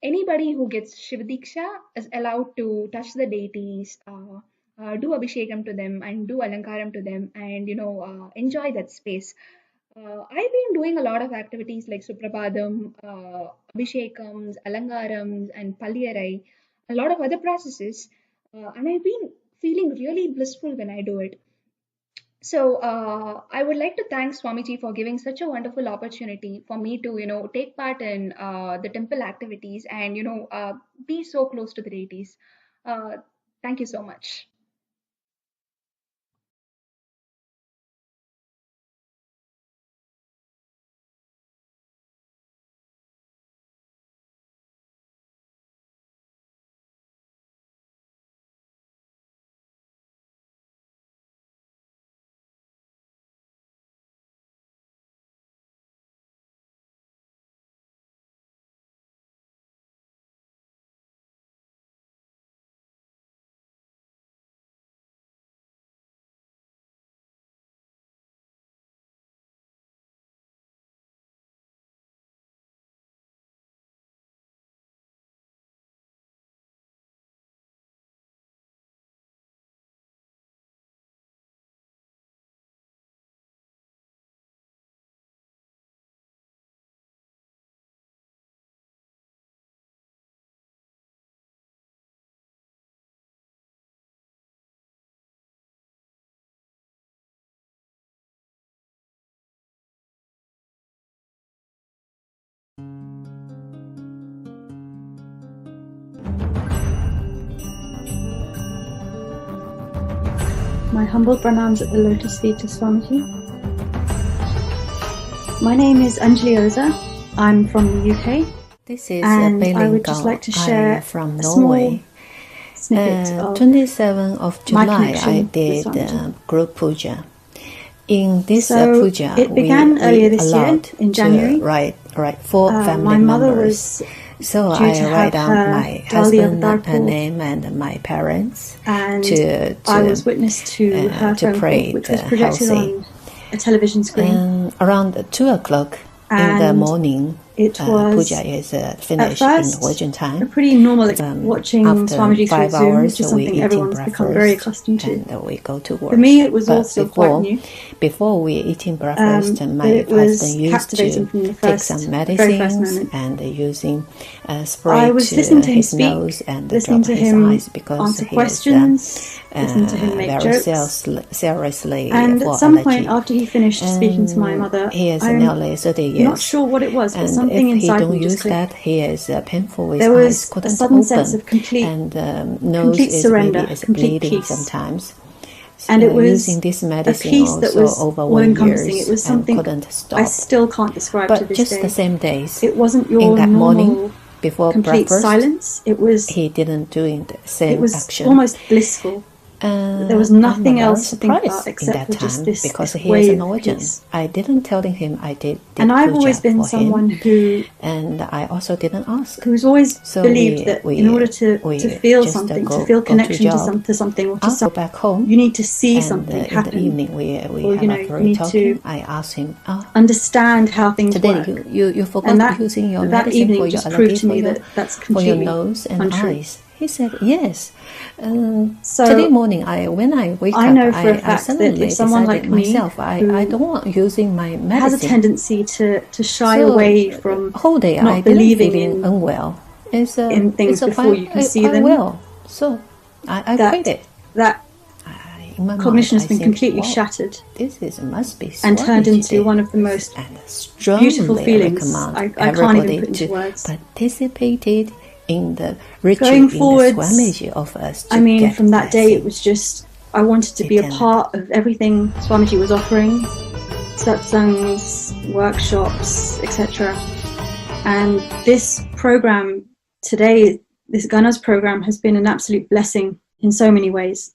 Anybody who gets Shivadiksha is allowed to touch the deities, do Abhishekam to them and do Alankaram to them and, enjoy that space. I've been doing a lot of activities like Suprabhadam, Abhishekams, Alankarams, and Palliyarai, a lot of other processes, and I've been feeling really blissful when I do it. So I would like to thank Swamiji for giving such a wonderful opportunity for me to, take part in the temple activities and, be so close to the deities. Thank you so much. My humble pranams at the lotus feet to Swamiji. My name is Anjali Oza. I'm from the UK. This is and I would just like to share from a Norway. small snippet of 27th of my July, connection I with did Swamiji. group puja. In this So puja, it began earlier this year, allowed in January. to write 4 family My mother members. was So due I to write have down her my Dali husband Avatar name and my parents and to I was witness to her to phone pray call, which the was projected healthy. on a television screen. Around 2 o'clock in the And morning, It was puja is finished in Norwegian time. a pretty normal watching After Swamiji through 5 Zoom, hours, which is we something eating everyone's become very breakfast accustomed to. and we go to work. For me, it was But all still quite new. Before we eating breakfast, But my it was husband used captivating from to the take first, some very first medicines moment. and using spray I was to listening to him his speak, nose and listening drop to his him eyes because answer he questions, listening to him is make very jokes. seriously And for at some allergy. point after he finished speaking to my mother, He is I'm nearly 30 years. not sure what it was, but And something if he inside don't me just use clicked. that, he is painful. His There eyes was a couldn't sudden open, sense of complete, and nose complete is surrender, maybe is complete bleeding peace. sometimes. And it was using this a medicine peace that also was over 1 all-encompassing. year It was and something couldn't stop. I still can't describe But to this just day. the same days, It wasn't your in that normal morning before complete breakfast, silence. It was he didn't doing the same it was action. almost blissful. There was nothing I'm else to think surprised about in except that for just time this, because this he is a wave of Norwegian. peace. I didn't telling him I did And I've puja always been for someone him, and I also didn't ask. who's always So believed that in order to feel just, something, go, to feel go connection to, job. something or to I'll go something, back home, you need to see and something in happen. the evening we or, have you know, a you very need talking. to I asked him, understand how things today work. you forgot And that, using your that medicine evening for your just allergy, proved to for me your, that that's for your completely nose and untrue. eyes. He said yes. So today morning, when I wake I up, know for a I fact that suddenly if someone decided like me myself, I who don't want using my medicine. has a tendency to shy So, away from whole day I not didn't believing feeling unwell. in things before you can see them, well. So I that, quit it. that In my cognition mind, has I been think, completely wow, shattered this must be and turned into one of the most beautiful feelings I can't even put into words. Participated in the ritual, Going in the forwards, Swamiji of us. To I mean, get from that day, it blessing. was just, I wanted to be a part of everything Swamiji was offering, satsangs, workshops, etc. And this program today, this Ganas program, has been an absolute blessing in so many ways.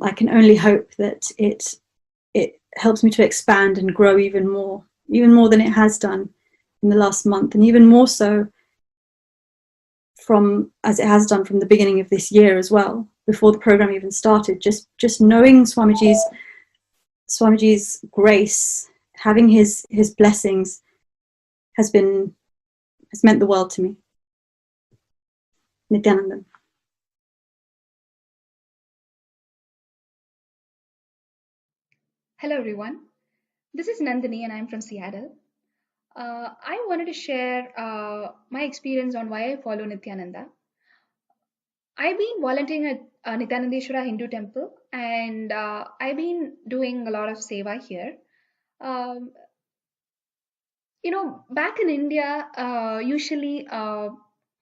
I can only hope that it helps me to expand and grow even more than it has done in the last month, and even more so as it has done from the beginning of this year as well, before the program even started. Just knowing Swamiji's grace, having his blessings, has meant the world to me. Nithyananda. Hello, everyone. This is Nandini, and I'm from Seattle. I wanted to share my experience on why I follow Nithyananda. I've been volunteering at Nithyanandeshwara Hindu Temple, and I've been doing a lot of seva here. Um, back in India, usually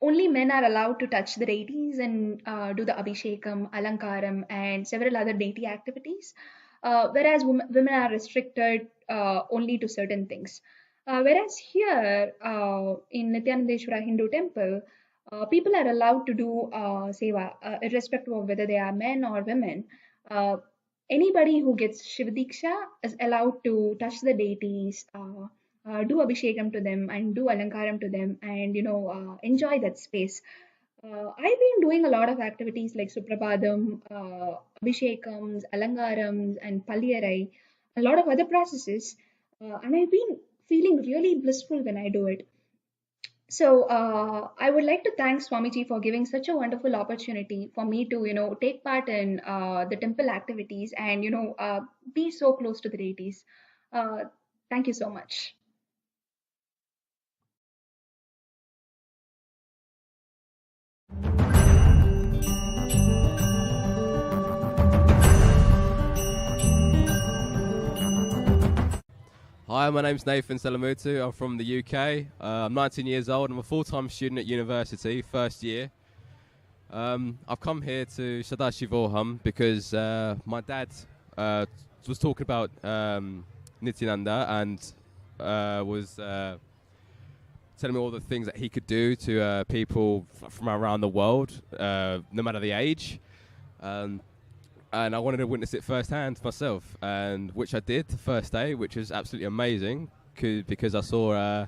only men are allowed to touch the deities and do the Abhishekam, Alankaram, and several other deity activities, whereas women are restricted only to certain things. Whereas here in Nithyanandeshwara Hindu Temple, people are allowed to do seva, irrespective of whether they are men or women. Anybody who gets Shiva Diksha is allowed to touch the deities, do abhishekam to them, and do alankaram to them, and enjoy that space. I've been doing a lot of activities like Suprabhadam, abhishekams, alankarams, and palyarai, a lot of other processes, and I've been feeling really blissful when I do it. So I would like to thank Swamiji for giving such a wonderful opportunity for me to, take part in the temple activities and, be so close to the deities. Thank you so much. Hi, my name's Nathan Selamutu. I'm from the UK. I'm 19 years old. I'm a full-time student at university, first year. I've come here to Sadashivoham because my dad was talking about Nithyananda and was telling me all the things that he could do to people from around the world, no matter the age. And I wanted to witness it firsthand myself, and which I did the first day, which was absolutely amazing because I saw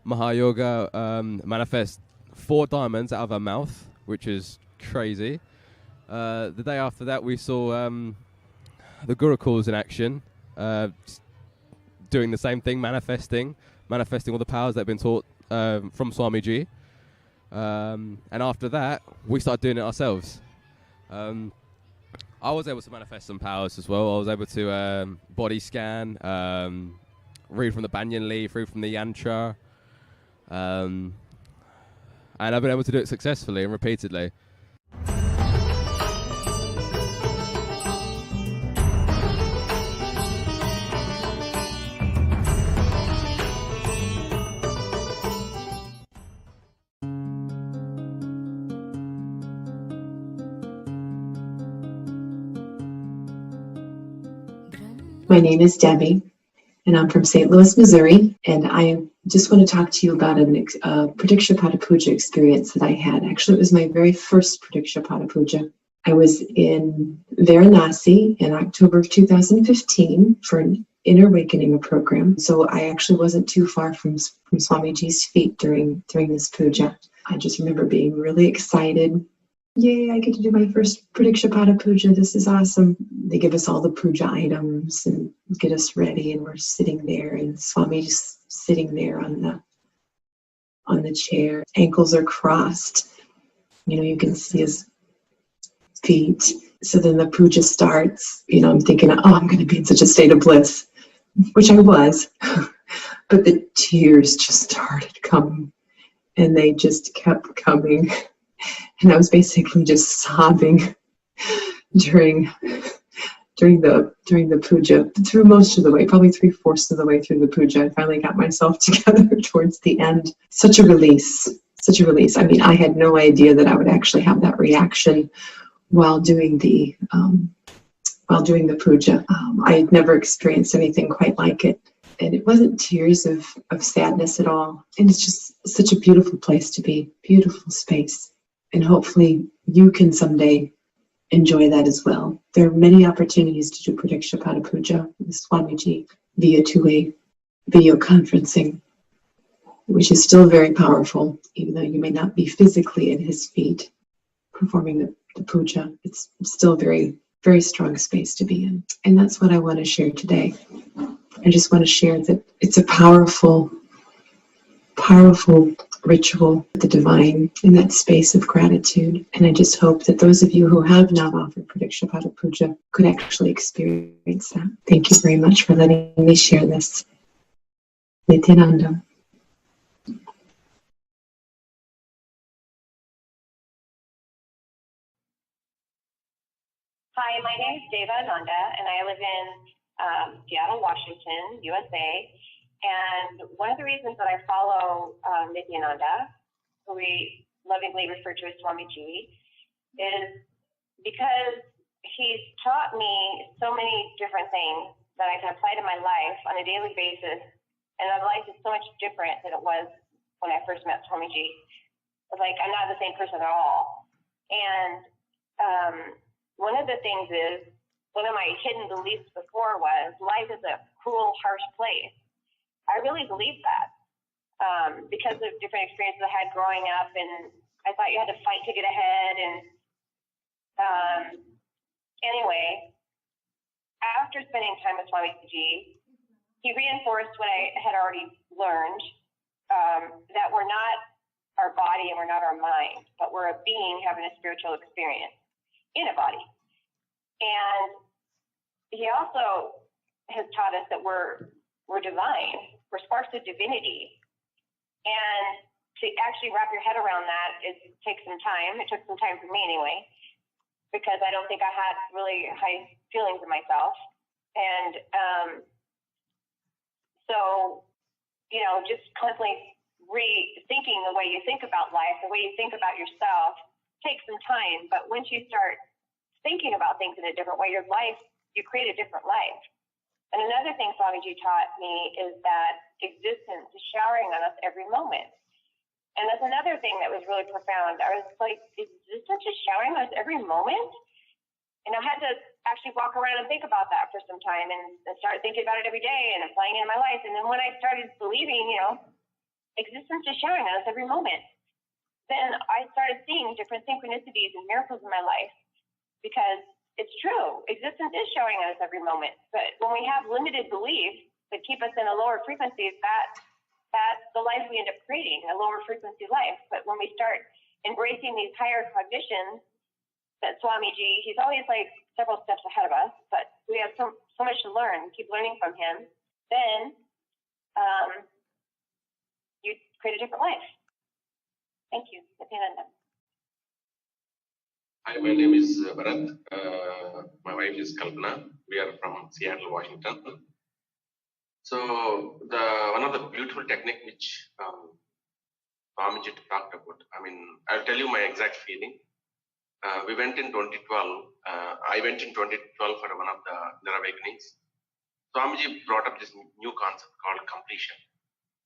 Mahayoga manifest 4 diamonds out of her mouth, which is crazy. The day after that, we saw the Gurukuls in action, doing the same thing, manifesting manifesting all the powers that have been taught from Swamiji. And after that, we started doing it ourselves. I was able to manifest some powers as well. I was able to body scan, read from the banyan leaf, read from the yantra. And I've been able to do it successfully and repeatedly. My name is Debbie, and I'm from St. Louis, Missouri, and I just want to talk to you about a Pradikshapata Puja experience that I had. Actually, it was my very first Pradikshapata Puja. I was in Varanasi in October of 2015 for an Inner Awakening program, so I actually wasn't too far from Swamiji's feet during this puja. I just remember being really excited. Yay, I get to do my first Pradikshapata Puja. This is awesome. They give us all the puja items and get us ready, and we're sitting there, and Swamiji's sitting there on the chair. Ankles are crossed. You can see his feet. So then the puja starts. I'm thinking, I'm going to be in such a state of bliss, which I was. But the tears just started coming, and they just kept coming. And I was basically just sobbing during the puja, through most of the way, probably 3/4 of the way through the puja. I finally got myself together towards the end. Such a release. I mean, I had no idea that I would actually have that reaction while doing the puja. I had never experienced anything quite like it. And it wasn't tears of sadness at all. And it's just such a beautiful place to be, beautiful space. And hopefully you can someday enjoy that as well. There are many opportunities to do Pradikshapata Puja with Swamiji via two-way video conferencing, which is still very powerful, even though you may not be physically at his feet performing the puja. It's still very, very strong space to be in. And that's what I want to share today. I just want to share that it's a powerful ritual with the divine in that space of gratitude. And I just hope that those of you who have not offered Pradikshapata Puja could actually experience that. Thank you very much for letting me share this. Nithyananda. Hi, my name is Deva Ananda, and I live in Seattle, Washington, USA. And one of the reasons that I follow Nithyananda, who we lovingly refer to as Swamiji, is because he's taught me so many different things that I can apply to my life on a daily basis. And my life is so much different than it was when I first met Swamiji. It's like I'm not the same person at all. And one of the things is, one of my hidden beliefs before was life is a cruel, harsh place. I really believe that because of different experiences I had growing up, and I thought you had to fight to get ahead. And anyway, after spending time with Swamiji, he reinforced what I had already learned, that we're not our body and we're not our mind, but we're a being having a spiritual experience in a body. And he also has taught us that we're divine, we're sparks of divinity. And to actually wrap your head around that, it takes some time. It took some time for me anyway, because I don't think I had really high feelings of myself. And so, just constantly rethinking the way you think about life, the way you think about yourself, takes some time. But once you start thinking about things in a different way, your life, you create a different life. And another thing Swamiji taught me is that existence is showering on us every moment. And that's another thing that was really profound. I was like, existence is showering on us every moment? And I had to actually walk around and think about that for some time and start thinking about it every day and applying it in my life. And then when I started believing, existence is showering on us every moment, then I started seeing different synchronicities and miracles in my life. Because it's true, existence is showing us every moment. But when we have limited beliefs that keep us in a lower frequency, that that's the life we end up creating, a lower frequency life. But when we start embracing these higher cognitions, that Swamiji, he's always like several steps ahead of us, but we have so much to learn, keep learning from him, then you create a different life. Thank you, Nithyananda. Hi, my name is Bharat. My wife is Kalpana. We are from Seattle, Washington. So one of the beautiful technique which Swamiji talked about, I mean, I'll tell you my exact feeling. We went in 2012. I went in 2012 for one of the inner awakenings. Swamiji brought up this new concept called completion.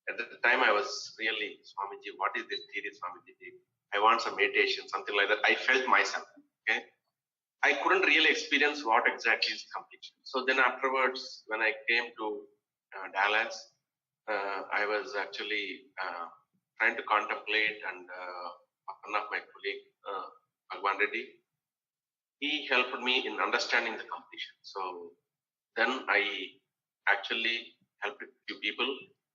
At the time, I was really, Swamiji, what is this theory, Swamiji? I want some meditation, something like that. I felt myself, okay? I couldn't really experience what exactly is completion. So then afterwards, when I came to Dallas, I was actually trying to contemplate, and one of my colleagues, Bhagwan Reddy, he helped me in understanding the completion. So then I actually helped a few people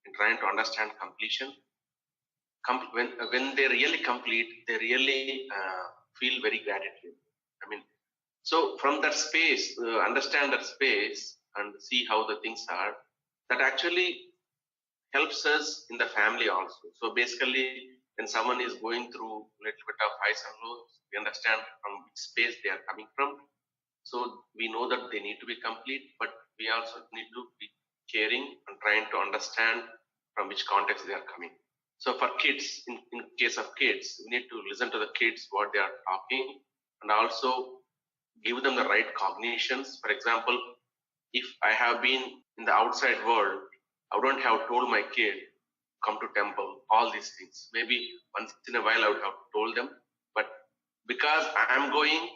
in trying to understand completion. When they really complete, they really feel very gratitude. I mean, so from that space, understand that space and see how the things are, that actually helps us in the family also. So basically, when someone is going through a little bit of highs and lows, we understand from which space they are coming from. So we know that they need to be complete, but we also need to be caring and trying to understand from which context they are coming. So for kids, in case of kids, we need to listen to the kids, what they are talking, and also give them the right cognitions. For example, if I have been in the outside world, I wouldn't have told my kid, come to temple, all these things. Maybe once in a while I would have told them, but because I am going,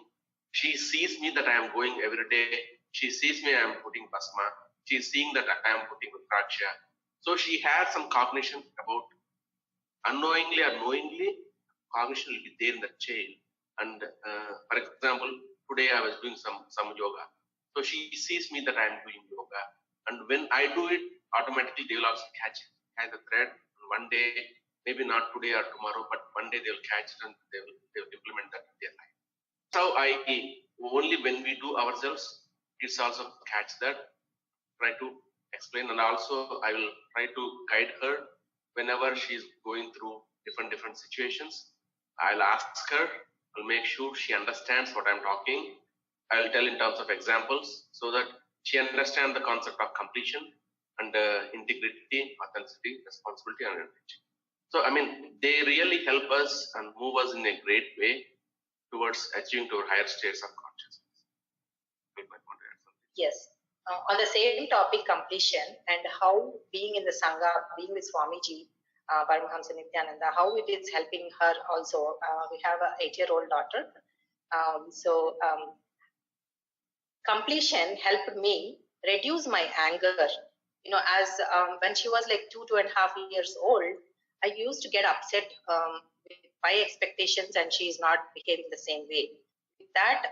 she sees me that I am going every day. She sees me, I am putting basma. She is seeing that I am putting rudraksha. So she has some cognition about, unknowingly or knowingly, cognition will be there in the chain. And for example, today I was doing some yoga. So she sees me that I am doing yoga. And when I do it, automatically they will also catch the thread. And one day, maybe not today or tomorrow, but one day they will catch it and they will implement that in their life. So only when we do ourselves, kids also catch that, try to explain, and also I will try to guide her whenever she is going through different situations. I'll ask her, I'll make sure she understands what I'm talking. I'll tell in terms of examples so that she understands the concept of completion and integrity, authenticity, responsibility, and energy. So, I mean, they really help us and move us in a great way towards achieving to higher states of consciousness. Yes. On the same topic, completion, and how being in the Sangha, being with Swamiji, Paramahamsa Nithyananda, how it is helping her also. We have an 8-year-old daughter. Completion helped me reduce my anger. You know, as when she was like 2.5 years old, I used to get upset with my expectations and she is not behaving the same way. That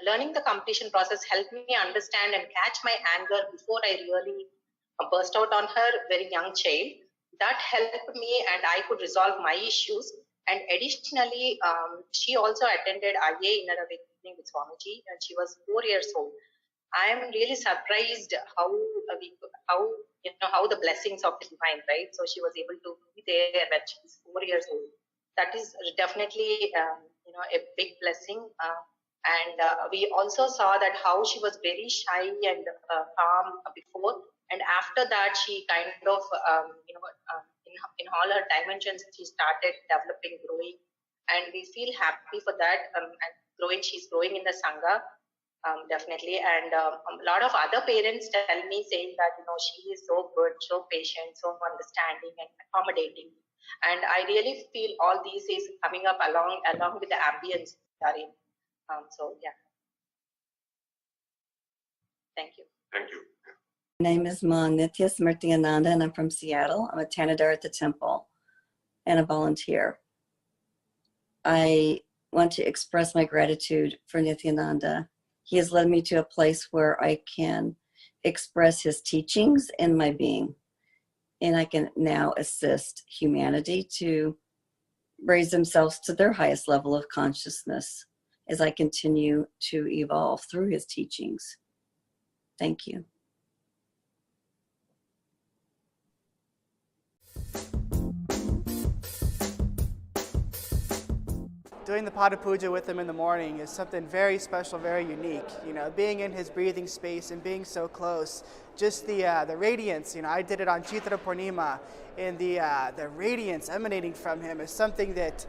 learning the completion process helped me understand and catch my anger before I really burst out on her, very young child. That helped me and I could resolve my issues. And additionally, she also attended IA Inner Awakening with Swamiji and she was 4 years old. I am really surprised how the blessings of the divine, right? So she was able to be there when she was 4 years old. That is definitely a big blessing. And we also saw that how she was very shy and calm before, and after that she kind of in all her dimensions she started developing, growing, and we feel happy for that. And growing, she's growing in the Sangha. Definitely, and a lot of other parents tell me saying that she is so good, so patient, so understanding and accommodating, and I really feel all these is coming up along with the ambience we are in. So yeah, thank you. Thank you. My name is Nithya Nithyananda and I'm from Seattle. I'm a Tanadar at the temple and a volunteer. I want to express my gratitude for Nithyananda. He has led me to a place where I can express his teachings in my being. and I can now assist humanity to raise themselves to their highest level of consciousness as I continue to evolve through his teachings. Thank you. Doing the Pada Puja with him in the morning is something very special, very unique. You know, being in his breathing space and being so close, just the radiance. You know, I did it on Chitra Purnima, and the radiance emanating from him is something that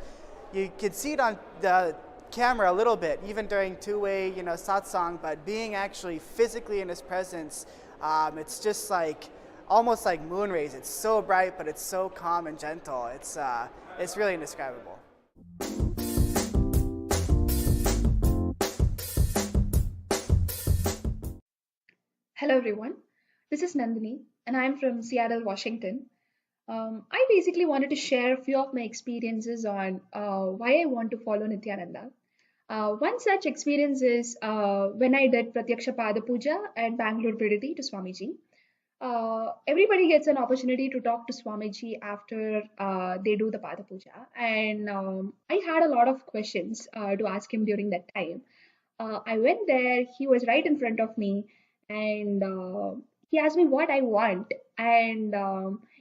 you could see it on the camera a little bit, even during two-way, you know, satsang. But being actually physically in his presence, it's just like almost like moon rays. It's so bright, but it's so calm and gentle. It's really indescribable. Hello everyone, this is Nandini and I'm from Seattle, Washington. I basically wanted to share a few of my experiences on why I want to follow Nithyananda. One such experience is when I did Pratyaksha Pada Puja at Bangalore Pridati to Swamiji. Everybody gets an opportunity to talk to Swamiji after they do the Pada Puja, and I had a lot of questions to ask him during that time. I went there, he was right in front of me, and he asked me what I want. And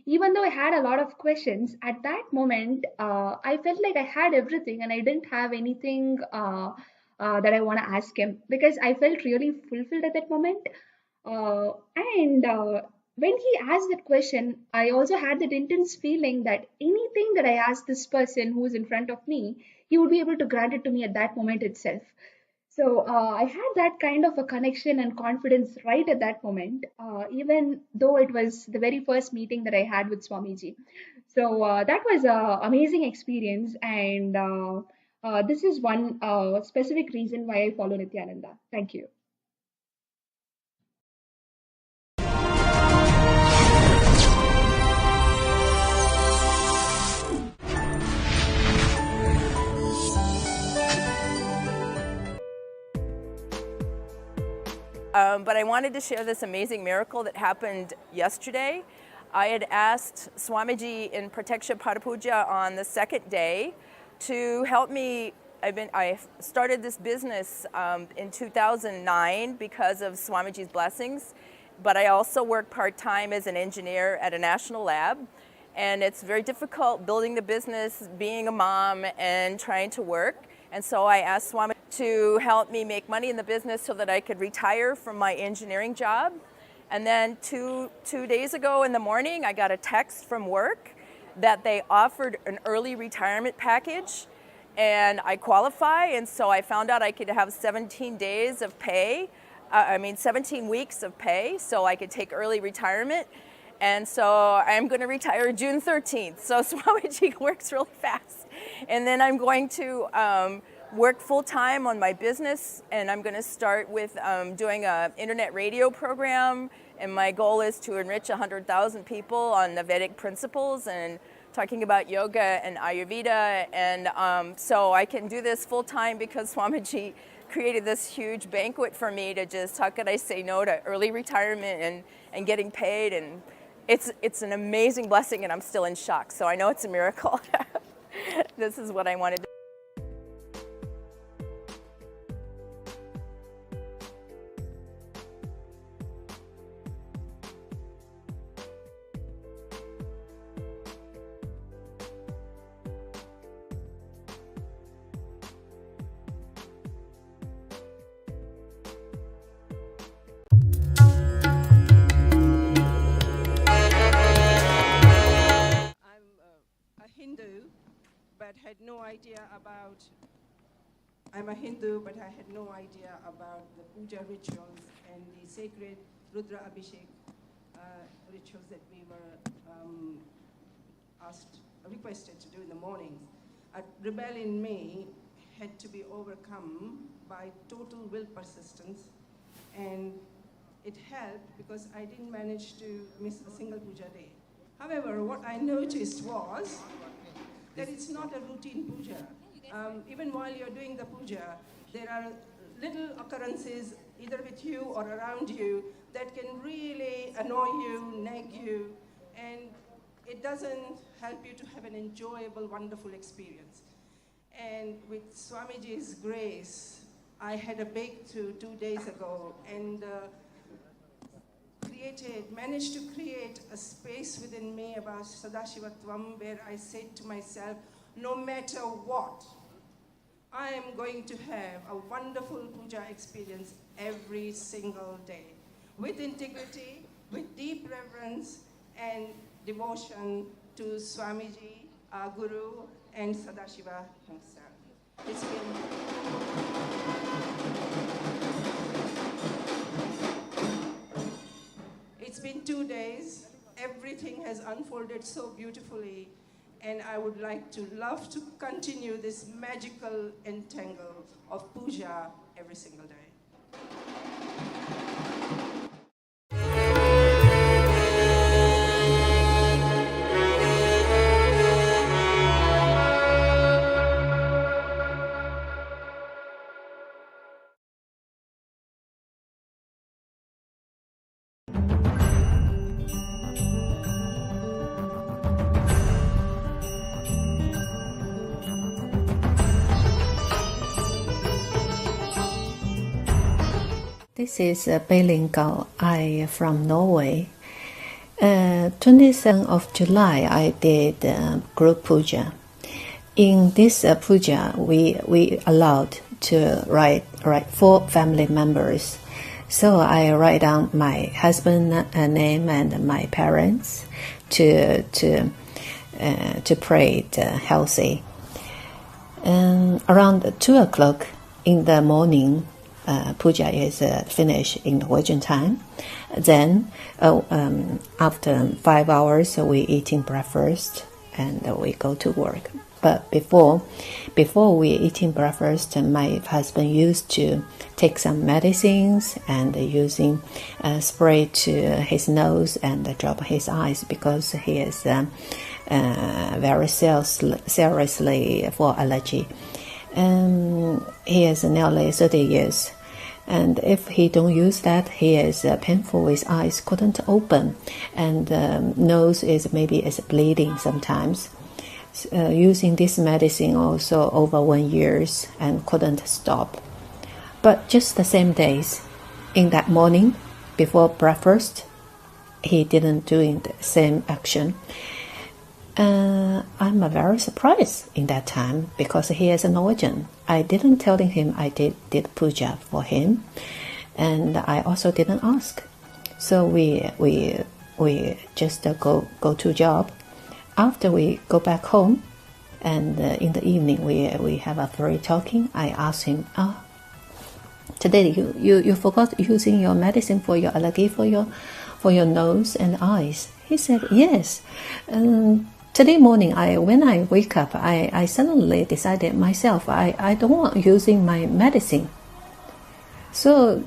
even though I had a lot of questions, at that moment, I felt like I had everything and I didn't have anything that I want to ask him, because I felt really fulfilled at that moment. And when he asked that question, I also had that intense feeling that anything that I asked this person who is in front of me, he would be able to grant it to me at that moment itself. So I had that kind of a connection and confidence right at that moment, even though it was the very first meeting that I had with Swamiji. So that was an amazing experience, and this is one specific reason why I follow Nithyananda. Thank you. But I wanted to share this amazing miracle that happened yesterday. I had asked Swamiji in Pratyaksha Pada Puja on the second day to help me. I started this business in 2009 because of Swamiji's blessings, but I also work part-time as an engineer at a national lab. And it's very difficult building the business, being a mom, and trying to work. And so I asked Swami to help me make money in the business so that I could retire from my engineering job. And then two days ago in the morning, I got a text from work that they offered an early retirement package, and I qualify. And so I found out I could have 17 days of pay, 17 weeks of pay, so I could take early retirement. And so I'm going to retire June 13th. So Swamiji works really fast. And then I'm going to work full-time on my business, and I'm going to start with doing an internet radio program. And my goal is to enrich 100,000 people on the Vedic principles and talking about yoga and Ayurveda. And so I can do this full-time because Swamiji created this huge banquet for me to just, how could I say no to early retirement and getting paid. And it's an amazing blessing, and I'm still in shock. So I know it's a miracle. This is what I wanted to. I'm a Hindu, but I had no idea about the puja rituals and the sacred Rudra Abhishek rituals that we were requested to do in the mornings. A rebel in me had to be overcome by total will persistence, and it helped because I didn't manage to miss a single puja day. However, what I noticed was that it's not a routine puja. Even while you're doing the puja, there are little occurrences either with you or around you that can really annoy you, nag you, and it doesn't help you to have an enjoyable, wonderful experience. And with Swamiji's grace, I had a breakthrough 2 days ago and managed to create a space within me about Sadashivatvam where I said to myself, no matter what, I am going to have a wonderful puja experience every single day with integrity, with deep reverence and devotion to Swamiji, our Guru, and Sadashiva himself. It's been 2 days. Everything has unfolded so beautifully, and I would love to continue this magical entangle of puja every single day. This is Beilingao. I from Norway. 27th of July, I did group puja. In this puja, we allowed to write 4 family members. So I write down my husband's name and my parents to pray healthy. Around 2 o'clock in the morning, puja is finished in Norwegian time. Then after 5 hours, we eating breakfast and we go to work. But before we eating breakfast, my husband used to take some medicines and using spray to his nose and drop his eyes because he is very seriously for allergy. He is nearly 30 years. And if he don't use that, he is painful. His eyes couldn't open, and nose is bleeding sometimes. Using this medicine also over 1 year and couldn't stop. But just the same days, in that morning before breakfast, he didn't doing the same action. I'm very surprised in that time because he is a Norwegian. I didn't tell him I did puja for him, and I also didn't ask. So we just go to job. After we go back home, and in the evening we have a free talking. I asked him, today you forgot using your medicine for your allergy for your nose and eyes. He said yes. Today morning, when I wake up, I suddenly decided myself I don't want using my medicine. So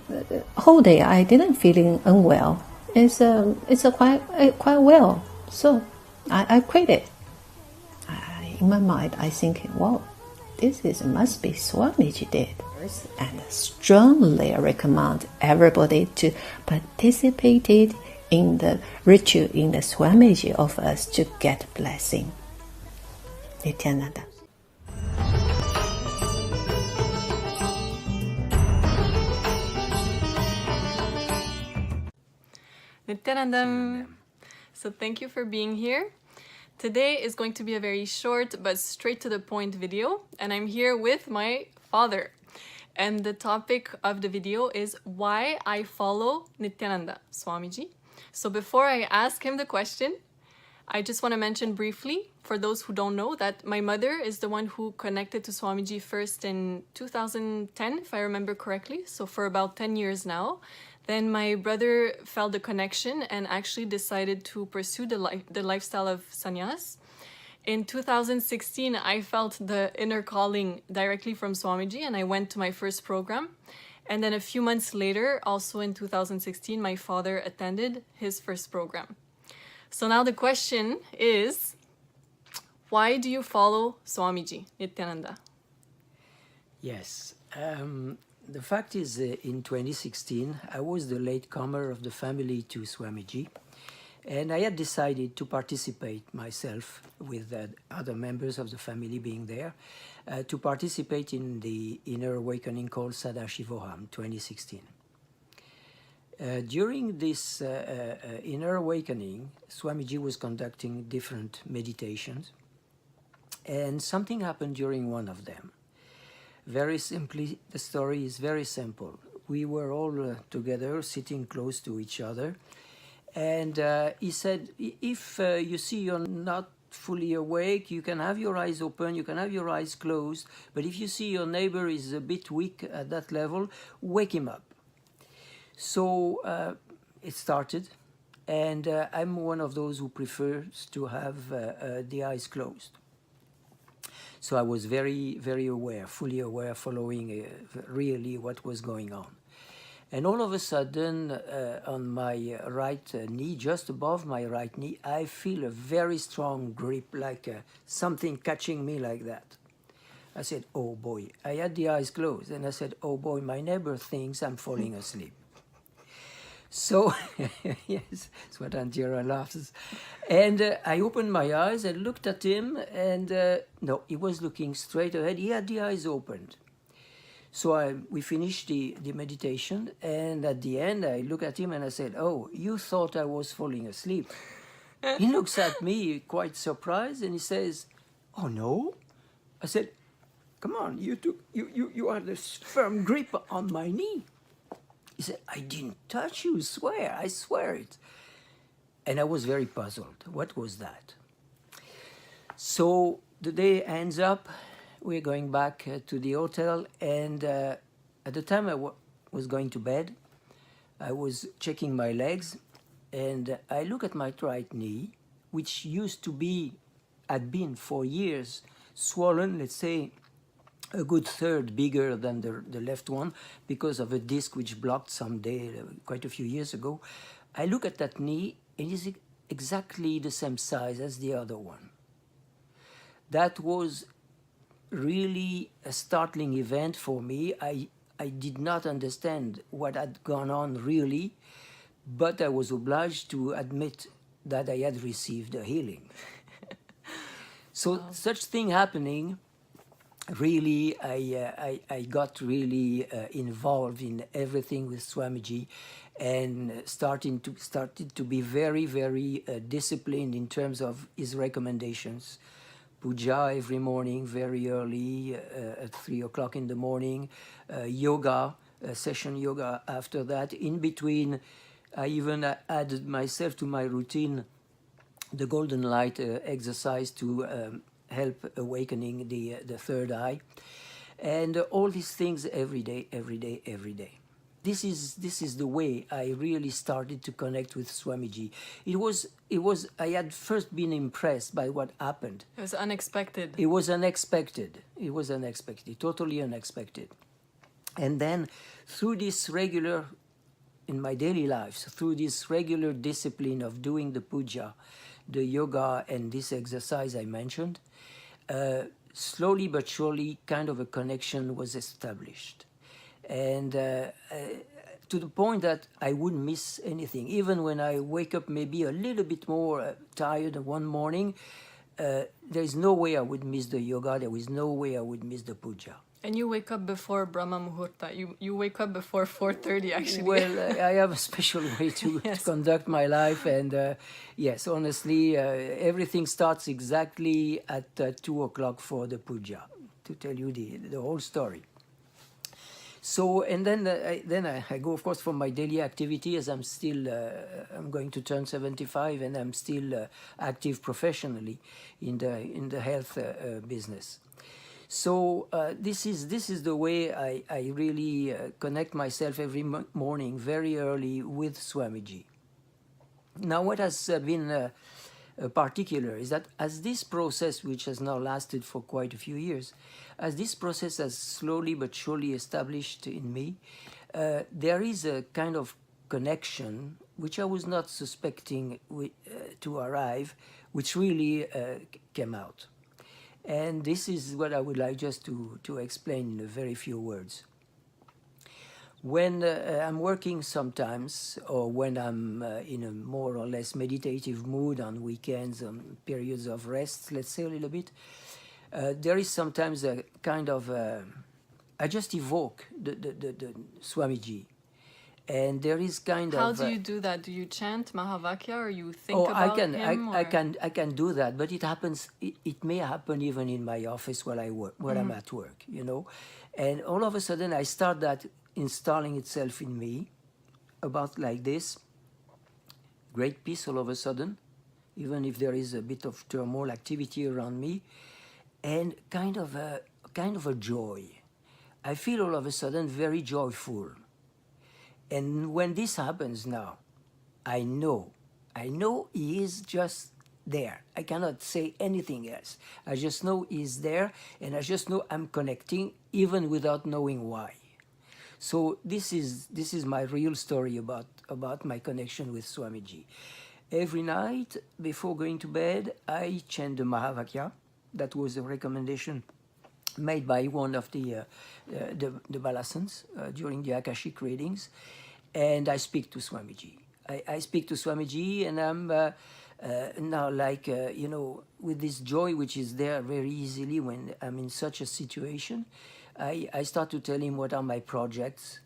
whole day I didn't feeling unwell. It's quite well. So I quit it. In my mind, I think, wow, this must be Swamiji did. And strongly recommend everybody to participate in the ritual in the Swamiji of us to get blessing. Nithyananda. Nithyanandam. So thank you for being here. Today is going to be a very short but straight to the point video, and I'm here with my father. And the topic of the video is why I follow Nithyananda Swamiji. So before I ask him the question, I just want to mention briefly, for those who don't know, that my mother is the one who connected to Swamiji first in 2010, if I remember correctly, so for about 10 years now. Then my brother felt the connection and actually decided to pursue the lifestyle of sannyas. In 2016, I felt the inner calling directly from Swamiji, and I went to my first program. And then a few months later, also in 2016, my father attended his first program. So now the question is, why do you follow Swamiji, Nithyananda? Yes. The fact is, in 2016, I was the latecomer of the family to Swamiji. And I had decided to participate myself, with other members of the family being there, to participate in the inner awakening called Sadashivoham 2016. During this inner awakening, Swamiji was conducting different meditations, and something happened during one of them. Very simply, the story is very simple. We were all together, sitting close to each other, and he said, if you see you're not fully awake, you can have your eyes open, you can have your eyes closed, but if you see your neighbor is a bit weak at that level, wake him up. So it started, and I'm one of those who prefers to have the eyes closed. So I was very, very aware, fully aware, following really what was going on. And all of a sudden, on my right knee, just above my right knee, I feel a very strong grip, like something catching me like that. I said, oh boy. I had the eyes closed, and I said, oh boy, my neighbor thinks I'm falling asleep. So, yes, Swatantira laughs. And I opened my eyes and looked at him, and no, he was looking straight ahead. He had the eyes opened. So we finished the meditation, and at the end, I look at him and I said, oh, you thought I was falling asleep. He looks at me quite surprised, and he says, oh, no? I said, come on, you had this firm grip on my knee. He said, I didn't touch you, I swear it. And I was very puzzled. What was that? So the day ends up, we're going back to the hotel, and at the time I was going to bed, I was checking my legs, and I look at my right knee, which had been for years swollen, let's say, a good third bigger than the left one, because of a disc which blocked someday, quite a few years ago. I look at that knee, and it is exactly the same size as the other one. That was really a startling event for me. I did not understand what had gone on really, but I was obliged to admit that I had received a healing. So wow. Such thing happening, really, I got really involved in everything with Swamiji, and started to be very, very disciplined in terms of his recommendations. Puja every morning, very early, at 3 o'clock in the morning. Yoga, session yoga after that. In between, I even added myself to my routine the golden light exercise to help awakening the third eye. And all these things every day, every day, every day. This is the way I really started to connect with Swamiji. I had first been impressed by what happened. It was unexpected. It was unexpected, totally unexpected. And then through this regular, in my daily life, through this regular discipline of doing the puja, the yoga, and this exercise I mentioned, slowly but surely kind of a connection was established. And to the point that I wouldn't miss anything. Even when I wake up maybe a little bit more tired one morning, there is no way I would miss the yoga, there is no way I would miss the puja. And you wake up before Brahma Muhurta. You wake up before 4:30 actually. Well, I have a special way to conduct my life, and yes, honestly, everything starts exactly at 2 o'clock for the puja, to tell you the whole story. So, and then I go, of course, for my daily activity, as I'm still, I'm going to turn 75, and I'm still active professionally in the health business. So this is the way I really connect myself every morning, very early, with Swamiji. Now, what has been particular is that as this process, which has now lasted for quite a few years, as this process has slowly but surely established in me, there is a kind of connection which I was not suspecting to arrive, which really came out. And this is what I would like just to explain in a very few words. When I'm working sometimes, or when I'm in a more or less meditative mood on weekends, on periods of rest, let's say a little bit, there is sometimes a kind of, I just evoke the Swamiji. And there is kind How of... do you do that? Do you chant Mahavakya, or you think Oh, about him? I can do that, but it happens. It may happen even in my office while I work, while I'm at work, you know. And all of a sudden, I start that installing itself in me, about like this. Great peace all of a sudden, even if there is a bit of turmoil activity around me, and kind of a joy. I feel all of a sudden very joyful. And when this happens now, I know he is just there. I cannot say anything else. I just know he's there, and I just know I'm connecting even without knowing why. So this is my real story about my connection with Swamiji. Every night before going to bed, I chant the Mahavakya. That was a recommendation made by one of the Balasans during the Akashic readings, and I speak to Swamiji. I speak to Swamiji, and I'm now like, you know, with this joy which is there very easily when I'm in such a situation, I start to tell him what are my projects.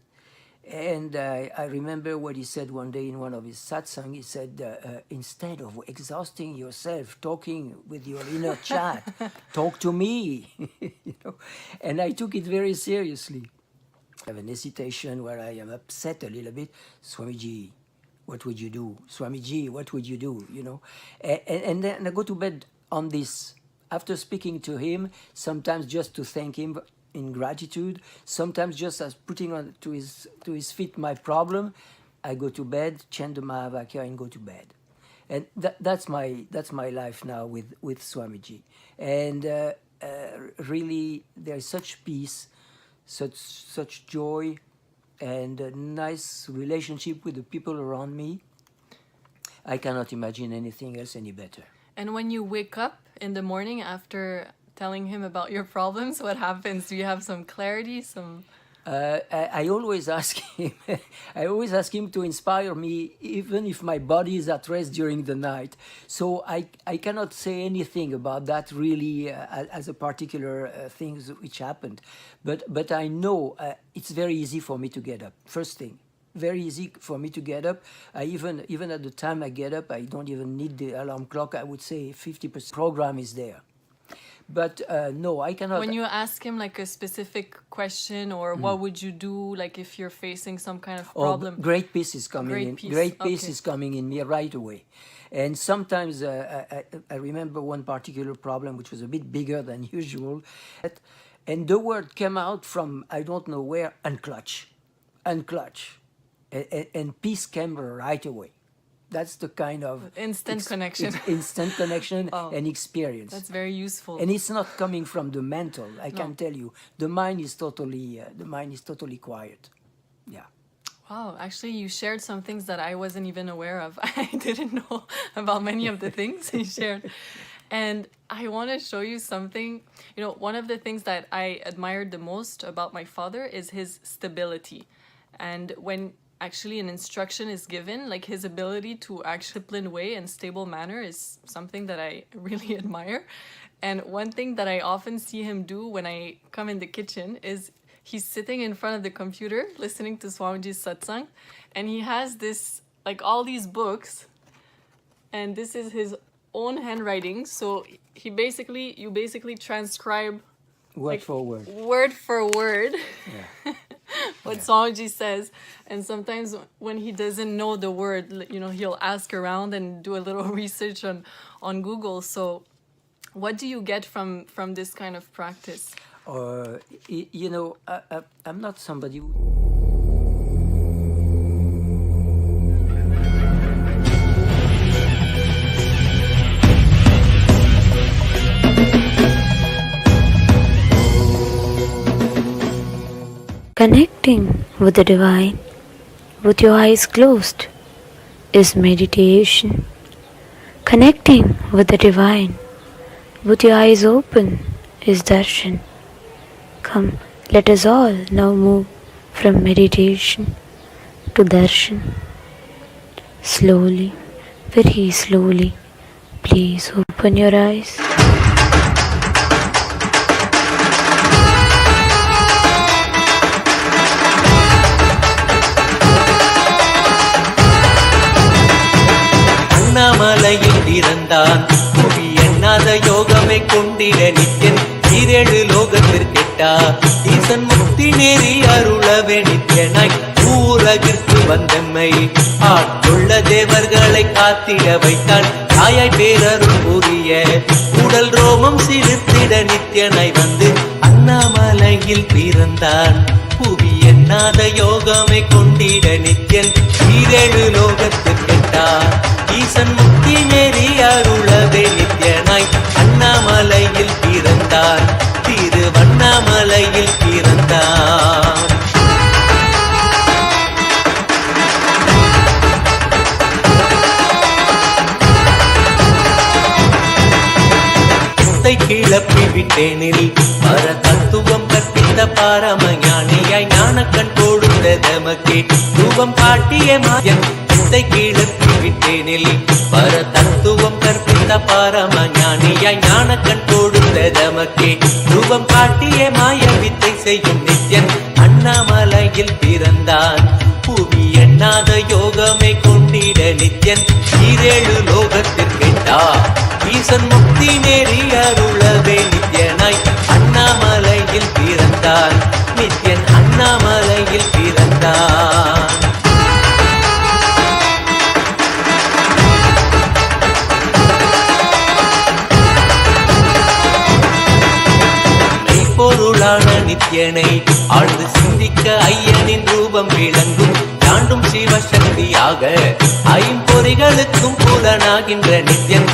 And I remember what he said one day in one of his satsang. He said, instead of exhausting yourself talking with your inner chat, talk to me. You know? And I took it very seriously. I have an hesitation where I am upset a little bit. Swamiji, what would you do? Swamiji, what would you do? You know, and then I go to bed on this. After speaking to him, sometimes just to thank him in gratitude, sometimes just as putting on to his feet my problem, I go to bed, chant the Mahavakya, and go to bed. And that's my life now with Swamiji. And really, there is such peace, such joy, and a nice relationship with the people around me. I cannot imagine anything else any better. And when you wake up in the morning after telling him about your problems, what happens? Do you have some clarity? I always ask him. I always ask him to inspire me, even if my body is at rest during the night. So I cannot say anything about that really as a particular things which happened, but I know it's very easy for me to get up. First thing, very easy for me to get up. I even at the time I get up, I don't even need the alarm clock. I would say 50% program is there. But no, I cannot. When you ask him like a specific question, or what would you do, like if you're facing some kind of problem? Great peace is coming in. Great peace is coming in me right away. And sometimes I remember one particular problem which was a bit bigger than usual, and the word came out from I don't know where, unclutch, and peace came right away. That's the kind of instant connection and experience. That's very useful. And it's not coming from the mental. I can tell you, the mind is totally quiet. Yeah. Wow, actually, you shared some things that I wasn't even aware of. I didn't know about many of the things you shared. And I want to show you something. You know, one of the things that I admired the most about my father is his stability. And when actually an instruction is given, like his ability to actually disciplined way and stable manner is something that I really admire. And one thing that I often see him do when I come in the kitchen is he's sitting in front of the computer listening to Swamiji's satsang, and he has this, like all these books, and this is his own handwriting. So you basically transcribe word for word. Word for word. Yeah. What Swamiji says. And sometimes when he doesn't know the word, you know, he'll ask around and do a little research on Google. So what do you get from this kind of practice? You know, I'm not somebody who... Connecting with the divine with your eyes closed is meditation. Connecting with the divine with your eyes open is darshan. Come, let us all now move from meditation to darshan. Slowly, very slowly, please open your eyes. அண்ணாமலையில் பிறந்தான் புவி எண்ணாத யோகமை கொண்டிட நித்யன் ஈரேழு லோகத்திற்கெட்டா ஈசன் முக்தி நேரி அருளவே நித்யனாய் ஊரகிற்கு வந்தம்மை ஆட்கொள்ள தேவர்களை காத்திட வைத்தான் தாயாய் பேரருள் புரிய உடல் ரோமம் சிறுத்திட நித்யனாய் வந்து அண்ணாமலையில் பிறந்தான் புவி எண்ணாத யோகமை கொண்டிட நித்யன் ஈரேழு லோகத்திற்கெட்டா ஈசன் முக்தி நெறி அருளவே நித்யனாய் அண்ணாமலையில் பிறந்தார் திருவண்ணாமலையில் பிறந்தார். கிளப்பி விட்டேனில் பர தத்துவம் கற்பித்த பாரம ஞானியாய் ஞானக்கண் கொடுத்த தமக்கே ரூபம் காட்டிய மாயன் கிளப்பி விட்டேனில் பர தத்துவம் கற்பித்த பாரம ஞானியாய் ஞானக்கண் கொடுத்த தமக்கே ரூபம் காட்டிய மாய வித்தை செய்யும் நித்யன் அண்ணாமலையில் பிறந்தான் புவி எண்ணாத யோகமை கொண்டிட நித்யன் ஈரேழு லோகத்திற்கெட்டா ஈசன் முக்தி நேரி அருளவே நித்யனாய் அண்ணாமலையில் பிறந்தான் நித்யன் அண்ணாமலையில் பிறந்தான். மெய்ப்பொருளான நித்யனை ஆழ்ந்து சிந்திக்க ஐயனின் ரூபம் விளங்கும் தாண்டும் சிவசக்தியாக ஐம்பொறிகளுக்கும் புலனாகின்ற நித்யன்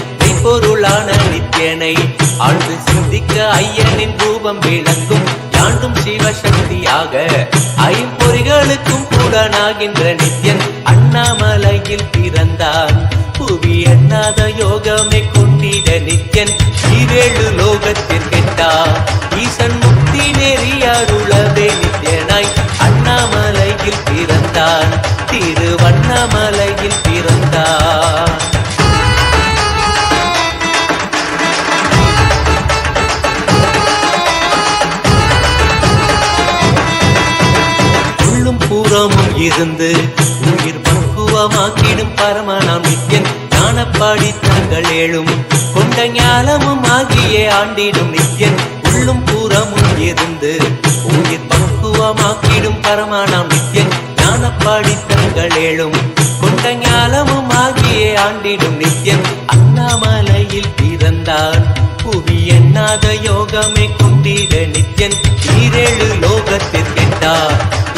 பொருளான நித்யனை ஆழ்ந்து சிந்திக்க ஐயனின் ரூபம் விளங்கும் யாண்டும் சிவசக்தியாக ஐம்பொறிகளுக்கும் புலனாகின்ற நித்யன் அண்ணாமலையில் பிறந்தான் புவி எண்ணாத யோகமை கொண்டிட நித்யன் ஈரேழு லோகத்திற்கெட்டா ஈசன் முக்தி நெறி அருளவே நித்யனாய் அண்ணாமலையில் பிறந்தான் திருவண்ணாமலையில் பிறந்தான். பூரமும் இருந்து உயிர் பக்குவமாக்கிடும் பரமனாம் நித்யன் ஞானப்பாடி தங்கள் ஏழும் கொண்ட ஞானமும் ஆகிய ஆண்டிடும் நித்யன் உள்ளும் பூரமும் இருந்து உயிர் பக்குவமாக்கிடும் பரமனாம் நித்யன் ஞானப்பாடி தங்கள் ஏழும் கொண்ட ஞானமும் ஆகிய ஆண்டிடும் நித்யன் அண்ணாமலையில் பிறந்தான் புவி எண்ணாத யோகமை கொண்டிட நித்யன் ஈரேழு லோகத்திற்கெட்டா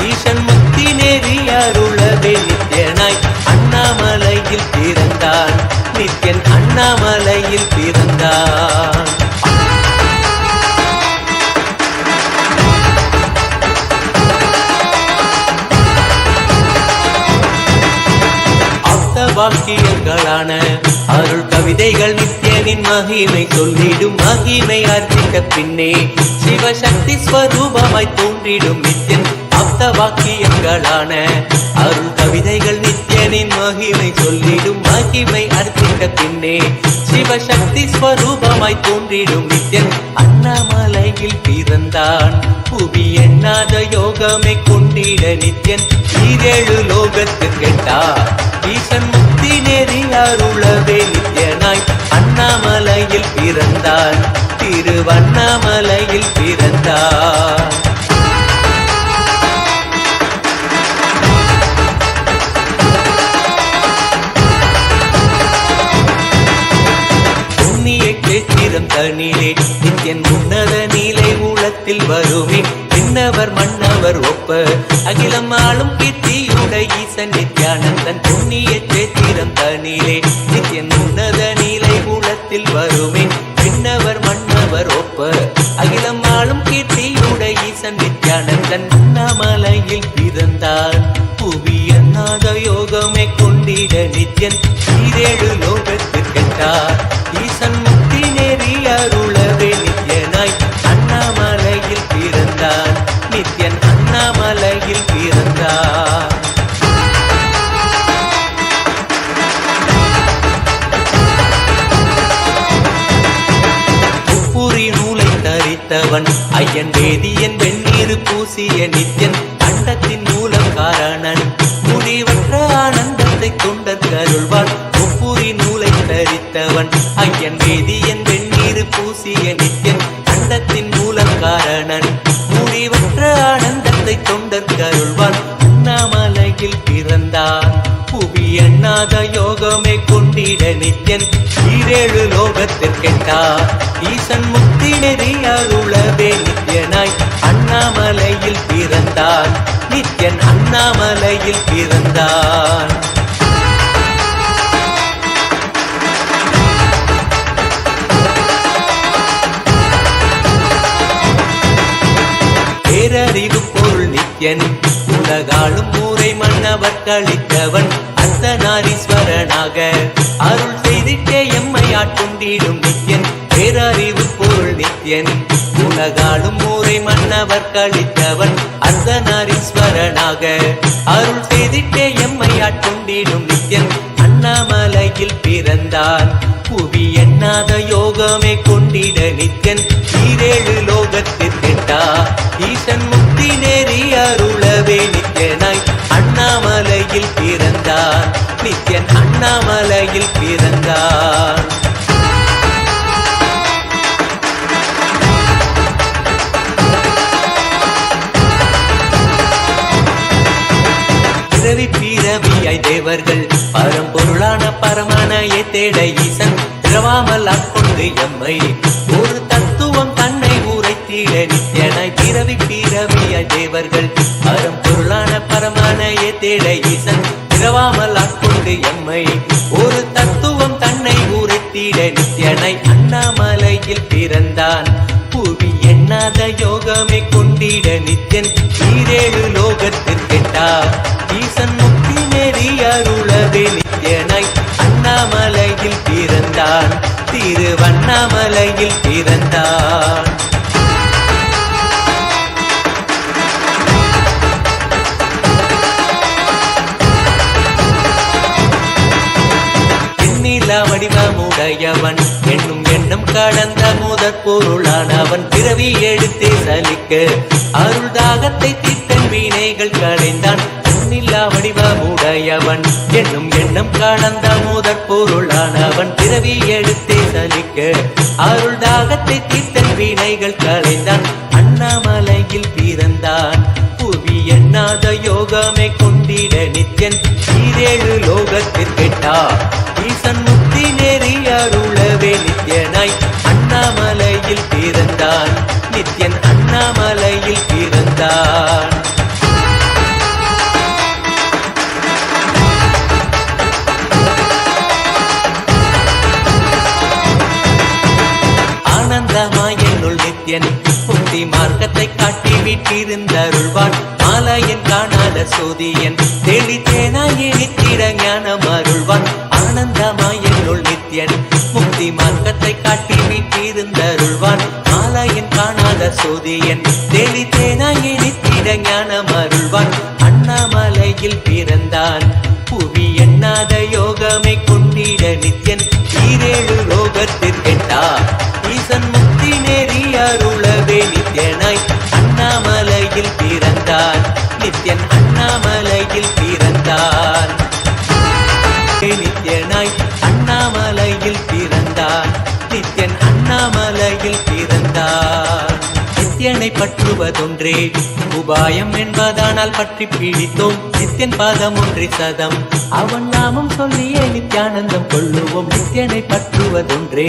ஈசன் முக்தி நெறி அருளவே நித்யனாய் அண்ணாமலையில் பிறந்தான் நித்யன் அண்ணாமலையில் பிறந்தான். வாக்கியங்களான அருள் கவிதைகள் நித்யனின் மகிமை சொல்லிடும் மகிமை அர்ப்பித்த பின்னே சிவசக்தி ஸ்வரூபமாய் தோன்றிடும் நித்யன் ஆப்த வாக்கியங்களான அருள் கவிதைகள் நித்யனின் மகிமை சொல்லிடும் மகிமை அர்ப்பித்த பின்னே சிவசக்தி ஸ்வரூபமாய் தோன்றிடும் நித்யன் அண்ணாமலையில் பிறந்தான் புவி எண்ணாத யோகமை கொண்டிட நித்யன் ஈரேழு லோகத்திற்கெட்டா ஈசன் முக்தி நெறி அருளவே நித்யனாய் அண்ணாமலையில் பிறந்தான் திருவண்ணாமலையில் பிறந்தான். சேத்திரம் தனிலே நித்யன் உன்னத நீலை ஊழத்தில் வருமே விண்ணவர் மன்னவர் ஒப்ப அகிலம் ஆளும் கீர்த்தியுட ஈசன் நித்யானந்தன் புண்ணிய சேத்திரம் தனிலே நித்யன் உன்னத நீலை ஊழத்தில் வருமே விண்ணவர் மன்னவர் ஒப்ப அகிலம் ஆளும் கீர்த்தியுட ஈசன் நித்யானந்தன் அண்ணாமலையில் பிறந்தான் புவி எண்ணாத யோகமை கொண்டிட நித்யன் ஈரேழு லோகத்திற்கெட்டா ஈசன் முக்தி நெறி அருளவே நித்யனாய் அண்ணாமலையில் பிறந்தான் நித்யன் அண்ணாமலையில் ஐயன் வேதியன் வெந்நீர் பூசிய நித்யன் அண்டத்தின் மூலம் காரணன் முடிவற்ற ஆனந்தத்தை தொண்டற்கருள்வான் ஒப்புரி நூலை தரித்தவன் ஐயன் வேதியன் வெந்நீர் பூசிய நித்யன் அண்டத்தின் மூலம் காரணன் முடிவற்ற ஆனந்தத்தை தொண்டற்கருள்வான் அண்ணாமலையில் பிறந்தான் புவி எண்ணாத யோகமே கொண்டிட நித்யன் ஈரேழு லோகத்திற்கெட்டார் ஈசன் முக்தி நெறி அருளவே நித்யனாய் அண்ணாமலையில் பிறந்தான் நித்யன் அண்ணாமலையில் பிறந்தான். பேரறிவு பொருள் நித்யன் உலகாளும் ஊரை மன்னவர் கழித்தவன் அர்த்தநாரீஸ்வரனாக அருள் செய்திட்டே எம்மை ஆட்கொண்டிடும் நித்யன் பேரறிவு பொருள் நித்யன் உலகாளும் ஊரை மன்னவர் கழித்தவன் அர்த்தநாரீஸ்வரனாக அருள் செய்திட்டே எம்மை ஆட்கொண்டிடும் நித்யன் அண்ணாமலையில் பிறந்தான் புவி எண்ணாத யோகமே கொண்டிட நித்யன் ஈரேழு லோகத்திற்கெட்டா ஈசன் முக்தி நேரி அருளவே நித்யனாய் அண்ணாமலையில் பிறந்தான் நித்யன் அண்ணாமலையில் பிறந்தான். பிறவி பிறவியாய் தேவர்கள் பரம்பொருளான பரமனையை தேட ஈசன் பிறவாமல் ஆட்கொண்டு எம்மை ஒரு தத்துவம் தன்னை உரைத்திட நித்யனாய் பிறவி பிறவியாய் தேவர்கள் பரம்பொருளான பரமனையை தேட ஈசன் பிறவாமல் ஆட்கொண்டு எம்மை ஒரு தத்துவம் தன்னை உரைத்திட நித்யனாய் அண்ணாமலையில் பிறந்தான் புவி எண்ணாத யோகமே கொண்டிட நித்யன் ஈரேழு லோகத்திற்கெட்டா ஈசன் முக்தி நெறி அருளவே நித்யனாய் அண்ணாமலையில் பிறந்தான் திருவண்ணாமலையில் பிறந்தான். எண்ணிலா வடிவமுடையவன் என்னும் எண்ணம் கடந்த முதற் பொருளானவன் பிறவி எடுத்தே சலிக்க அருள் தாகத்தை தீர்த்தன் வீணைகள் களைந்தான் எண்ணிலா வடிவமுடையவன் என்னும் எண்ணம் கடந்த முதற் பொருளானவன் பிறவி எடுத்தே சலிக்க அருள் தாகத்தை தீர்த்தன் வீணைகள் களைந்தான் அண்ணாமலையில் பிறந்தான் புவி எண்ணாத யோகமே கொண்டிட நித்யன் ஈரேழு லோகத்திற்கெட்டா ஈசன் முக்தி நெறி அருளவே நித்யனாய் அண்ணாமலையில் பிறந்தான் நித்யன் அண்ணாமலையில் பிறந்தான். ஆனந்தமாய் என்னுள் நித்யன் முக்தி மார்க்கத்தை காட்டி வீட்டிருந்தருள்வான் மாலையன் காணாத சோதியன் தெளித்தேனாயே நித்திட ஞானம் அருள்வான் ஆனந்தமாய் என்னுள் நித்யன் முக்தி மார்க்கத்தை காட்டி வீட்டிருந்தருள்வான் மாலையன் காணாத சோதியன் தெளித்தேனாயே நித்திட ஞானம் அருள்வான் அண்ணாமலையில் பிறந்தான் புவி எண்ணாத யோகமே கொண்டிட நித்யன் ஈரேழு லோகத்திற்கெட்டா ஈசன் முக்தி நெறி அருளவே நித்யனாய் அண்ணாமலையில் பிறந்தான் நித்யன் அண்ணாமலையில் பிறந்தான் நித்யனாய் அண்ணாமலையில் பிறந்தான் நித்யன் அண்ணாமலையில் பிறந்தான். நித்யனை பற்றுவதொன்றே உபாயம் என்பதானால் பற்றி பிடித்தோம் நித்யன் பாதம் ஒன்றி சதம் அவன் நாமம் சொல்லியே நித்யானந்தம் கொள்ளுவோம் நித்யனை பற்றுவதொன்றே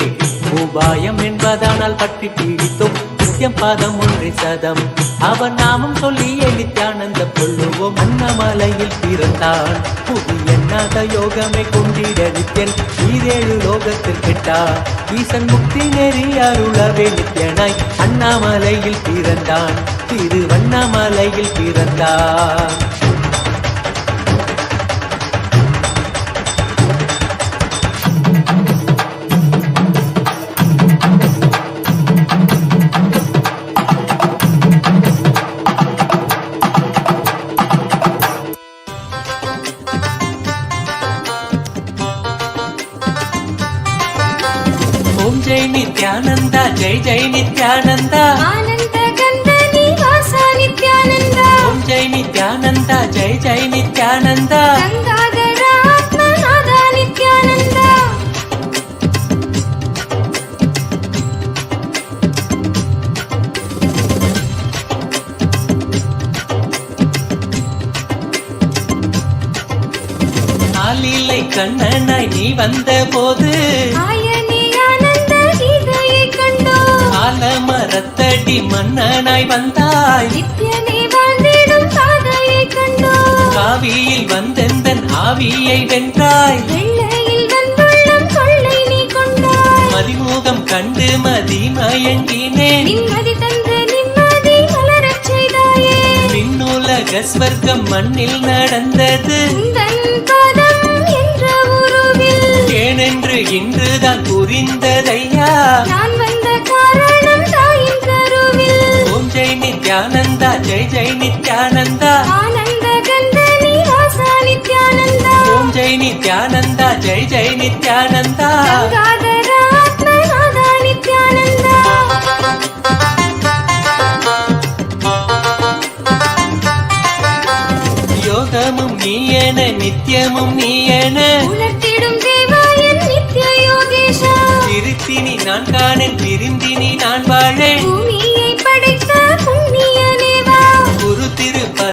உபாயம் என்பதானால் பற்றி பிடித்தோம் நித்யம் பாதம் ஒன்றி சதம் அவன் நாமம் சொல்லியே நித்யானந்தம் கொள்ளுவோம் அண்ணாமலையில் பிறந்தான் புவி எண்ணாத யோகமே கொண்டிட நித்யன் ஈரேழு லோகத்திற்கெட்டா ஈசன் முக்தி நெறி அருளவே நித்யனாய் அண்ணாமலையில் பிறந்தான் திருவண்ணாமலையில் பிறந்தான். ஓம் ஜெய் நித்யானந்தா ஜெய் ஜெய் நித்யானந்தா ஆனந்த கந்த ஜெய் நித்யானந்தா ஜெய் ஜெய் நித்யானந்தா கங்காதரா ஆத்மநாதா நித்யானந்தா ஆலிலை கண்ணனாய் நீ வந்த போது ஆயனே ஆனந்த கீதையை கண்டோம் ஆலமரத்தடி மன்னனாய் வந்தாய் நித்யனே வாழ்ந்திடும் பாதையை கண்டோம் காவியில் வந்தெந்தன் ஆவியை வென்றாய் வெள்ளையில் வந்துள்ளம் கொள்ளை நீ கொண்டாய் மதிமுகம் கண்டு மதிமயங்கினேன் நிம்மதி தந்து நிம்மதி மலரச் செய்தாயே விண்ணுலக ஸ்வர்க்கம் மண்ணில் நடந்தது உந்தன் பாதம் என்ற உருவில் ஏனென்று இன்றுதான் புரிந்ததையா நான் வந்த காரணம் தாயின் கருவில் ஓம் ஜெய் நித்யானந்தா ஜெய் ஜெய் நித்யானந்தா ஆனந்த கந்தனி வாசா நித்யானந்தா ஓம் ஜெய் நித்யானந்தா ஜெய் ஜெய் நித்யானந்தா கங்காதரா ஆத்மநாதா நித்யானந்தா யோகமும் நீயென நித்தியமும் நீயென உணர்த்திடும் தேவாயன் நித்ய யோகேஷா திருத்தினி நான் காணேன் திருந்தினி நான் வாழேன் பூமியை